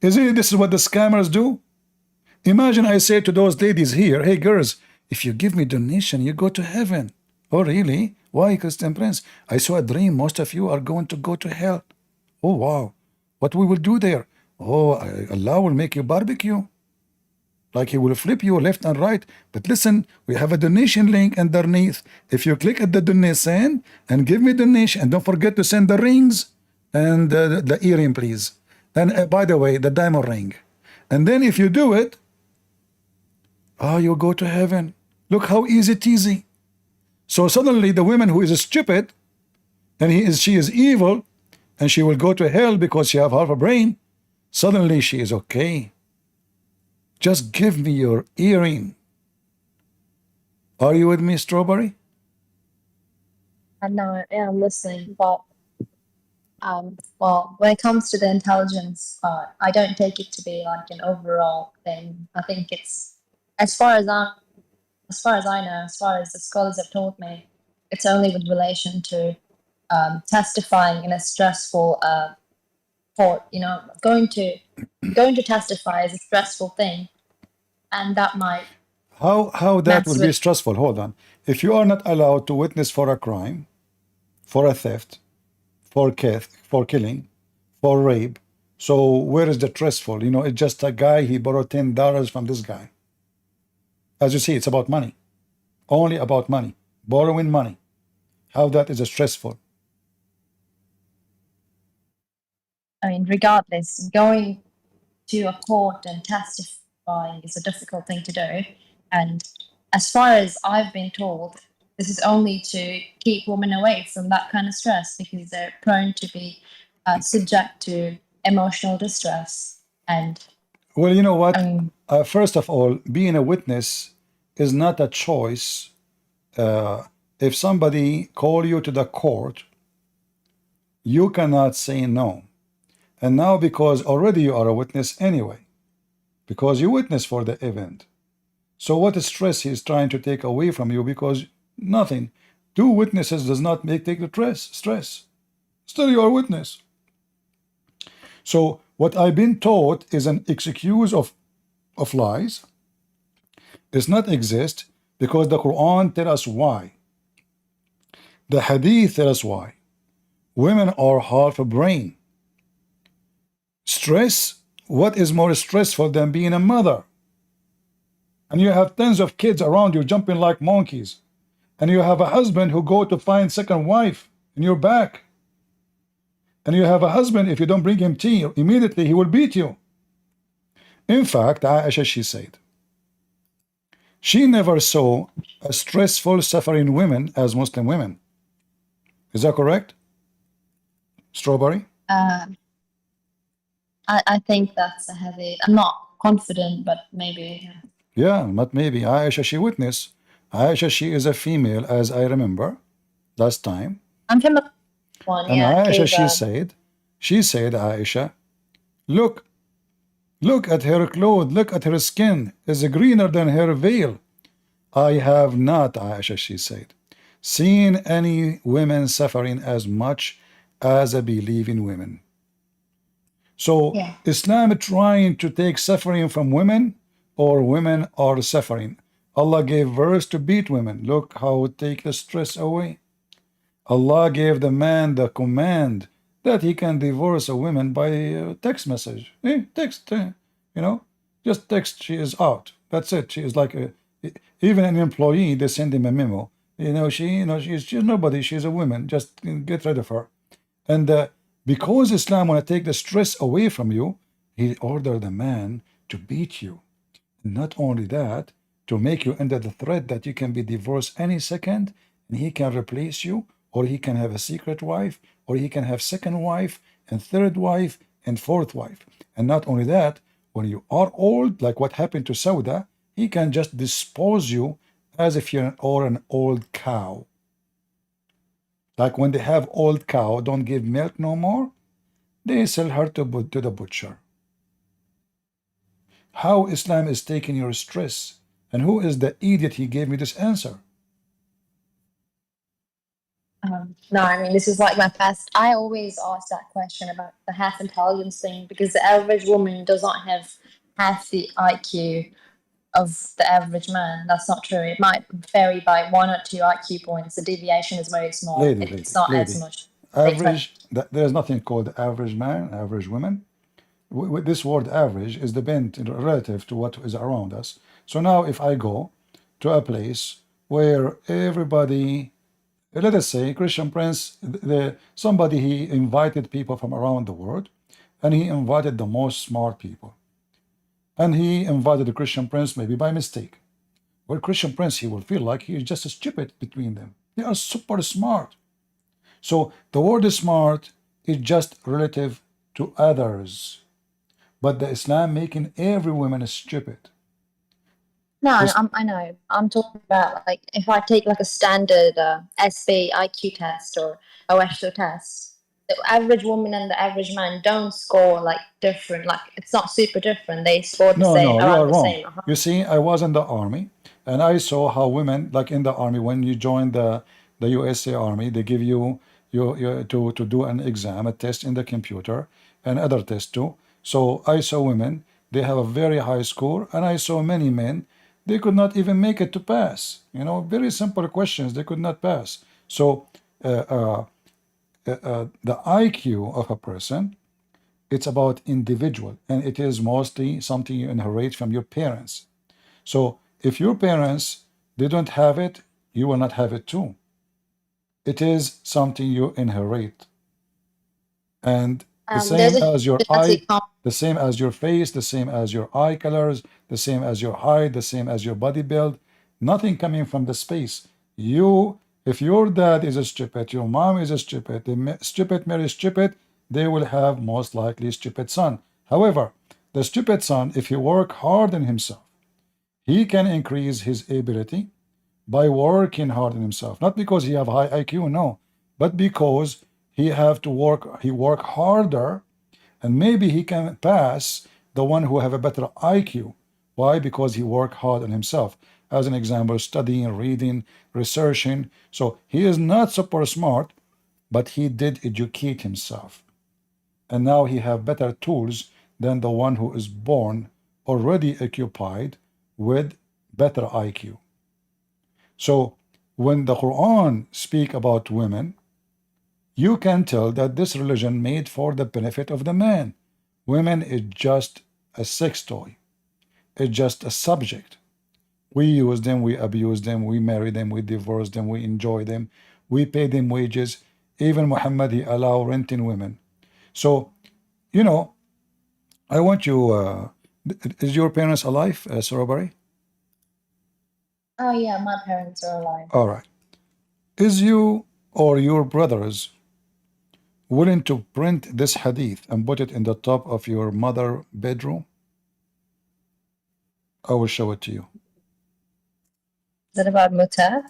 Isn't it this is what the scammers do? Imagine I say to those ladies here, hey girls, if you give me donation, you go to heaven. Oh really? Why, Christian Prince? I saw a dream, most of you are going to go to hell. Oh wow, what we will do there? Oh, Allah will make you barbecue. Like he will flip you left and right. But listen, we have a donation link underneath. If you click at the donation and give me donation, and don't forget to send the rings and the earring, please. And by the way, the diamond ring. And then if you do it, you'll go to heaven. Look how easy teasy. So suddenly the woman who is stupid, and she is evil, and she will go to hell because she have half a brain, suddenly she is okay. Just give me your earring. Are you with me, Strawberry? I know, yeah, I'm listening, but well, when it comes to the intelligence part, I don't take it to be like an overall thing. I think it's as far as I know, as far as the scholars have taught me, it's only with relation to testifying in a stressful court. You know, going to testify is a stressful thing, and that might How that mess will be with. stressful? Hold on. If you are not allowed to witness for a crime, for a theft, for killing, for rape. So where is the stressful? You know, it's just a guy, he borrowed $10 from this guy. As you see, it's about money. Only about money. Borrowing money. How that is stressful. I mean, regardless, going to a court and testifying is a difficult thing to do. And as far as I've been told, this is only to keep women away from that kind of stress because they're prone to be subject to emotional distress. And well, you know what? I mean, First of all, being a witness is not a choice. If somebody call you to the court, you cannot say no. And now because already you are a witness anyway, because you witness for the event. So what stress he's trying to take away from you? Because nothing. Two witnesses does not take the stress. Still you are a witness. So what I've been taught is an excuse of lies. Does not exist because the Quran tell us why. The Hadith tell us why. Women are half a brain. Stress, what is more stressful than being a mother? And you have tens of kids around you jumping like monkeys. And you have a husband who go to find second wife in your back. And you have a husband, if you don't bring him tea, immediately he will beat you. In fact, Aisha, she said, she never saw a stressful, suffering women as Muslim women. Is that correct? Strawberry? I think that's a heavy. I'm not confident, but maybe. Yeah, but maybe. Aisha, she witnessed. Aisha, she is a female, as I remember last time. I'm from one, And yeah. Aisha, Cave, she said, Aisha, look at her clothes, look at her skin, is greener than her veil. I have not, Aisha, she said, seen any women suffering as much as a believing women. So yeah. Islam trying to take suffering from women, or women are suffering. Allah gave verse to beat women. Look how it take the stress away. Allah gave the man the command that he can divorce a woman by text message. Text, you know, just text, she is out. That's it. She is like even an employee, they send him a memo. She's nobody, she's a woman. Just get rid of her. And because Islam want to take the stress away from you, he ordered the man to beat you. Not only that, to make you under the threat that you can be divorced any second, and he can replace you, or he can have a secret wife, or he can have second wife, and third wife, and fourth wife. And not only that, when you are old, like what happened to Sauda, he can just dispose you as if you're an old cow. Like when they have old cow, don't give milk no more, they sell her to the butcher. How Islam is taking your stress, and who is the idiot he gave me this answer? No, I mean, this is like my past. I always ask that question about the half intelligence thing because the average woman does not have half the IQ of the average man. That's not true. It might vary by 1 or 2 IQ points. The deviation is very small. It's not as much. Average, there's nothing called average man, average woman. This word average is dependent relative to what is around us. So now if I go to a place where everybody, let us say Christian Prince, somebody, he invited people from around the world, and he invited the most smart people. And he invited the Christian Prince maybe by mistake. Well, Christian Prince, he will feel like he is just stupid between them. They are super smart. So the word smart is just relative to others. But the Islam making every woman stupid. No, I know. I'm talking about like if I take like a standard SB IQ test or OSHA test, the average woman and the average man don't score like different. Like it's not super different. They score the same. No, you are the wrong. same. You see, I was in the army, and I saw how women, like in the army, when you join the USA Army, they give you to do an exam, a test in the computer, and other tests too. So I saw women, they have a very high score, and I saw many men, they could not even make it to pass. Very simple questions, they could not pass. So the IQ of a person, it's about individual, and it is mostly something you inherit from your parents. So if your parents they don't have it, you will not have it too. It is something you inherit, and the There's same a as your eye, genetic the same as your face, the same as your eye colors, the same as your height, the same as your body build. Nothing coming from the space. You, if your dad is a stupid, your mom is a stupid, the stupid marry stupid, they will have most likely stupid son. However, the stupid son, if he work hard on himself, he can increase his ability by working hard on himself. Not because he have high IQ, no, but because he have to work. He work harder, and maybe he can pass the one who have a better IQ. Why? Because he work hard on himself. As an example, studying, reading, researching. So he is not super smart, but he did educate himself, and now he have better tools than the one who is born already occupied with better IQ. So when the Quran speak about women, you can tell that this religion made for the benefit of the man. Women is just a sex toy. It's just a subject. We use them, we abuse them, we marry them, we divorce them, we enjoy them, we pay them wages. Even Muhammad, he allow renting women. So, you know, I want you, is your parents alive, Sorobari? Oh yeah, my parents are alive. All right. Is you or your brothers willing to print this hadith and put it in the top of your mother bedroom? I will show it to you. Is that about Mutar?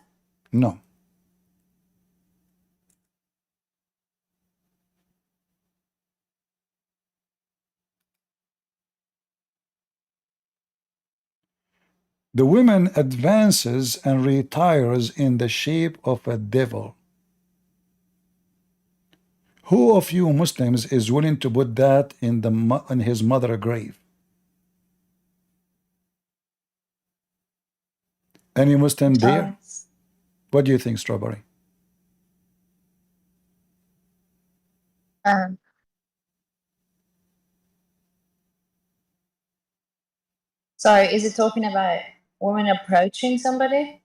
No. The woman advances and retires in the shape of a devil. Who of you Muslims is willing to put that in his mother grave? Any Muslim there? What do you think, Strawberry? Um, sorry, is it talking about women approaching somebody?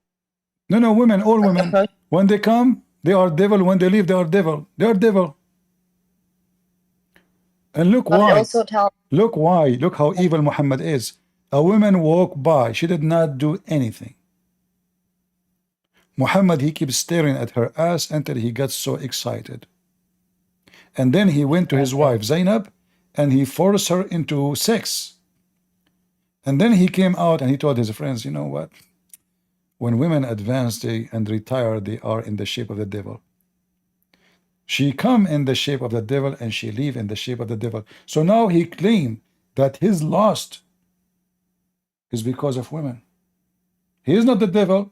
No, no, women, all women. Approach. When they come, they are devil. When they leave, they are devil. They are devil. And look But it why. also tells. Look why. Look how evil Muhammad is. A woman walked by. She did not do anything. Muhammad, he keeps staring at her ass until he gets so excited. And then he went to his wife, Zainab, and he forced her into sex. And then he came out and he told his friends, you know what? When women advance and retire, they are in the shape of the devil. She come in the shape of the devil and she leave in the shape of the devil. So now he claimed that his lust is because of women. He is not the devil.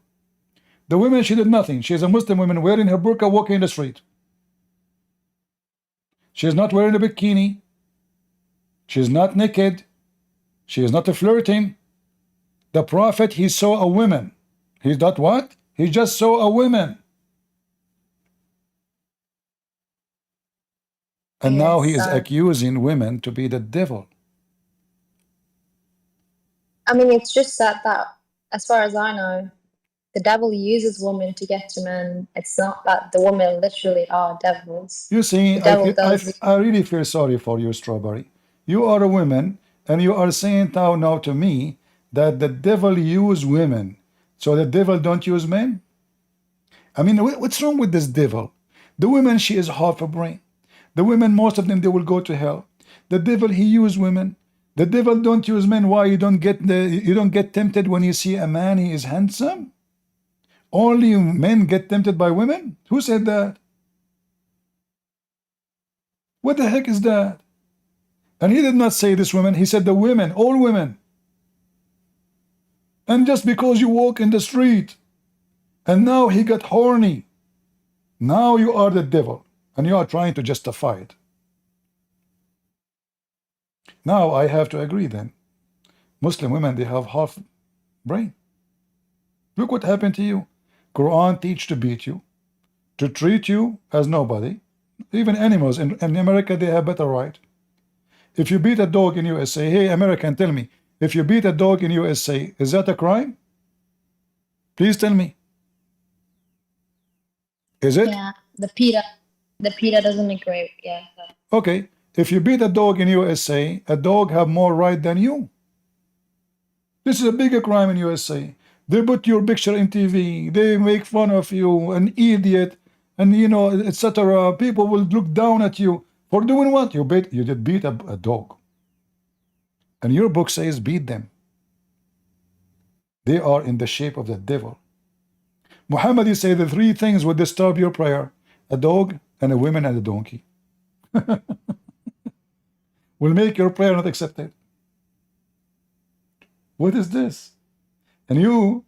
The woman, she did nothing. She is a Muslim woman wearing her burqa, walking in the street. She is not wearing a bikini. She is not naked. She is not flirting. The Prophet, he saw a woman. He not what? He just saw a woman. And Yes, now he is accusing women to be the devil. I mean, it's just that as far as I know, the devil uses women to get to men. It's not that the women literally are devils. You see, I really feel sorry for you, Strawberry. You are a woman, and you are saying now to me that the devil use women. So the devil don't use men? I mean, what's wrong with this devil? The woman, she is half a brain. The women, most of them, they will go to hell. The devil, he use women. The devil don't use men. Why? You don't get tempted when you see a man, he is handsome? Only men get tempted by women? Who said that? What the heck is that? And he did not say this woman, he said the women, all women. And just because you walk in the street, and now he got horny, now you are the devil, and you are trying to justify it. Now I have to agree then. Muslim women, they have half brain. Look what happened to you. Quran teach to beat you, to treat you as nobody, Even animals in America, they have better right. If you beat a dog in USA, hey American, tell me, if you beat a dog in USA, is that a crime? Please tell me. Is it? Yeah, the PETA doesn't agree. Yeah. Okay. If you beat a dog in USA, a dog have more right than you. This is a bigger crime in USA. They put your picture in TV. They make fun of you, an idiot, and you know, etc. People will look down at you for doing what? You did beat a dog. And your book says beat them. They are in the shape of the devil. Muhammad, you say the three things would disturb your prayer: a dog and a woman and a donkey. Will make your prayer not accepted. What is this? And you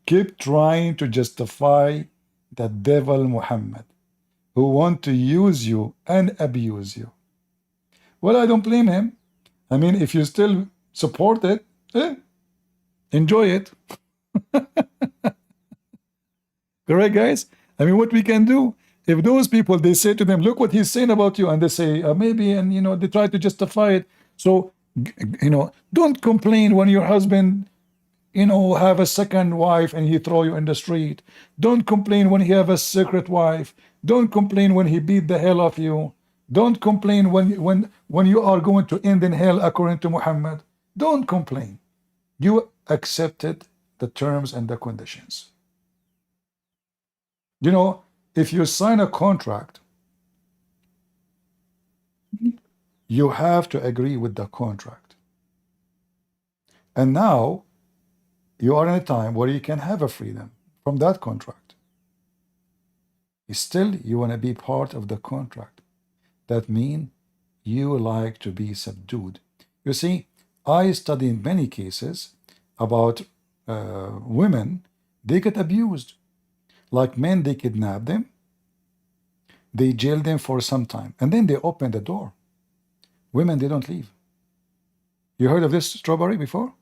keep trying to justify the devil Muhammad, who want to use you and abuse you. Well, I don't blame him. I mean, if you still support it, enjoy it. Correct, guys? I mean, what we can do, if those people, they say to them, look what he's saying about you, and they say, maybe, and, you know, they try to justify it. So, you know, don't complain when your husband, you know, have a second wife and he throw you in the street. Don't complain when he have a secret wife. Don't complain when he beat the hell of you. Don't complain when you are going to end in hell according to Muhammad. Don't complain. You accepted the terms and the conditions. You know, if you sign a contract, you have to agree with the contract. And now you are in a time where you can have a freedom from that contract. Still, you want to be part of the contract. That means you like to be subdued. You see, I study in many cases about women, they get abused. Like men, they kidnap them, they jail them for some time, and then they open the door. Women, they don't leave. You heard of this, Strawberry, before?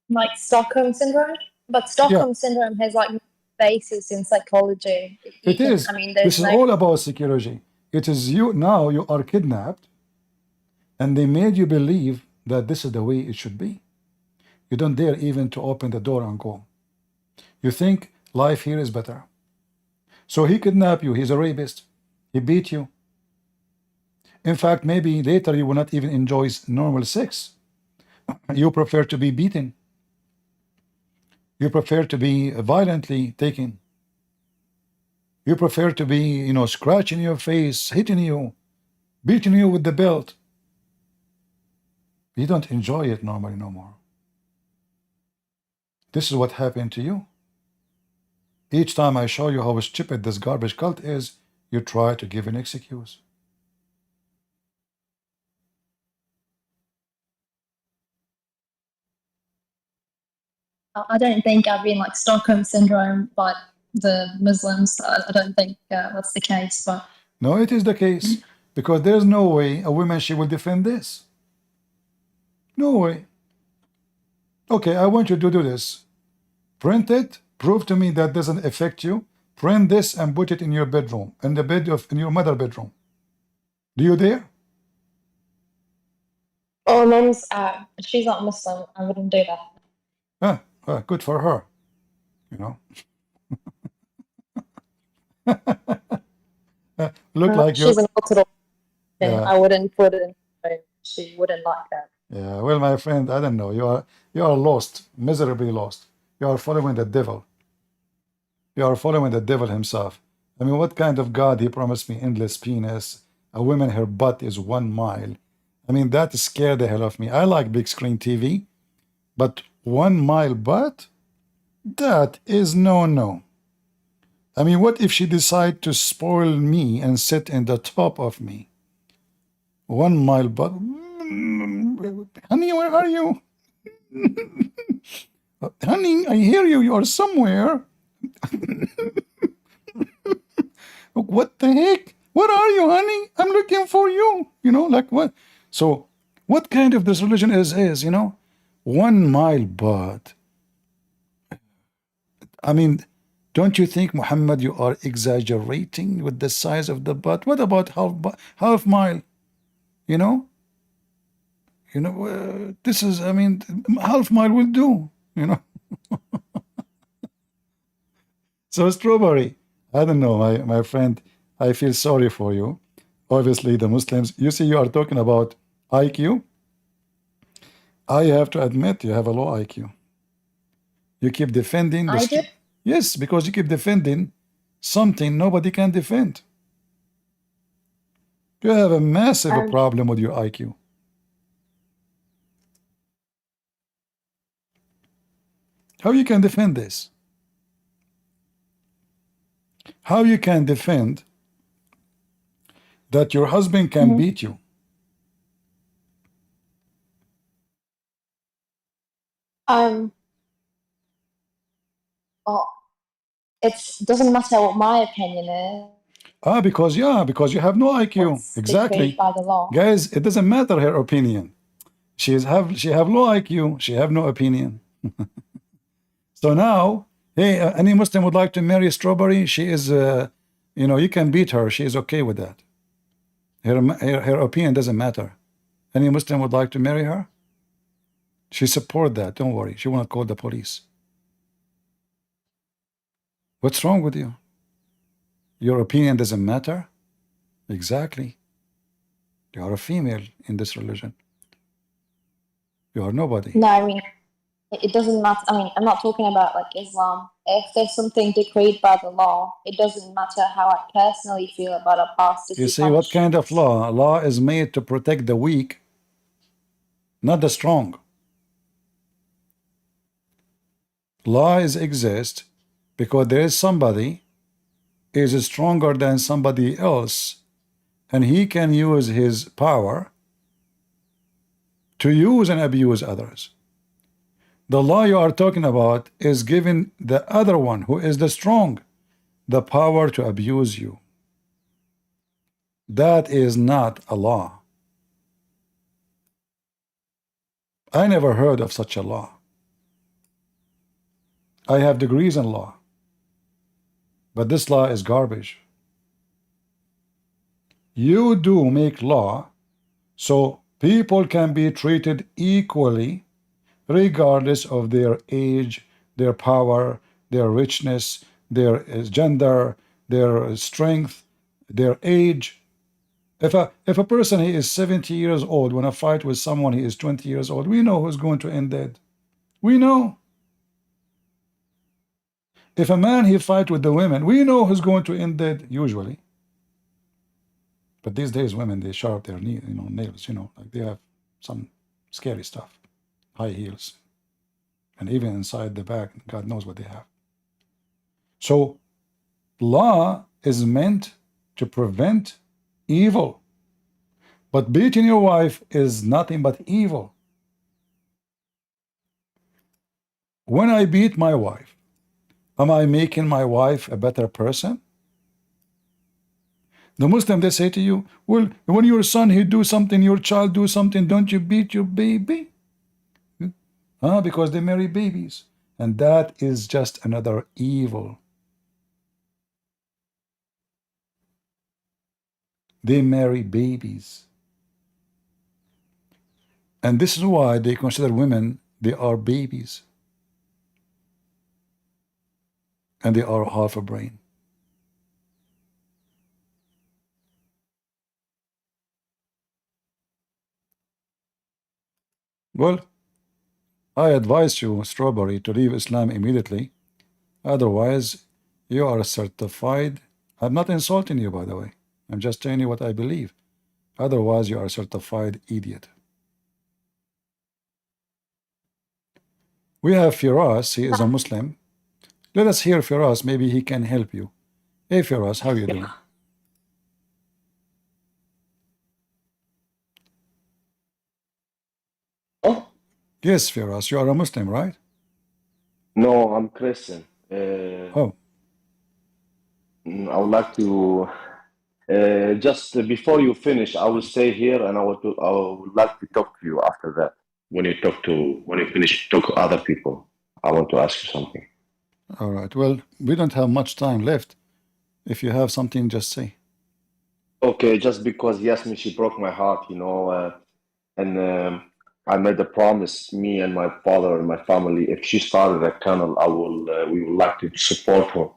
Like Stockholm syndrome, but Stockholm syndrome has like basis in psychology. It is. I mean, this is all about psychology. It is you now. You are kidnapped, and they made you believe that this is the way it should be. You don't dare even to open the door and go. You think life here is better. So he kidnapped you. He's a rapist. He beat you. In fact, maybe later you will not even enjoy normal sex. You prefer to be beaten. You prefer to be violently taken. You prefer to be, you know, scratching your face, hitting you, beating you with the belt. You don't enjoy it normally no more. This is what happened to you. Each time I show you how stupid this garbage cult is, you try to give an excuse. I don't think I've been like Stockholm syndrome, but the Muslims, I don't think that's the case. But no, it is the case, because there's no way a woman, she will defend this. No way. Okay, I want you to do this. Print it. Prove to me that doesn't affect you. Print this and put it in your bedroom, in the bed of in your mother bedroom. Do you dare? oh, Mom's she's not Muslim. I wouldn't do that. Good for her. You know. Look like she's an Orthodox. Yeah. I wouldn't put it in. She wouldn't like that. Yeah. Well, my friend, I don't know. You are lost, miserably lost. You are following the devil. You are following the devil himself. I mean, what kind of God? He promised me endless penis. A woman, her butt is 1 mile. I mean, that scared the hell of me. I like big screen TV, but 1 mile butt? That is no. I mean, what if she decide to spoil me and sit in the top of me? 1 mile butt? Honey, where are you? Honey, I hear you. You are somewhere. What the heck? Where are you, honey? I'm looking for you. You know, like what? So, what kind of this religion is, you know? 1 mile butt. I mean, Don't you think, Muhammad, you are exaggerating with the size of the butt? What about half mile? You know, this is, I mean, half mile will do. You know. So strawberry, I don't know, my friend. I feel sorry for you. Obviously, the Muslims. You see, you are talking about IQ. I have to admit, you have a low IQ. You keep defending I do. Yes, because you keep defending something nobody can defend. You have a massive problem with your IQ. How you can defend this? How you can defend that your husband can beat you? Well, it doesn't matter what my opinion is. Because you have no IQ. What's Exactly. dictated by the law. Guys, it doesn't matter her opinion. She have low IQ. She have no opinion. So now, hey, any Muslim would like to marry Strawberry? She is, you can beat her. She is okay with that. Her opinion doesn't matter. Any Muslim would like to marry her? She support that. Don't worry. She won't call the police. What's wrong with you? Your opinion doesn't matter? Exactly. You are a female in this religion. You are nobody. No, I mean, it doesn't matter. I mean, I'm not talking about like Islam. If there's something decreed by the law, it doesn't matter how I personally feel about a pastor. You see, what kind of law? Law is made to protect the weak, not the strong. Laws exist because there is somebody is stronger than somebody else, and he can use his power to use and abuse others. The law you are talking about is giving the other one, who is the strong, the power to abuse you. That is not a law. I never heard of such a law. I have degrees in law, but this law is garbage. You do make law so people can be treated equally regardless of their age, their power, their richness, their gender, their strength, their age. If a person he is 70 years old, when I fight with someone he is 20 years old, we know who's going to end dead. We know. If a man he fight with the women, we know who's going to end dead usually. But these days women, they sharp their nails, like they have some scary stuff, high heels, and even inside the back, God knows what they have. So law is meant to prevent evil, but beating your wife is nothing but evil. When I beat my wife, am I making my wife a better person? The Muslim, they say to you, well, when your son he do something, your child do something, don't you beat your baby? Because they marry babies, and that is just another evil. They marry babies, and this is why they consider women, they are babies, and they are half a brain. Well, I advise you, Strawberry, to leave Islam immediately. Otherwise, you are certified. I'm not insulting you, by the way. I'm just telling you what I believe. Otherwise, you are a certified idiot. We have Firas. He is a Muslim. Let us hear Firas. Maybe he can help you. Hey, Firas, how are you doing? Oh? Yes, Firas, you are a Muslim, right? No, I'm Christian. Oh. I would like to just before you finish, I will stay here and I would like to talk to you after that. When you finish talk to other people, I want to ask you something. All right. Well, we don't have much time left. If you have something, just say. Okay, just because he asked me, she broke my heart, and I made a promise, me and my father and my family, if she started a channel, we would like to support her,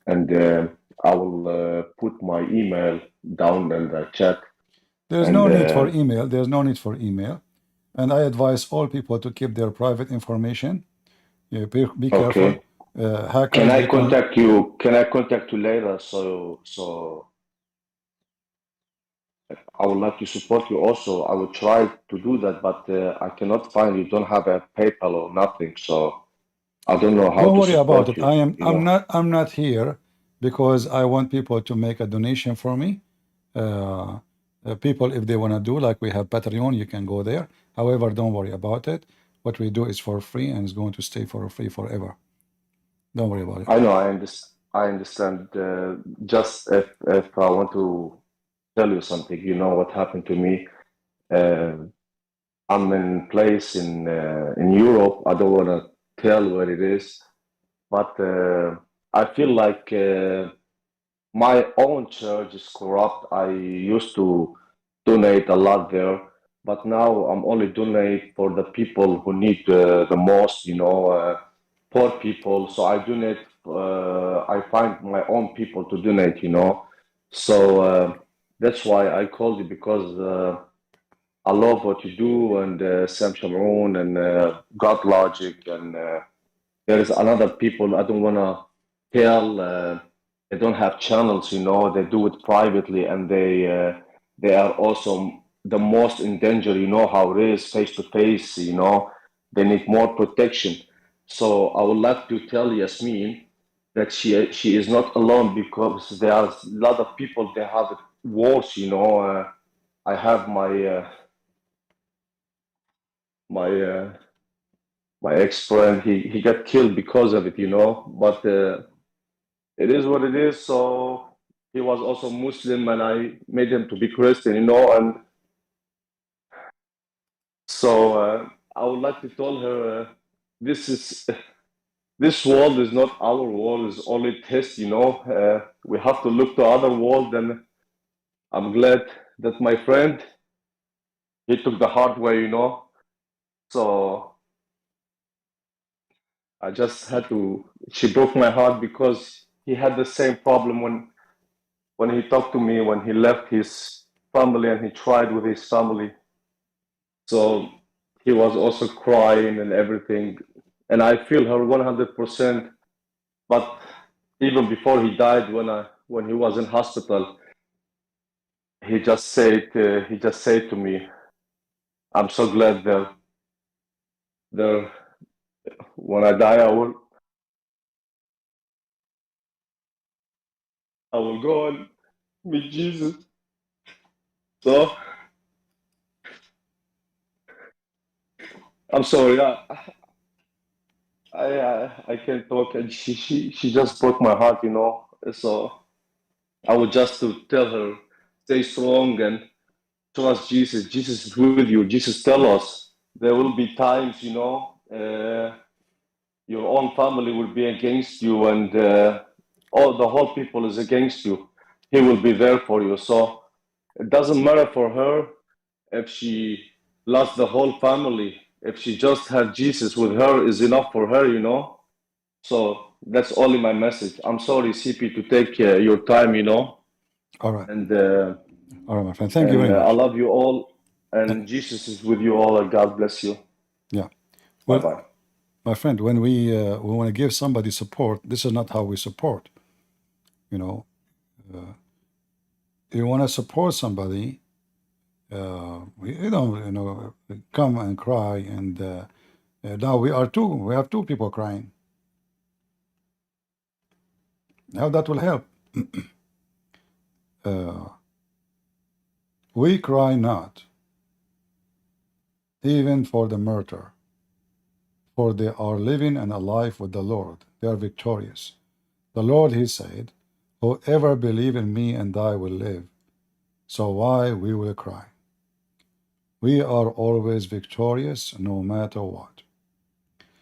and I will put my email down in the chat. There's And no need for email. There's no need for email. And I advise all people to keep their private information. Yeah, be careful. okay, Hackers, can I they can. contact you? Can I contact you later? So I would like to support you also. I will try to do that, but I cannot find you. Don't have a PayPal or nothing, so I don't know how Don't to worry about support it. you. I'm not here because I want people to make a donation for me. People, if they want to do, like we have Patreon, you can go there. However, don't worry about it. What we do is for free and it's going to stay for free forever. Don't worry about it. I know. I understand. Just if I want to tell you something, you know what happened to me. I'm in place in Europe. I don't want to tell where it is, but I feel like my own church is corrupt. I used to donate a lot there, but now I'm only donate for the people who need the most. Poor people. So I donate. I find my own people to donate. So that's why I called you because. I love what you do, and Sam Shamoun and God Logic, and there is another people I don't want to tell. They don't have channels, They do it privately, and they are also the most in danger. You know how it is, face to face. They need more protection. So I would like to tell Yasmin that she is not alone because there are a lot of people. They have it worse. I have my ex-friend, he got killed because of it, but it is what it is. So he was also Muslim, and I made him to be Christian, and so I would like to tell her this world is not our world, it's only test. We have to look to other world, and I'm glad that my friend, he took the hard way, so I just had to. She broke my heart because he had the same problem when he talked to me when he left his family and he tried with his family. So he was also crying and everything, and I feel her 100%. But even before he died, when he was in hospital, he just said to me, "I'm so glad that when I die, I will go and meet Jesus." So I'm sorry, I can't talk, and she just broke my heart, So I would just to tell her, stay strong and trust Jesus. Jesus is with you. Jesus tell us there will be times, your own family will be against you, and all the whole people is against you. He will be there for you. So it doesn't matter for her if she lost the whole family. If she just had Jesus with her is enough for her, So that's only my message. I'm sorry, CP, to take your time, All right. And all right, my friend. Thank you very much. I love you all, and Jesus is with you all, and God bless you. Yeah. Bye Well, bye. my friend, when we want to give somebody support, this is not how we support. You want to support somebody, we don't, come and cry, and now we have two people crying. How that will help? We cry not, even for the murder, for they are living and alive with the Lord. They are victorious. The Lord, he said, whoever believe in me and I will live. So why we will cry? We are always victorious no matter what.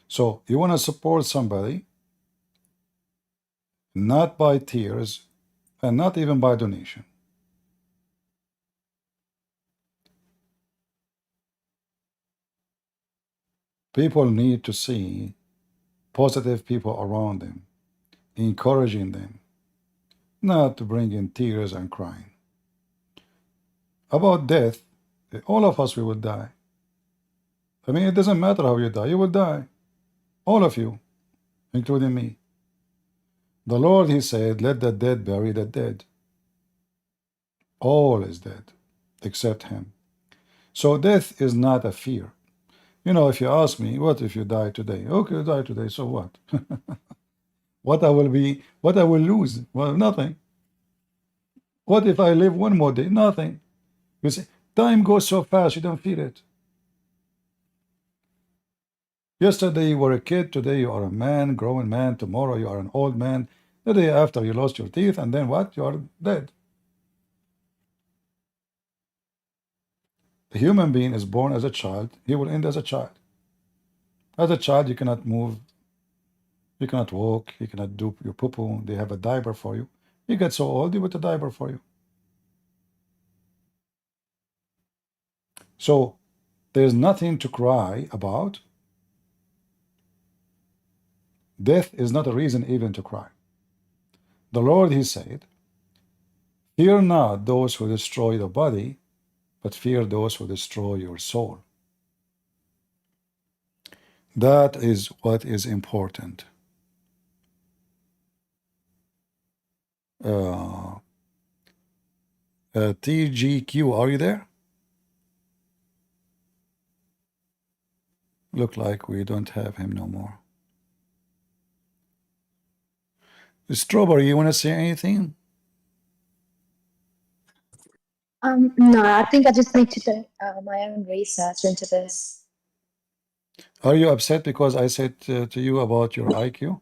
So you want to support somebody, not by tears, and not even by donation. People need to see positive people around them, encouraging them, not to bring in tears and crying. About death, all of us, we will die. I mean, it doesn't matter how you die, you will die. All of you, including me. The Lord, he said, let the dead bury the dead. All is dead, except him. So death is not a fear. You know, if you ask me, what if you die today? Okay, you die today, so what? What I will lose? Well, nothing. What if I live one more day? Nothing. You see, time goes so fast, you don't feel it. Yesterday you were a kid, today you are a man, grown man, tomorrow you are an old man, the day after you lost your teeth, and then what? You are dead. A human being is born as a child, he will end as a child. As a child, you cannot move, you cannot walk, you cannot do your poo-poo, they have a diaper for you. You get so old, they put a diaper for you. So there's nothing to cry about. Death is not a reason even to cry. The Lord, he said, fear not those who destroy the body, but fear those who destroy your soul. That is what is important. TGQ, are you there? Look like we don't have him no more. Strawberry, you want to say anything? No, I think I just need to do my own research into this. Are you upset because I said to you about your IQ?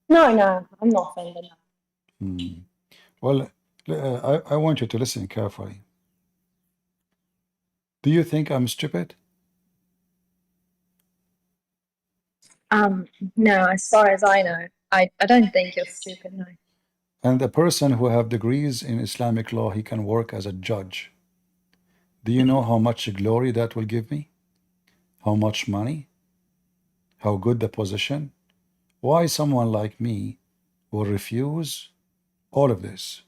No, I'm not offended. Well, I want you to listen carefully. Do you think I'm stupid? No, as far as I know, I don't think you're stupid, no. And a person who have degrees in Islamic law, he can work as a judge. Do you know how much glory that will give me? How much money? How good the position? Why someone like me will refuse all of this?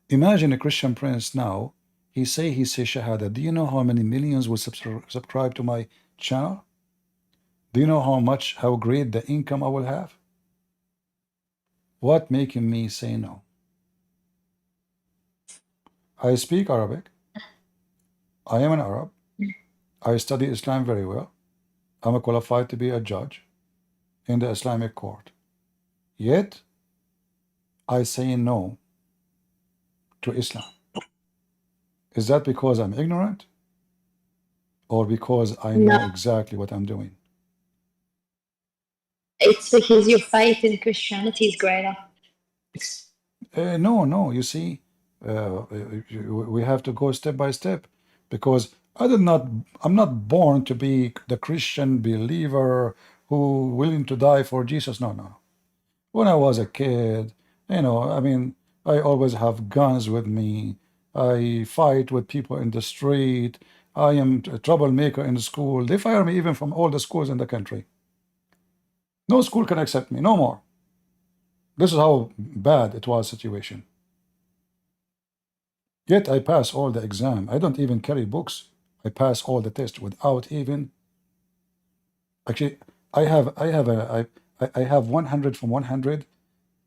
Imagine a Christian prince now, he say Shahada. Do you know how many millions will subscribe to my channel? Do you know how great the income I will have? What making me say no? I speak Arabic. I am an Arab. I study Islam very well. I'm qualified to be a judge in the Islamic court. Yet, I say no to Islam. Is that because I'm ignorant? Or because I know No, exactly what I'm doing? it's because your faith in Christianity is greater. No, you see, we have to go step by step, because I'm not born to be the Christian believer who willing to die for Jesus. No. When I was a kid, I mean, I always have guns with me. I fight with people in the street. I am a troublemaker in the school. They fire me even from all the schools in the country. No school can accept me, no more. This is how bad it was situation. Yet I pass all the exam. I don't even carry books. I pass all the tests without even. Actually, I have 100 from 100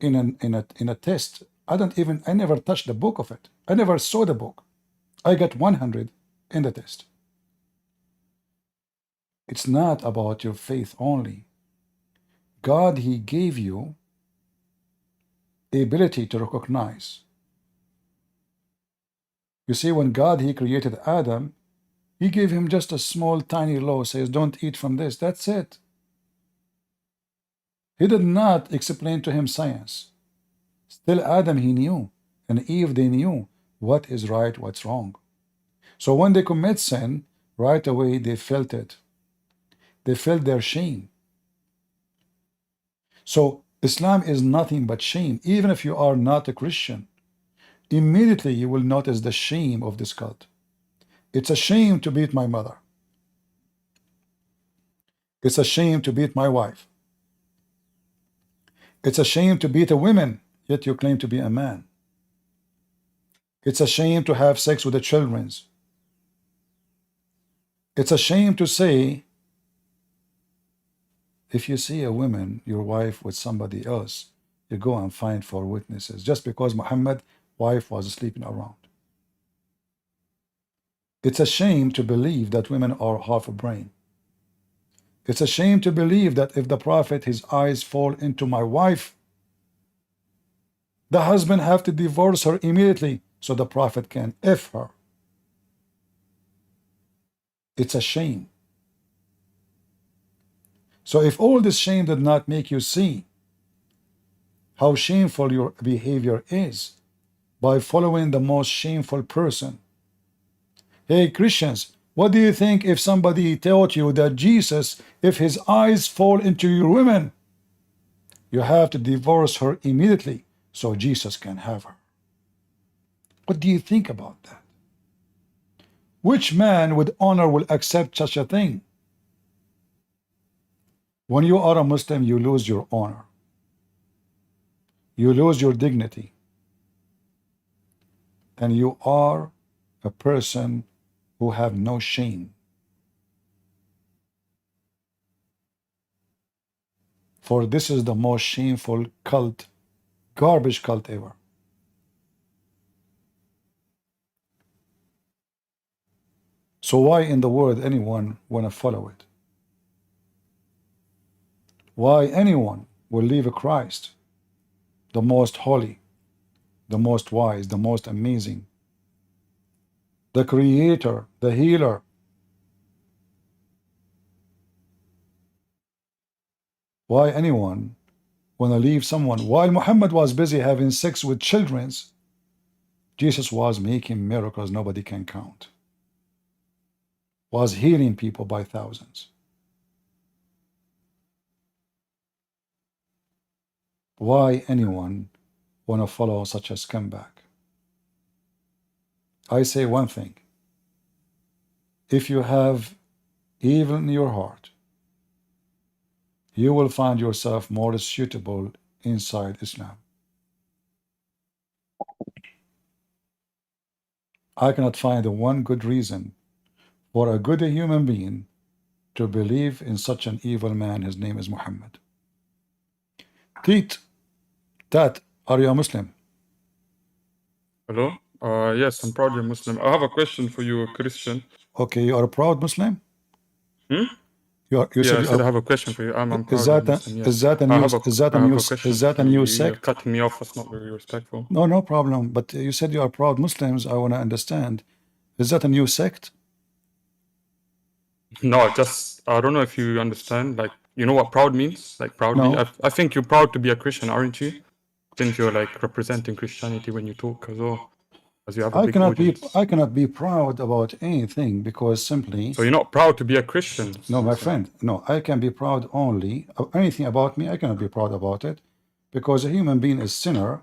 in a test. I never touched the book of it. I never saw the book. I got 100 in the test. It's not about your faith only. God, he gave you the ability to recognize. You see, when God, he created Adam, he gave him just a small, tiny law, says, don't eat from this. That's it. He did not explain to him science. Still, Adam, he knew, and Eve, they knew what is right, what's wrong. So when they commit sin, right away, they felt it. They felt their shame. So Islam is nothing but shame. Even if you are not a Christian, immediately you will notice the shame of this cult. It's a shame to beat my mother. It's a shame to beat my wife. It's a shame to beat a woman, yet you claim to be a man. It's a shame to have sex with the children. It's a shame to say, if you see a woman, your wife, with somebody else, you go and find 4 witnesses, just because Muhammad's wife was sleeping around. It's a shame to believe that women are half a brain. It's a shame to believe that if the Prophet, his eyes fall into my wife, the husband have to divorce her immediately so the Prophet can F her. It's a shame. So if all this shame did not make you see how shameful your behavior is by following the most shameful person. Hey Christians, what do you think if somebody taught you that Jesus, if his eyes fall into your women, you have to divorce her immediately so Jesus can have her? What do you think about that? Which man with honor will accept such a thing? When you are a Muslim, you lose your honor. You lose your dignity. And you are a person who have no shame. For this is the most shameful cult, garbage cult ever. So why in the world anyone want to follow it? Why anyone will leave Christ, the most holy, the most wise, the most amazing, the creator, the healer? Why anyone want to leave someone? While Muhammad was busy having sex with children, Jesus was making miracles nobody can count, was healing people by thousands. Why anyone want to follow such a scumbag? I say one thing. If you have evil in your heart, you will find yourself more suitable inside Islam. I cannot find one good reason for a good human being to believe in such an evil man. His name is Muhammad. Tat, are you a Muslim? Hello? Yes, I'm proudly Muslim. I have a question for you, Christian. Okay, you are a proud Muslim? Hmm? You I said I are, have a question for you. I'm is proudly that Muslim, yes. is that a I new have a question is that for a new you. You're sect? cutting me off. That's not very respectful. No, no problem. But you said you are proud Muslims. I want to understand. Is that a new sect? No, just I don't know if you understand. Like, you know what proud means? Like proudly. No. I think you're proud to be a Christian, aren't you? Since you're like representing Christianity when you talk as well, as you have a big audience. I cannot be proud about anything because simply. So you're not proud to be a Christian? No, my friend. No, I can be proud only of anything about me. I cannot be proud about it because a human being is sinner,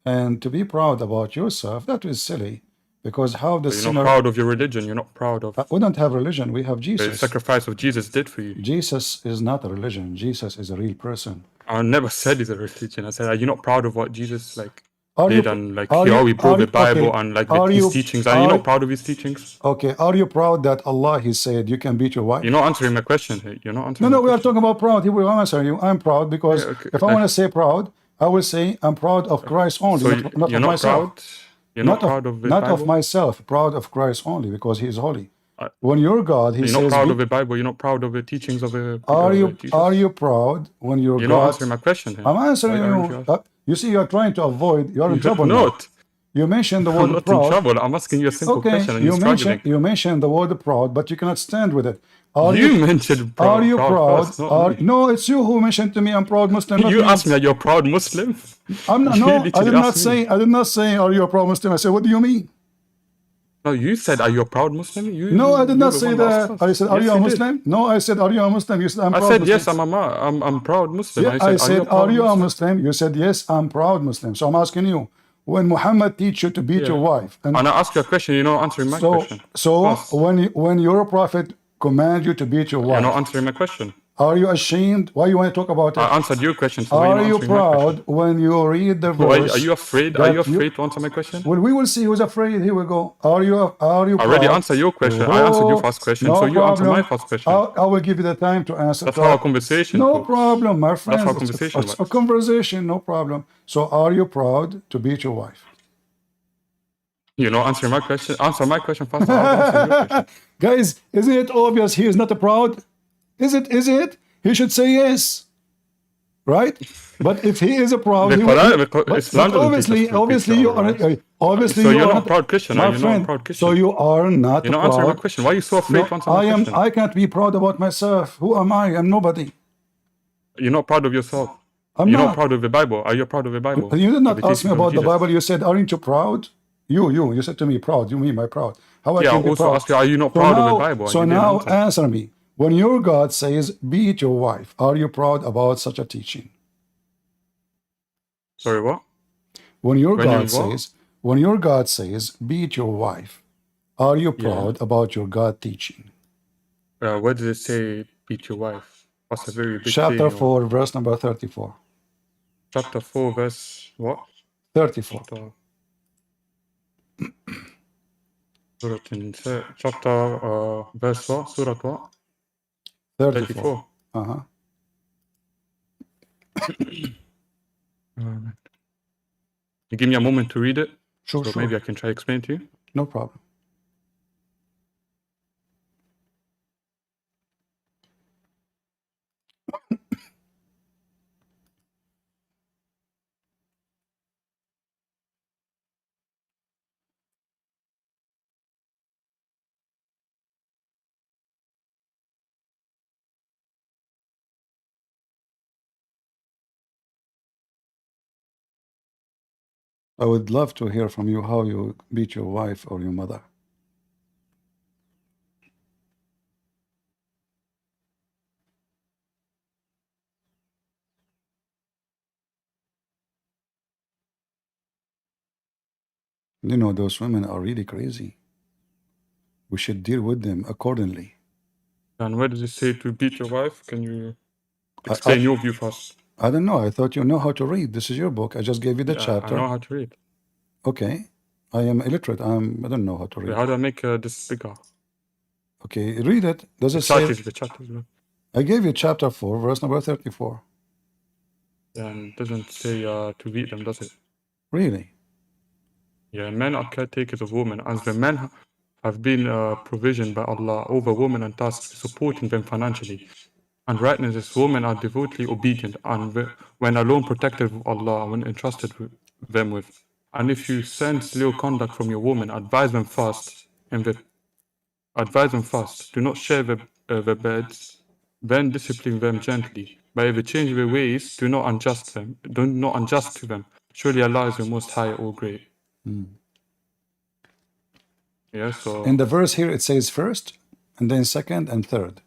and to be proud about yourself, that is silly. Because how the So you're sinner. not proud of your religion. You're not proud of. We don't have religion. We have The Jesus. sacrifice of Jesus did for you. Jesus is not a religion. Jesus is a real person. I never said he's a religion. I said, are you not proud of what Jesus like Are did you- and like are he you- always brought are the you- Bible okay, and like are his you- teachings? Are you are- not proud of his teachings? Okay, are you proud that Allah, he said, you can beat your wife? You're not answering my question. Here. You're not No, answering. no, my we are question. talking about proud. He will answer you. I'm proud because Yeah, okay, if I like- want to say proud, I will say I'm proud of Christ only, So not you're of not myself. proud. You're not proud of the not Bible. of myself, proud of Christ only because he is holy. Uh, When your God, he You're says, not proud be- of the Bible. You're not proud of the teachings of Jesus. are you proud when your You're God? not answering my question. Here. I'm answering Why aren't you. You see, you're trying to avoid. You're in trouble now. Not. You mentioned the I'm word not proud. in trouble. I'm asking you a simple Okay, question and you're struggling. you mentioned the word proud, but you cannot stand with it. You mentioned proud. Are you proud? First, not me. No, it's you who mentioned to me I'm proud Muslim. Not You me. asked me, are you a proud Muslim? I'm not, You no, I literally did not asked me. say. I did not say. Are you a proud Muslim? I said, what do you mean? No, you said, are you a proud Muslim? No, I did not you're the say one that asked that. first. I said, are Yes, you a you did. Muslim? No, I said, are you a Muslim? You said, I'm I proud said, Muslim. yes, I'm proud Muslim. Yeah, I said, are you a Muslim? You said, yes, I'm proud Muslim. So I'm asking you, when Muhammad teach you to beat your wife, and I ask you a question, you're not answering my question. So when your prophet command you to beat your wife, You're not answering my question. Are you ashamed? Why you want to talk about it? I answered your question, so why Are you you answering my question? proud when you read the Why, verse? are you afraid? Are you afraid to answer my question? Well, we will see who's afraid. Here we go. Are you I already proud? answered your question. I answered your first question, no so you answer my problem. first question. I will give you the time to answer. That's how a conversation No works. problem, my friend. That's how conversation It's works. a conversation, no problem. So are you proud to beat your wife? You're not answering my question. Answer my question first. I'll answer your question. Guys, isn't it obvious he is not proud? Is it? Is it? He should say yes. Right? But if he is a proud, The Quran, Islam obviously you are obviously so you you're are not a proud Christian, my are you? friend, Not a proud Christian. So you are not You're not proud. answering my question. Why are you so afraid to answer my question? I can't be proud about myself. Who am I? I'm nobody. You're not proud of yourself. You're not proud of the Bible. Are you proud of the Bible? You did not ask me about the Bible. You said, aren't you proud? You said to me, proud. You mean my proud. How I can be also proud? ask you, are you not proud of the Bible? So now answer me. When your God says, beat your wife, are you proud about such a teaching? Sorry, what? When your God says, beat your wife, are you proud about your God teaching? Where does it say beat your wife? That's a very big Chapter thing, 4, verse number 34. Chapter 4, verse what? 34. Chapter verse what? Surah what? 34. You give me a moment to read it? Sure. Maybe I can try to explain to you. No problem. I would love to hear from you how you beat your wife or your mother. You know, those women are really crazy. We should deal with them accordingly. And where does it say to beat your wife? Can you explain your view first? I don't know. I thought you know how to read. This is your book. I just gave you the chapter. I know how to read. Okay. I am illiterate. I don't know how to read. How do I make this bigger? Okay, read it. Does it say? The chapter. I gave you chapter 4, verse number 34. And it doesn't say to beat them, does it? Really? Yeah, men are caretakers of women, as the men have been provisioned by Allah over women and thus supporting them financially. And rightness is women are devotedly obedient and when alone protected of Allah when entrusted them with. And if you sense ill conduct from your woman, advise them fast. Do not share the beds. Then discipline them gently. But if they change their ways, do not unjust to them. Surely Allah is the Most High, all great. Yeah, so in the verse here it says first, and then second and third.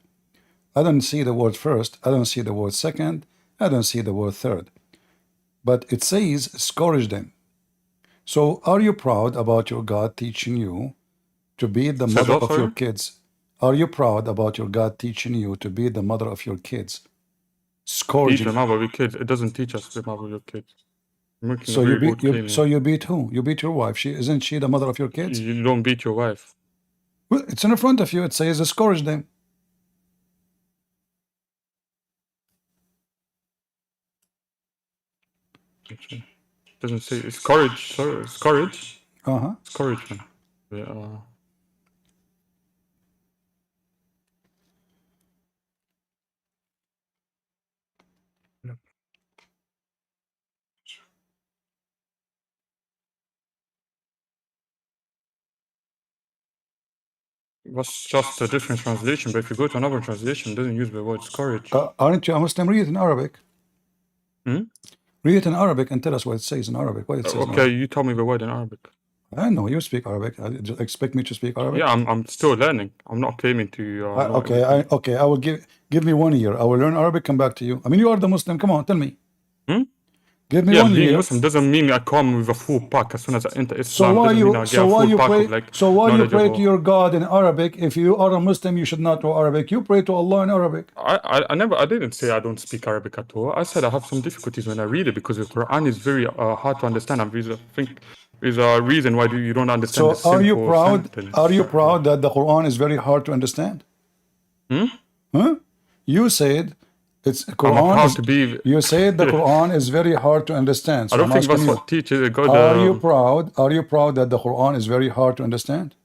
I don't see the word first, I don't see the word second, I don't see the word third. But it says, scourge them. So are you proud about your God teaching you to beat the mother of your kids? Are you proud about your God teaching you to beat the mother of your kids? Scourging. Teach the mother of your kids. It doesn't teach us the mother of your kids. So you beat who? You beat your wife. Isn't she the mother of your kids? You don't beat your wife. Well, it's in front of you. It says scourge them. It doesn't say it's courage. Sorry, it's courage. It's courage, man. Yeah. It was just a different translation, but if you go to another translation, it doesn't use the word courage. Aren't you a Muslim? Read it in Arabic. Hmm? Read it in Arabic and tell us what it says in Arabic. What it says. Okay, you tell me the word in Arabic. I know you speak Arabic. You expect me to speak Arabic? Yeah, I'm still learning. I'm not claiming to know Okay, everything. I will give me 1 year. I will learn Arabic. Come back to you. I mean, you are the Muslim. Come on, tell me. Give me Yeah, 1 being year. Muslim doesn't mean I come with a full pack as soon as I enter So Islam. why Doesn't mean you I get a full pack of like knowledge pray of to your God in Arabic? If you are a Muslim, you should not know Arabic. You pray to Allah in Arabic. I didn't say I don't speak Arabic at all. I said I have some difficulties when I read it because the Quran is very hard to understand. I think there's a reason why you don't understand the So are you simple proud? sentence. Are you proud that the Quran is very hard to understand? Huh? You said it's Quran. I'm proud to be. You said the Quran is very hard to understand. So I don't I'm think asking that's you, what teaches God. are you proud? Are you proud that the Quran is very hard to understand?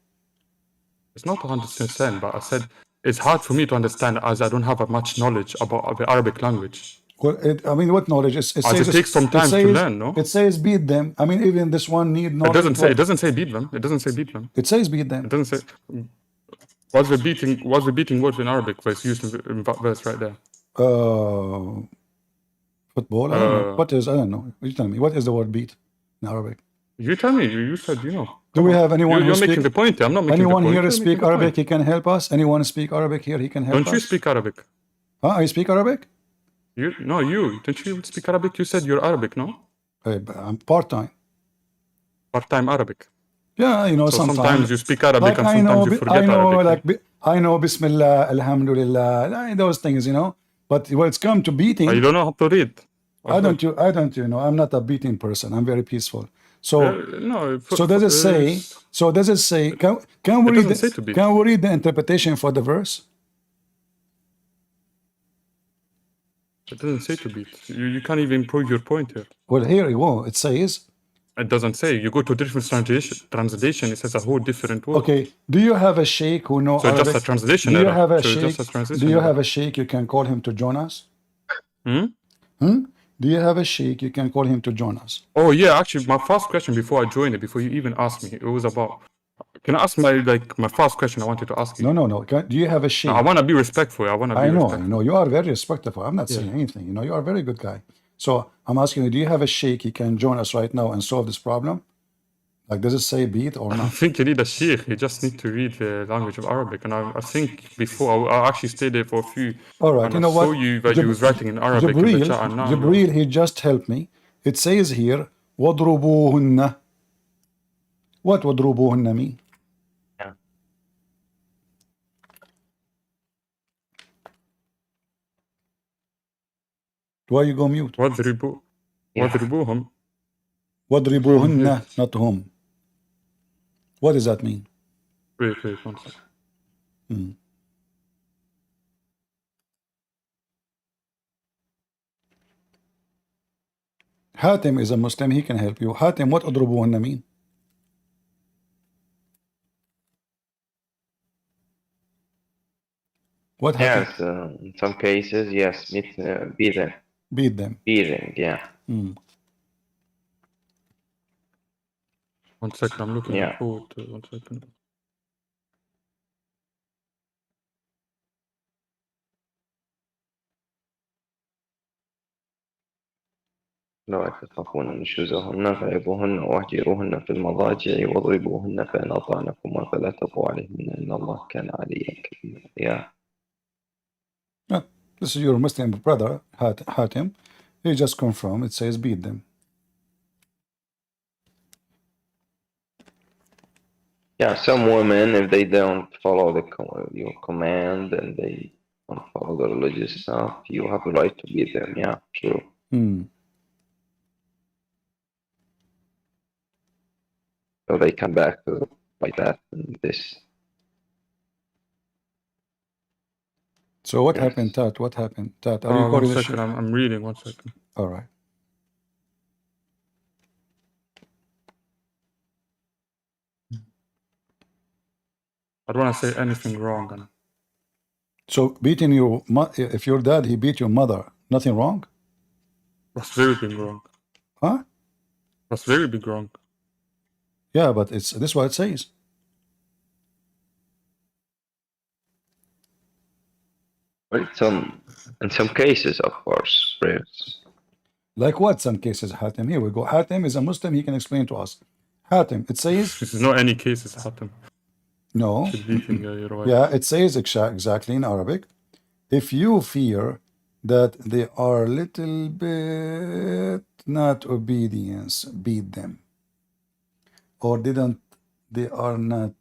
It's not 100%, but I said it's hard for me to understand as I don't have much knowledge about the Arabic language. Well, I mean, what knowledge? It says it takes some time to learn, no? It says beat them. I mean, even this one need knowledge. It doesn't say beat them. It doesn't say beat them. It says beat them. It doesn't say. What's the beating word in Arabic? But it's used in that verse right there. Football. I don't know. What is? I don't know. You tell me. What is the word beat in Arabic? You tell me. You said you know. Do we have anyone? You're making the point. I'm not making anyone the point. here speak Arabic? He can help us. Anyone speak Arabic here? He can help us. Don't you speak Arabic? Huh? I speak Arabic. You don't you speak Arabic? You said you're Arabic, no? I'm part-time. Part-time Arabic. Yeah, you know, so sometimes you speak Arabic like and sometimes you forget Arabic. I know Bismillah, Alhamdulillah, those things, you know. But when it's come to beating, you don't know how to read. I don't, you know, I'm not a beating person. I'm very peaceful. So, so does it say? So does it say? Can we read? Can we read the interpretation for the verse? It doesn't say to beat. You can't even prove your point here. Well, here you go. It says. It doesn't say. You go to a different translation. It says a whole different word. Okay. Do you have a sheikh who knows Arabic? Just a translation. Do you have a sheikh? Do you have a sheikh you can call him to join us? Do you have a sheikh you can call him to join us? Oh yeah, actually, my first question before I joined it, before you even asked me, it was about. Can I ask my first question I wanted to ask you? No. Do you have a sheikh? No, I want to be respectful. I know. You are very respectful. I'm not saying anything. You know, you are a very good guy. So I'm asking you, do you have a sheikh he can join us right now and solve this problem? Like, does it say beat or not? I think you need a sheikh. You just need to read the language of Arabic. And I think before, I actually stayed there for a few. All right, you know what? You was writing in Arabic in the chat. Jibreel, he just helped me. It says here, وَضْرُبُوهُنَّ. What وَضْرُبُوهُنَّ mean? Why you go mute? وَضْرِبُوهُمْ. وَضْرِبُوهُنَّ, not hum. What does that mean? Wait, one second. Hatim is a Muslim, he can help you. Hatim, what أضربوهن mean? What happened? Yes, in some cases, yes, beat them. Beat them. Beating, yeah. 1 second, I'm looking at code. 1 second. لا تخافون نشوزهن فعظوهن واهجروهن في المضاجع واضربوهن فإن أطعنكما فلا تبغوا عليهن إن الله كان عليا كبيرا. Yeah. This is your Muslim brother, Hatim. He just confirmed. It says beat them. Yeah, some women, if they don't follow your command and they don't follow the religious stuff, you have the right to beat them. Yeah, true. So they come back to like that and this. So what happened, Tat? What happened, Tat? Are you recording the shit? I'm reading. 1 second. All right. I don't want to say anything wrong. So beating your if your dad he beat your mother, nothing wrong? That's very big wrong. Huh? That's very big wrong. Yeah, but this is what it says. Well, in some cases, of course, prayers. Like what? Some cases, Hatim. Here we go. Hatim is a Muslim. He can explain to us. Hatim, it says. This is not any cases, Hatim. No. You're right. Yeah, it says exactly in Arabic. If you fear that they are little bit not obedience, beat them. Or they are not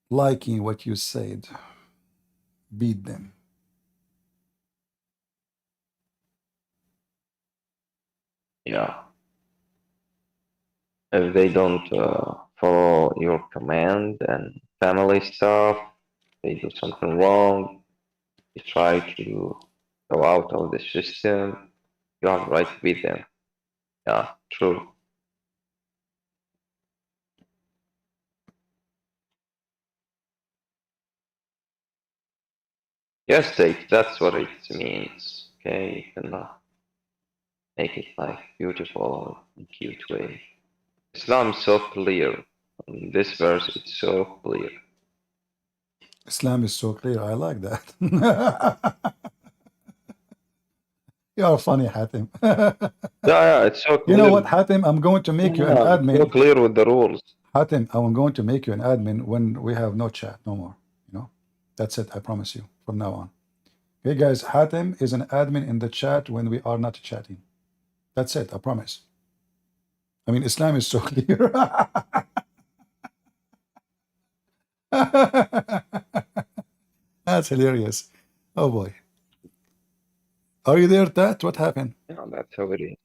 liking what you said, beat them. Yeah. If they don't follow your command and family stuff, they do something wrong, you try to go out of the system, you have the right to beat them. Yeah, true. Yes, state, that's what it means. Okay, you can make it like beautiful and cute way. Islam is so clear. In this verse, it's so clear. Islam is so clear. I like that. You are funny, Hatim. Yeah, it's so clear. You know what, Hatim? I'm going to make you an admin. So clear with the rules. Hatim, I'm going to make you an admin when we have no chat, no more. You know, that's it. I promise you from now on. Okay, guys, Hatim is an admin in the chat when we are not chatting. That's it. I promise. I mean, Islam is so clear. That's hilarious. Oh boy. Are you there, Tat? What happened? Yeah, that's how it is.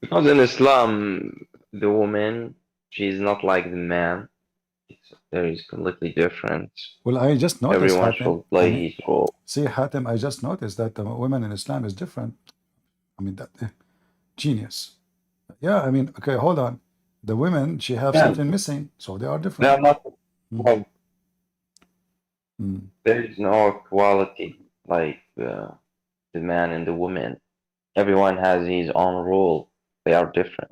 Because in Islam, the woman, she's not like the man. There is completely different. Well, I just noticed, Everyone Hatim. should play his role. See, Hatim, I just noticed that the women in Islam is different. I mean, that genius. Yeah, I mean, okay, hold on. The women, she have something missing, so they are different. They are not. Well, there is no equality like the man and the woman. Everyone has his own role. They are different.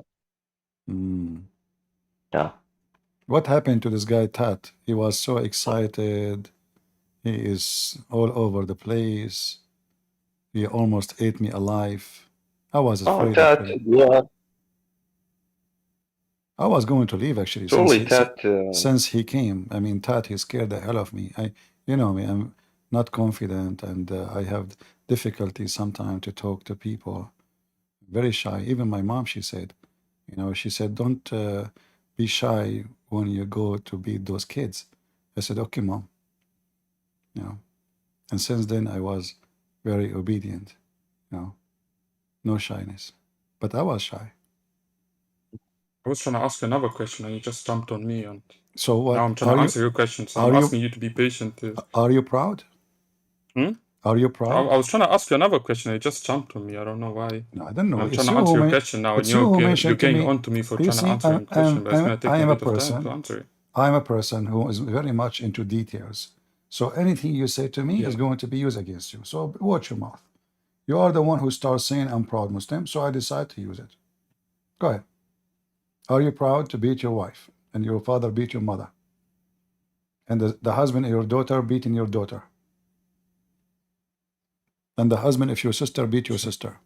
Yeah. What happened to this guy, Tat? He was so excited. He is all over the place. He almost ate me alive. I was afraid of him. Yeah. I was going to leave actually since he came. I mean, Tat, he scared the hell of me. You know me, I'm not confident, and I have difficulty sometimes to talk to people. Very shy. Even my mom, she said, you know, she said, don't be shy when you go to beat those kids. I said, okay, Mom. You know, and since then I was very obedient. You know, no shyness, but I was shy. I was trying to ask another question and you just jumped on me, and so what? Now I'm trying to answer your question, so I'm asking you to be patient. Are you proud? Are you proud? I was trying to ask you another question and you just jumped on me. I don't know why. No, I don't know. I'm trying to answer your question now, and you're getting on to me for trying to answer your question, but it's going to take me a bit of time to answer it. I'm a person who is very much into details. So anything you say to me is going to be used against you. So watch your mouth. You are the one who starts saying I'm proud Muslim, so I decide to use it. Go ahead. Are you proud to beat your wife and your father beat your mother? And the husband and your daughter beating your daughter? And the husband, if your sister beat your sister?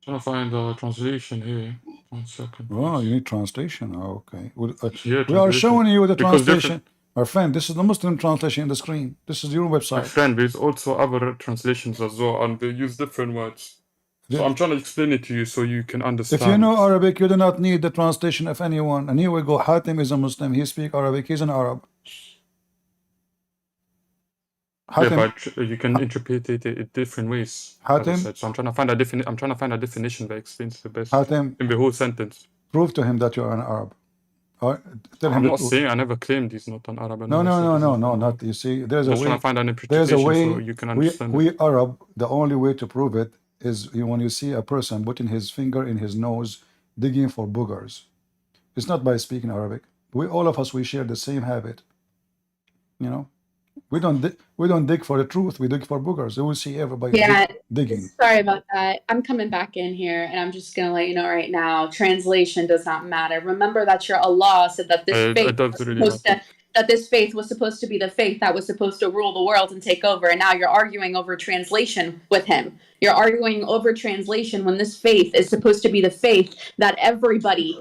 Trying to find the translation here. 1 second. Oh, you need translation. Oh, okay. Yeah, we are showing you the because translation. My friend, this is the Muslim translation in the screen. This is your website. My friend, there's also other translations as well, and they use different words. So I'm trying to explain it to you so you can understand. If you know Arabic, you do not need the translation of anyone. And here we go. Hatim is a Muslim. He speaks Arabic. He's an Arab. Yeah, but you can interpret it in different ways. Hatim? As I said. So I'm trying to find a definition that explains the best Hatim, in the whole sentence. prove to him that you are an Arab. Or tell him I'm that- not saying I never claimed he's not an Arab. No, not. You see, there's a Just way. trying to find an There's a interpretation way. so you can understand. We Arab, the only way to prove it is when you see a person putting his finger in his nose, digging for boogers. It's not by speaking Arabic. All of us, we share the same habit. You know, we don't dig for the truth. We dig for boogers. You will see everybody Yeah, digging. sorry about that. I'm coming back in here, and I'm just gonna let you know right now. Translation does not matter. Remember that your Allah said that this faith was supposed to, that this faith was supposed to be the faith that was supposed to rule the world and take over, and now you're arguing over translation with him. You're arguing over translation when this faith is supposed to be the faith that everybody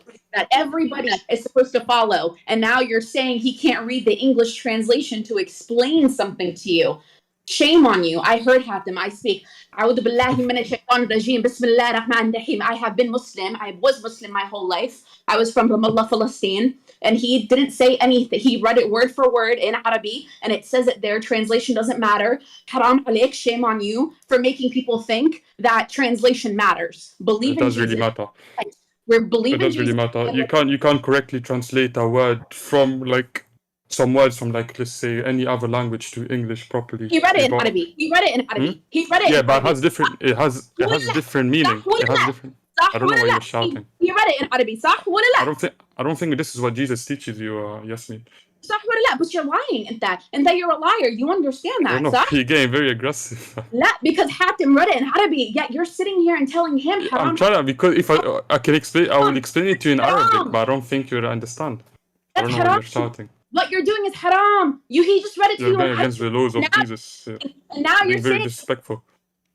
is supposed to follow. And now you're saying he can't read the English translation to explain something to you. Shame on you. I heard Hatim. I speak. أعوذ بالله من الشيطان الرجيم. بسم الله الرحمن الرحيم. I have been Muslim. I was Muslim my whole life. I was from Ramallah, Palestine. And he didn't say anything. He read it word for word in Arabic, and it says it there. Translation doesn't matter. Haram alik, shame on you for making people think that translation matters. Believe It in does Jesus. really matter. We're believing It does really matter. You can't correctly translate a word from like some words from like let's say any other language to English properly. He read it in Arabic. He read it in Arabic. He read it. Yeah, in but Arabic. it has different meaning. It has different. I don't know why you're shouting. He read it in Arabic. صح ولا لا؟ I don't think this is what Jesus teaches you, Yasmin. صح ولا لا؟ But you're lying at that. And that you're a liar. You understand I that, don't know. صح؟ You're getting very aggressive. لا, because Hatim read it in Arabic. Yet you're sitting here and telling him haram. I'm trying to, because if I can explain, I will explain it to you in Arabic, but I don't think you'll understand. I don't know why you're shouting. What you're doing is haram. He just read it to You're you in going against the laws of Jesus. And now you're being very saying disrespectful.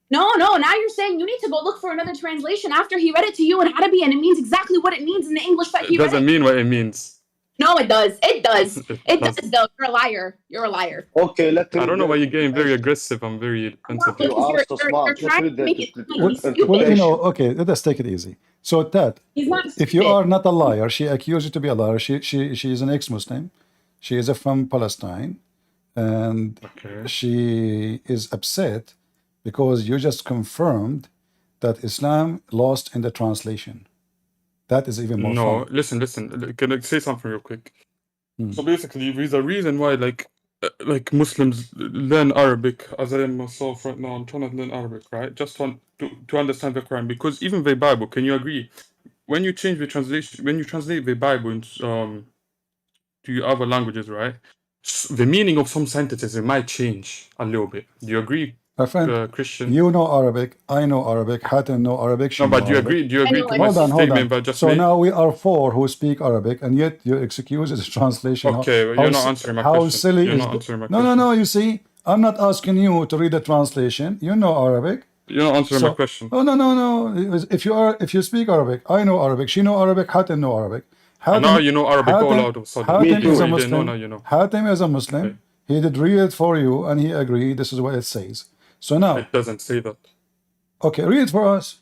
no. Now you're saying you need to go look for another translation after he read it to you in Arabic, and it means exactly what it means in the English that he It read doesn't it. mean what it means. No, it does. It does. It does. does, though. You're a liar. You're a liar. Okay, let's I don't know why you're getting very aggressive. I'm very defensive. Because you're trying to make it stupid. Well, you know, okay, let us take it easy. So that He's not if you stupid. are not a liar, she accused you to be a liar. She is an ex-Muslim. She is from Palestine, and she is upset because you just confirmed that Islam lost in the translation. That is even more No, funny. listen. Can I say something real quick? So basically, there's a reason why like Muslims learn Arabic, as I am myself right now. I'm trying to learn Arabic, right? Just to understand the Quran, because even the Bible, can you agree? When you change the translation, when you translate the Bible into to other languages, right? The meaning of some sentences, it might change a little bit. Do you agree, My friend, Christian? you know Arabic, I know Arabic, Hatem know Arabic, she No, but know do you Arabic. agree? Do you agree to my Hold on. statement that I just So made? now we are four who speak Arabic, and yet you excuse the translation. Okay, well, you're not answering my how question. silly You're is not that? answering my No. You see, I'm not asking you to read the translation. You know Arabic. You're not answering my question. Oh no. If you speak Arabic, I know Arabic. She know Arabic. Hatem know Arabic. And now you know Arabic all out of a sudden. Hatem is a You didn't know, Muslim. now you know. Hatem is a Muslim. Okay. He did read it for you, and he agreed. This is what it says. So now, It doesn't say that. okay, read it for us.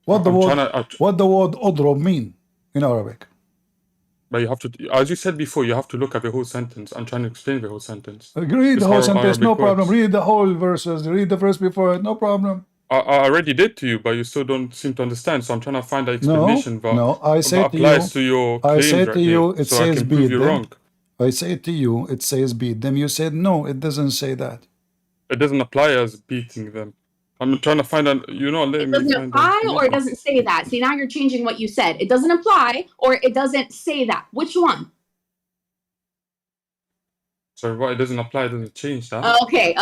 What the word "udrob" mean in Arabic? But you have to, as you said before, you have to look at the whole sentence. I'm trying to explain the whole sentence. Read the It's whole how sentence, Arabic no problem. works. Read the whole verses. Read the verse before it, no problem. I already did to you, but you still don't seem to understand. So I'm trying to find the explanation No. I say that to applies to you. your I claims say right to you. here, It so I says can prove beat you them. wrong. I say to you. It says beat them. You said no. It doesn't say that. It doesn't apply as beating them. I'm trying to find out. You're not letting me It doesn't find the apply or it explanation. doesn't say that. See, now you're changing what you said. It doesn't apply or it doesn't say that. Which one? So what? It doesn't apply. It doesn't change that. Okay.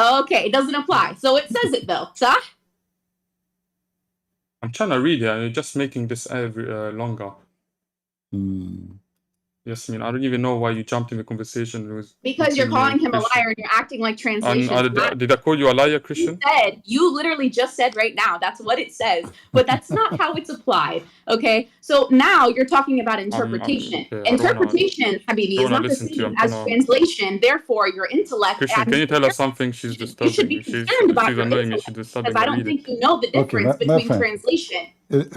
It doesn't apply. So it says it though. صح? I'm trying to read it, and you're just making this longer. Yes, I mean, I don't even know why you jumped in the conversation with Because you're between me calling and him a Christian. liar and you're acting like And translation. did I call you a liar, You Christian? said, you literally just said right now, that's what it says, but that's not how it's applied. Okay. So now you're talking about interpretation. Okay, I don't wanna Interpretation, Habibi, is not the listen to you. same as translation. Therefore, your intellect Christian, can you tell her something? She's you should disturbing be me. concerned about She's your annoying me. intellect She's because disturbing I my don't reading. think you know the Okay, difference my between friend. translation.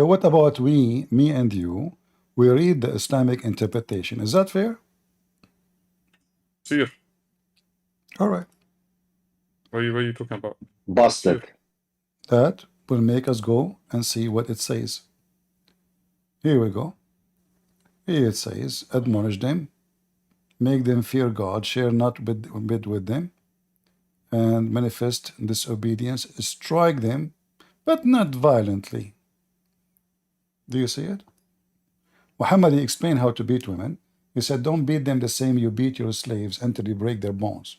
What about me and you? We read the Islamic interpretation. Is that fair? Sir, All right. what are you talking about? Busted. That will make us go and see what it says. Here we go. Here it says, admonish them, make them fear God, share not with them, and manifest disobedience, strike them, but not violently. Do you see it? Muhammad, he explained how to beat women. He said, don't beat them the same you beat your slaves until you break their bones.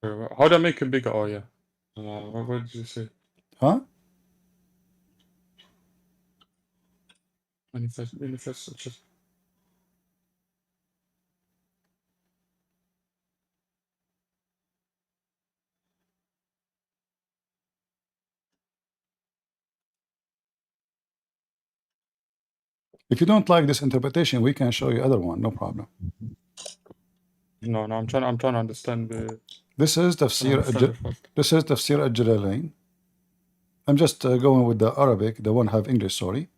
How do I make it bigger? Oh, yeah. What did you say? Huh? Manifest, just... If you don't like this interpretation, we can show you other one, no problem. No, I'm trying to understand the... This is Tafsir al-Jalalain. I'm just going with the Arabic, the one have English, sorry.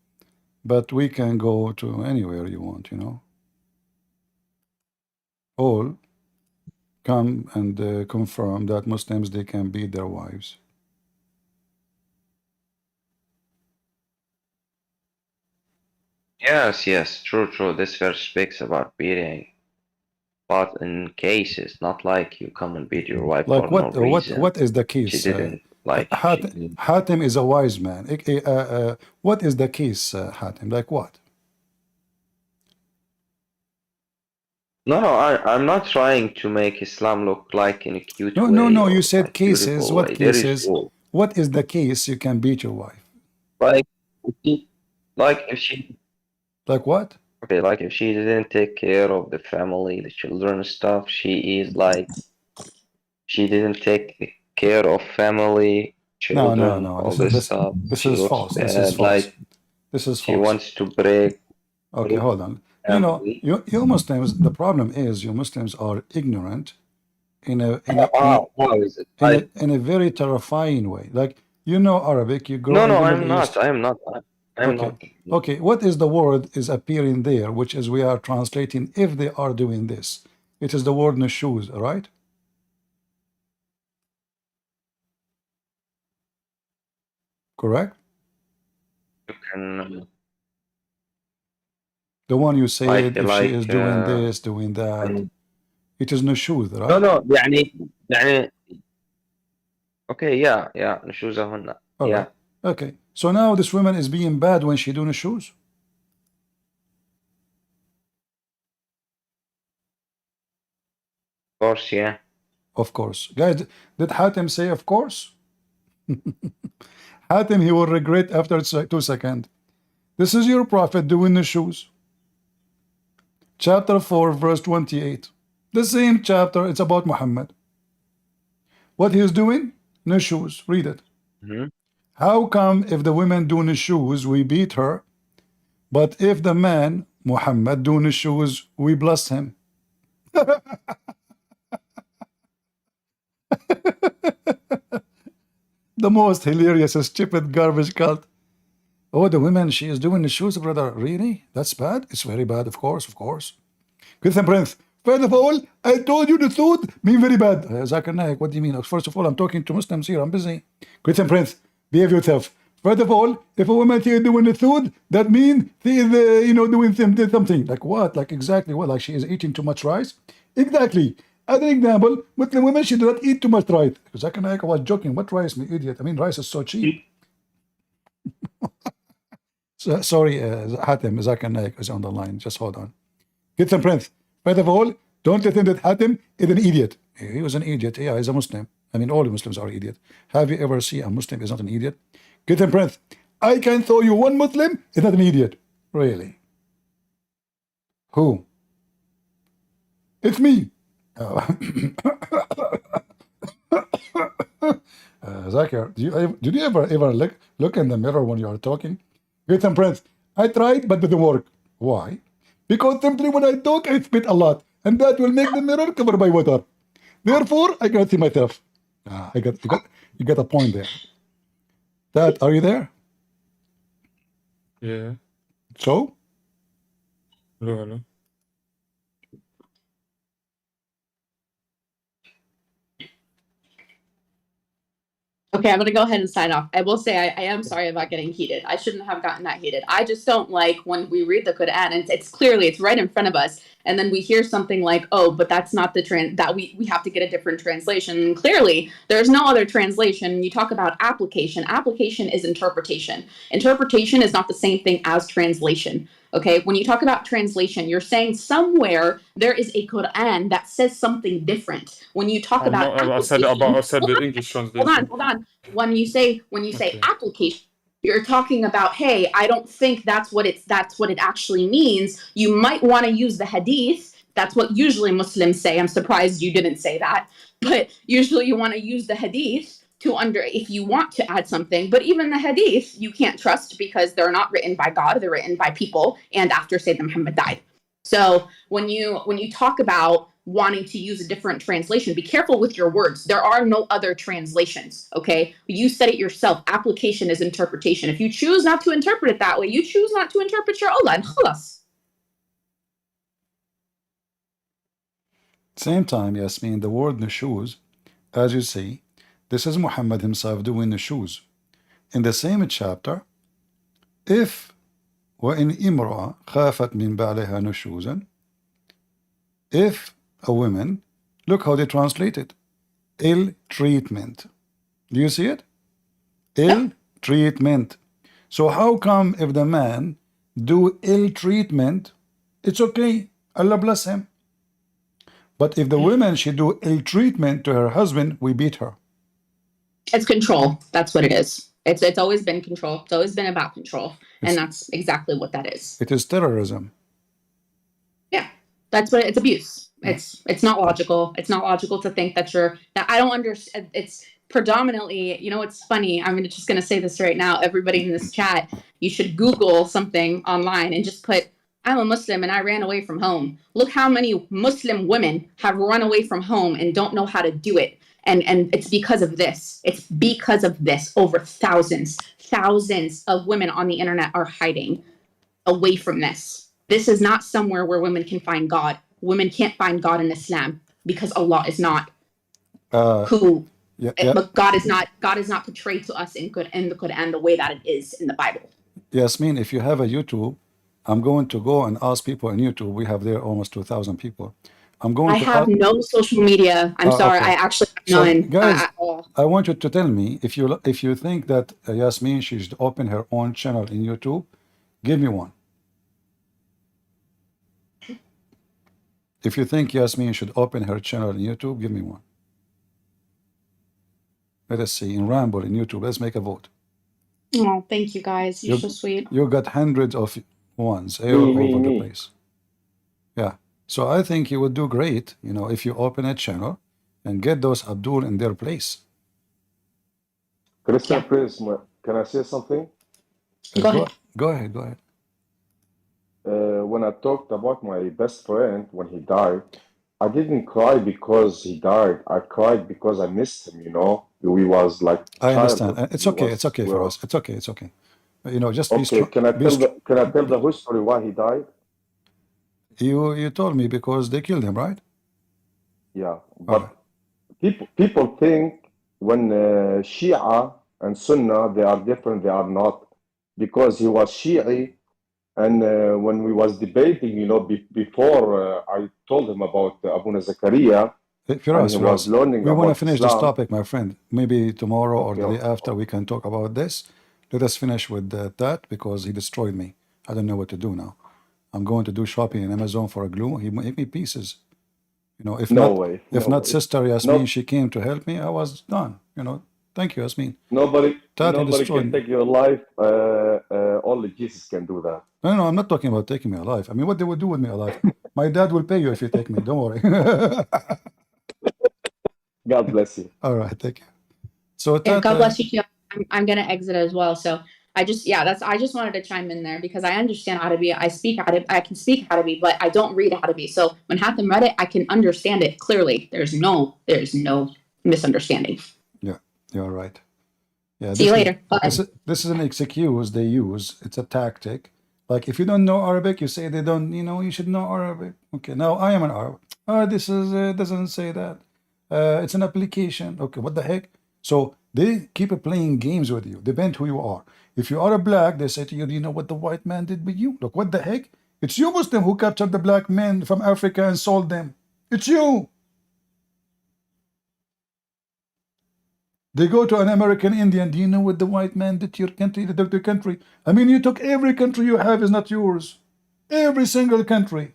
But we can go to anywhere you want, you know. All come and confirm that Muslims, they can beat their wives. Yes, true. This verse speaks about beating, but in cases, not like you come and beat your wife Like for no reason. what is the She case? didn't like. Hatim is a wise man. What is the case, Hatim? Like what? No, I'm not trying to make Islam look like in a cute way. No. or You said like cases. beautiful What way. There is cases? rule. What is the case you can beat your wife? Like if she. Like what? Okay, like if she didn't take care of the family, the children and stuff, she is like she didn't take care of family, children, No. all this stuff. This She is looks false. bad. This is false. Like This is she false. wants to break. Okay, hold on. You know, you Muslims. The problem is you Muslims are ignorant in a very terrifying way. Like you know Arabic, you grow in the Middle East. I'm not. Okay, what is the word is appearing there, which is we are translating if they are doing this. It is the word nushuz, right? Correct? You can. The one you said, if she is doing like, this, doing that, it is nushuz, right? No, يعني okay, yeah, نشوزهن. All right. Okay. So now this woman is being bad when she doing shoes. Of course, yeah. Of course. Guys, did Hatim say of course? Hatim, he will regret after 2 seconds. This is your prophet doing the shoes. Chapter 4, verse 28. The same chapter, it's about Muhammad. What he is doing? No shoes. Read it. How come if the women doing the shoes, we beat her, but if the man, Muhammad, doing the shoes, we bless him? The most hilarious, stupid garbage cult. Oh, the women, she is doing the shoes, brother. Really? That's bad? It's very bad, of course, of course. Christian Prince, first of all, I told you the truth, mean very bad. Zakir Naik, what do you mean? First of all, I'm talking to Muslims here, I'm busy. Christian Prince, behave yourself. First of all, if a woman is doing the food, that means she is, doing something. Like what? Like exactly what? Like she is eating too much rice? Exactly. As an example, Muslim women should not eat too much rice. Zakir Naik was joking. What rice, me idiot? I mean, rice is so cheap. Sorry, Hatim, Zakir Naik is on the line. Just hold on. Christian Prince, first of all, don't let him that Hatim is an idiot. He was an idiot. Yeah, he's a Muslim. I mean, all Muslims are idiots. Have you ever seen a Muslim is not an idiot? Christian Prince, I can show you one Muslim is not an idiot. Really? Who? It's me. Zakir, did you ever look in the mirror when you are talking? Get some friends. I tried, but didn't work. Why? Because simply when I talk, I spit a lot, and that will make the mirror covered by water. Therefore, I cannot see myself. You got a point there. Dad, are you there? Yeah. So? Hello, hello. Okay, I'm gonna go ahead and sign off. I will say I am sorry about getting heated. I shouldn't have gotten that heated. I just don't like when we read the Quran and it's clearly it's right in front of us, and then we hear something like, "Oh, but that's not the that we have to get a different translation." And clearly, there's no other translation. You talk about application. Application is interpretation. Interpretation is not the same thing as translation. Okay, when you talk about translation, you're saying somewhere there is a Quran that says something different. When you talk about I said the English translation. hold on. When you say application, you're talking about, hey, I don't think that's what it actually means. You might want to use the hadith. That's what usually Muslims say. I'm surprised you didn't say that. But usually you want to use the hadith if you want to add something. But even the hadith you can't trust because they're not written by God, they're written by people and after Sayyidina Muhammad died. So when you talk about wanting to use a different translation, be careful with your words. There are no other translations, okay? You said it yourself. Application is interpretation. If you choose not to interpret it that way, you choose not to interpret your Allah and khalas. Same time, Yasmin, the word nushuz, as you see, this is Muhammad himself doing nushuz. In the same chapter, if وَإِنْ إِمْرَأَ خَافَتْ مِنْ بَعْلِهَا نُشُوزًا, if a woman, look how they translate it, ill treatment. Do you see it? Ill treatment. So how come if the man do ill treatment, it's okay, Allah bless him. But if the woman, she do ill treatment to her husband, we beat her. It's control. That's what it is. It's always been control. It's always been about control. And that's exactly what that is. It is terrorism. Yeah. That's what it's abuse. It's not logical. It's not logical to think that I don't understand. It's predominantly, it's funny. I'm just going to say this right now. Everybody in this chat, you should Google something online and just put, I'm a Muslim and I ran away from home. Look how many Muslim women have run away from home and don't know how to do it. And it's because of this. It's because of this. Over thousands of women on the internet are hiding away from this. This is not somewhere where women can find God. Women can't find God in Islam because Allah is not who. But God is not portrayed to us in the Quran the way that it is in the Bible. Yasmin, if you have a YouTube, I'm going to go and ask people on YouTube. We have there almost 2,000 people. I have no social media. I'm sorry. Okay. I actually have none guys, at all. I want you to tell me if you think that Yasmin she should open her own channel in YouTube, give me one. If you think Yasmin should open her channel in YouTube, give me one. Let us see. In Ramble in YouTube, let's make a vote. Oh, thank you guys. You're so sweet. You got hundreds of ones all over the place. Yeah. So I think you would do great, if you open a channel and get those Abdul in their place. Christian Prince, can I say something? Go ahead. When I talked about my best friend when he died, I didn't cry because he died. I cried because I missed him, We was like I understand. It's okay. It's okay for us. It's okay. Just be strong. Can I tell the history why he died? You told me because they killed him, right? Yeah, but people think when Shia and Sunnah they are different. They are not, because he was Shi'i, and when we was debating, before I told him about Abu Zakaria, Firas, we want to finish Islam. this topic, my friend. Maybe tomorrow or the day after we can talk about this. Let us finish with that because he destroyed me. I don't know what to do now. I'm going to do shopping in Amazon for a glue. He made me pieces. If not Sister Yasmin, she came to help me, I was done. Thank you, Yasmin. Nobody Totally can destroyed me. take your life. Only Jesus can do that. No, I'm not talking about taking me alive. I mean, what they would do with me alive? My dad will pay you if you take me. Don't worry. God bless you. All right, thank you. So Yeah, God Tata, bless you too. I'm gonna exit as well. So I just wanted to chime in there because I understand Arabic. I can speak Arabic, but I don't read Arabic. So when Hatem read it, I can understand it clearly. There's no misunderstanding. yeah, you're right. Yeah, See you later. Bye. This is an excuse they use. It's a tactic. Like if you don't know Arabic, you say they don't. You should know Arabic. Okay, now I am an Arab. This is doesn't say that. It's an application. Okay, what the heck? So they keep playing games with you. Depend who you are. If you are a black, they say to you, "Do you know what the white man did with you? Look, what the heck? It's you Muslim who captured the black men from Africa and sold them. It's you." They go to an American Indian. Do you know what the white man did to your country? They took the country. I mean, you took every country you have is not yours. Every single country.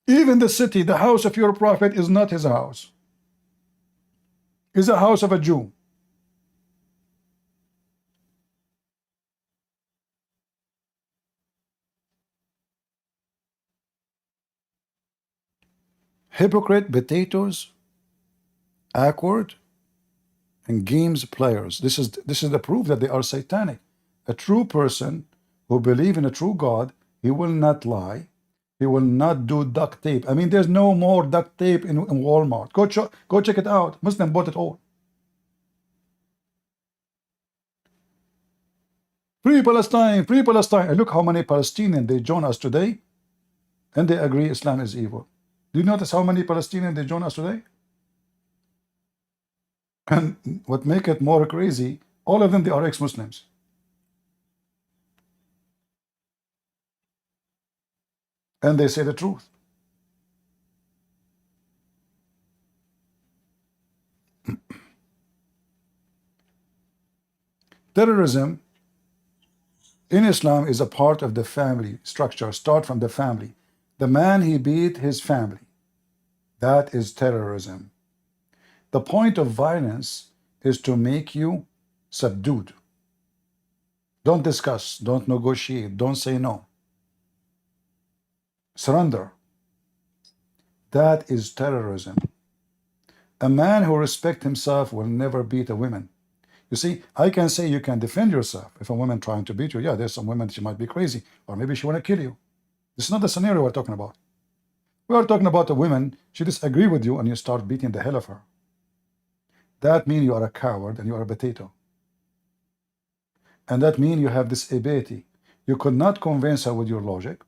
Even the city, the house of your prophet is not his house. It's a house of a Jew. Hypocrite, potatoes, awkward, and games players. This is the proof that they are satanic. A true person who believes in a true God, he will not lie. He will not do duct tape. I mean, there's no more duct tape in Walmart. Go check it out. Muslim bought it all. Free Palestine, free Palestine. And look how many Palestinians they join us today, and they agree Islam is evil. Do you notice how many Palestinians they join us today? And what make it more crazy, all of them, they are ex-Muslims. And they say the truth. Terrorism in Islam is a part of the family structure. Start from the family. The man, he beat his family. That is terrorism. The point of violence is to make you subdued. Don't discuss, don't negotiate, don't say no. Surrender. That is terrorism. A man who respects himself will never beat a woman. You see, I can say you can defend yourself. If a woman trying to beat you, yeah, there's some women, she might be crazy, or maybe she want to kill you. This is not the scenario we're talking about. We are talking about a woman, she disagree with you and you start beating the hell of her. That means you are a coward and you are a potato. And that means you have this ability. You could not convince her with your logic.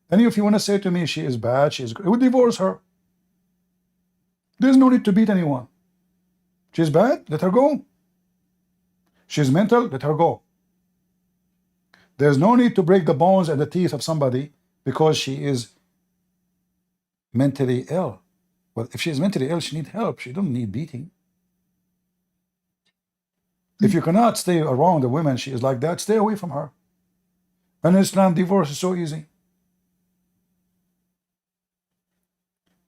And if you want to say to me she is bad, she is good, you would divorce her. There's no need to beat anyone. She's bad, let her go. She's mental, let her go. There's no need to break the bones and the teeth of somebody because she is mentally ill. Well, if she's mentally ill, she needs help. She don't need beating. If you cannot stay around a woman, she is like that, stay away from her. And in Islam, divorce is so easy.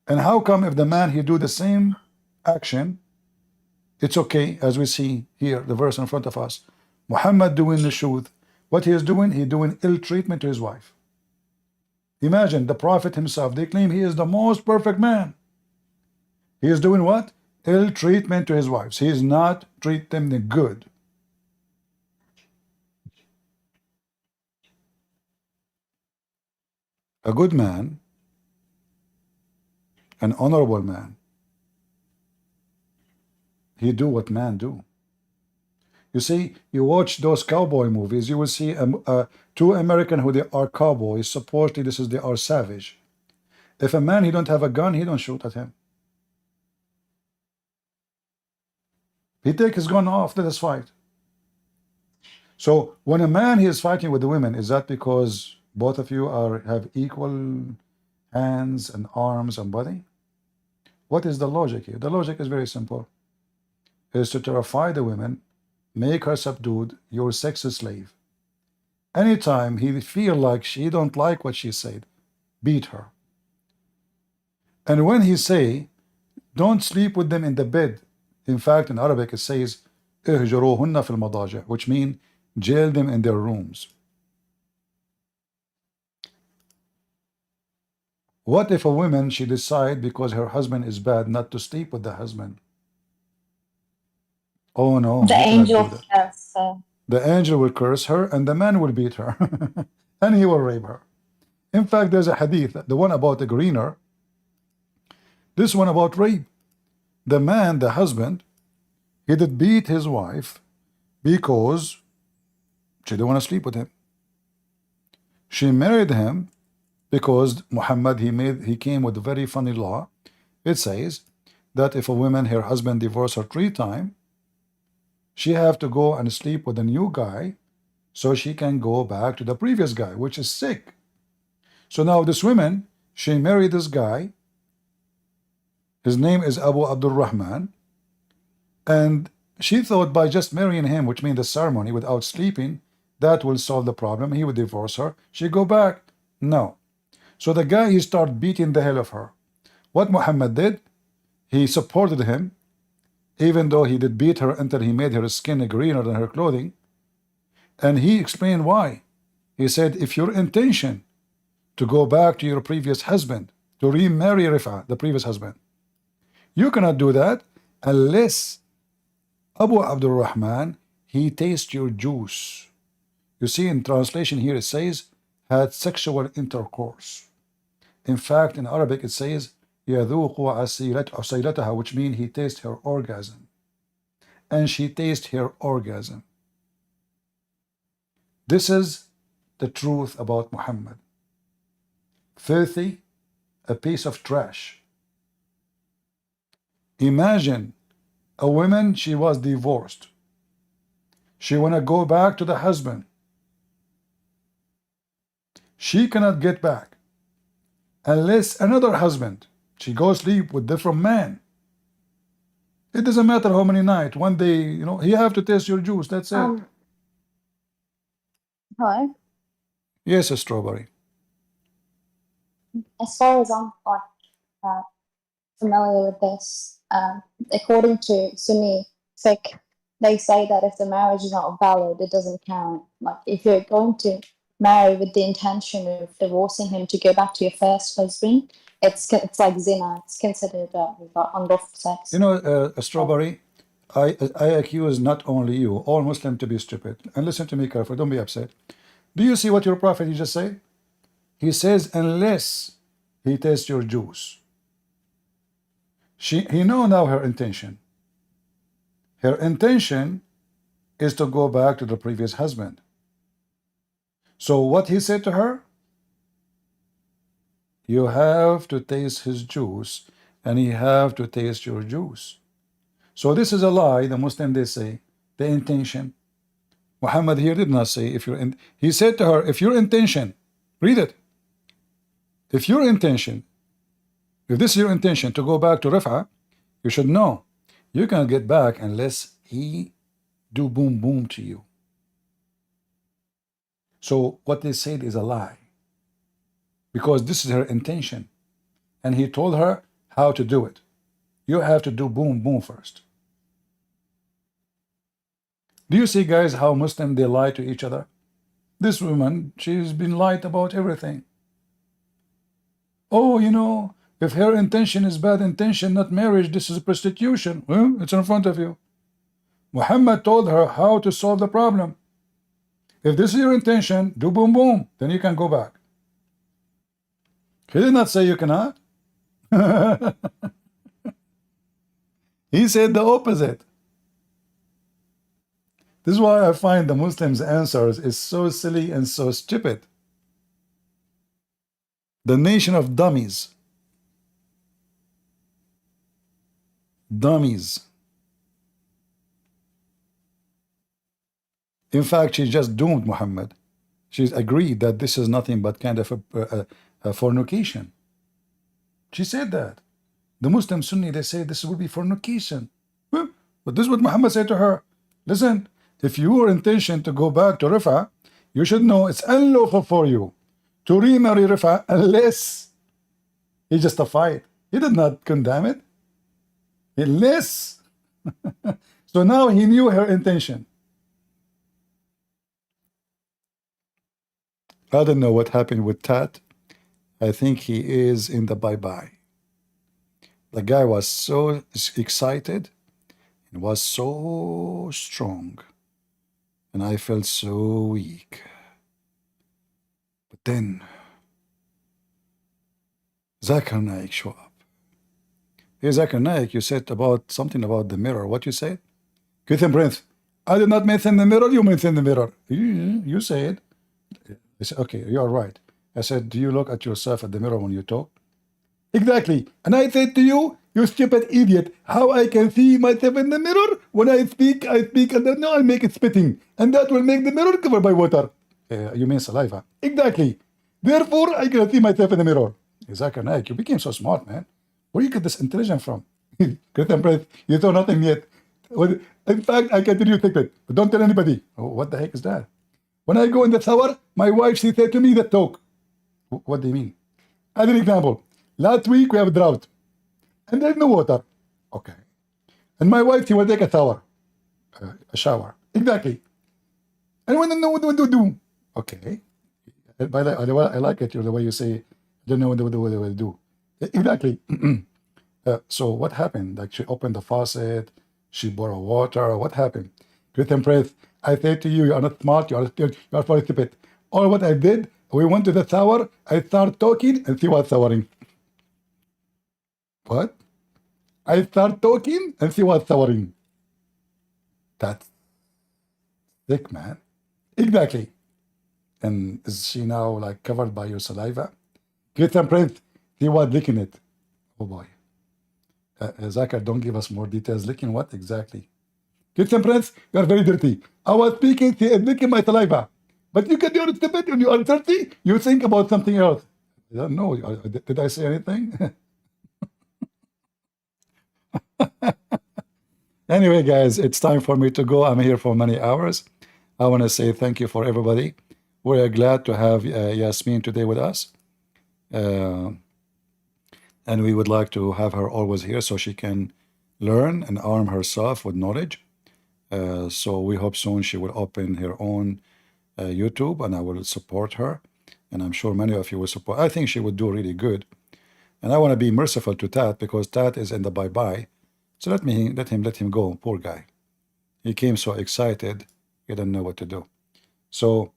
And how come if the man, he do the same action, it's okay, as we see here, the verse in front of us. Muhammad doing the truth. What he is doing, he doing ill treatment to his wife. Imagine the Prophet himself, they claim he is the most perfect man. He is doing what? Ill treatment to his wives. He is not treating them good. A good man, an honorable man, he do what man do. You see, you watch those cowboy movies, you will see two American who they are cowboys, supposedly they are savage. If a man, he don't have a gun, he don't shoot at him. He take his gun off, let us fight. So when a man, he is fighting with the women, is that because both of you have equal hands and arms and body? What is the logic here? The logic is very simple. Is to terrify the women, make her subdued, your sex slave. Anytime he feel like she don't like what she said, beat her. And when he say, don't sleep with them in the bed, In fact, in Arabic it says اهجروهن في المضاجع, which means jail them in their rooms. What if a woman, she decide because her husband is bad not to sleep with the husband? Oh no, The you cannot angel do that. curse. The angel will curse her and the man will beat her and he will rape her. In fact, there's a hadith, the one about the greener, this one about rape. The man, the husband, he did beat his wife because she didn't want to sleep with him. She married him because Muhammad, he came with a very funny law. It says that if a woman, her husband divorced her 3 times, she have to go and sleep with a new guy so she can go back to the previous guy, which is sick. So now this woman, she married this guy. His name is Abu Abdul Rahman, and she thought by just marrying him, which means the ceremony without sleeping, that will solve the problem. He would divorce her. She go back. No. So the guy, he started beating the hell of her. What Muhammad did, he supported him, even though he did beat her until he made her skin greener than her clothing. And he explained why. He said, if your intention to go back to your previous husband, to remarry Rifa, the previous husband, you cannot do that unless Abu Abdul Rahman, he tastes your juice. You see, in translation here it says, had sexual intercourse. In fact, in Arabic it says, يَذُوقُ عَسِيلَتَهَا, which means he tastes her orgasm. And she tastes her orgasm. This is the truth about Muhammad. Filthy, a piece of trash. Imagine a woman, she was divorced. She want to go back to the husband. She cannot get back unless another husband, she goes sleep with different man. It doesn't matter how many nights. One day, you know, he have to taste your juice. That's it. Hello. Yes, a strawberry. As far as I'm familiar with this, according to Sunni fiqh, they say that if the marriage is not valid, it doesn't count. Like if you're going to marry with the intention of divorcing him to go back to your first husband, it's like zina. It's considered unlawful sex. You know, a strawberry, I accuse not only you, all Muslims to be stupid. And listen to me carefully, don't be upset. Do you see what your prophet he just said? He says, unless he tastes your juice. He know now her intention. Her intention is to go back to the previous husband. So what he said to her? You have to taste his juice, and he have to taste your juice. So this is a lie. The Muslim, they say the intention. Muhammad here did not say if you're in. He said to her, if your intention, read it. If your intention, if this is your intention to go back to Rifa, you should know you cannot get back unless he do boom boom to you. So what they said is a lie, because this is her intention, and he told her how to do it. You have to do boom boom first. Do you see, guys, how Muslim they lie to each other? This woman, she's been lied about everything. Oh, you know, if her intention is bad intention, not marriage, this is prostitution. Well, it's in front of you. Muhammad told her how to solve the problem. If this is your intention, do boom boom, then you can go back. He did not say you cannot. He said the opposite. This is why I find the Muslims' answers is so silly and so stupid. The nation of dummies. Dummies. In fact, she just doomed Muhammad. She's agreed that this is nothing but kind of a fornication. She said that. The Muslim Sunni, they say this will be fornication. Well, but this is what Muhammad said to her. Listen, if your intention to go back to Rifa, you should know it's unlawful for you to remarry Rifa unless he justified. He did not condemn it. Unless So now he knew her intention. I don't know what happened with Tat. I think he is in the bye-bye. The guy was so excited and was so strong, and I felt so weak. But then Zakir Naik show up. Hey Zakir Naik, you said about something about the mirror. What you said? Good Prince. I did not mention the mirror, you mentioned the mirror. You said. I said, okay, you're right. I said, do you look at yourself at the mirror when you talk? Exactly. And I said to you, you stupid idiot, how I can see myself in the mirror? When I speak, and then no, I make it spitting. And that will make the mirror covered by water. You mean saliva. Exactly. Therefore, I can see myself in the mirror. Zakir Naik, you became so smart, man. Where you get this intelligence from? Christian Prince, you saw nothing yet. In fact, I can tell you a secret, but don't tell anybody. Oh, what the heck is that? When I go in the shower, my wife, she said to me that talk. What do you mean? As an example, last week we have a drought, and there's no water. Okay. And my wife, she will take a shower. A shower. Exactly. And when I know what to do. Okay. By the way, I like it, the way you say, I don't know what to do. Exactly. So what happened? Like she opened the faucet, she borrowed water. What happened? Christian Prince, I say to you, you are not smart, you are very stupid. All what I did, we went to the shower, I start talking, and she was showering. What? I start talking, and she was showering. That's sick, man. Exactly. And is she now like covered by your saliva? Christian Prince, he was licking it. Oh boy. Zakir, don't give us more details. Licking what exactly? Christian Prince, you are very dirty. I was speaking, she is licking my saliva. But you can do it stupid when you are dirty, you think about something else. I don't know. Did I say anything? Anyway, guys, it's time for me to go. I'm here for many hours. I want to say thank you for everybody. We're glad to have Yasmin today with us. And we would like to have her always here so she can learn and arm herself with knowledge. So we hope soon she will open her own YouTube, and I will support her. And I'm sure many of you will support. I think she would do really good. And I want to be merciful to Tat because Tat is in the bye-bye. So let him go, poor guy. He came so excited, he didn't know what to do. So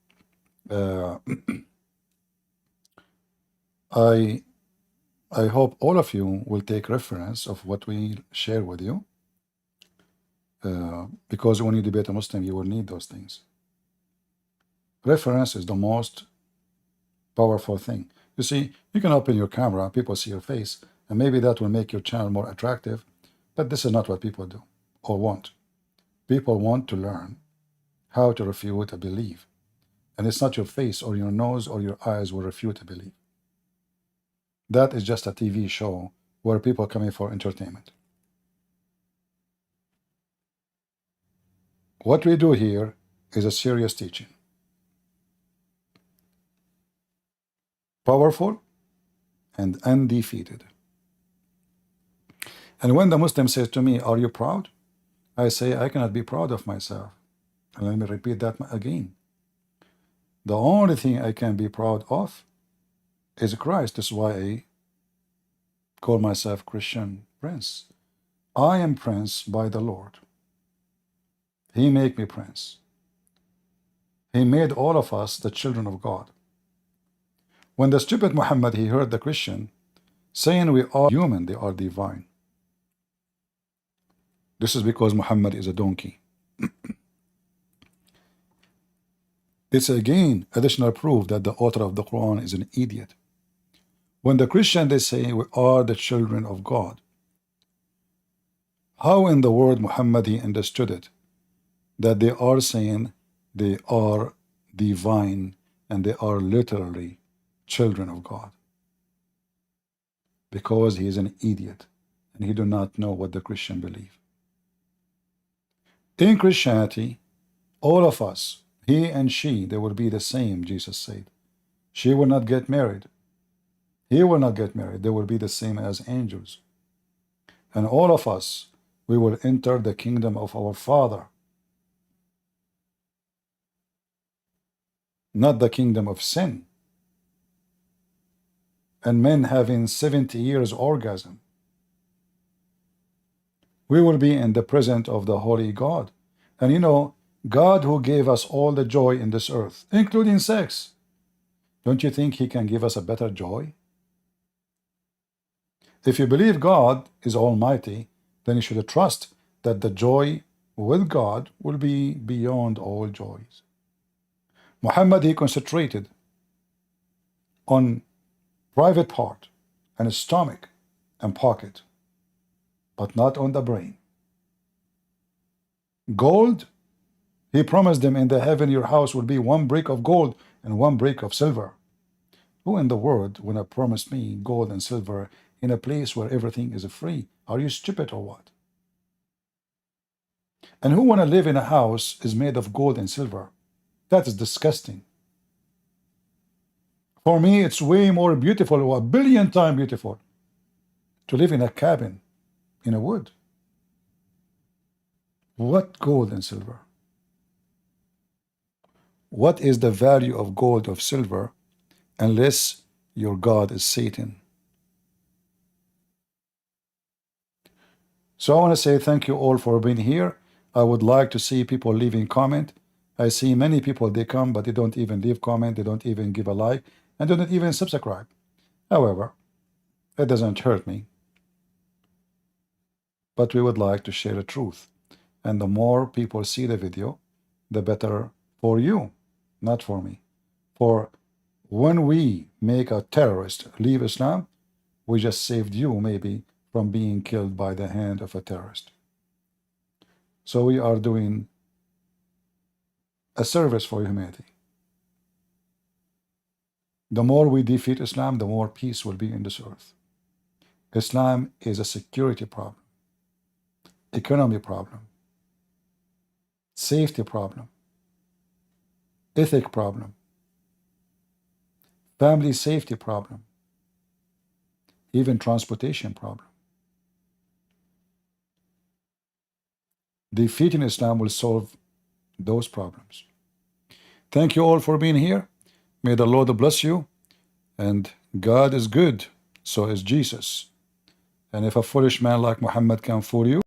I hope all of you will take reference of what we share with you, because when you debate a Muslim, you will need those things. Reference is the most powerful thing. You see, you can open your camera, people see your face, and maybe that will make your channel more attractive, but this is not what people do or want. People want to learn how to refute a belief, and it's not your face or your nose or your eyes will refute a belief. That is just a TV show where people are coming for entertainment. What we do here is a serious teaching. Powerful and undefeated. And when the Muslim says to me, are you proud? I say, I cannot be proud of myself. And let me repeat that again. The only thing I can be proud of is Christ. That's why I call myself Christian Prince. I am Prince by the Lord. He made me Prince. He made all of us the children of God. When the stupid Muhammad, he heard the Christian saying we are human, they are divine. This is because Muhammad is a donkey. It's again additional proof that the author of the Quran is an idiot. When the Christian, they say we are the children of God. How in the word Muhammad he understood it? That they are saying they are divine and they are literally children of God. Because he is an idiot and he do not know what the Christian believe. In Christianity, all of us, he and she, they will be the same, Jesus said. She will not get married. He will not get married. They will be the same as angels. And all of us, we will enter the kingdom of our Father, not the kingdom of sin. And men having 70 years orgasm. We will be in the presence of the holy God. And you know, God who gave us all the joy in this earth, including sex, don't you think he can give us a better joy? If you believe God is almighty, then you should trust that the joy with God will be beyond all joys. Muhammad, he concentrated on private part and stomach and pocket, but not on the brain. Gold, he promised them in the heaven your house will be 1 brick of gold and 1 brick of silver. Who in the world would have promised me gold and silver in a place where everything is free? Are you stupid or what? And who want to live in a house is made of gold and silver? That is disgusting. For me, it's way more beautiful, or 1 billion times beautiful, to live in a cabin in a wood. What gold and silver? What is the value of gold or silver unless your God is Satan? So I want to say thank you all for being here. I would like to see people leaving comment. I see many people, they come, but they don't even leave comment, they don't even give a like, and they don't even subscribe. However, it doesn't hurt me. But we would like to share the truth. And the more people see the video, the better for you, not for me. For when we make a terrorist leave Islam, we just saved you maybe from being killed by the hand of a terrorist. So we are doing a service for humanity. The more we defeat Islam, the more peace will be in this earth. Islam is a security problem, economy problem, safety problem, ethic problem, family safety problem, even transportation problem. Defeating Islam will solve those problems. Thank you all for being here. May the Lord bless you. And God is good, so is Jesus. And if a foolish man like Muhammad can fool you,